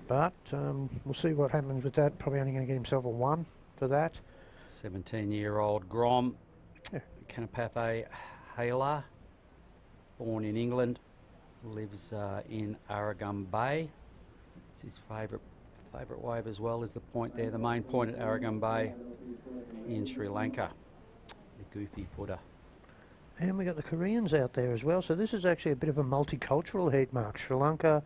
But we'll see what happens with that. Probably only going to get himself a 1 for that. 17-year-old Grom, yeah. Kanapathe Hayla, born in England, lives in Aragon Bay. It's his favourite wave as well is the point there, the main point at Aragon Bay in Sri Lanka, the goofy footer. And we got the Koreans out there as well, so this is actually a bit of a multicultural heat, Mark. Sri Lanka,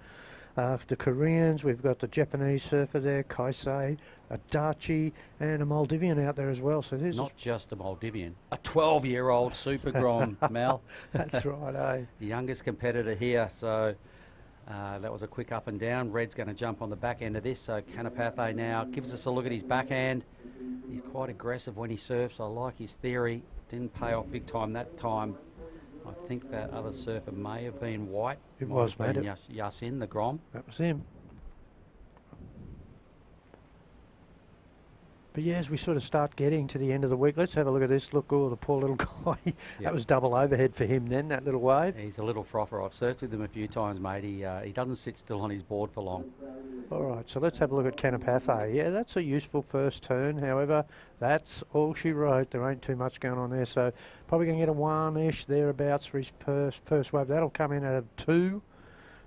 the Koreans, we've got the Japanese surfer there, Kaisei, a Dachi, and a Maldivian out there as well. So this not just a Maldivian, a 12-year-old Super Grom, Mel. That's right, eh? The youngest competitor here, so that was a quick up and down. Red's going to jump on the back end of this, so Kanapathe now gives us a look at his backhand. He's quite aggressive when he surfs. I like his theory. Didn't pay off big time that time. I think that other surfer may have been white. It was, mate. Yasin, the Grom. That was him. But yeah, as we sort of start getting to the end of the week, let's have a look at this. Look, oh, the poor little guy. Yep. That was double overhead for him then, that little wave. He's a little frother. I've surfed with him a few times, mate. He doesn't sit still on his board for long. All right, so let's have a look at Kanapathe. Yeah, that's a useful first turn. However, that's all she wrote. There ain't too much going on there. So probably going to get a 1-ish thereabouts for his first wave. That'll come in at a 2.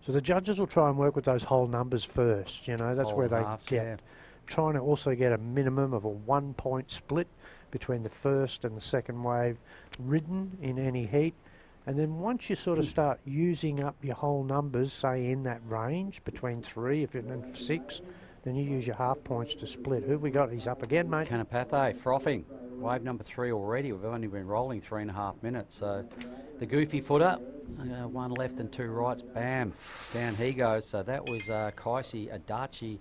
So the judges will try and work with those whole numbers first. You know, that's where they get. Yeah. Trying to also get a minimum of a 1-point split between the first and the second wave ridden in any heat. And then once you sort of start using up your whole numbers, say in that range, between 3 if and 6, then you use your half points to split. Who have we got? He's up again, mate. Kanapathe, frothing. Wave number 3 already. We've only been rolling 3.5 minutes. So the goofy footer One left and two rights. Bam, down he goes. So that was Kaisi Adachi.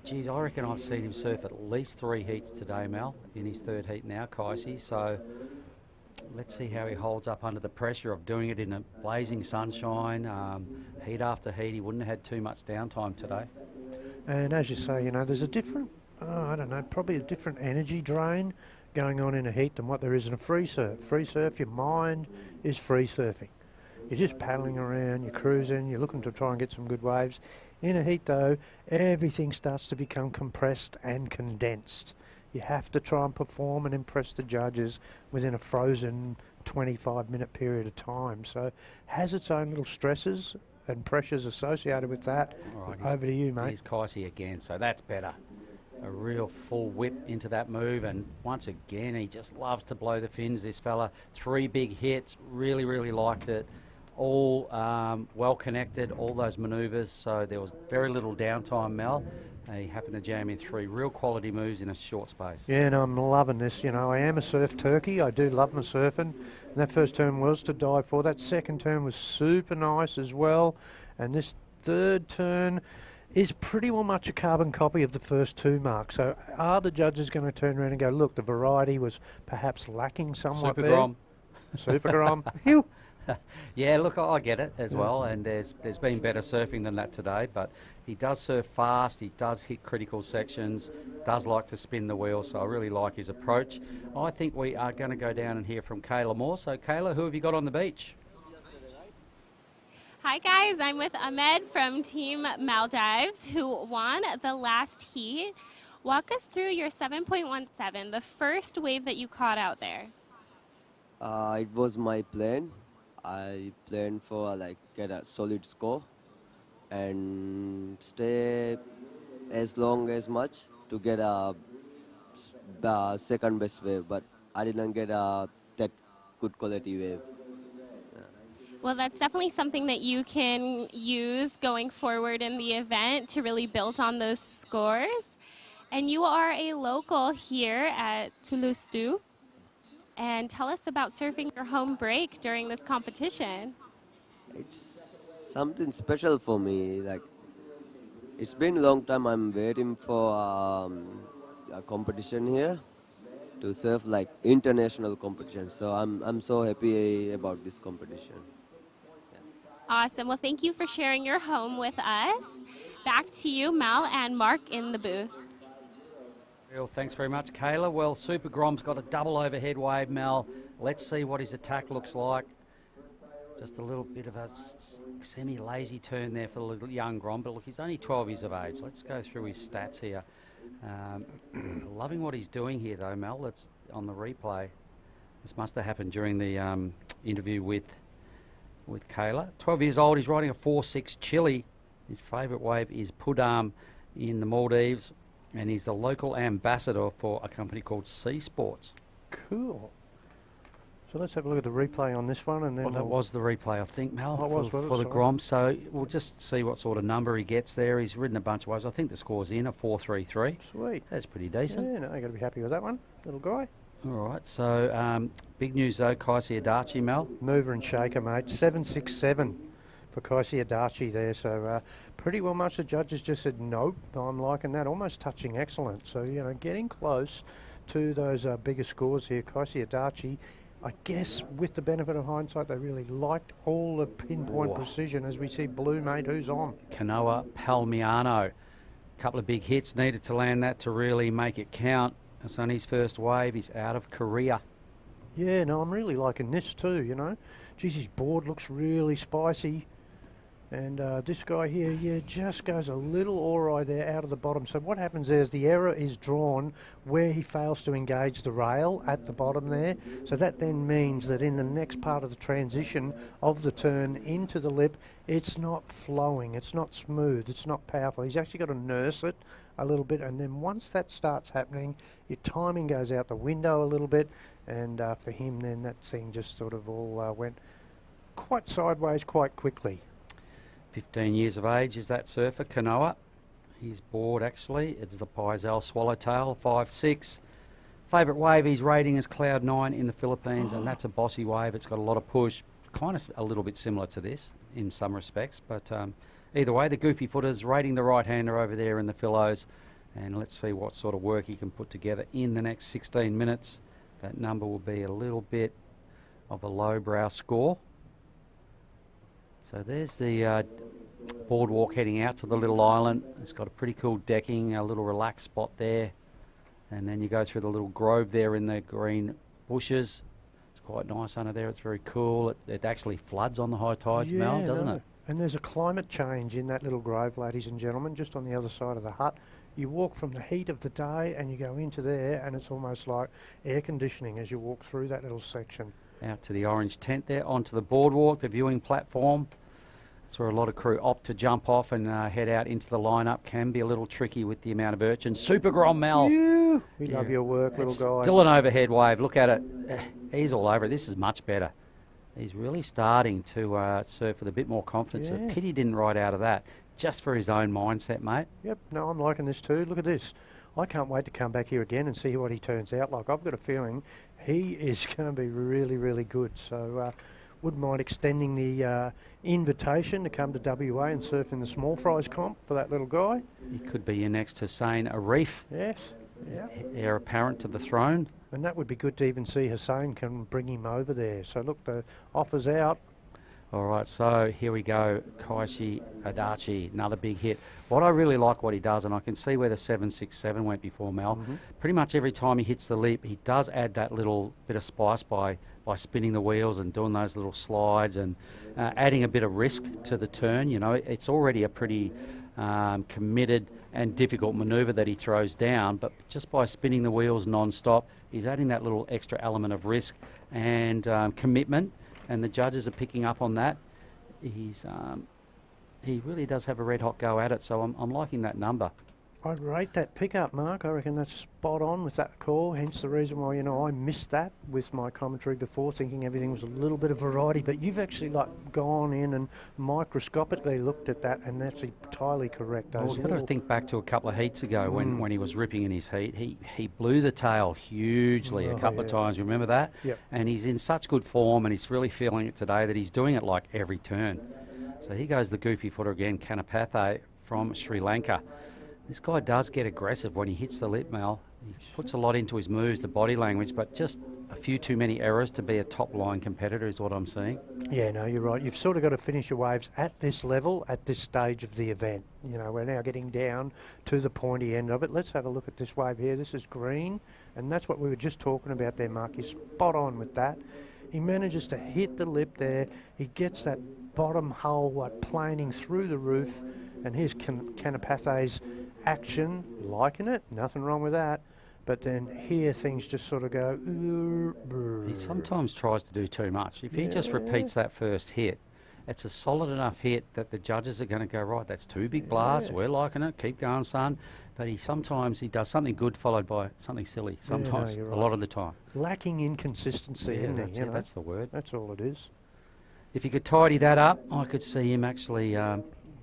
Geez, I reckon I've seen him surf at least 3 heats today, Mel, in his 3rd heat now, Kaisi. So let's see how he holds up under the pressure of doing it in a blazing sunshine. Heat after heat, he wouldn't have had too much downtime today. And as you say, you know, there's a different, I don't know, probably a different energy drain going on in a heat than what there is in a free surf. Free surf, your mind is free surfing. You're just paddling around, you're cruising, you're looking to try and get some good waves. In a heat though, everything starts to become compressed and condensed. You have to try and perform and impress the judges within a frozen 25-minute period of time. So has its own little stresses and pressures associated with that. Right, Over to you, mate. Here's Kaisi again, so that's better. A real full whip into that move, and once again, he just loves to blow the fins, this fella. 3 big hits, really, really liked it. All well connected, all those manoeuvres, so there was very little downtime, Mel. He happened to jam in 3 real quality moves in a short space. Yeah, and I'm loving this. You know, I am a surf turkey. I do love my surfing. And that first turn was to die for. That second turn was super nice as well. And this third turn is pretty well much a carbon copy of the first 2, Mark. So are the judges going to turn around and go, look, the variety was perhaps lacking somewhat Super there? Grom. Super Grom. Phew. Yeah, look, I get it as well, and there's been better surfing than that today, but he does surf fast, he does hit critical sections, does like to spin the wheel, so I really like his approach. I think we are going to go down and hear from Kayla Moore. So Kayla, who have you got on the beach? Hi guys, I'm with Ahmed from Team Maldives, who won the last heat. Walk us through your 7.17, the first wave that you caught out there. It was my plan. I planned for get a solid score and stay as long as much to get a second best wave, but I didn't get that good quality wave. Well, that's definitely something that you can use going forward in the event to really build on those scores. And you are a local here at Thulusdhoo. And tell us about surfing your home break during this competition. It's something special for me. It's been a long time. I'm waiting for a competition here to surf international competition. So I'm so happy about this competition. Awesome. Well, thank you for sharing your home with us. Back to you, Mal and Mark in the booth. Well, thanks very much, Kayla. Well, Super Grom's got a double overhead wave, Mel. Let's see what his attack looks like. Just a little bit of a semi-lazy turn there for the little young Grom, but look, he's only 12 years of age. Let's go through his stats here. Loving what he's doing here, though, Mel. That's on the replay. This must have happened during the interview with Kayla. 12 years old, he's riding a 4.6 Chile. His favourite wave is Pudam in the Maldives, and he's the local ambassador for a company called Sea Sports. Cool. So let's have a look at the replay on this one, and then Well, that was the replay, I think, Mel, was for it? the Sorry. Grom. So we'll just see what sort of number he gets there. He's ridden a bunch of waves. I think the score's in, a 4.33. Sweet. That's pretty decent. Yeah, no, you got to be happy with that one, little guy. All right, so big news though, Kaisi Adachi, Mel. Mover and shaker, mate. 7.67 for Kaisi Adachi there. So pretty well much the judges just said, nope, I'm liking that. Almost touching excellent. So, you know, getting close to those bigger scores here. Kaisi Adachi, I guess with the benefit of hindsight, they really liked all the pinpoint precision as we see Blue, mate, who's on. Kanoa Palmiano. Couple of big hits, needed to land that to really make it count. It's on his first wave. He's out of Korea. Yeah, no, I'm really liking this too, you know. Geez, his board looks really spicy. And this guy here, yeah, just goes a little awry there out of the bottom. So what happens there is the error is drawn where he fails to engage the rail at the bottom there. So that then means that in the next part of the transition of the turn into the lip, it's not flowing, it's not smooth, it's not powerful. He's actually got to nurse it a little bit, and then once that starts happening, your timing goes out the window a little bit, and for him then that thing just sort of all went quite sideways quite quickly. 15 years of age is that surfer, Kanoa. He's bored actually. It's the Paisel Swallowtail, 5.6. Favourite wave he's rating is Cloud 9 in the Philippines, and that's a bossy wave. It's got a lot of push. kind of a little bit similar to this in some respects, but either way, the goofy footers rating the right-hander over there in the Phillows, and let's see what sort of work he can put together in the next 16 minutes. That number will be a little bit of a lowbrow score. So there's the boardwalk heading out to the little island. It's got a pretty cool decking, a little relaxed spot there, and then you go through the little grove there in the green bushes. It's quite nice under there. It's very cool. It actually floods on the high tides, Mel, doesn't it? And there's a climate change in that little grove, ladies and gentlemen, just on the other side of the hut. You walk from the heat of the day and you go into there, and it's almost like air conditioning as you walk through that little section. Out to the orange tent there, onto the boardwalk, the viewing platform. That's where a lot of crew opt to jump off and head out into the lineup. Can be a little tricky with the amount of urchins. Super Grom, Mel. We love your work, little guy. Still an overhead wave. Look at it. He's all over it. This is much better. He's really starting to surf with a bit more confidence. Yeah. A pity didn't ride out of that. Just for his own mindset, mate. Yep, no, I'm liking this too. Look at this. I can't wait to come back here again and see what he turns out like. I've got a feeling he is going to be really, really good. So wouldn't mind extending the invitation to come to WA and surf in the small fries comp for that little guy. He could be your next Hussein Arif. Yes. Yeah. Heir apparent to the throne. And that would be good to even see Hussein can bring him over there. So look, the offer's out. All right, so here we go. Kaishi Adachi, another big hit. What I really like what he does, and I can see where the 767 went before, Mel. Pretty much every time he hits the lip, he does add that little bit of spice by spinning the wheels and doing those little slides and adding a bit of risk to the turn. You know, it's already a pretty committed and difficult manoeuvre that he throws down, but just by spinning the wheels non-stop, he's adding that little extra element of risk and commitment. And the judges are picking up on that. He really does have a red hot go at it, so I'm liking that number. I'd rate that pickup, Mark. I reckon that's spot on with that call, hence the reason why, you know, I missed that with my commentary before, thinking everything was a little bit of variety, but you've actually like gone in and microscopically looked at that, and that's entirely correct. Well, we've got to think back to a couple of heats ago when he was ripping in his heat. He blew the tail hugely a couple of times, remember that? Yep. And he's in such good form, and he's really feeling it today that he's doing it like every turn. So here goes the goofy footer again, Kanapathe from Sri Lanka. This guy does get aggressive when he hits the lip, Mel. He puts a lot into his moves, the body language, but just a few too many errors to be a top-line competitor is what I'm seeing. Yeah, no, you're right. You've sort of got to finish your waves at this level, at this stage of the event. You know, we're now getting down to the pointy end of it. Let's have a look at this wave here. This is green, and that's what we were just talking about there, Mark. You're spot on with that. He manages to hit the lip there. He gets that bottom hull planing through the roof, and here's Kanapathe's action, liking it, nothing wrong with that, but then here things just sort of go. He sometimes tries to do too much. If he just repeats that first hit, it's a solid enough hit that the judges are going to go, right, that's two big blasts, we're liking it, keep going, son. But sometimes he does something good followed by something silly, sometimes, a lot of the time. Lacking in consistency, isn't he? That's the word. That's all it is. If he could tidy that up, I could see him actually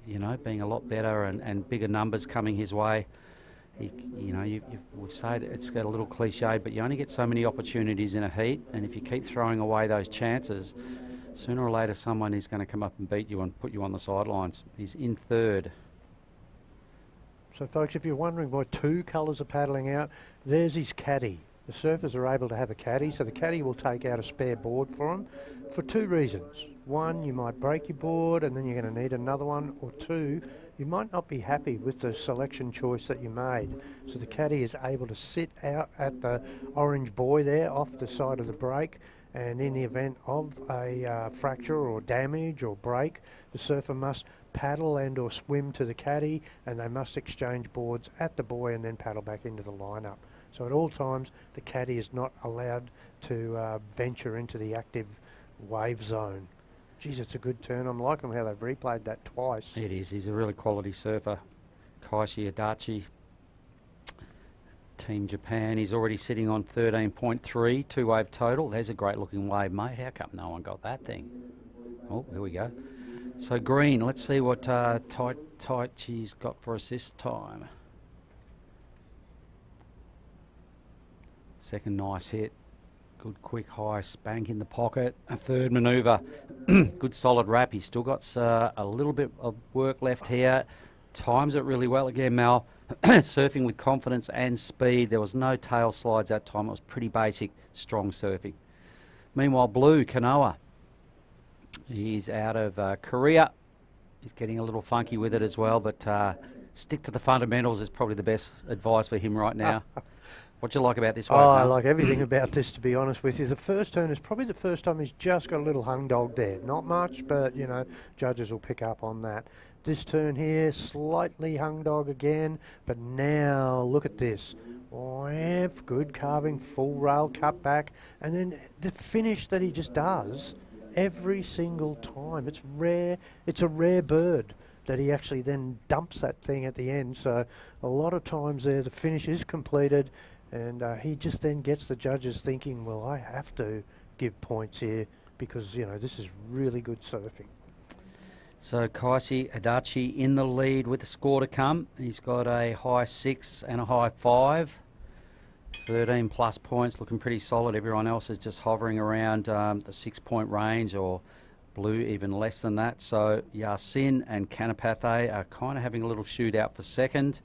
you know, being a lot better and bigger numbers coming his way. You know, we've said it's got a little cliche, but you only get so many opportunities in a heat, and if you keep throwing away those chances, sooner or later someone is going to come up and beat you and put you on the sidelines. He's in third. So, folks, if you're wondering why two colours are paddling out, there's his caddy. The surfers are able to have a caddy, so the caddy will take out a spare board for them for two reasons. One, you might break your board and then you're going to need another one, or two, you might not be happy with the selection choice that you made. So the caddy is able to sit out at the orange buoy there off the side of the break, and in the event of a fracture or damage or break, the surfer must paddle and or swim to the caddy, and they must exchange boards at the buoy and then paddle back into the lineup. So at all times, the caddy is not allowed to venture into the active wave zone. Geez, it's a good turn. I'm liking how they've replayed that twice. It is. He's a really quality surfer. Kaishi Adachi, Team Japan. He's already sitting on 13.3, two-wave total. There's a great-looking wave, mate. How come no one got that thing? Oh, here we go. So green. Let's see what Taichi's got for us this time. Second nice hit. Good quick high spank in the pocket. A third manoeuvre. Good solid wrap. He's still got a little bit of work left here. Times it really well again, Mal. Surfing with confidence and speed. There was no tail slides that time. It was pretty basic, strong surfing. Meanwhile, Blue, Kanoa. He's out of Korea. He's getting a little funky with it as well, but stick to the fundamentals is probably the best advice for him right now. What do you like about this one? I like everything about this, to be honest with you. The first turn is probably the first time he's just got a little hung dog there. Not much, but, you know, judges will pick up on that. This turn here, slightly hung dog again, but now look at this. Good carving, full rail cut back, and then the finish that he just does every single time. It's rare. It's a rare bird that he actually then dumps that thing at the end. So a lot of times there, the finish is completed, and he just then gets the judges thinking, well, I have to give points here because, you know, this is really good surfing. So Kaisi Adachi in the lead with the score to come. He's got a high 6 and a high 5. 13 plus points, looking pretty solid. Everyone else is just hovering around the 6-point range, or Blue even less than that. So Yasin and Kanapathe are kind of having a little shootout for second.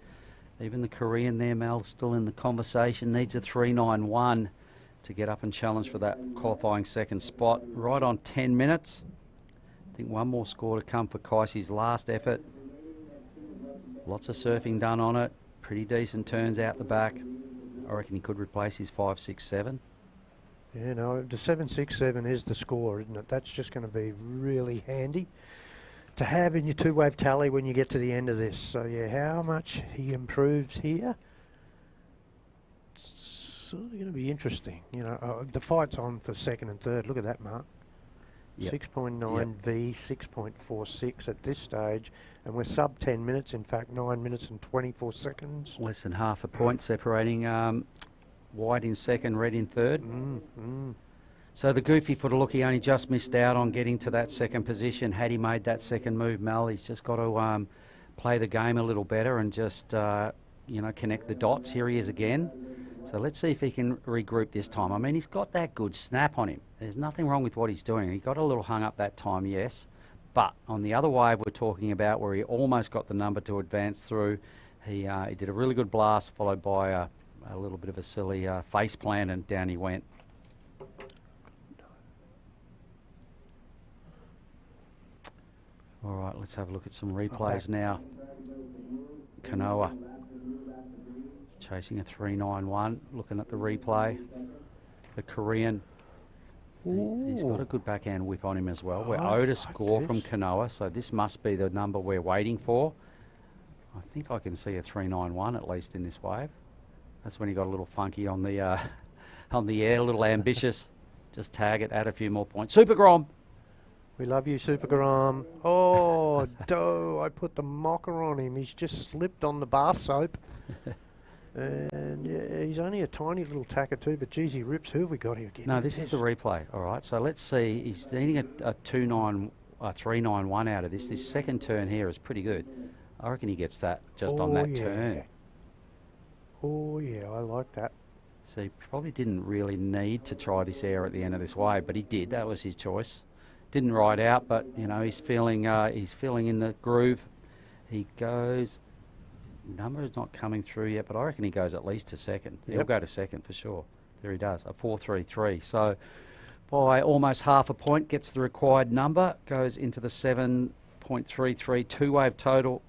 Even the Korean there, Mel, still in the conversation, needs a 3.91 to get up and challenge for that qualifying second spot. Right on 10 minutes. I think one more score to come for Kaisi's last effort. Lots of surfing done on it. Pretty decent turns out the back. I reckon he could replace his 5.67. Yeah, no, the 7.67 is the score, isn't it? That's just going to be really handy to have in your two-wave tally when you get to the end of this. So, yeah, how much he improves here, it's sort of going to be interesting. You know, the fight's on for second and third. Look at that, Mark. Yep. 6.9 V, 6.46 at this stage, and we're sub 10 minutes, in fact 9 minutes and 24 seconds. Less than half a point separating White in second, Red in third. So the goofy footer, look, he only just missed out on getting to that second position. Had he made that second move, Mel, he's just got to play the game a little better and just, you know, connect the dots. Here he is again. So let's see if he can regroup this time. I mean, he's got that good snap on him. There's nothing wrong with what he's doing. He got a little hung up that time, yes. But on the other wave we're talking about, where he almost got the number to advance through, he did a really good blast, followed by a little bit of a silly face plant, and down he went. All right, let's have a look at some replays now. Kanoa chasing a 3.91, looking at the replay. The Korean, he's got a good backhand whip on him as well. We're owed a score from Kanoa, so this must be the number we're waiting for. I think I can see a 3.91 at least in this wave. That's when he got a little funky on the air, a little ambitious. Just tag it, add a few more points. Super Grom. We love you, Super Grom. Oh, Doe, I put the mocker on him. He's just slipped on the bar soap. And yeah, he's only a tiny little tacker too, but geez, he rips. Who have we got here again? No, this is the replay. All right, so let's see. He's needing a 3.91 out of this. This second turn here is pretty good. I reckon he gets that just on that turn. Oh yeah, I like that. So he probably didn't really need to try this air at the end of this wave, but he did. That was his choice. Didn't ride out, but you know, he's feeling in the groove. He goes. Number is not coming through yet, but I reckon he goes at least to second. Yep. He'll go to second for sure. There he does, a 4.33. So by almost half a point, gets the required number, goes into the 7.33 two-wave total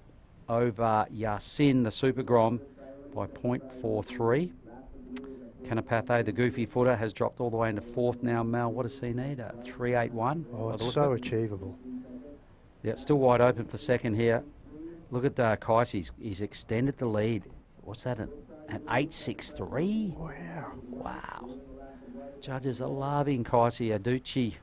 over Yasin, the Super Grom, by 0.43. Kanapathe, the goofy footer, has dropped all the way into fourth now. Mel, what does he need? 3.81. Oh, it's so achievable. Yeah, still wide open for second here. Look at Kaisi. He's extended the lead. What's that? An 8.63? Wow. Wow. Judges are loving Kaisi Adachi.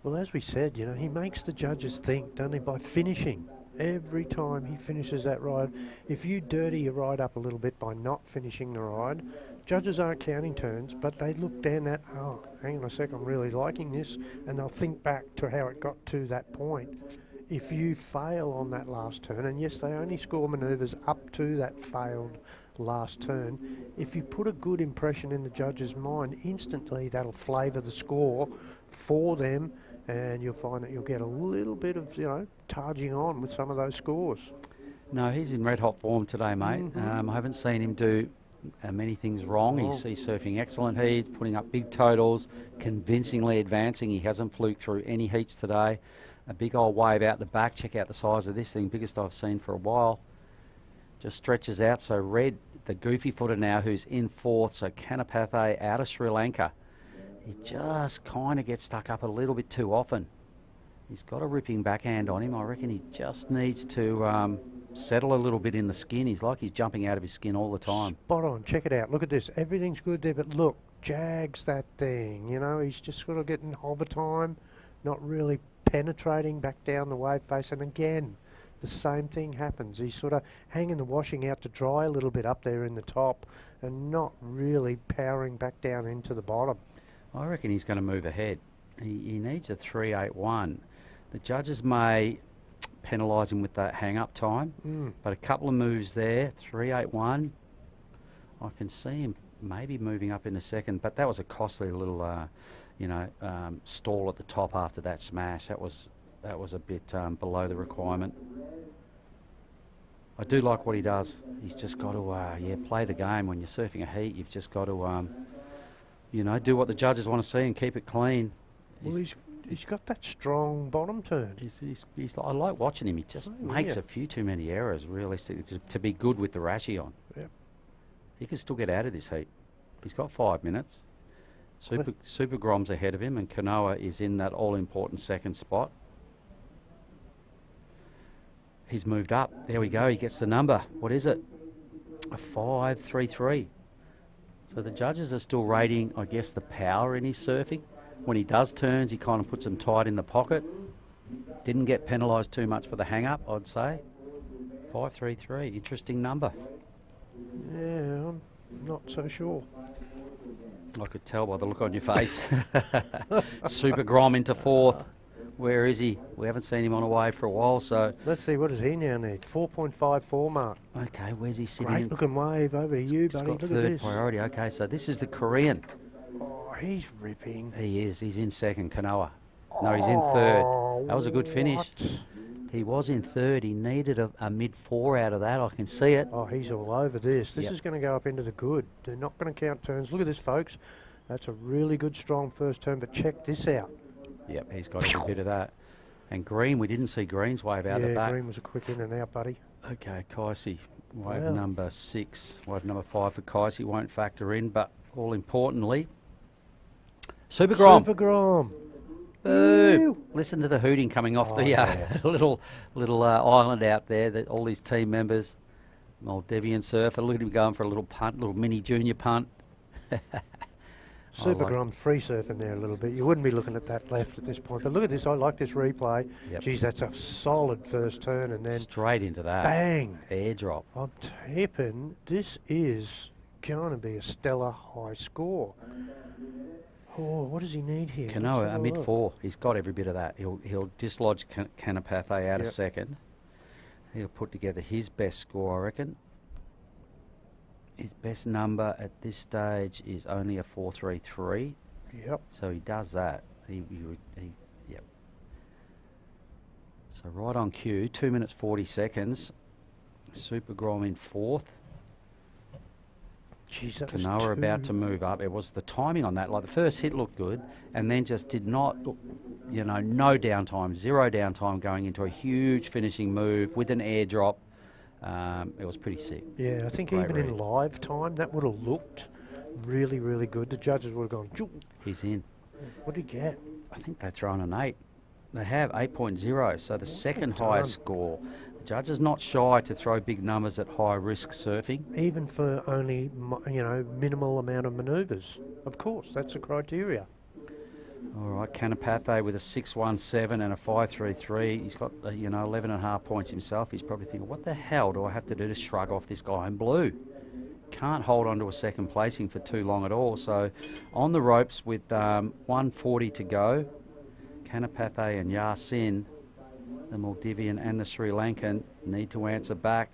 Well, as we said, you know, he makes the judges think, doesn't he, by finishing. Every time he finishes that ride, if you dirty your ride up a little bit by not finishing the ride, judges aren't counting turns, but they look down at, oh, hang on a sec, I'm really liking this, and they'll think back to how it got to that point. If you fail on that last turn, and yes, they only score manoeuvres up to that failed last turn. If you put a good impression in the judge's mind, instantly that'll flavour the score for them, and you'll find that you'll get a little bit of, you know, targing on with some of those scores. No, he's in red hot form today, mate. I haven't seen him do many things wrong. He's surfing excellent heats, putting up big totals, convincingly advancing. He hasn't fluked through any heats today. A big old wave out the back. Check out the size of this thing, biggest I've seen for a while. Just stretches out. So Red, the goofy footer now, who's in fourth. So Kanapathe out of Sri Lanka. He just kind of gets stuck up a little bit too often. He's got a ripping backhand on him. I reckon he just needs to settle a little bit in the skin. He's like he's jumping out of his skin all the time. Spot on. Check it out. Look at this. Everything's good there, but look, jags that thing. You know, he's just sort of getting hover time, not really penetrating back down the wave face. And again, the same thing happens. He's sort of hanging the washing out to dry a little bit up there in the top and not really powering back down into the bottom. I reckon he's going to move ahead. He needs a 3.81. The judges may penalise him with that hang-up time, but a couple of moves there, 3.81. I can see him maybe moving up in a second, but that was a costly little, stall at the top after that smash. That was a bit below the requirement. I do like what he does. He's just got to, play the game. When you're surfing a heat, you've just got to, do what the judges want to see and keep it clean. Well, he's got that strong bottom turn. I like watching him. He just makes a few too many errors, realistically, to be good with the Rashi on. Yep. He can still get out of this heat. He's got 5 minutes. Super Grom's ahead of him, and Kanoa is in that all-important second spot. He's moved up. There we go. He gets the number. What is it? A 5.33. So the judges are still rating, I guess, the power in his surfing. When he does turns, he kind of puts them tight in the pocket. Didn't get penalised too much for the hang-up, I'd say. 5.33, interesting number. Yeah, I'm not so sure. I could tell by the look on your face. Super Grom into fourth. Where is he? We haven't seen him on a wave for a while, so... Let's see, what does he now need? 4.54 mark. Okay, where's he sitting? Great looking wave over to you, buddy. He's got Look third at this. priority. Okay, so this is the Korean. Oh, he's ripping. He is. He's in second, Kanoa. No, he's in third. That was a good finish. He was in third. He needed a mid-4 out of that. I can see it. Oh, he's all over this. This is going to go up into the good. They're not going to count turns. Look at this, folks. That's a really good, strong first turn, but check this out. Yep, he's got a bit of that. And Green, we didn't see Green's wave out the back. Yeah, Green was a quick in and out, buddy. Okay, Kaisi, wave number 6. Wave number 5 for Kaisi won't factor in, but all importantly, Super Grom. Super Grom. Boo! Listen to the hooting coming off the little island out there. That all his team members, Maldivian surfer. Look at him going for a little punt, little mini junior punt. Super Grom free surfing there a little bit. You wouldn't be looking at that left at this point. But look at this. I like this replay. Yep. Geez, that's a solid first turn, and then straight into that. Bang! Airdrop. I'm tipping this is going to be a stellar high score. Oh, what does he need here? Kanoa, a mid-4. He's got every bit of that. He'll dislodge Kanapathe out a second. He'll put together his best score, I reckon. His best number at this stage is only a 4.33. Yep. So he does that. Yep. So right on cue, 2 minutes 40 seconds. Super Grom in fourth. Jeez, that Kanoa about to move up. It was the timing on that. Like the first hit looked good, and then just did not, no downtime, zero downtime going into a huge finishing move with an airdrop. It was pretty sick. Yeah, I think Great even read. in live time, that would have looked really, really good. The judges would have gone, Choo. He's in. What did he get? I think they throw on an 8. They have 8.0, so the second highest score. The judges not shy to throw big numbers at high risk surfing. Even for only, minimal amount of manoeuvres. Of course, that's the criteria. All right, Kanapathe with a 6.17 and a 5.33. He's got 11.5 points himself. He's probably thinking, what the hell do I have to do to shrug off this guy in blue? Can't hold on to a second placing for too long at all. So on the ropes with 1:40 to go, Kanapathe and Yasin, the Maldivian and the Sri Lankan, need to answer back.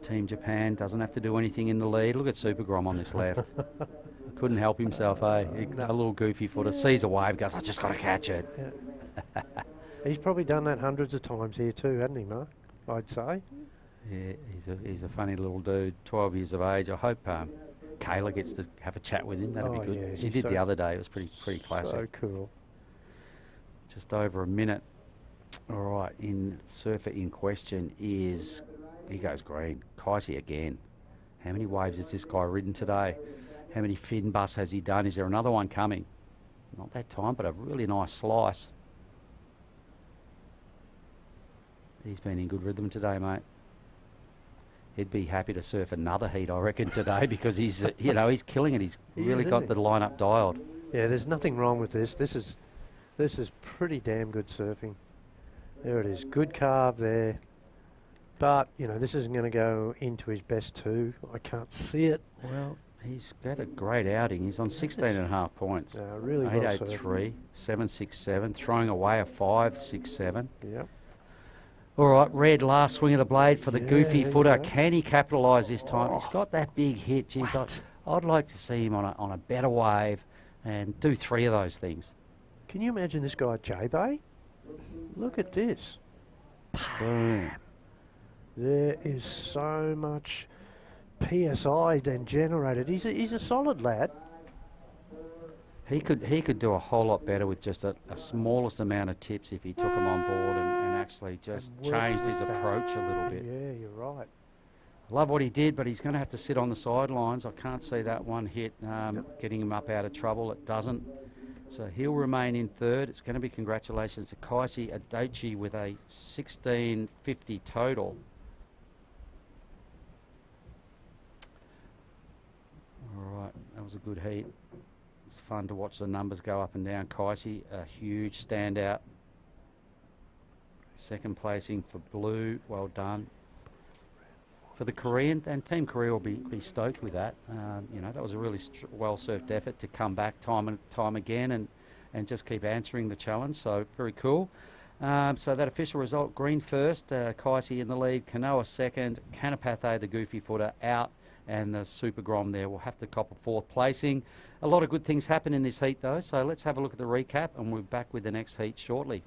Team Japan doesn't have to do anything in the lead. Look at Super Grom on this left. Couldn't help himself, eh? A little goofy footer. Sees a wave, goes, I just got to catch it. Yeah. He's probably done that hundreds of times here too, hasn't he, Mark? I'd say. Yeah, he's a funny little dude, 12 years of age. I hope Kayla gets to have a chat with him. That'd be good. Yeah, she did the other day. It was pretty classic. So cool. Just over a minute. All right, surfer in question is, he goes green. Kaisi again. How many waves has this guy ridden today? How many fin busts has he done? Is there another one coming? Not that time, but a really nice slice. He's been in good rhythm today, mate. He'd be happy to surf another heat, I reckon, today because he's, he's killing it. He's really got the lineup dialed. Yeah, there's nothing wrong with this. This is pretty damn good surfing. There it is. Good carve there. But, this isn't going to go into his best two. I can't see it. Well, he's got a great outing. He's on 16.5 points. Really well 8.83, 7.67, throwing away a 5.67. Yep. All right, Red, last swing of the blade for the goofy footer. Can he capitalise this time? He's got that big hit. Geez, I'd like to see him on a better wave and do 3 of those things. Can you imagine this guy at J-Bay? Look at this. Boom. There is so much PSI then generated. He's a solid lad. He could do a whole lot better with just a smallest amount of tips if he took them on board and actually just changed his approach a little bit. Yeah, you're right. Love what he did, but he's going to have to sit on the sidelines. I can't see that one hit getting him up out of trouble. It doesn't. So he'll remain in third. It's going to be congratulations to Kaisi Adochi with a 16.50 total. All right, that was a good heat. It's fun to watch the numbers go up and down. Kaisi, a huge standout. Second placing for Blue, well done. For the Korean, and Team Korea will be stoked with that. That was a really well-surfed effort to come back time and time again and just keep answering the challenge, so very cool. So that official result, green first, Kaisi in the lead, Kanoa second, Kanapathe, the goofy footer, out, and the Super Grom there will have to cop a 4th placing. A lot of good things happen in this heat though, so let's have a look at the recap and we'll be back with the next heat shortly.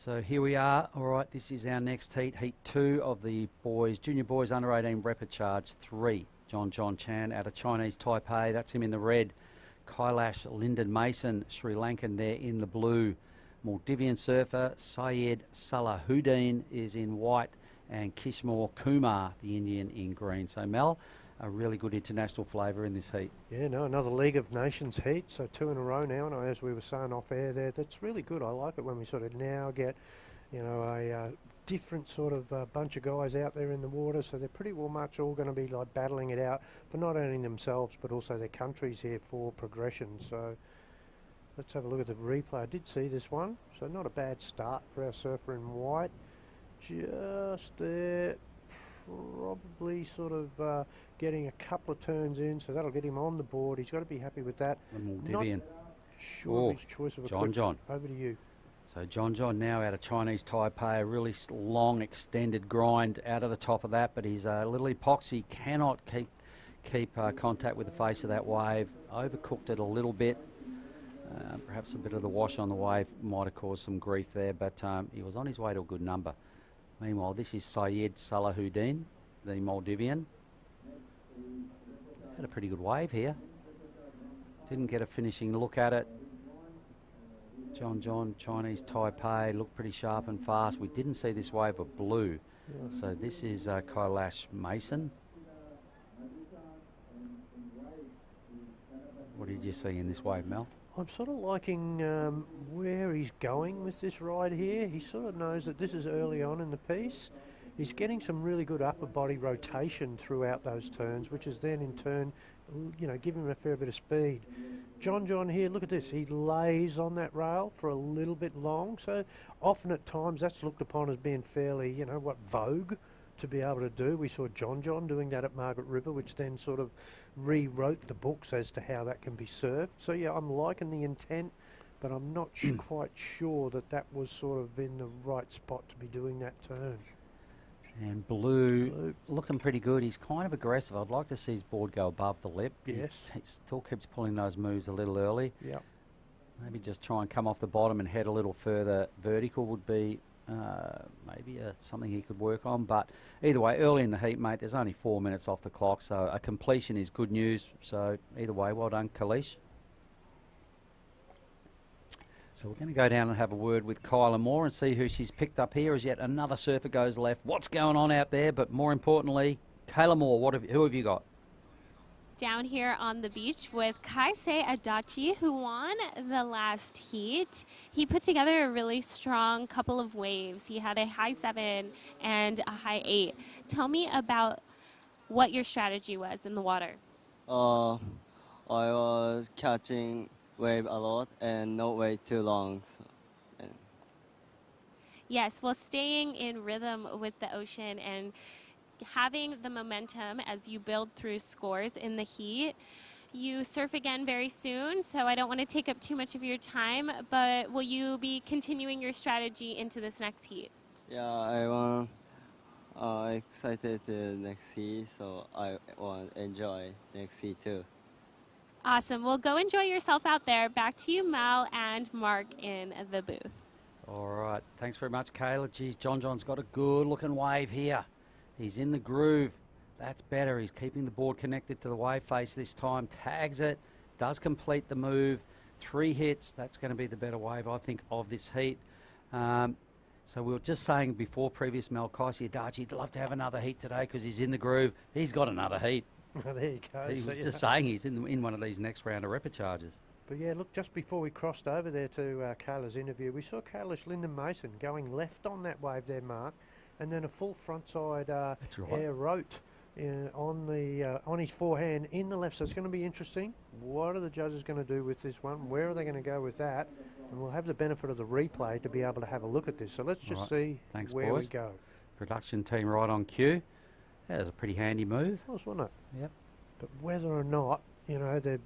So here we are. All right, this is our next heat, Heat 2 of the boys, junior boys under 18 repechage 3. John Chan out of Chinese Taipei. That's him in the red. Kailash Lyndon Mason, Sri Lankan there in the blue. Maldivian surfer Syed Salahuddin is in white, and Kishore Kumar, the Indian, in green. So Mel, a really good international flavour in this heat. Yeah, no, another League of Nations heat, so 2 in a row now, and as we were saying off air there, that's really good. I like it when we sort of now get you know, a different sort of bunch of guys out there in the water, so they're pretty well much all going to be like battling it out for not only themselves but also their countries here for progression. So let's have a look at the replay. I did see this one, so not a bad start for our surfer in white. Just there, probably sort of getting a couple of turns in, so that'll get him on the board. He's got to be happy with that. Maldivian. Sure of his choice of equipment. John. Over to you. So John now out of Chinese Taipei, a really long extended grind out of the top of that, but he's a little epoxy, cannot keep contact with the face of that wave. Overcooked it a little bit. Perhaps a bit of the wash on the wave might have caused some grief there, but he was on his way to a good number. Meanwhile, this is Syed Salahuddin, the Maldivian. Had a pretty good wave here. Didn't get a finishing look at it. John, Chinese Taipei, looked pretty sharp and fast. We didn't see this wave of blue. Yeah. So this is Kailash Mason. What did you see in this wave, Mel? I'm sort of liking where he's going with this ride here. He sort of knows that this is early on in the piece. He's getting some really good upper body rotation throughout those turns, which is then in turn, you know, giving him a fair bit of speed. John here, look at this. He lays on that rail for a little bit long. So often at times that's looked upon as being fairly, you know, vogue to be able to do. We saw John doing that at Margaret River, which then sort of rewrote the books as to how that can be served. So yeah, I'm liking the intent, but I'm not quite sure that that was sort of in the right spot to be doing that turn. And blue looking pretty good. He's kind of aggressive. I'd like to see his board go above the lip. Yes. He still keeps pulling those moves a little early. Yep. Maybe just try and come off the bottom and head a little further vertical would be maybe something he could work on. But either way, early in the heat, mate, there's only 4 minutes off the clock, so a completion is good news. So either way, well done, Kailash. So we're going to go down and have a word with Kyla Moore and see who she's picked up here as yet another surfer goes left. What's going on out there? But more importantly, Kayla Moore, who have you got? Down here on the beach with Kaisei Adachi, who won the last heat. He put together a really strong couple of waves. He had a high 7 and a high 8. Tell me about what your strategy was in the water. I was catching wave a lot and not wait too long. Yes, well, staying in rhythm with the ocean and having the momentum as you build through scores in the heat. You surf again very soon, so I don't want to take up too much of your time, but will you be continuing your strategy into this next heat? Yeah, I want excited to next heat, so I want enjoy next heat too. Awesome. Well, go enjoy yourself out there. Back to you, Mal and Mark in the booth. All right. Thanks very much, Kayla. Geez, John's got a good-looking wave here. He's in the groove. That's better. He's keeping the board connected to the wave face this time. Tags it. Does complete the move. 3 hits. That's going to be the better wave, I think, of this heat. So we were just saying before previous Mel, Kaisei Adachi, he'd love to have another heat today because he's in the groove. He's got another heat. There you go. He was just saying he's in one of these next round of repecharges. But yeah, look, just before we crossed over there to Kayla's interview, we saw Kailash Lyndon Mason going left on that wave there, Mark, and then a full frontside air rote on his forehand in the left. So it's going to be interesting. What are the judges going to do with this one? Where are they going to go with that? And we'll have the benefit of the replay to be able to have a look at this. So let's just see where we go. Production team right on cue. That was a pretty handy move. It was, wasn't it? Yep. But whether or not, you know, they're,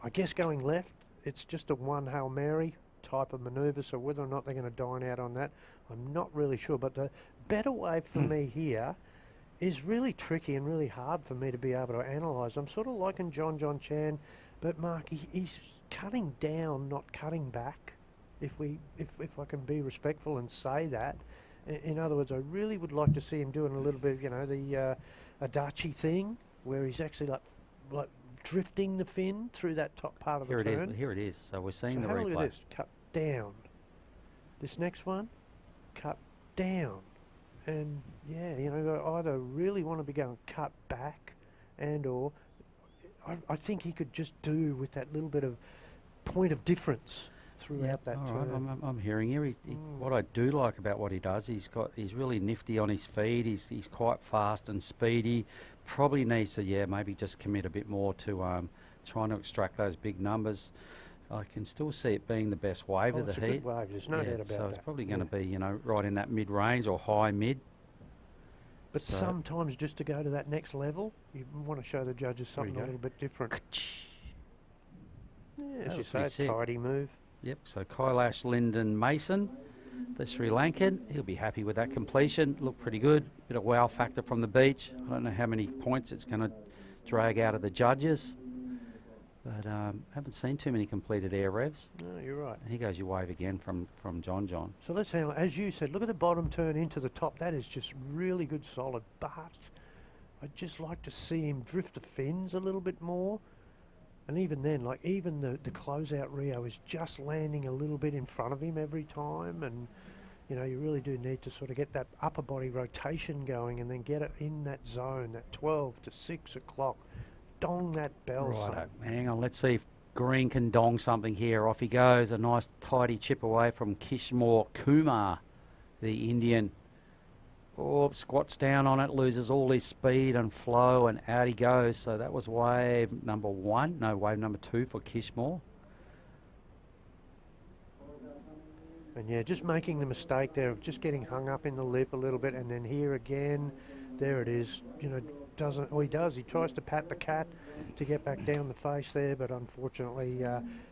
I guess going left, it's just a one Hail Mary type of manoeuvre, so whether or not they're going to dine out on that, I'm not really sure. But the better wave for me here is really tricky and really hard for me to be able to analyse. I'm sort of liking John Chan, but Mark, he's cutting down, not cutting back, if I can be respectful and say that. In other words, I really would like to see him doing a little bit, you know, the Adachi thing, where he's actually like drifting the fin through that top part of the turn. Here it is. So we're seeing the replay. replay. Look at this. Cut down. This next one, cut down. And yeah, you know, I either really want to be going cut back, and or I think he could just do with that little bit of point of difference throughout that all turn. right, I'm hearing you. What I do like about what he does, he's really nifty on his feet. He's quite fast and speedy. Probably needs to maybe just commit a bit more to trying to extract those big numbers. I can still see it being the best wave of the it's a heat. good wave, there's no doubt about so it's that. probably going to be right in that mid range or high mid. But So- sometimes just to go to that next level, you want to show the judges There we something a go. little bit different. Yeah, That as you was say, pretty it's sick. tidy move. Yep, so Kailash Lyndon Mason, the Sri Lankan, he'll be happy with that completion. Looked pretty good. Bit of wow factor from the beach. I don't know how many points it's going to drag out of the judges, but haven't seen too many completed air revs. No, you're right. And here goes your wave again from John. So let's handle, as you said, look at the bottom turn into the top. That is just really good, solid. But I'd just like to see him drift the fins a little bit more. And even then, like even the closeout Rio is just landing a little bit in front of him every time. And, you know, you really do need to sort of get that upper body rotation going and then get it in that zone, that 12 to 6 o'clock. Dong that bell. Right, son. hang on, let's see if Green can dong something here. Off he goes, a nice tidy chip away from Kishore Kumar, the Indian. Oh, squats down on it, loses all his speed and flow, and out he goes. So that was wave number 1, no, wave number 2 for Kishore. And yeah, just making the mistake there of just getting hung up in the lip a little bit, and then here again, there it is. You know, he does. He tries to pat the cat to get back down the face there, but unfortunately,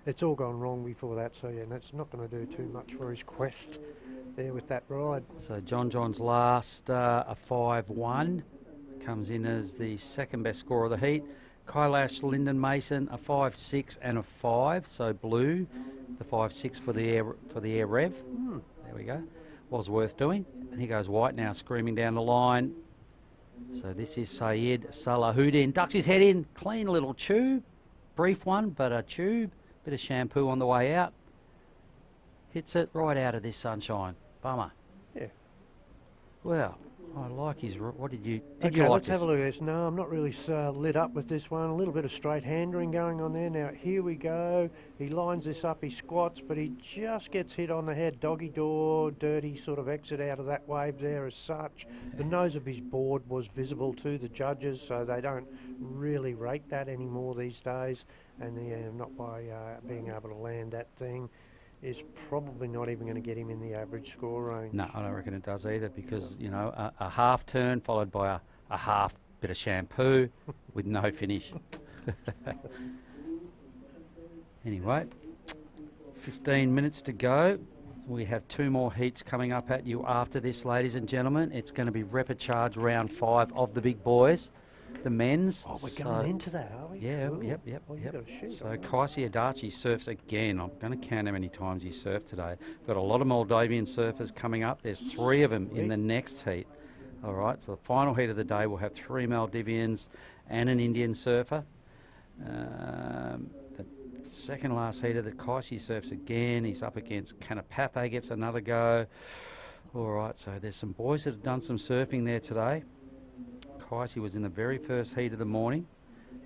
it's all gone wrong before that. So yeah, that's not going to do too much for his quest there with that ride. So John's last, a 5-1, comes in as the second best score of the heat. Kailash Lyndon Mason, a 5-6 and a 5. So blue, the 5-6 for the air rev. There we go. Was worth doing. And he goes white now, screaming down the line. So this is Syed Salahuddin. Ducks his head in. Clean little tube. Brief one, but a tube. Bit of shampoo on the way out. Hits it right out of this sunshine. Bummer. Yeah. Well, I like his... What did you... Okay, you like let's this? have a look at this. No, I'm not really lit up with this one. A little bit of straight handering going on there. Now, here we go. He lines this up, he squats, but he just gets hit on the head. Doggy door, dirty sort of exit out of that wave there as such. The nose of his board was visible to the judges, so they don't really rate that anymore these days. And not by being able to land that thing is probably not even going to get him in the average score range. No, I don't reckon it does either because, you know, a half turn followed by a half bit of shampoo with no finish. Anyway, 15 minutes to go. We have 2 more heats coming up at you after this, ladies and gentlemen. It's going to be repechage round 5 of the big boys, the men's. Oh, we're going into that, are we? Yeah, Cool. yep. Well, you've got a sheet So on that. Kaisi Adachi surfs again. I'm going to count how many times he surfed today. Got a lot of Moldavian surfers coming up. There's 3 of them in the next heat. All right, so the final heat of the day will have 3 Maldivians and an Indian surfer. The second last heater, the Kaisi surfs again. He's up against Kanapathe, gets another go. All right, so there's some boys that have done some surfing there today. Kaisi was in the very first heat of the morning.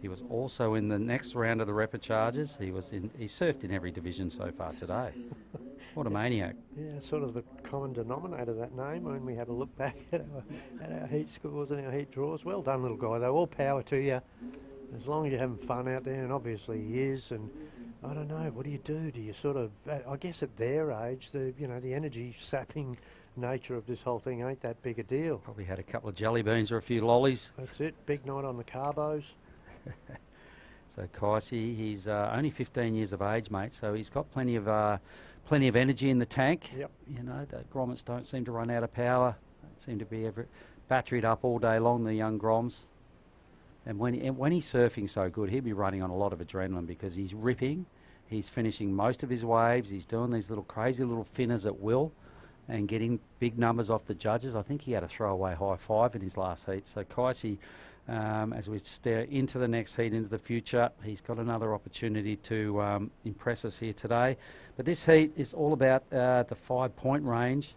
He was also in the next round of the repechages. He surfed in every division so far today. What a maniac. Yeah, sort of the common denominator, that name, when we have a look back at our heat scores and our heat draws. Well done, little guy, though. All power to you. As long as you're having fun out there, and obviously he is. And I don't know, what do? Do you sort of, I guess at their age, the energy sapping nature of this whole thing ain't that big a deal. Probably had a couple of jelly beans or a few lollies. That's it, big night on the carbos. So Kaisi, he's only 15 years of age, mate, so he's got plenty of energy in the tank. Yep. You know, the grommets don't seem to run out of power. They seem to be batteried up all day long, the young groms. And when he's surfing so good, he'll be running on a lot of adrenaline because he's ripping, he's finishing most of his waves, he's doing these little crazy little finners at will and getting big numbers off the judges. I think he had a throwaway high 5 in his last heat. So Kaisi, as we stare into the next heat, into the future, he's got another opportunity to impress us here today. But this heat is all about the 5-point range.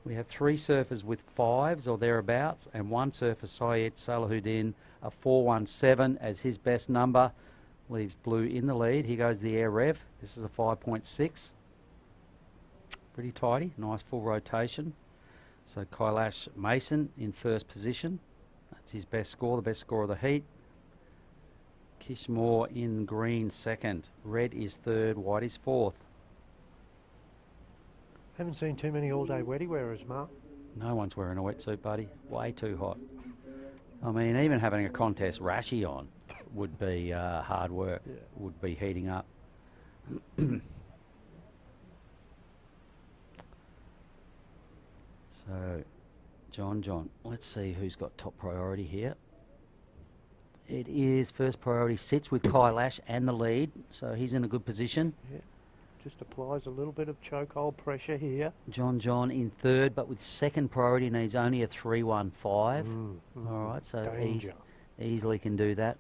We have 3 surfers with 5s or thereabouts, and 1 surfer, Syed Salahuddin, a 417 as his best number. Leaves blue in the lead. Here goes the air rev. This is a 5.6. pretty tidy. Nice full rotation. So Kailash Mason in first position. That's his best score, the best score of the heat. Kishore in green second. Red is third, white is fourth. Haven't seen too many all-day wetty wearers, Mark. No one's wearing a wetsuit, buddy. Way too hot. I mean, even having a contest rashy on would be hard work. Yeah. Would be heating up. So, John, let's see who's got top priority here. It is first priority sits with Kailash and the lead, so he's in a good position. Yeah, just applies a little bit of chokehold pressure here. John in third, but with second priority needs only a 3-1-5. All right, so easily can do that.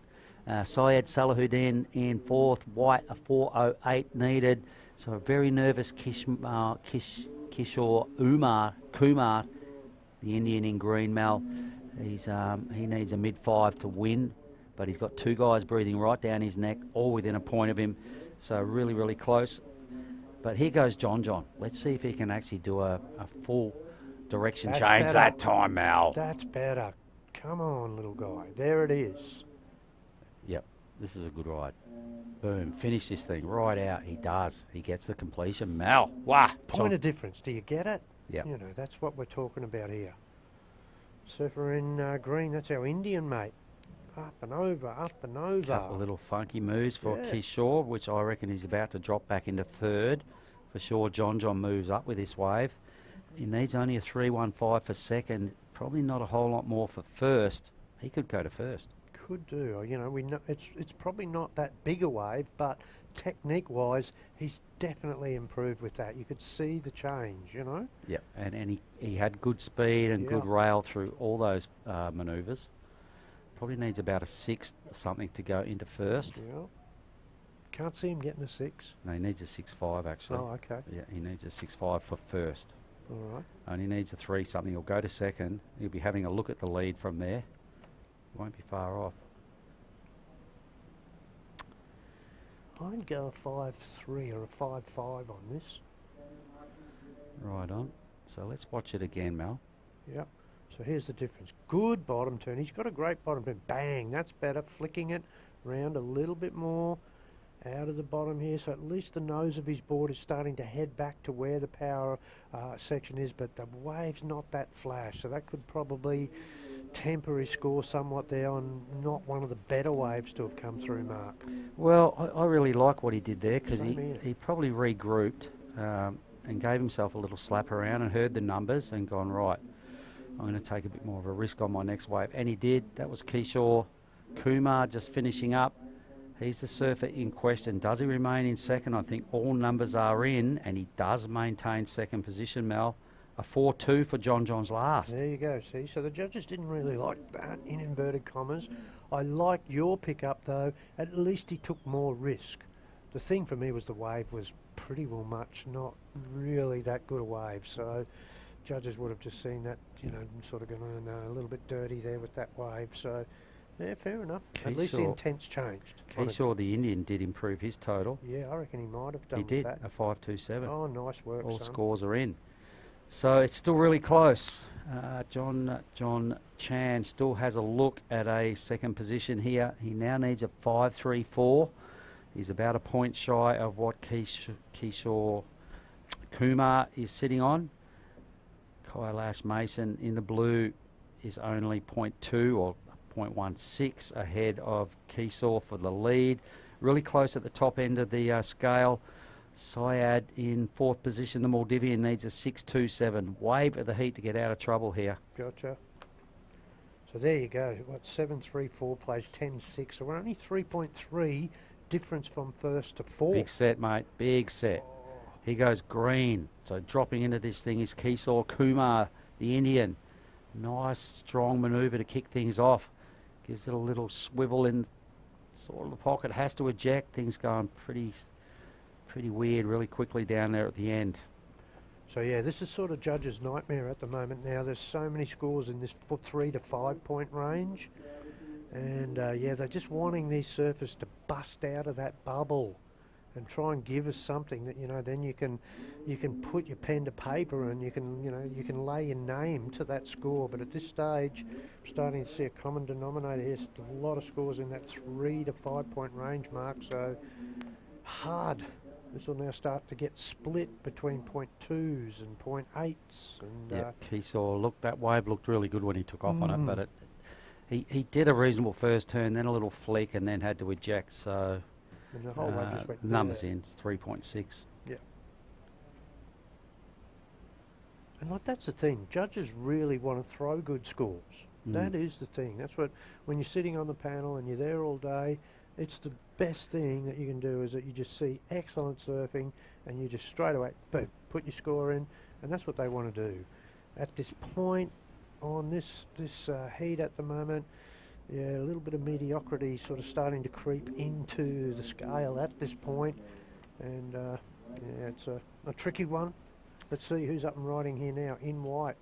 Syed Salahuddin in fourth, white a 4.08 needed. So a very nervous Kishore Kumar, the Indian in green, Mel. He needs a mid-5 to win, but he's got two guys breathing right down his neck, all within a point of him. So really, really close. But here goes John. Let's see if he can actually do a full direction change that time, Mel. That's better. Come on, little guy. There it is. Yep, this is a good ride. Boom, finish this thing right out. He does. He gets the completion. Mel, wow. Point of difference. Do you get it? Yeah. You know, that's what we're talking about here. Surfer in green, that's our Indian mate. Up and over, up and over. Couple of little funky moves for Kishore, which I reckon he's about to drop back into third. For sure, John moves up with this wave. He needs only a 3-1-5 for second. Probably not a whole lot more for first. He could go to first. Could do. You know, we know it's probably not that big a wave, but technique-wise, he's definitely improved with that. You could see the change, you know? Yeah, and he had good speed and good rail through all those manoeuvres. Probably needs about a 6 or something to go into first. Yeah. Can't see him getting a 6. No, he needs a 6.5 actually. Oh, okay. Yeah, he needs a 6.5 for first. All right. Only needs a 3 something. He'll go to second. He'll be having a look at the lead from there. Won't be far off. I'd go a 5.3 or a 5.5 on this. Right on. So let's watch it again, Mel. Yep. So here's the difference. Good bottom turn. He's got a great bottom turn. Bang. That's better. Flicking it round a little bit more out of the bottom here. So at least the nose of his board is starting to head back to where the power section is. But the wave's not that flash. So that could probably temper his score somewhat there on not one of the better waves to have come through, Mark. Well, I really like what he did there because he probably regrouped and gave himself a little slap around and heard the numbers and gone, right, I'm going to take a bit more of a risk on my next wave. And he did. That was Kishore Kumar just finishing up. He's the surfer in question. Does he remain in second? I think all numbers are in, and he does maintain second position, Mel. A 4-2 for John's last. There you go, see? So the judges didn't really like that, in inverted commas. I liked your pickup, though. At least he took more risk. The thing for me was the wave was pretty well much not really that good a wave. So judges would have just seen that, you know, sort of going a little bit dirty there with that wave. So, yeah, fair enough. At least the intent's changed. Kishore, the Indian, did improve his total. Yeah, I reckon he might have done He did, that. a 5.27. Oh, nice work, all son. scores are in. So it's still really close. John Chan still has a look at a second position here. He now needs a 5.34. He's about a point shy of what Kishore Kumar is sitting on. Kailash Mason in the blue is only 0.2 or 0.16 ahead of Kishore for the lead. Really close at the top end of the scale. Syed in fourth position. The Maldivian needs a 6.27. Wave of the heat to get out of trouble here. Gotcha. So there you go. What, 7.34 plays 10.6. So we're only 3.3 difference from first to fourth. Big set, mate. Big set. He goes green. So dropping into this thing is Kishore Kumar, the Indian. Nice, strong manoeuvre to kick things off. Gives it a little swivel in sort of the pocket. Has to eject. Things going pretty weird really quickly down there at the end. So yeah, this is sort of judges' nightmare at the moment now. There's so many scores in this 3 to 5 point range. And yeah, they're just wanting these surfers to bust out of that bubble. and try and give us something that, you know, then you can put your pen to paper and you can lay your name to that score. But at this stage, I'm starting to see a common denominator here. A lot of scores in that 3 to 5 point range, Mark. So hard. This will now start to get split between .2s and .8s. And yeah, Keesaw, look, that wave looked really good when he took off on it, but he did a reasonable first turn, then a little flick, and then had to eject. So and the whole wave just went numbers there. in, it's 3.6. Yeah. And like, that's the thing. Judges really want to throw good scores. That is the thing. That's what, when you're sitting on the panel and you're there all day, it's the best thing that you can do, is that you just see excellent surfing and you just straight away, boom, put your score in, and that's what they want to do. At this point on this heat at the moment, yeah, a little bit of mediocrity sort of starting to creep into the scale at this point, and yeah, it's a tricky one. Let's see who's up and riding here now in white.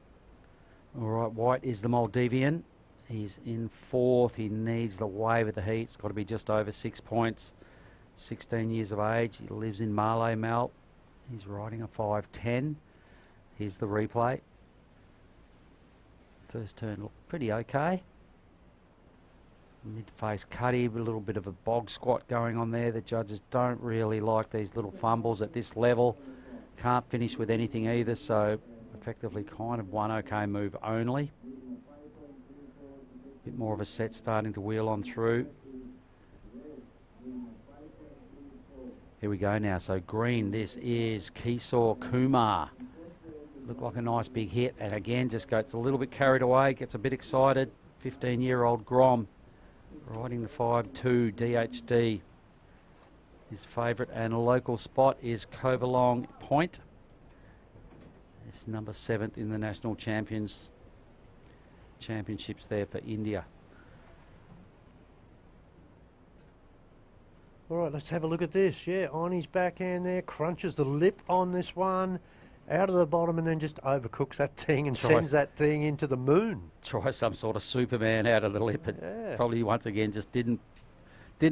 All right, white is the Maldivian. He's in fourth. He needs the wave of the heat. It's got to be just over 6 points. 16 years of age. He lives in Malay, Mal. He's riding a 5.10. Here's the replay. First turn looked pretty okay. Mid-face cutty, a little bit of a bog squat going on there. The judges don't really like these little fumbles at this level. Can't finish with anything either, so effectively kind of one okay move only. Bit more of a set starting to wheel on through. Here we go now. So green, this is Keesaw Kumar. Looked like a nice big hit, and again just gets a little bit carried away, gets a bit excited. 15-year-old Grom riding the 5.2 DHD. His favourite and local spot is Kovalong Point. It's number 7th in the national championships there for India. All right, let's have a look at this. Yeah, on his backhand there, crunches the lip on this one, out of the bottom, and then just overcooks that thing and sends that thing into the moon. Try some sort of Superman out of the lip. Probably once again just didn't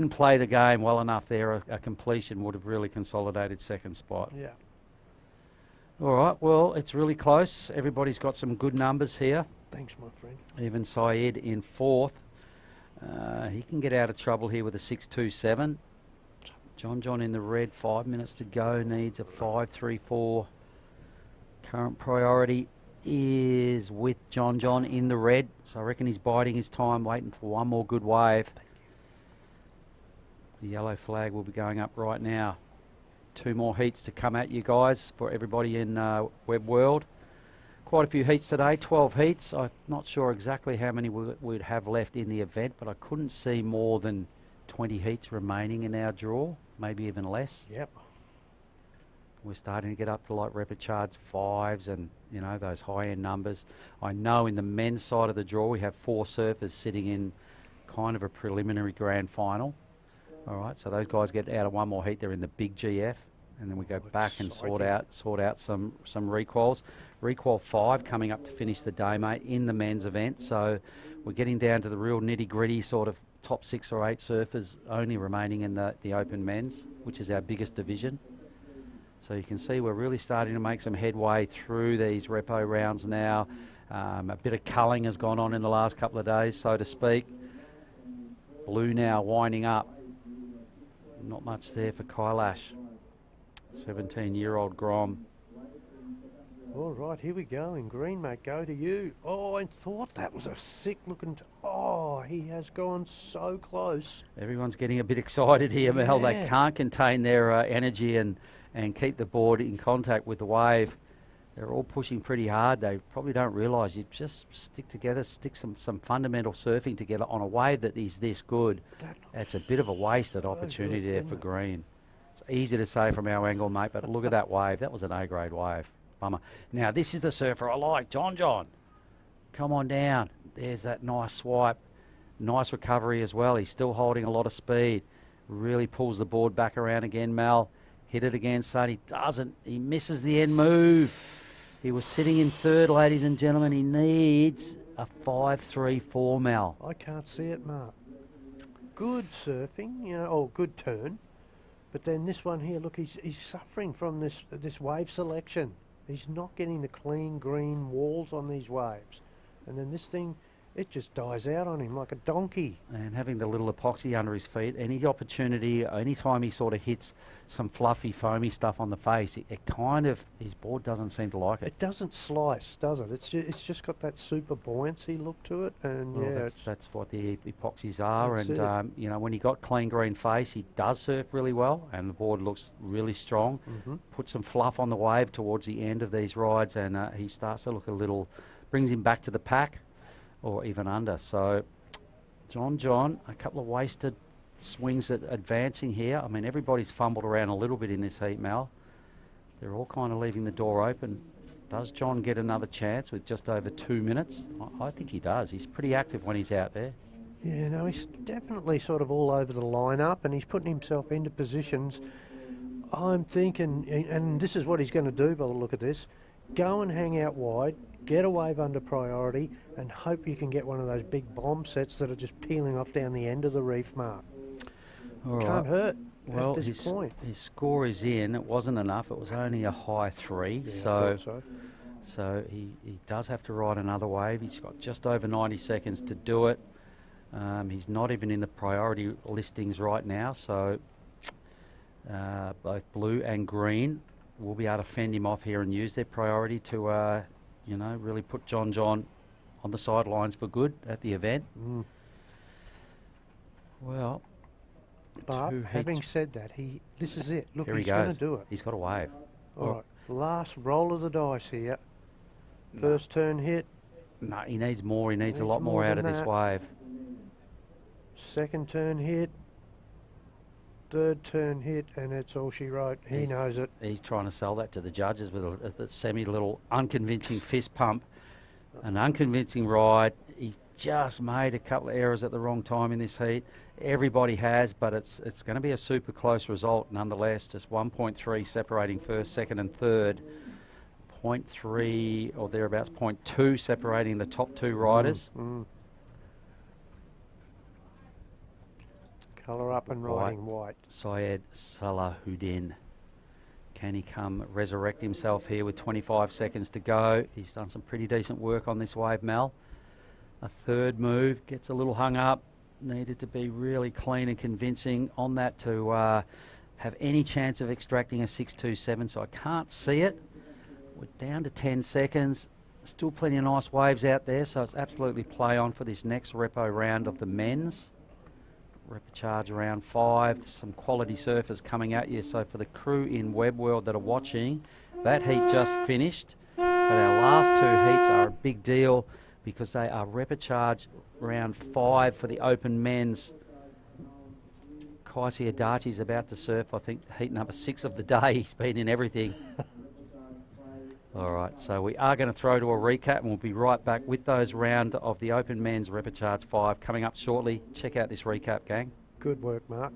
play the game well enough there. A completion would have really consolidated second spot. Yeah. All right, well, it's really close. Everybody's got some good numbers here. Thanks, my friend. Even Syed in fourth. He can get out of trouble here with a 6.27. John in the red, 5 minutes to go, needs a 5.34. Current priority is with John in the red, so I reckon he's biding his time, waiting for one more good wave. The yellow flag will be going up right now. 2 more heats to come at you guys for everybody in Web World. Quite a few heats today, 12 heats. I'm not sure exactly how many we'd have left in the event, but I couldn't see more than 20 heats remaining in our draw, maybe even less. Yep. We're starting to get up to like Repichards 5s and, you know, those high-end numbers. I know in the men's side of the draw we have 4 surfers sitting in kind of a preliminary grand final. All right, so those guys get out of one more heat. They're in the big GF, and then we go back and sort out some requals. Requal 5 coming up to finish the day, mate, in the men's event. So we're getting down to the real nitty-gritty sort of top 6 or 8 surfers only remaining in the open men's, which is our biggest division. So you can see we're really starting to make some headway through these repo rounds now. A bit of culling has gone on in the last couple of days, so to speak. Blue now winding up. Not much there for Kailash. 17-year-old Grom. All right, here we go in green, mate. Go to you. Oh, I thought that was a sick-looking... Oh, he has gone so close. Everyone's getting a bit excited here, Mel. They can't contain their energy and keep the board in contact with the wave. They're all pushing pretty hard. They probably don't realise you just stick together, stick some fundamental surfing together on a wave that is this good. It's a bit of a wasted opportunity there for green. It's easy to say from our angle, mate, but look at that wave. That was an A-grade wave. Bummer. Now, this is the surfer I like, John. Come on down. There's that nice swipe. Nice recovery as well. He's still holding a lot of speed. Really pulls the board back around again, Mal. Hit it again, son. He doesn't. He misses the end move. He was sitting in third, ladies and gentlemen. He needs a 5.34, Mal. I can't see it, Mark. Good surfing, you know, good turn. But then this one here, look, he's suffering from this wave selection. He's not getting the clean green walls on these waves. And then this thing, it just dies out on him like a donkey. And having the little epoxy under his feet, any opportunity, any time he sort of hits some fluffy, foamy stuff on the face, it kind of, his board doesn't seem to like it. It doesn't slice, does it? It's just got that super buoyancy look to it. And well, yeah, that's what the epoxies are. That's And, you know, when he got clean green face, he does surf really well, and the board looks really strong. Put some fluff on the wave towards the end of these rides, and he starts to look a little, brings him back to the pack, or even under. So John, a couple of wasted swings at advancing here. I mean, everybody's fumbled around a little bit in this heat, Mal. They're all kind of leaving the door open. Does John get another chance with just over 2 minutes? I think he does. He's pretty active when he's out there. Yeah, no, he's definitely sort of all over the lineup, and he's putting himself into positions. I'm thinking, and this is what he's going to do by the look of this, go and hang out wide, get a wave under priority, and hope you can get one of those big bomb sets that are just peeling off down the end of the reef, Mark. All Can't right. hurt Well, at this point. his score is in. It wasn't enough. It was only a high 3. Yeah, I so thought so he does have to ride another wave. He's got just over 90 seconds to do it. He's not even in the priority listings right now. So both blue and green will be able to fend him off here and use their priority to, you know, really put John on the sidelines for good at the event. Well, But two having heats. said that, this is it. Look, Here he he's going goes. to do it. He's got a wave. All right, last roll of the dice here. First turn hit. No, he needs more. He needs a lot more more out than of this that. wave. Second turn hit. Third turn hit, and that's all she wrote. He knows it. He's trying to sell that to the judges with a semi-little unconvincing fist pump. An unconvincing ride. He just made a couple of errors at the wrong time in this heat. Everybody has, but it's going to be a super close result nonetheless. Just 1.3 separating first, second and third. 0.3 or thereabouts, 0.2 separating the top 2 riders. Colour up and riding white. Syed Salahuddin. Can he come resurrect himself here with 25 seconds to go? He's done some pretty decent work on this wave, Mel. A third move, gets a little hung up. Needed to be really clean and convincing on that to have any chance of extracting a 6.27, so I can't see it. We're down to 10 seconds. Still plenty of nice waves out there, so it's absolutely play on for this next repo round of the men's. Repecharge around 5. Some quality surfers coming at you. So for the crew in Web World that are watching, that heat just finished. But our last 2 heats are a big deal because they are repecharge round 5 for the open men's. Kaisi Adachi's about to surf, I think, heat number 6 of the day. He's been in everything. All right, so we are going to throw to a recap, and we'll be right back with those round of the Open Men's Repecharge 5 coming up shortly. Check out this recap, gang. Good work, Mark.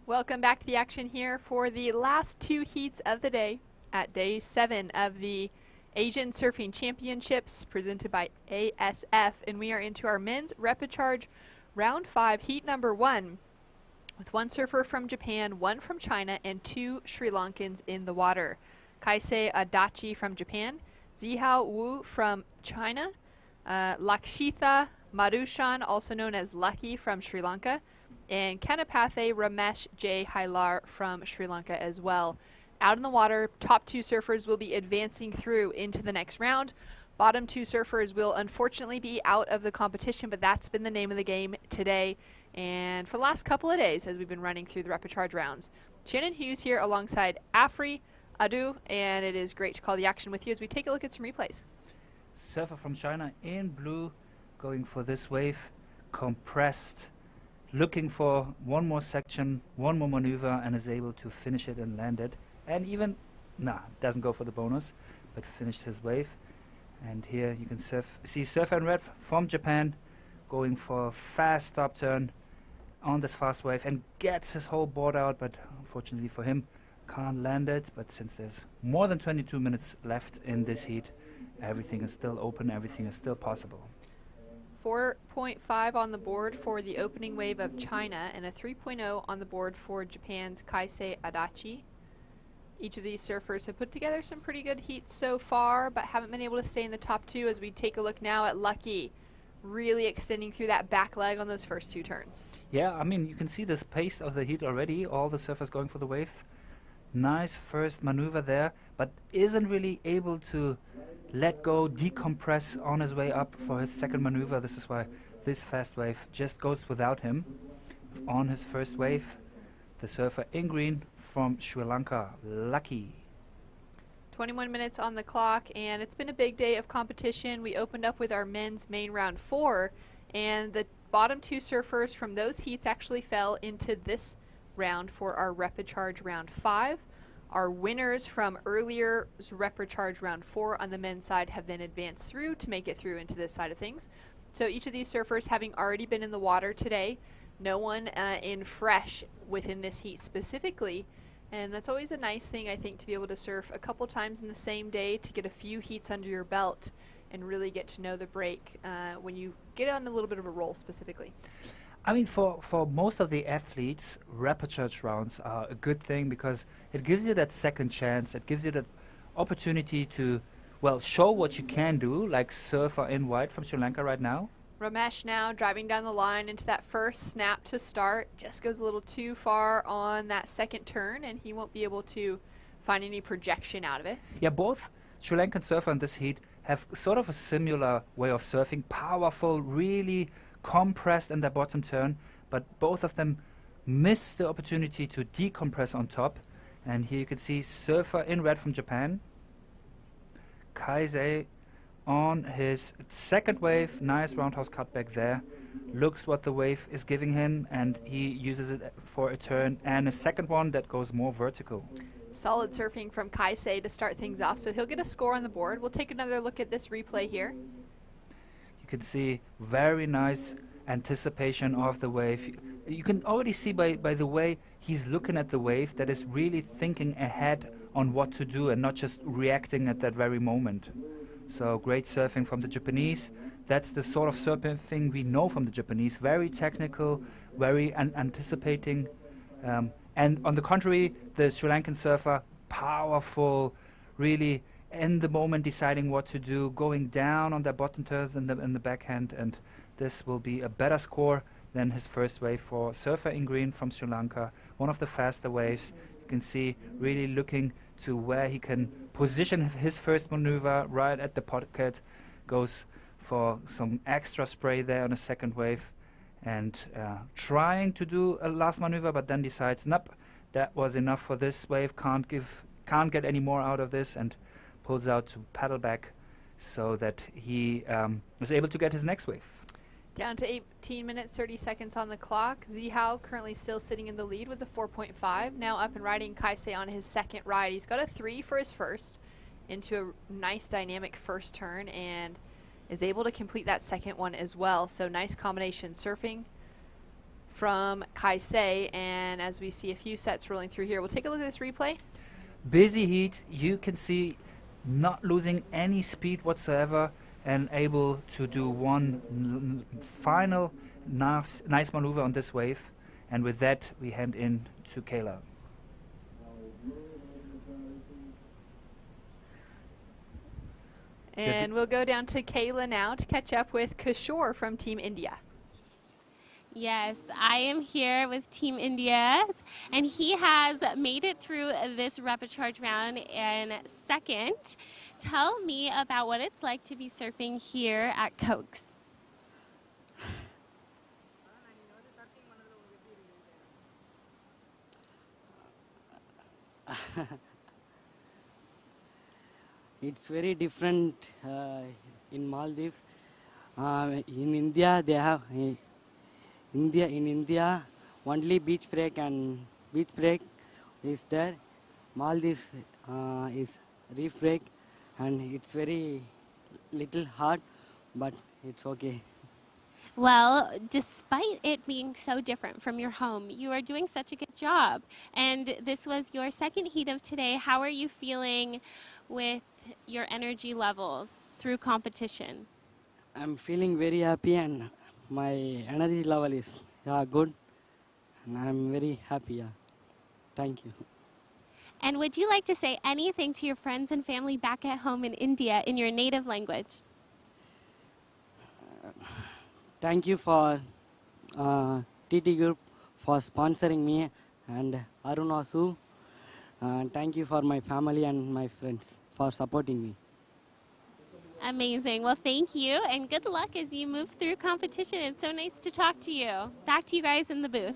Welcome back to the action here for the last two heats of the day at day 7 of the Asian Surfing Championships presented by ASF, and we are into our men's repechage round 5 heat number 1 with one surfer from Japan, one from China, and 2 Sri Lankans in the water. Kaisei Adachi from Japan, Zihao Wu from China, Lakshitha Madhushan, also known as Lucky, from Sri Lanka, and Kanapathe Ramesh J. Hailar from Sri Lanka as well. Out in the water, top 2 surfers will be advancing through into the next round. Bottom 2 surfers will unfortunately be out of the competition, but that's been the name of the game today and for the last couple of days as we've been running through the repechage rounds. Shannon Hughes here alongside Afri Adu, and it is great to call the action with you as we take a look at some replays. Surfer from China in blue going for this wave, compressed, looking for one more section, one more maneuver, and is able to finish it and land it. And even, doesn't go for the bonus, but finished his wave. And here you can see surfer in red from Japan going for a fast stop turn on this fast wave and gets his whole board out, but unfortunately for him, can't land it. But since there's more than 22 minutes left in this heat, everything is still open, everything is still possible. 4.5 on the board for the opening wave of China and a 3.0 on the board for Japan's Kaisei Adachi. Each of these surfers have put together some pretty good heats so far, but haven't been able to stay in the top 2 as we take a look now at Lucky, really extending through that back leg on those first 2 turns. Yeah, I mean, you can see this pace of the heat already, all the surfers going for the waves. Nice first maneuver there, but isn't really able to let go, decompress on his way up for his second maneuver. This is why this fast wave just goes without him. On his first wave, the surfer in green from Sri Lanka, Lucky. 21 minutes on the clock, and it's been a big day of competition. We opened up with our men's main round 4, and the bottom 2 surfers from those heats actually fell into this round for our repechage round 5. Our winners from earlier repechage round 4 on the men's side have then advanced through to make it through into this side of things. So each of these surfers having already been in the water today, no one in fresh within this heat specifically, and that's always a nice thing, I think, to be able to surf a couple times in the same day to get a few heats under your belt and really get to know the break when you get on a little bit of a roll specifically. I mean, for most of the athletes, repechage rounds are a good thing because it gives you that second chance. It gives you that opportunity to, well, show what you can do, like surfer in white from Sri Lanka right now. Ramesh now driving down the line into that first snap to start. Just goes a little too far on that second turn, and he won't be able to find any projection out of it. Yeah, both Sri Lankan surfer in this heat have sort of a similar way of surfing. Powerful, really compressed in their bottom turn, but both of them miss the opportunity to decompress on top. And here you can see surfer in red from Japan, Kaisei, on his second wave. Nice roundhouse cutback there. Looks what the wave is giving him, and he uses it for a turn and a second one that goes more vertical. Solid surfing from Kaisei to start things off, so he'll get a score on the board. We'll take another look at this replay here. You can see very nice anticipation of the wave. You can already see by the way he's looking at the wave that is really thinking ahead on what to do and not just reacting at that very moment. So great surfing from the Japanese. That's the sort of surfing we know from the Japanese. Very technical, very anticipating. And on the contrary, the Sri Lankan surfer, powerful, really in the moment deciding what to do, going down on their bottom turns in the backhand, and this will be a better score than his first wave for surfer in green from Sri Lanka. One of the faster waves. You can see really looking to where he can position his first maneuver right at the pocket, goes for some extra spray there on a second wave, and trying to do a last maneuver, but then decides, nope, that was enough for this wave, can't get any more out of this, and pulls out to paddle back so that he is able to get his next wave. Down to 18 minutes, 30 seconds on the clock. Zihao currently still sitting in the lead with a 4.5. Now up and riding Kaisei on his second ride. He's got a 3 for his first, into a nice dynamic first turn and is able to complete that second one as well. So nice combination surfing from Kaisei, and as we see a few sets rolling through here, we'll take a look at this replay. Busy heat, you can see not losing any speed whatsoever and able to do one final nice maneuver on this wave. And with that, we hand in to Kayla. And we'll go down to Kayla now to catch up with Kishore from Team India. Yes, I am here with Team India, and he has made it through this rapid charge round in second. Tell me about what it's like to be surfing here at Cokes. It's very different in Maldives. In India, they have in India only beach break is there. Maldives is reef break, and it's very little hard, but it's okay. Well, despite it being so different from your home, you are doing such a good job. And this was your second heat of today. How are you feeling with your energy levels through competition? I'm feeling very happy, and my energy level is good, and I'm very happy. Yeah. Thank you. And would you like to say anything to your friends and family back at home in India in your native language? Thank you for TT Group for sponsoring me, and Arunasu. Thank you for my family and my friends for supporting me. Amazing. Well, thank you, and good luck as you move through competition. It's so nice to talk to you. Back to you guys in the booth.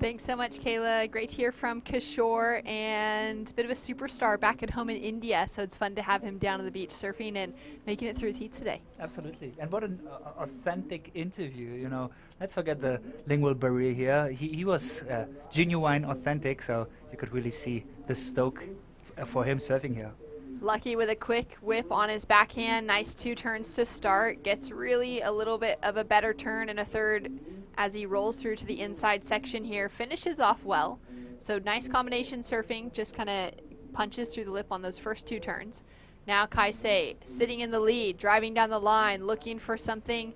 Thanks so much, Kayla. Great to hear from Kishore, and a bit of a superstar back at home in India, so it's fun to have him down on the beach surfing and making it through his heats today. Absolutely. And what an authentic interview, you know. Let's forget the lingual barrier here. He was genuine, authentic, so you could really see the stoke for him surfing here. Lucky with a quick whip on his backhand. Nice 2 turns to start. Gets really a little bit of a better turn in a third as he rolls through to the inside section here. Finishes off well. So nice combination surfing. Just kind of punches through the lip on those first 2 turns. Now Kaisei sitting in the lead, driving down the line, looking for something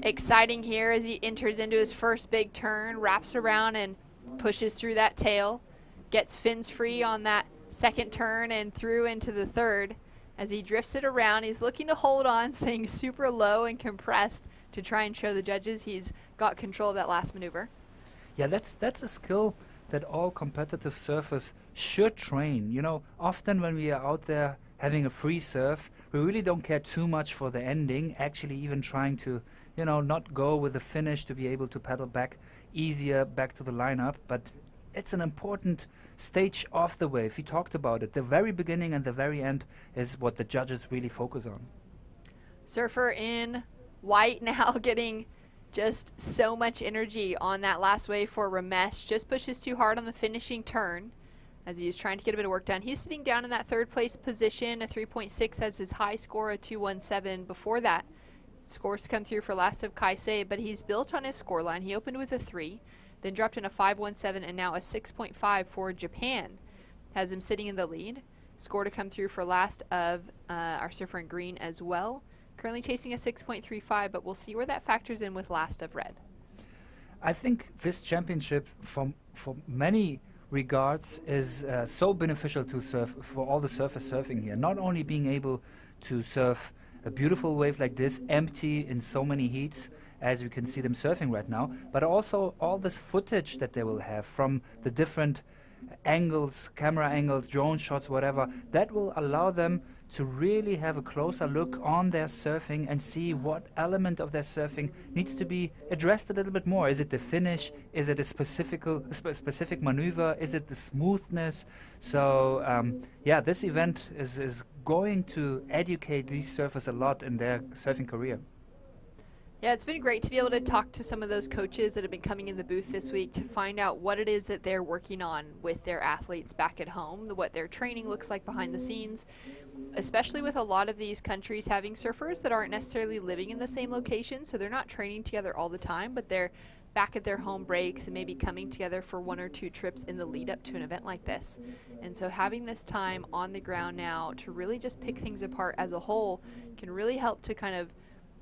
exciting here as he enters into his first big turn. Wraps around and pushes through that tail. Gets fins free on that second turn and through into the third. As he drifts it around, he's looking to hold on, staying super low and compressed to try and show the judges he's got control of that last maneuver. Yeah, that's a skill that all competitive surfers should train. You know, often when we are out there having a free surf, we really don't care too much for the ending, actually even trying to, you know, not go with the finish to be able to paddle back easier back to the lineup. But it's an important stage of the wave. We talked about it. The very beginning and the very end is what the judges really focus on. Surfer in white now getting just so much energy on that last wave for Ramesh. Just pushes too hard on the finishing turn as he's trying to get a bit of work done. He's sitting down in that 3rd place position, a 3.6 as his high score, a 217 before that. Scores come through for last of Kaisei, but he's built on his score line. He opened with a 3. Then dropped in a 5.17 and now a 6.5 for Japan. Has him sitting in the lead. Score to come through for last of our surfer in green as well. Currently chasing a 6.35, but we'll see where that factors in with last of red. I think this championship, for many regards, is so beneficial to surf for all the surfers surfing here. Not only being able to surf a beautiful wave like this, empty in so many heats, as we can see them surfing right now, but also all this footage that they will have from the different angles, camera angles, drone shots, whatever, that will allow them to really have a closer look on their surfing and see what element of their surfing needs to be addressed a little bit more. Is it the finish? Is it a specific maneuver? Is it the smoothness? So yeah, this event is going to educate these surfers a lot in their surfing career. Yeah, it's been great to be able to talk to some of those coaches that have been coming in the booth this week to find out what it is that they're working on with their athletes back at home, what their training looks like behind the scenes, especially with a lot of these countries having surfers that aren't necessarily living in the same location, so they're not training together all the time, but they're back at their home breaks and maybe coming together for 1 or 2 trips in the lead up to an event like this. And so having this time on the ground now to really just pick things apart as a whole can really help to kind of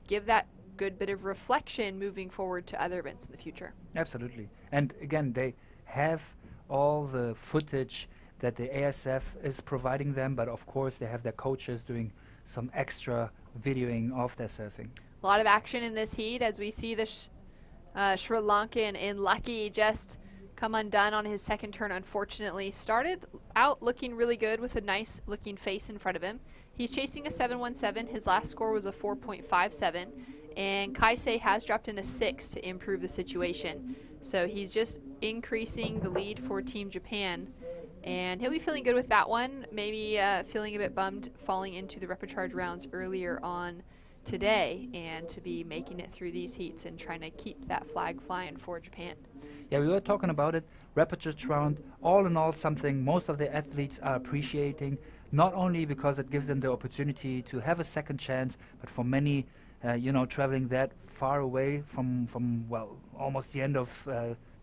give that good bit of reflection moving forward to other events in the future. Absolutely. And again, they have all the footage that the ASF is providing them, but of course they have their coaches doing some extra videoing of their surfing. A lot of action in this heat as we see the Sri Lankan in Lucky just come undone on his second turn, unfortunately. Started out looking really good with a nice looking face in front of him. He's chasing a 7.17. His last score was a 4.57. And Kaisei has dropped in a 6 to improve the situation. So he's just increasing the lead for Team Japan. And he'll be feeling good with that one. Maybe feeling a bit bummed falling into the repechage rounds earlier on today, and to be making it through these heats and trying to keep that flag flying for Japan. Yeah, we were talking about it. Repechage round, all in all, something most of the athletes are appreciating, not only because it gives them the opportunity to have a second chance, but for many, traveling that far away from well, almost the end of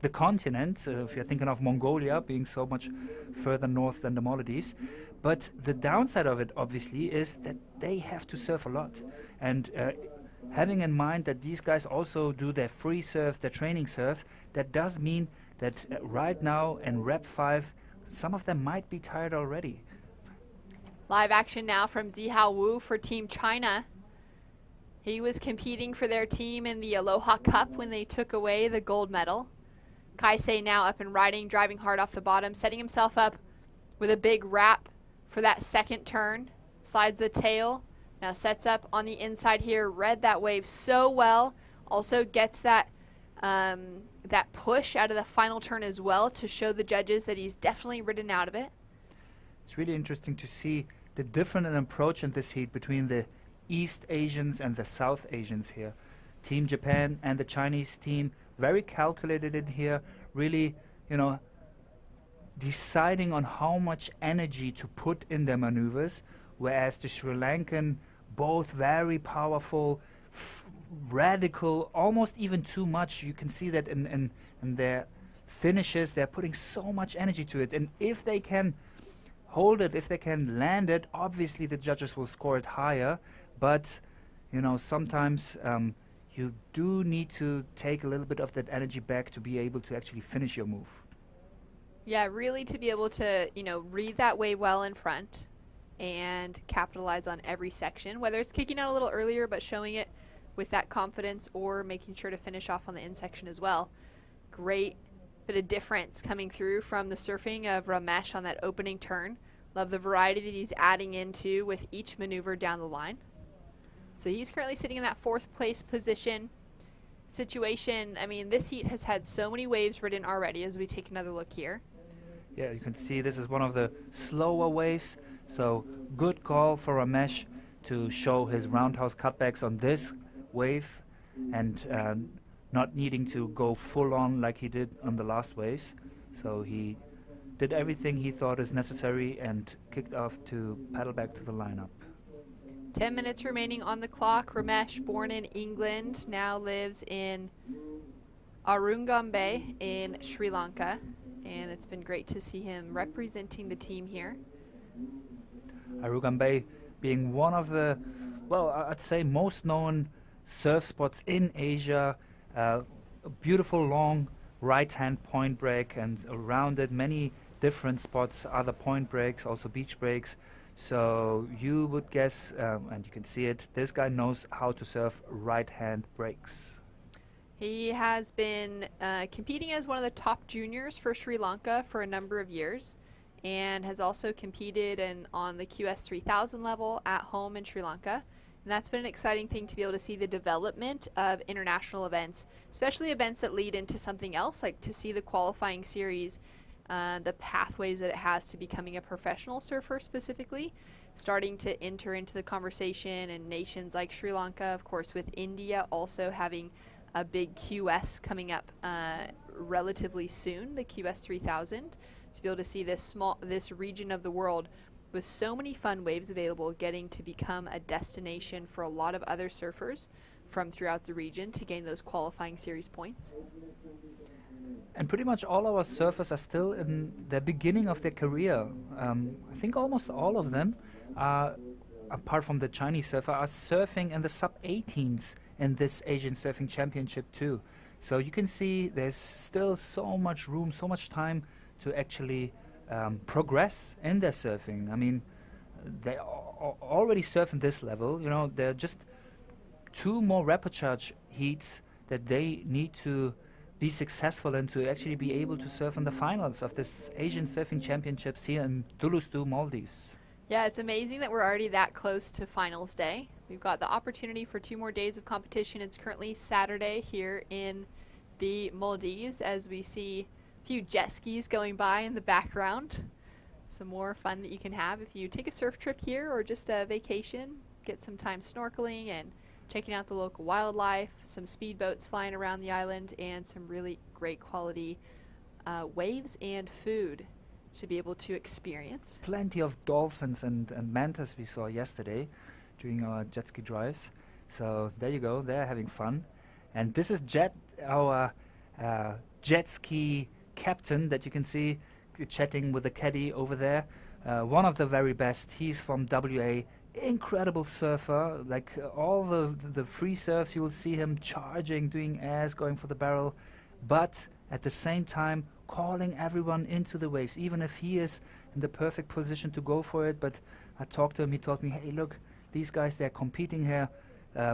the continent, if you're thinking of Mongolia being so much further north than the Maldives. But the downside of it, obviously, is that they have to surf a lot. And having in mind that these guys also do their free surfs, their training surfs, that does mean that right now in Rep 5, some of them might be tired already. Live action now from Zihao Wu for Team China. He was competing for their team in the Aloha Cup when they took away the gold medal. Kaisei now up and riding, driving hard off the bottom, setting himself up with a big wrap for that second turn. Slides the tail, now sets up on the inside here, read that wave so well. Also gets that that push out of the final turn as well to show the judges that he's definitely ridden out of it. It's really interesting to see the different approach in this heat between the East Asians and the South Asians here. Team Japan and the Chinese team, very calculated in here, really, deciding on how much energy to put in their maneuvers, whereas the Sri Lankan, both very powerful, radical, almost even too much. You can see that in their finishes, they're putting so much energy to it. And if they can hold it, if they can land it, obviously the judges will score it higher. But, sometimes you do need to take a little bit of that energy back to be able to actually finish your move. Yeah, really to be able to, read that wave well in front and capitalize on every section, whether it's kicking out a little earlier but showing it with that confidence, or making sure to finish off on the in section as well. Great bit of difference coming through from the surfing of Ramesh on that opening turn. Love the variety that he's adding into with each maneuver down the line. So he's currently sitting in that 4th place position situation. I mean, this heat has had so many waves ridden already as we take another look here. Yeah, you can see this is one of the slower waves, so good call for Ramesh to show his roundhouse cutbacks on this wave and not needing to go full on like he did on the last waves. So he did everything he thought is necessary and kicked off to paddle back to the lineup. 10 minutes remaining on the clock. Ramesh, born in England, now lives in Arungambe in Sri Lanka, and it's been great to see him representing the team here. Arungambe being one of the, well, I'd say most known surf spots in Asia. A beautiful long right-hand point break, and around it many different spots, other point breaks, also beach breaks. So you would guess, and you can see it, this guy knows how to surf right-hand breaks. He has been competing as one of the top juniors for Sri Lanka for a number of years, and has also competed on the QS 3000 level at home in Sri Lanka. And that's been an exciting thing to be able to see the development of international events, especially events that lead into something else, like to see the qualifying series the pathways that it has to becoming a professional surfer specifically, starting to enter into the conversation, and nations like Sri Lanka, of course, with India also having a big QS coming up relatively soon, the QS 3000, to be able to see this region of the world with so many fun waves available getting to become a destination for a lot of other surfers from throughout the region to gain those qualifying series points. And pretty much all our surfers are still in the beginning of their career. I think almost all of them, apart from the Chinese surfer, are surfing in the sub-18s in this Asian Surfing Championship too. So you can see there's still so much room, so much time to actually progress in their surfing. I mean, they already surf in this level. You know, there are just 2 more repechage heats that they need to be successful and to actually be able to surf in the finals of this Asian Surfing Championships here in Thulusdhoo, Maldives. Yeah, it's amazing that we're already that close to finals day. We've got the opportunity for 2 more days of competition. It's currently Saturday here in the Maldives as we see a few jet skis going by in the background. Some more fun that you can have if you take a surf trip here or just a vacation, get some time snorkeling and checking out the local wildlife, some speedboats flying around the island, and some really great quality waves and food to be able to experience. Plenty of dolphins and mantas we saw yesterday during our jet ski drives. So there you go, they're having fun. And this is Jet, our jet ski captain that you can see chatting with the caddy over there. One of the very best. He's from WA. Incredible surfer. Like all the free surfs, you will see him charging, doing airs, going for the barrel, but at the same time calling everyone into the waves, even if he is in the perfect position to go for it. But I talked to him, he told me, hey, look, these guys, they're competing here.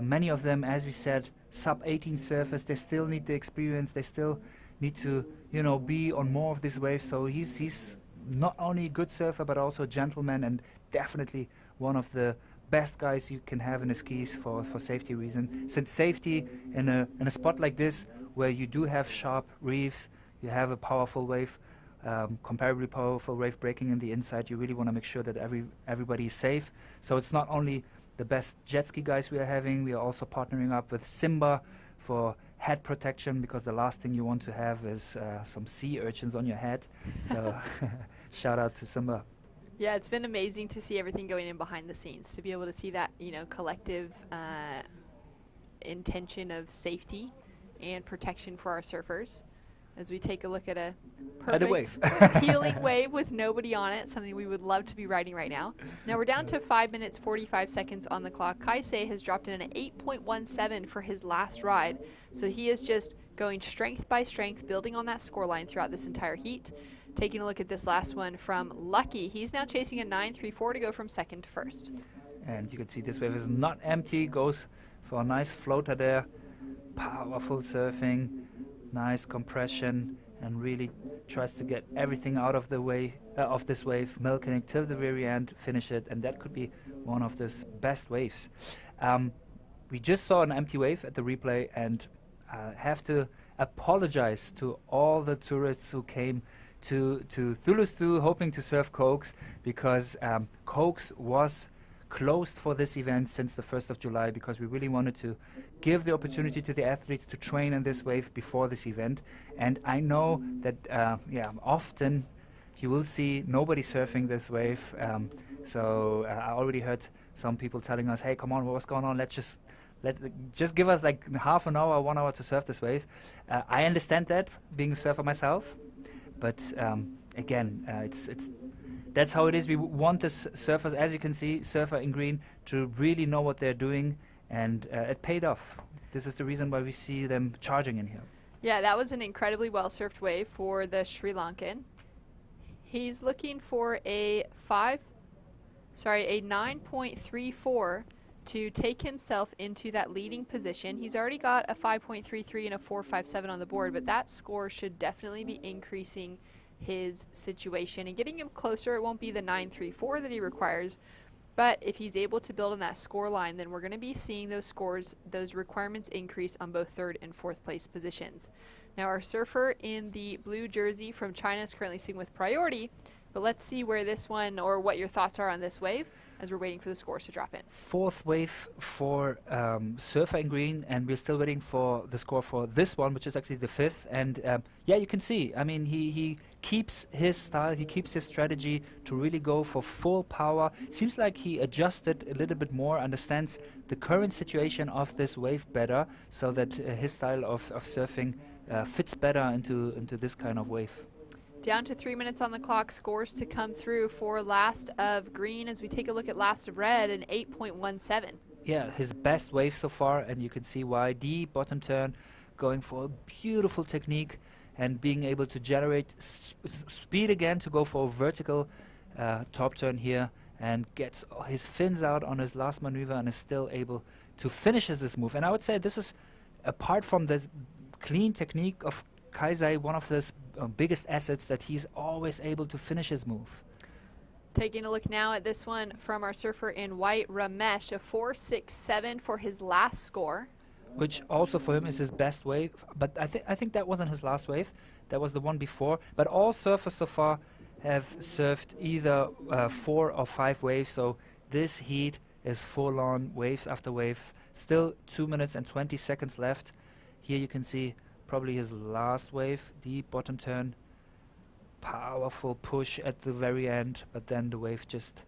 Many of them, as we said, sub-18 surfers, they still need the experience, they still need to, you know, be on more of these waves. So he's not only a good surfer, but also a gentleman, and definitely one of the best guys you can have in the skis for safety reason. Since safety in a spot like this, where you do have sharp reefs, you have a powerful wave, comparably powerful wave breaking in the inside, you really want to make sure that everybody is safe. So it's not only the best jet ski guys we are having, we are also partnering up with Simba for head protection, because the last thing you want to have is some sea urchins on your head. So shout out to Simba. Yeah, it's been amazing to see everything going in behind the scenes, to be able to see that, you know, collective intention of safety and protection for our surfers. As we take a look at a perfect healing wave with nobody on it, something we would love to be riding right now. Now we're down to 5 minutes 45 seconds on the clock. Kaisei has dropped in an 8.17 for his last ride, so he is just going strength by strength, building on that scoreline throughout this entire heat. Taking a look at this last one from Lucky, he's now chasing a 9.34 to go from second to first. And you can see this wave is not empty, goes for a nice floater there, powerful surfing, nice compression, and really tries to get everything out of the way of this wave, milking it till the very end, finish it, and that could be one of the best waves. We just saw an empty wave at the replay, and have to apologize to all the tourists who came to Thulusdhoo hoping to surf Cokes, because Cokes was closed for this event since the 1st of July, because we really wanted to give the opportunity to the athletes to train in this wave before this event. And I know that often you will see nobody surfing this wave. So I already heard some people telling us, hey, come on, what's going on? Just give us like half an hour, 1 hour to surf this wave. I understand that, being a surfer myself. But again, that's how it is. We want the surfers, as you can see, surfer in green, to really know what they're doing, and it paid off. This is the reason why we see them charging in here. Yeah, that was an incredibly well-surfed wave for the Sri Lankan. He's looking for a 9.34 to take himself into that leading position. He's already got a 5.33 and a 4.57 on the board, but that score should definitely be increasing his situation and getting him closer. It won't be the 9.34 that he requires, but if he's able to build on that score line, then we're going to be seeing those scores, those requirements increase on both third and fourth place positions. Now our surfer in the blue jersey from China is currently sitting with priority, but let's see where this one, or what your thoughts are on this wave as we're waiting for the scores to drop in. Fourth wave for surfer in green, and we're still waiting for the score for this one, which is actually the fifth. And yeah, you can see, I mean, he keeps his style, he keeps his strategy to really go for full power. Seems like he adjusted a little bit more, understands the current situation of this wave better, so that his style of surfing fits better into this kind of wave. Down to 3 minutes on the clock, scores to come through for last of green as we take a look at last of red, an 8.17. Yeah, his best wave so far, and you can see why. Deep bottom turn, going for a beautiful technique and being able to generate speed again to go for a vertical top turn here, and gets his fins out on his last maneuver and is still able to finish this move. And I would say this is, apart from this clean technique of Kaisei, one of the biggest assets, that he's always able to finish his move. Taking a look now at this one from our surfer in white, Ramesh, a 4.67 for his last score. Which also for him is his best wave, but I think that wasn't his last wave, that was the one before. But all surfers so far have surfed either 4 or 5 waves, so this heat is full on waves after waves. Still 2 minutes and 20 seconds left. Here you can see probably his last wave, deep bottom turn, powerful push at the very end, but then the wave just,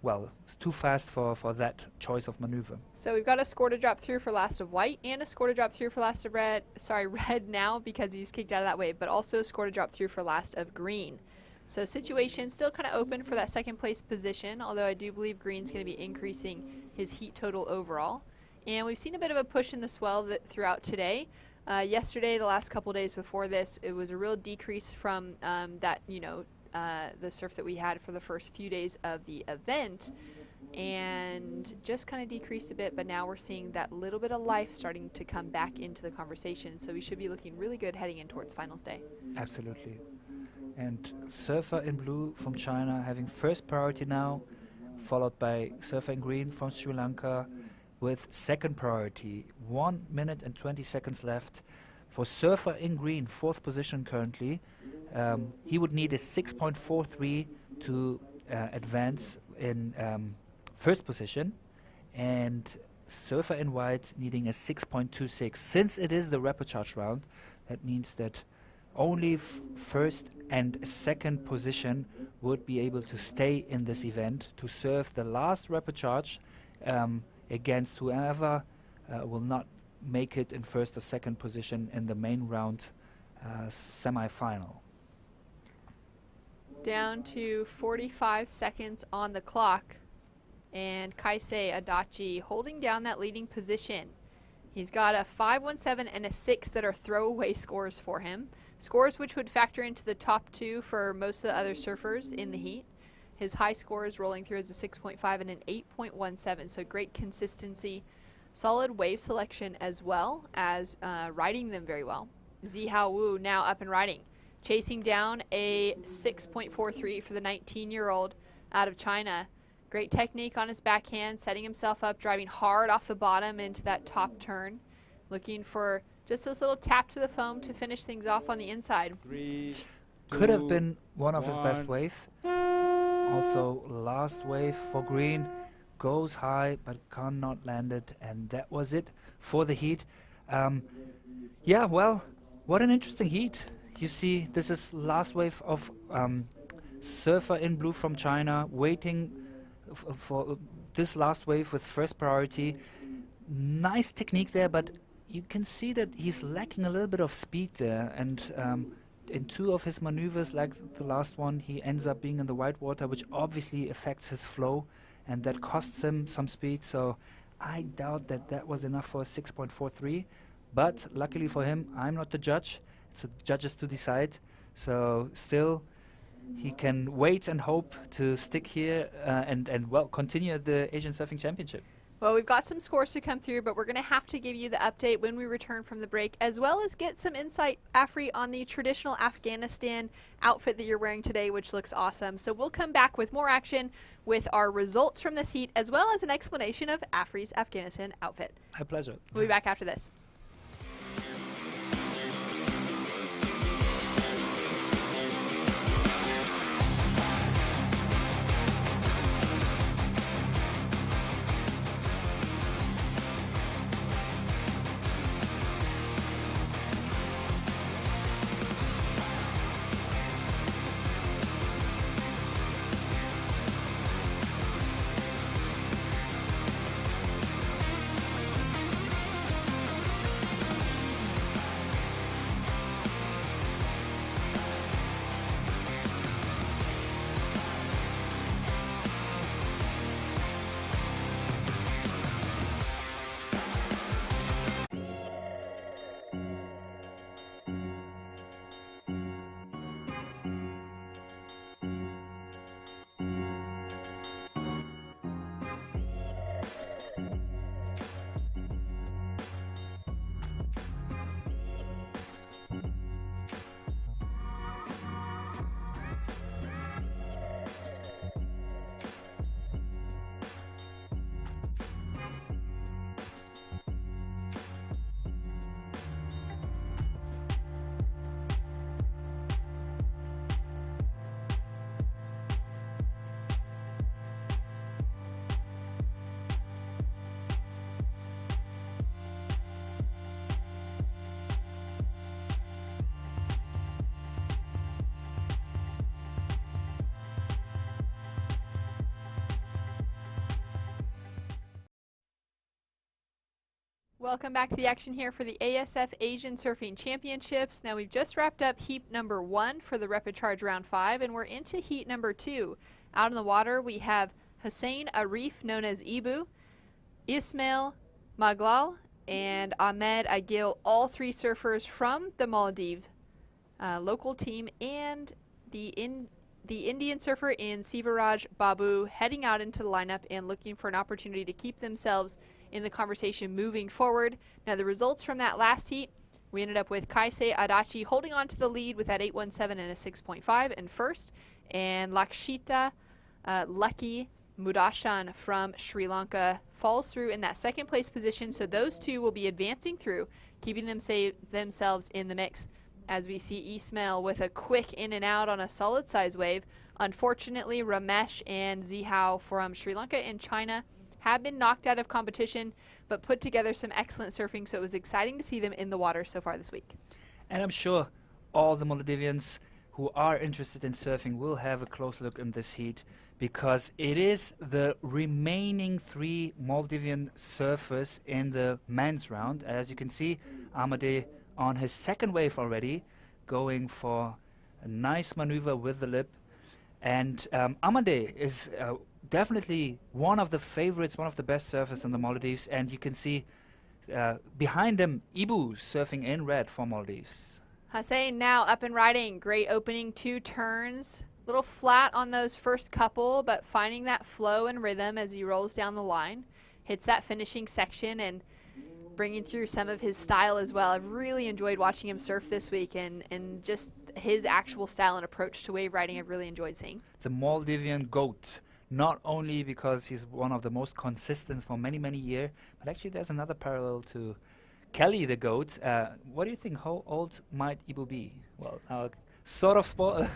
well, it's too fast for that choice of maneuver. So we've got a score to drop through for last of white and a score to drop through for last of red. Sorry, red now because he's kicked out of that wave, but also a score to drop through for last of green. So situation still kind of open for that second place position, although I do believe green's going to be increasing his heat total overall. And we've seen a bit of a push in the swell throughout today. Yesterday, the last couple days before this, it was a real decrease from that, the surf that we had for the first few days of the event, and just kind of decreased a bit, but now we're seeing that little bit of life starting to come back into the conversation, so we should be looking really good heading in towards finals day. Absolutely. And surfer in blue from China having first priority now, followed by surfer in green from Sri Lanka with second priority. 1 minute and 20 seconds left. For surfer in green, fourth position currently, he would need a 6.43 to advance in first position, and surfer in white needing a 6.26. Since it is the rapid charge round, that means that only first and second position would be able to stay in this event to serve the last rapid charge against whoever will not make it in first or second position in the main round semi-final. Down to 45 seconds on the clock, and Kaisei Adachi holding down that leading position. He's got a 5.17 and a 6 that are throwaway scores for him. Scores which would factor into the top 2 for most of the other surfers in the heat. His high score is rolling through as a 6.5 and an 8.17, so great consistency. Solid wave selection as well as riding them very well. Zihao Wu now up and riding, chasing down a 6.43 for the 19-year-old out of China. Great technique on his backhand, setting himself up, driving hard off the bottom into that top turn. Looking for just this little tap to the foam to finish things off on the inside. Could have been one of his best wave. Also last wave for green, goes high but cannot land it, and that was it for the heat. Yeah, well, what an interesting heat. You see, this is last wave of surfer in blue from China, waiting for this last wave with first priority. Nice technique there, but you can see that he's lacking a little bit of speed there, and in 2 of his maneuvers, like the last one, he ends up being in the white water, which obviously affects his flow, and that costs him some speed. So I doubt that that was enough for a 6.43, but luckily for him, I'm not the judge. It's the judges to decide. So still, he can wait and hope to stick here and well, continue at the Asian Surfing Championship. Well, we've got some scores to come through, but we're going to have to give you the update when we return from the break, as well as get some insight, Afri, on the traditional Afghanistan outfit that you're wearing today, which looks awesome. So we'll come back with more action with our results from this heat, as well as an explanation of Afri's Afghanistan outfit. My pleasure. We'll be back after this. Welcome back to the action here for the ASF Asian Surfing Championships. Now we've just wrapped up heat number 1 for the Rapid Charge round 5, and we're into heat number 2. Out in the water we have Hussein Arif, known as Ibu, Ismail Maglal, and Ahmed Agil, all 3 surfers from the Maldives local team, and the Indian surfer in Sivaraj Babu heading out into the lineup and looking for an opportunity to keep themselves in the conversation moving forward. Now the results from that last heat, we ended up with Kaisei Adachi holding on to the lead with that 817 and a 6.5 in first, and Lakshita Lucky Mudashan from Sri Lanka falls through in that second place position, so those 2 will be advancing through, keeping themselves in the mix. As we see Ismail with a quick in and out on a solid size wave. Unfortunately, Ramesh and Zihao from Sri Lanka and China have been knocked out of competition, but put together some excellent surfing, so it was exciting to see them in the water so far this week. And I'm sure all the Maldivians who are interested in surfing will have a close look in this heat, because it is the remaining 3 Maldivian surfers in the men's round. As you can see, Amade on his second wave already, going for a nice maneuver with the lip. And Amade is definitely one of the favorites, one of the best surfers in the Maldives. And you can see behind him, Ibu surfing in red for Maldives. Hussein now up and riding. Great opening 2 turns. Little flat on those first couple, but finding that flow and rhythm as he rolls down the line. Hits that finishing section and bringing through some of his style as well. I've really enjoyed watching him surf this week, and just his actual style and approach to wave riding I've really enjoyed seeing. The Maldivian GOAT, not only because he's one of the most consistent for many, many years, but actually there's another parallel to Kelly the GOAT. What do you think? How old might Ibu be? Well, now sort of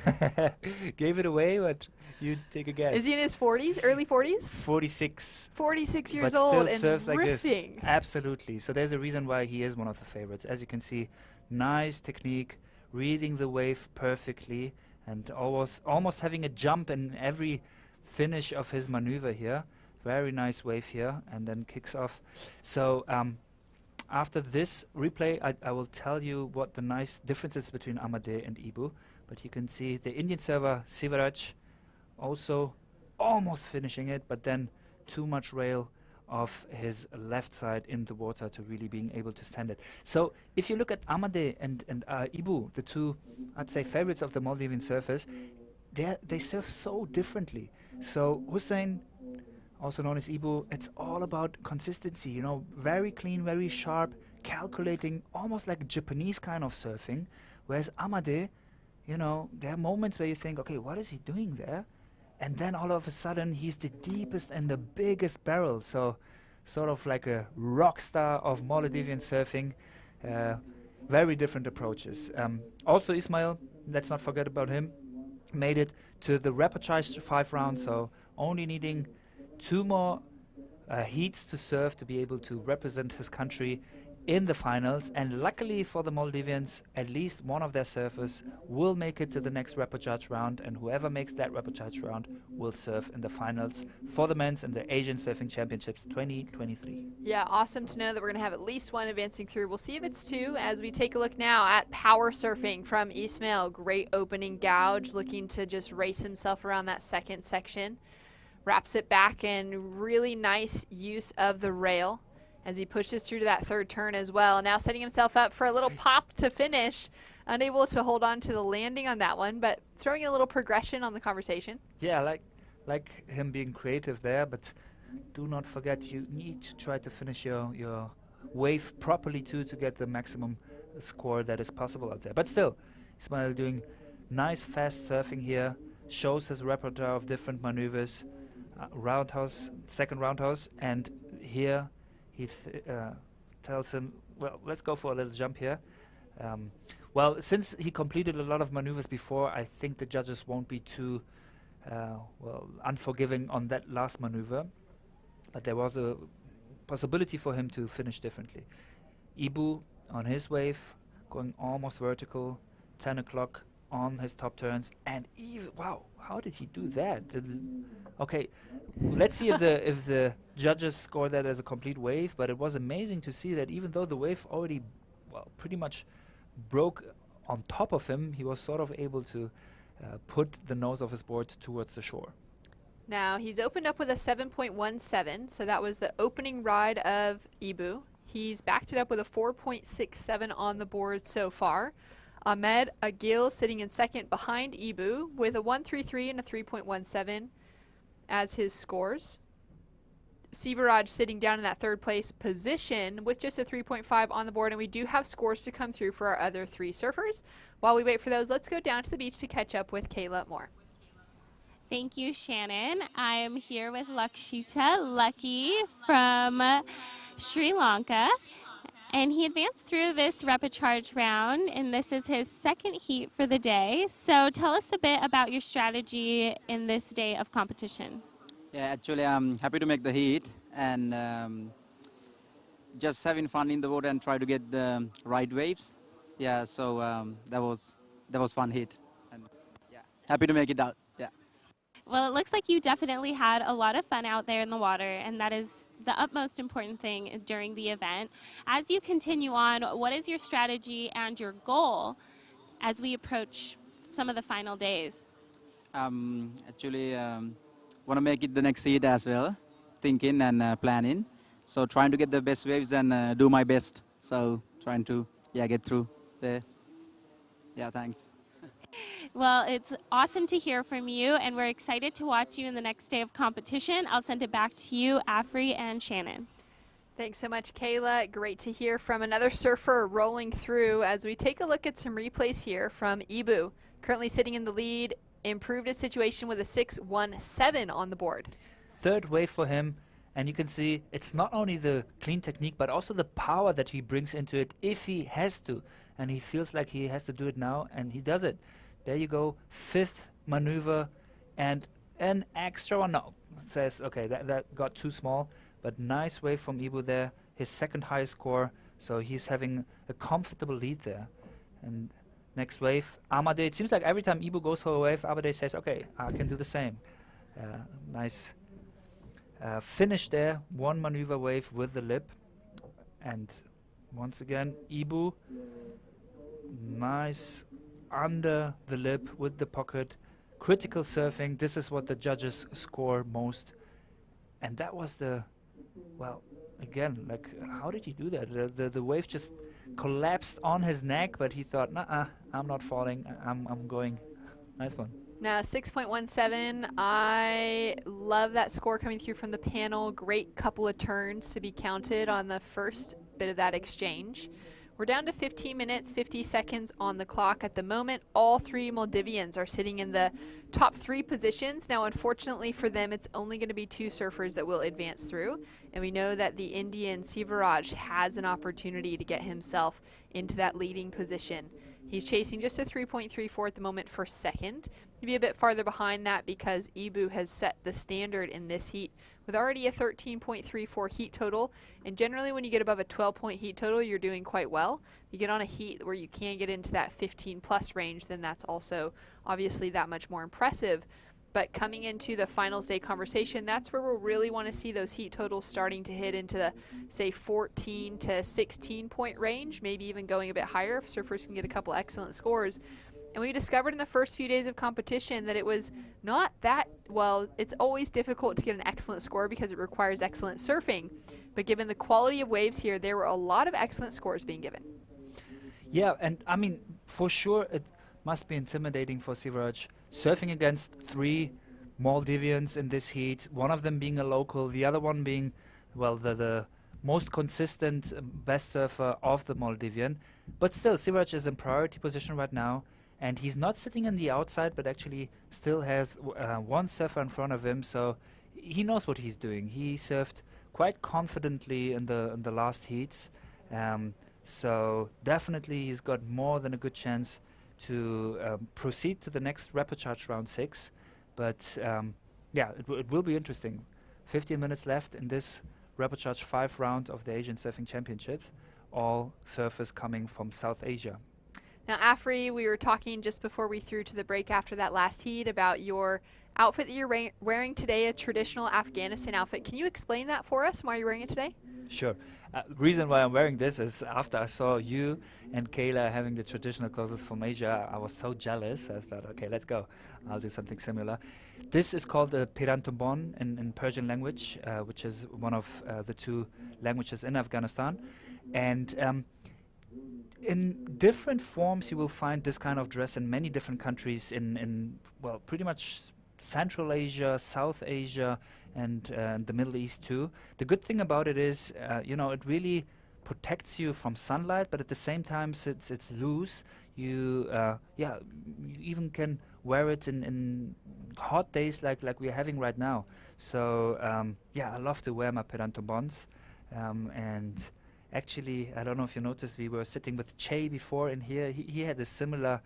gave it away, but you take a guess. Is he in his 40s, early 40s? 46. 46 years but old still and surfs like riffing. this. Absolutely. So there's a reason why he is one of the favorites. As you can see, nice technique, reading the wave perfectly, and almost having a jump in every finish of his maneuver here. Very nice wave here, and then kicks off. So after this replay, I will tell you what the nice differences between Amade and Ibu. But you can see the Indian server Sivaraj also almost finishing it, but then too much rail of his left side in the water to really being able to stand it. So if you look at Amade and Ibu, the 2, I'd say, favorites of the Maldivian surfers, they surf so differently. So Hussein, also known as Ibu, it's all about consistency, you know, very clean, very sharp, calculating, almost like Japanese kind of surfing. Whereas Amade, you know, there are moments where you think, okay, what is he doing there? And then all of a sudden, he's the deepest and the biggest barrel. So sort of like a rock star of Maldivian surfing. Very different approaches. Also Ismail, let's not forget about him, made it to the Rapid Charge 5 round, so only needing 2 more heats to surf to be able to represent his country in the finals. And luckily for the Maldivians, at least one of their surfers will make it to the next Rapid Charge round, and whoever makes that Rapid Charge round will surf in the finals for the men's and the Asian Surfing Championships 2023. Yeah, awesome to know that we're going to have at least 1 advancing through. We'll see if it's 2 as we take a look now at power surfing from Ismail. Great opening gouge, looking to just race himself around that second section. Wraps it back, and really nice use of the rail as he pushes through to that 3rd turn as well. Now setting himself up for a little pop to finish. Unable to hold on to the landing on that one, but throwing a little progression on the conversation. Yeah, like him being creative there, but do not forget you need to try to finish your wave properly too, to get the maximum score that is possible out there. But still, Ismail doing nice fast surfing here, shows his repertoire of different maneuvers. Roundhouse, second roundhouse, and here he tells him, well, let's go for a little jump here. Well, since he completed a lot of maneuvers before, I think the judges won't be too unforgiving on that last maneuver, but there was a possibility for him to finish differently. Ibu on his wave, going almost vertical, 10 o'clock on his top turns, and even wow, how did he do that? Okay, let's see if the judges score that as a complete wave. But it was amazing to see that even though the wave already, well, pretty much broke on top of him, he was sort of able to put the nose of his board towards the shore. Now, he's opened up with a 7.17, so that was the opening ride of Ibu. He's backed it up with a 4.67 on the board so far. Ahmed Agil sitting in second behind Ibu with a 1.33 and a 3.17 as his scores. Sivaraj sitting down in that third place position with just a 3.5 on the board, and we do have scores to come through for our other three surfers. While we wait for those, let's go down to the beach to catch up with Kayla Moore. Thank you, Shannon. I am here with Lakshita Lucky from Sri Lanka, and he advanced through this repechage round, and this is his second heat for the day. So tell us a bit about your strategy in this day of competition. Yeah, actually I'm happy to make the heat, and just having fun in the water and try to get the right waves. Yeah, so that was fun heat, and yeah, happy to make it out. Yeah. Well, it looks like you definitely had a lot of fun out there in the water, and that is the utmost important thing during the event. As you continue on, what is your strategy and your goal as we approach some of the final days? Actually, want to make it the next heat as well, thinking and planning. So trying to get the best waves and do my best. So trying to get through there. Yeah, thanks. Well, it's awesome to hear from you, and we're excited to watch you in the next day of competition. I'll send it back to you, Afri and Shannon. Thanks so much, Kayla. Great to hear from another surfer rolling through as we take a look at some replays here from Ibu. Currently sitting in the lead, improved his situation with a 6.17 on the board. Third wave for him, and you can see it's not only the clean technique, but also the power that he brings into it if he has to. And he feels like he has to do it now, and he does it. There you go, fifth maneuver, and an extra one. No, it says, okay, that got too small, but nice wave from Ibu there, his second highest score, so he's having a comfortable lead there. And next wave, Amade, it seems like every time Ibu goes for a wave, Amade says, okay, I can do the same. Nice finish there, one maneuver wave with the lip. And once again, Ibu, nice under the lip with the pocket. Critical surfing, this is what the judges score most. And that was the, well, again, like, how did he do that? The wave just collapsed on his neck, but he thought, nah, I'm not falling, I'm going. Nice one. Now 6.17, I love that score coming through from the panel. Great couple of turns to be counted on the first bit of that exchange. We're down to 15 minutes, 50 seconds on the clock at the moment. All three Maldivians are sitting in the top three positions. Now, unfortunately for them, it's only going to be two surfers that will advance through. And we know that the Indian Sivaraj has an opportunity to get himself into that leading position. He's chasing just a 3.34 at the moment for second. He'd be a bit farther behind that because Ibu has set the standard in this heat with already a 13.34 heat total. And generally when you get above a 12-point heat total, you're doing quite well. You get on a heat where you can get into that 15-plus range, then that's also obviously that much more impressive. But coming into the finals day conversation, that's where we'll really want to see those heat totals starting to hit into the, say, 14 to 16 point range, maybe even going a bit higher if surfers can get a couple excellent scores. And we discovered in the first few days of competition that it was not that, well, it's always difficult to get an excellent score because it requires excellent surfing. But given the quality of waves here, there were a lot of excellent scores being given. Yeah, and I mean, for sure, it must be intimidating for Sivaraj. Surfing against three Maldivians in this heat, one of them being a local, the other one being, well, the most consistent, best surfer of the Maldivian. But still, Sivaraj is in priority position right now, and he's not sitting on the outside, but actually still has one surfer in front of him, so he knows what he's doing. He surfed quite confidently in the last heats, so definitely he's got more than a good chance to proceed to the next repechage round 6. But yeah, it will be interesting. 15 minutes left in this repechage 5 round of the Asian Surfing Championships. All surfers coming from South Asia. Now, Afri, we were talking just before we threw to the break after that last heat about your outfit that you're wearing today, a traditional Afghanistan outfit. Can you explain that for us, why you're wearing it today? Sure. Reason why I'm wearing this is after I saw you and Kayla having the traditional clothes from Asia, I was so jealous. I thought, okay, let's go. I'll do something similar. This is called the Pirantumbon in Persian language, which is one of the two languages in Afghanistan. And in different forms, you will find this kind of dress in many different countries in well, pretty much Central Asia, South Asia, and the Middle East too. The good thing about it is, it really protects you from sunlight, but at the same time, it's loose. You even can wear it in hot days like we're having right now. So I love to wear my Pirantumbons, and actually, I don't know if you noticed, we were sitting with Che before in here. He had a similar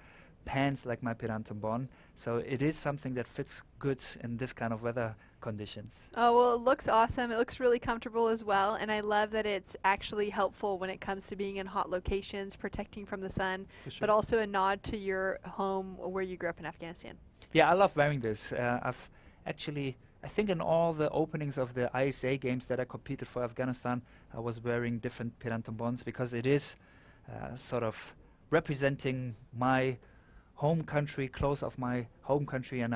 pants like my Pirantumbon, so it is something that fits good in this kind of weather conditions. Oh, well, it looks awesome. It looks really comfortable as well, and I love that it's actually helpful when it comes to being in hot locations, protecting from the sun, but also a nod to your home where you grew up in Afghanistan. Yeah, I love wearing this. I've actually, I think in all the openings of the ISA games that I competed for Afghanistan, I was wearing different Pirantumbons because it is sort of representing my home country, close of my home country, and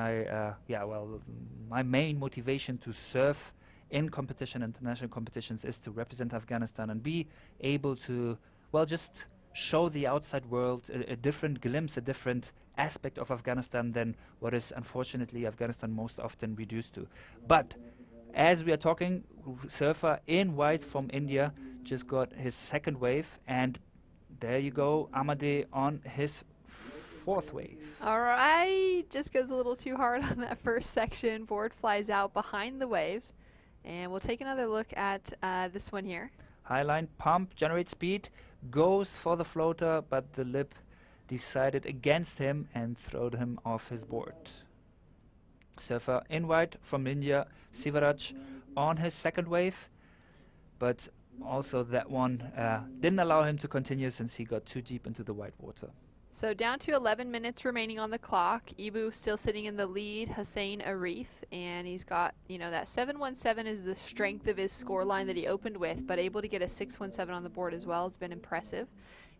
my main motivation to surf in competition, international competitions, is to represent Afghanistan and be able to, just show the outside world a different glimpse, a different aspect of Afghanistan than what is unfortunately Afghanistan most often reduced to. But as we are talking, surfer in white from India just got his second wave, and there you go, Amade on his fourth wave. All right, just goes a little too hard on that first section. Board flies out behind the wave, and we'll take another look at this one here. Highline pump, generate speed, goes for the floater, but the lip decided against him and throwed him off his board. Surfer in white from India, Sivaraj, on his second wave, but also that one didn't allow him to continue since he got too deep into the white water. So down to 11 minutes remaining on the clock. Ibu still sitting in the lead, Hussein Arif, and he's got, that 717 is the strength of his score line that he opened with, but able to get a 617 on the board as well has been impressive.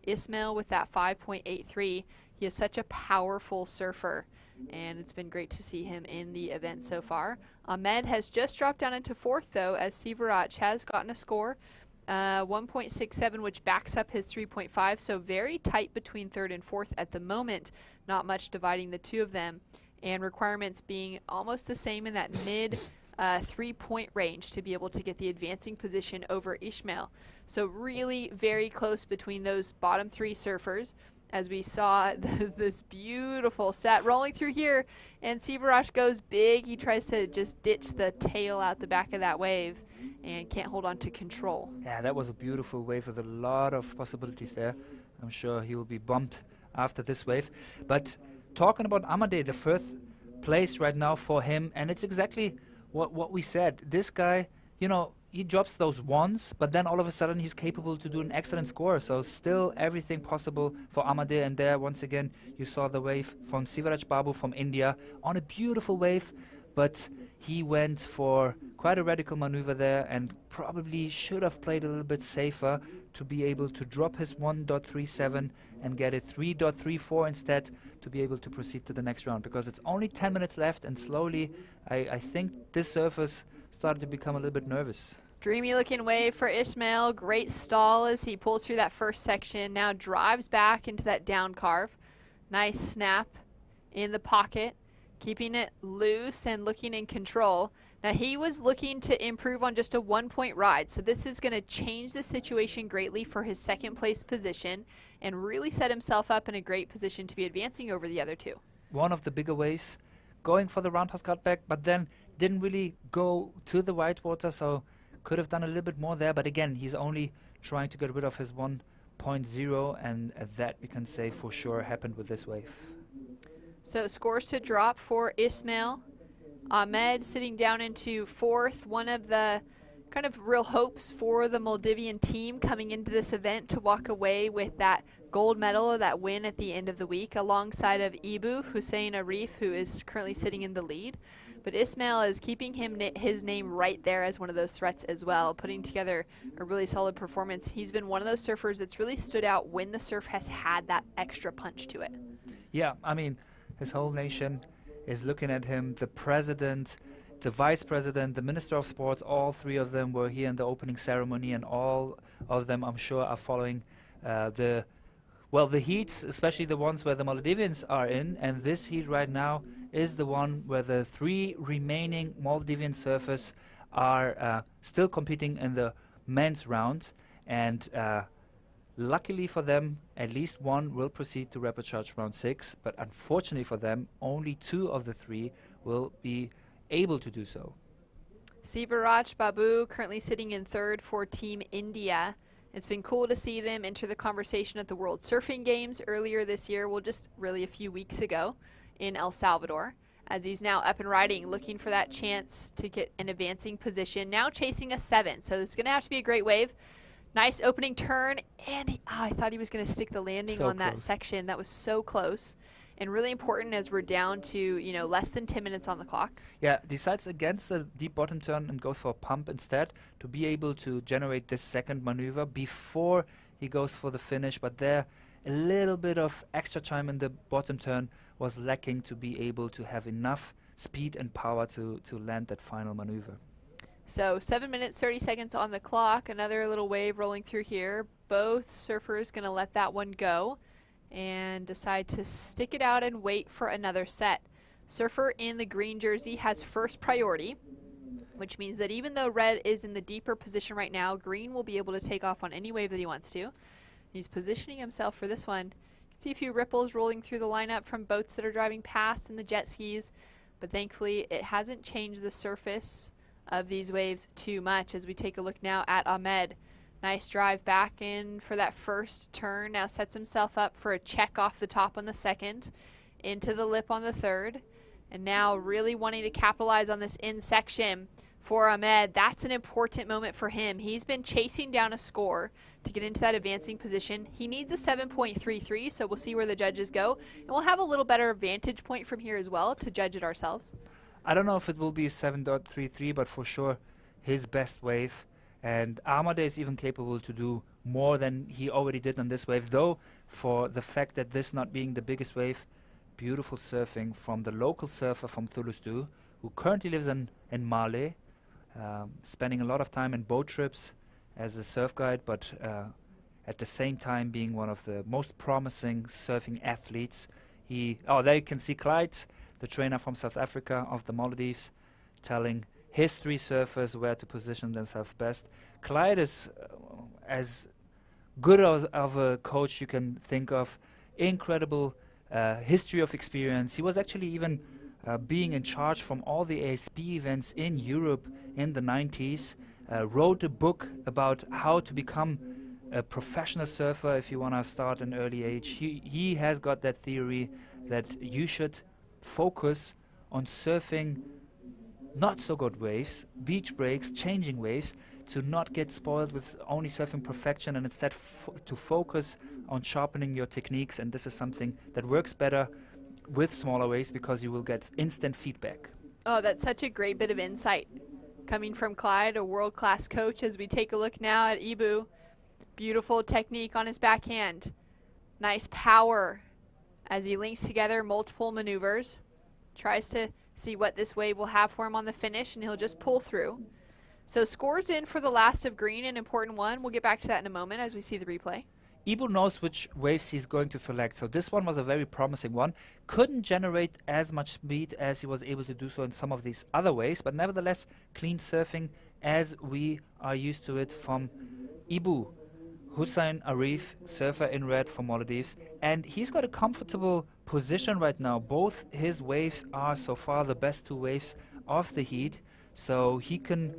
Ismail with that 5.83, he is such a powerful surfer, and it's been great to see him in the event so far. Ahmed has just dropped down into fourth, though, as Sivaraj has gotten a score. 1.67, which backs up his 3.5, so very tight between third and fourth at the moment, not much dividing the two of them, and requirements being almost the same in that mid 3-point range to be able to get the advancing position over Ismail. So really very close between those bottom three surfers, as we saw this beautiful set rolling through here, and Sivaraj goes big. He tries to just ditch the tail out the back of that wave and can't hold on to control. Yeah, that was a beautiful wave with a lot of possibilities there. I'm sure he will be bumped after this wave. But talking about Amade, the first place right now for him, and it's exactly what we said. This guy, he drops those ones, but then all of a sudden he's capable to do an excellent score. So still everything possible for Amade. And there, once again, you saw the wave from Sivaraj Babu from India on a beautiful wave, but he went for quite a radical maneuver there and probably should have played a little bit safer to be able to drop his 1.37 and get a 3.34 instead to be able to proceed to the next round, because it's only 10 minutes left, and slowly I think this surfer's started to become a little bit nervous. Dreamy looking wave for Ismail. Great stall as he pulls through that first section. Now drives back into that down carve. Nice snap in the pocket, keeping it loose and looking in control. Now he was looking to improve on just a 1-point ride, so this is going to change the situation greatly for his second place position and really set himself up in a great position to be advancing over the other two. One of the bigger waves, going for the roundhouse cutback, but then didn't really go to the white water, so could have done a little bit more there. But again, he's only trying to get rid of his 1.0, and that we can say for sure happened with this wave. So scores to drop for Ismail. Ahmed sitting down into fourth. One of the kind of real hopes for the Maldivian team coming into this event to walk away with that gold medal or that win at the end of the week, alongside of Ibu Hussein Arif, who is currently sitting in the lead. But Ismail is keeping his name right there as one of those threats as well, putting together a really solid performance. He's been one of those surfers that's really stood out when the surf has had that extra punch to it. Yeah, I mean, his whole nation is looking at him. The president, the vice president, the minister of sports, all three of them were here in the opening ceremony, and all of them, I'm sure, are following the heats, especially the ones where the Maldivians are in. And this heat right now is the one where the three remaining Maldivian surfers are still competing in the men's round. And luckily for them, at least one will proceed to rapid charge round 6. But unfortunately for them, only 2 of the 3 will be able to do so. Sivaraj Babu currently sitting in 3rd for Team India. It's been cool to see them enter the conversation at the World Surfing Games earlier this year, well, just really a few weeks ago in El Salvador, as he's now up and riding, looking for that chance to get an advancing position, now chasing a 7. So it's going to have to be a great wave. Nice opening turn, and I thought he was going to stick the landing on that section. That was so close, and really important as we're down to, less than 10 minutes on the clock. Yeah, decides against a deep bottom turn and goes for a pump instead to be able to generate this second maneuver before he goes for the finish. But there, a little bit of extra time in the bottom turn was lacking to be able to have enough speed and power to land that final maneuver. So 7 minutes, 30 seconds on the clock. Another little wave rolling through here. Both surfers going to let that one go and decide to stick it out and wait for another set. Surfer in the green jersey has first priority, which means that even though red is in the deeper position right now, green will be able to take off on any wave that he wants to. He's positioning himself for this one. You can see a few ripples rolling through the lineup from boats that are driving past and the jet skis, but thankfully it hasn't changed the surface of these waves too much. As we take a look now at Ahmed. Nice drive back in for that first turn. Now sets himself up for a check off the top on the second, into the lip on the third, and now really wanting to capitalize on this in section for Ahmed. That's an important moment for him. He's been chasing down a score to get into that advancing position. He needs a 7.33, so we'll see where the judges go, and we'll have a little better vantage point from here as well to judge it ourselves. I don't know if it will be 7.33, but for sure his best wave. And Ahmad is even capable to do more than he already did on this wave, though for the fact that this not being the biggest wave, beautiful surfing from the local surfer from Thulusdhoo, who currently lives in Mali, spending a lot of time in boat trips as a surf guide, but at the same time being one of the most promising surfing athletes. There you can see Clyde, the trainer from South Africa of the Maldives, telling his 3 surfers where to position themselves best. Clyde is as good of a coach you can think of. Incredible history of experience. He was actually even being in charge from all the ASP events in Europe in the 90s. Wrote a book about how to become a professional surfer if you want to start an early age. He has got that theory that you should focus on surfing not so good waves, beach breaks, changing waves, to not get spoiled with only surfing perfection, and instead to focus on sharpening your techniques. And this is something that works better with smaller waves because you will get instant feedback. Oh, that's such a great bit of insight coming from Clyde, a world-class coach, as we take a look now at Ibu. Beautiful technique on his backhand. Nice power as he links together multiple maneuvers. Tries to see what this wave will have for him on the finish, and he'll just pull through. So scores in for the last of green, an important one. We'll get back to that in a moment as we see the replay. Ibu knows which waves he's going to select, so this one was a very promising one. Couldn't generate as much speed as he was able to do so in some of these other waves, but nevertheless clean surfing as we are used to it from Ibu Hussein Arif, surfer in red from Maldives, and he's got a comfortable position right now. Both his waves are so far the best 2 waves of the heat, so he can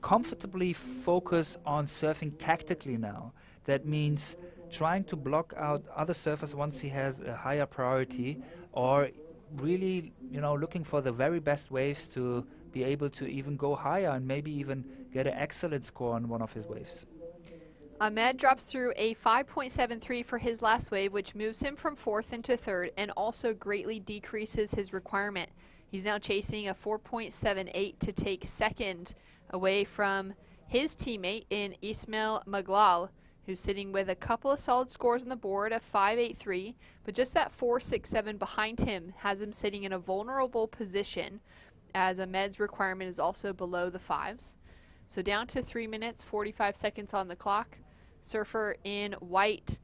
comfortably focus on surfing tactically now. That means trying to block out other surfers once he has a higher priority, or really, looking for the very best waves to be able to even go higher and maybe even get an excellent score on one of his waves. Ahmed drops through a 5.73 for his last wave, which moves him from 4th into 3rd and also greatly decreases his requirement. He's now chasing a 4.78 to take 2nd away from his teammate in Ismail Maglal, who's sitting with a couple of solid scores on the board, a 5.83, but just that 4.67 behind him has him sitting in a vulnerable position, as Ahmed's requirement is also below the 5s. So down to 3 minutes, 45 seconds on the clock. Surfer in white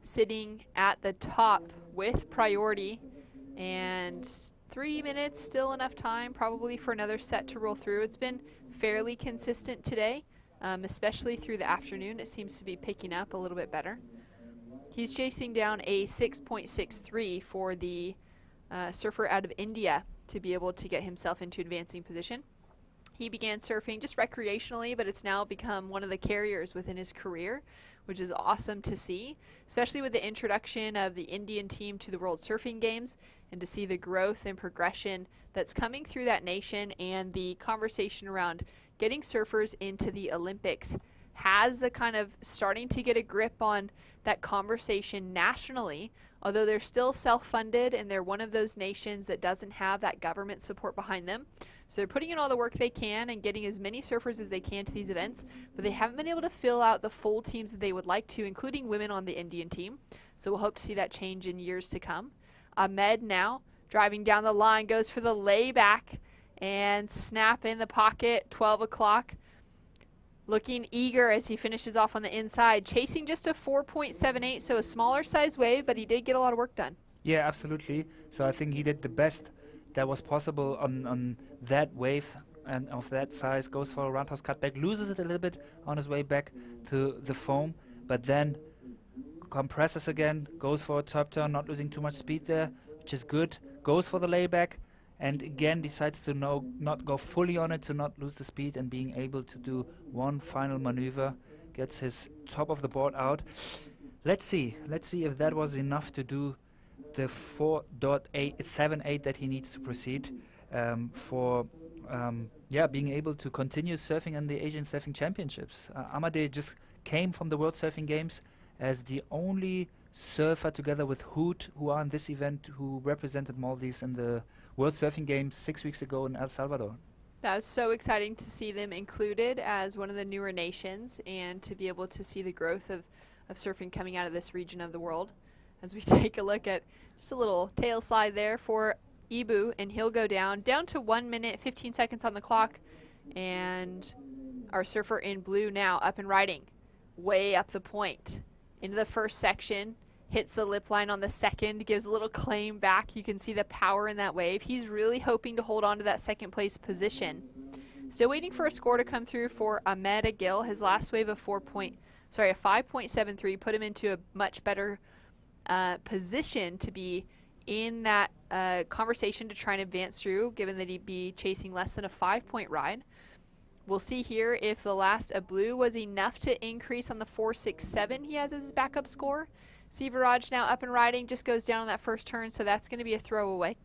sitting at the top with priority, and 3 minutes, still enough time probably for another set to roll through. It's been fairly consistent today, especially through the afternoon. It seems to be picking up a little bit better. He's chasing down a 6.63 for the surfer out of India to be able to get himself into advancing position. He began surfing just recreationally, but it's now become one of the carriers within his career, which is awesome to see, especially with the introduction of the Indian team to the World Surfing Games, and to see the growth and progression that's coming through that nation, and the conversation around getting surfers into the Olympics has the kind of starting to get a grip on that conversation nationally, although they're still self-funded and they're one of those nations that doesn't have that government support behind them. So they're putting in all the work they can and getting as many surfers as they can to these events, but they haven't been able to fill out the full teams that they would like to, including women on the Indian team. So we'll hope to see that change in years to come. Ahmed now driving down the line, goes for the layback and snap in the pocket, 12 o'clock. Looking eager as he finishes off on the inside, chasing just a 4.78, so a smaller size wave, but he did get a lot of work done. Yeah, absolutely. So I think he did the best that was possible on that wave and of that size. Goes for a roundhouse cutback, loses it a little bit on his way back to the foam, but then compresses again, goes for a top turn, not losing too much speed there, which is good. Goes for the layback, and again decides to not go fully on it, to not lose the speed, and being able to do one final maneuver, gets his top of the board out. Let's see if that was enough to do the 4.78 that he needs to proceed for being able to continue surfing in the Asian Surfing Championships. Amade just came from the World Surfing Games as the only surfer, together with Hoot, who are in this event, who represented Maldives in the World Surfing Games 6 weeks ago in El Salvador. That was so exciting to see them included as one of the newer nations, and to be able to see the growth of surfing coming out of this region of the world. As we take a look at just a little tail slide there for Ibu, and he'll go down to 1 minute, 15 seconds on the clock. And our surfer in blue now up and riding, way up the point into the first section, hits the lip line on the second, gives a little claim back. You can see the power in that wave. He's really hoping to hold on to that second place position. Still waiting for a score to come through for Ahmed Agil. His last wave of a 5.73 put him into a much better position to be in that conversation to try and advance through, given that he'd be chasing less than a 5-point ride. We'll see here if the last of blue was enough to increase on the 4.67 he has as his backup score. Sivaraj now up and riding, just goes down on that first turn, so that's going to be a throwaway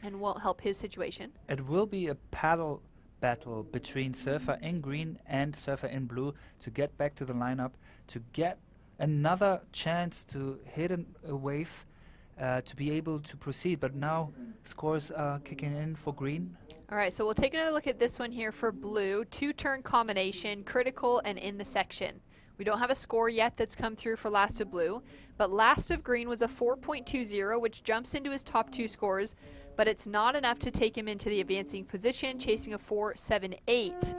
and won't help his situation. It will be a paddle battle between surfer in green and surfer in blue to get back to the lineup, to get another chance to hit a wave, to be able to proceed. But now scores are kicking in for green. All right, so we'll take another look at this one here for blue. 2-turn combination, critical and in the section. We don't have a score yet that's come through for last of blue, but last of green was a 4.20, which jumps into his top 2 scores, but it's not enough to take him into the advancing position, chasing a 4.78.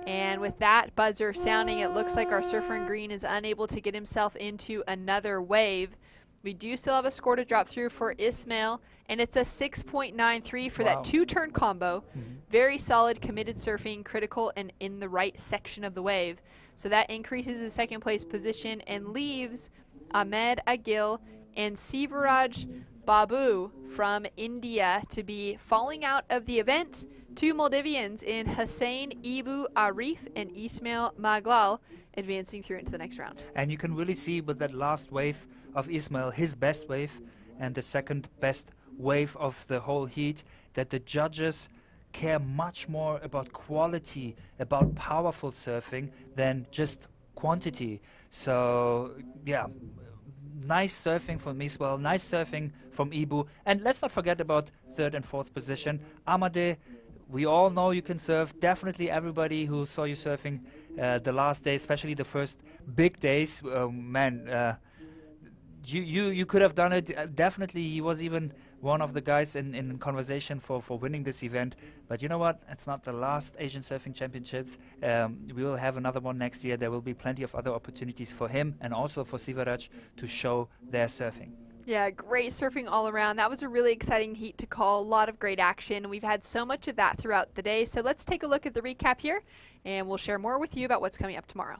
And with that buzzer sounding, it looks like our surfer in green is unable to get himself into another wave. We do still have a score to drop through for Ismail, and it's a 6.93 for that 2-turn combo. Very solid, committed surfing, critical, and in the right section of the wave. So that increases his second place position and leaves Ahmed Agil and Sivaraj Babu from India to be falling out of the event. 2 Maldivians in Hussein Ibu Arif and Ismail Maglal advancing through into the next round. And you can really see with that last wave of Ismail, his best wave, and the second best wave of the whole heat, that the judges care much more about quality, about powerful surfing than just quantity. So yeah, nice surfing from Miswell, nice surfing from Ibu, and let's not forget about third and fourth position. Amade, we all know you can surf. Definitely everybody who saw you surfing the last day, especially the first big days, you could have done it. Definitely, he was even one of the guys in conversation for winning this event. But you know what? It's not the last Asian Surfing Championships. We will have another one next year. There will be plenty of other opportunities for him and also for Sivaraj to show their surfing. Yeah, great surfing all around. That was a really exciting heat to call. A lot of great action. We've had so much of that throughout the day. So let's take a look at the recap here, and we'll share more with you about what's coming up tomorrow.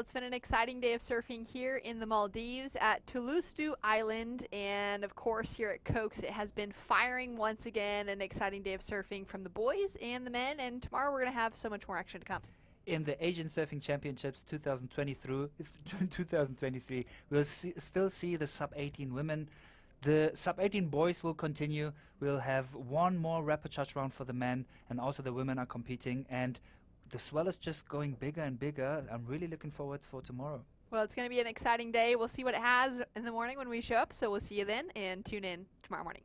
Well, it's been an exciting day of surfing here in the Maldives at Thulusdhoo Island, and of course here at Cokes it has been firing once again. An exciting day of surfing from the boys and the men, and tomorrow we're going to have so much more action to come. In the Asian Surfing Championships 2023, we'll still see the sub-18 women. The sub-18 boys will continue. We'll have one more rapid charge round for the men, and also the women are competing, and the swell is just going bigger and bigger. I'm really looking forward for tomorrow. Well, it's going to be an exciting day. We'll see what it has in the morning when we show up, so we'll see you then, and tune in tomorrow morning.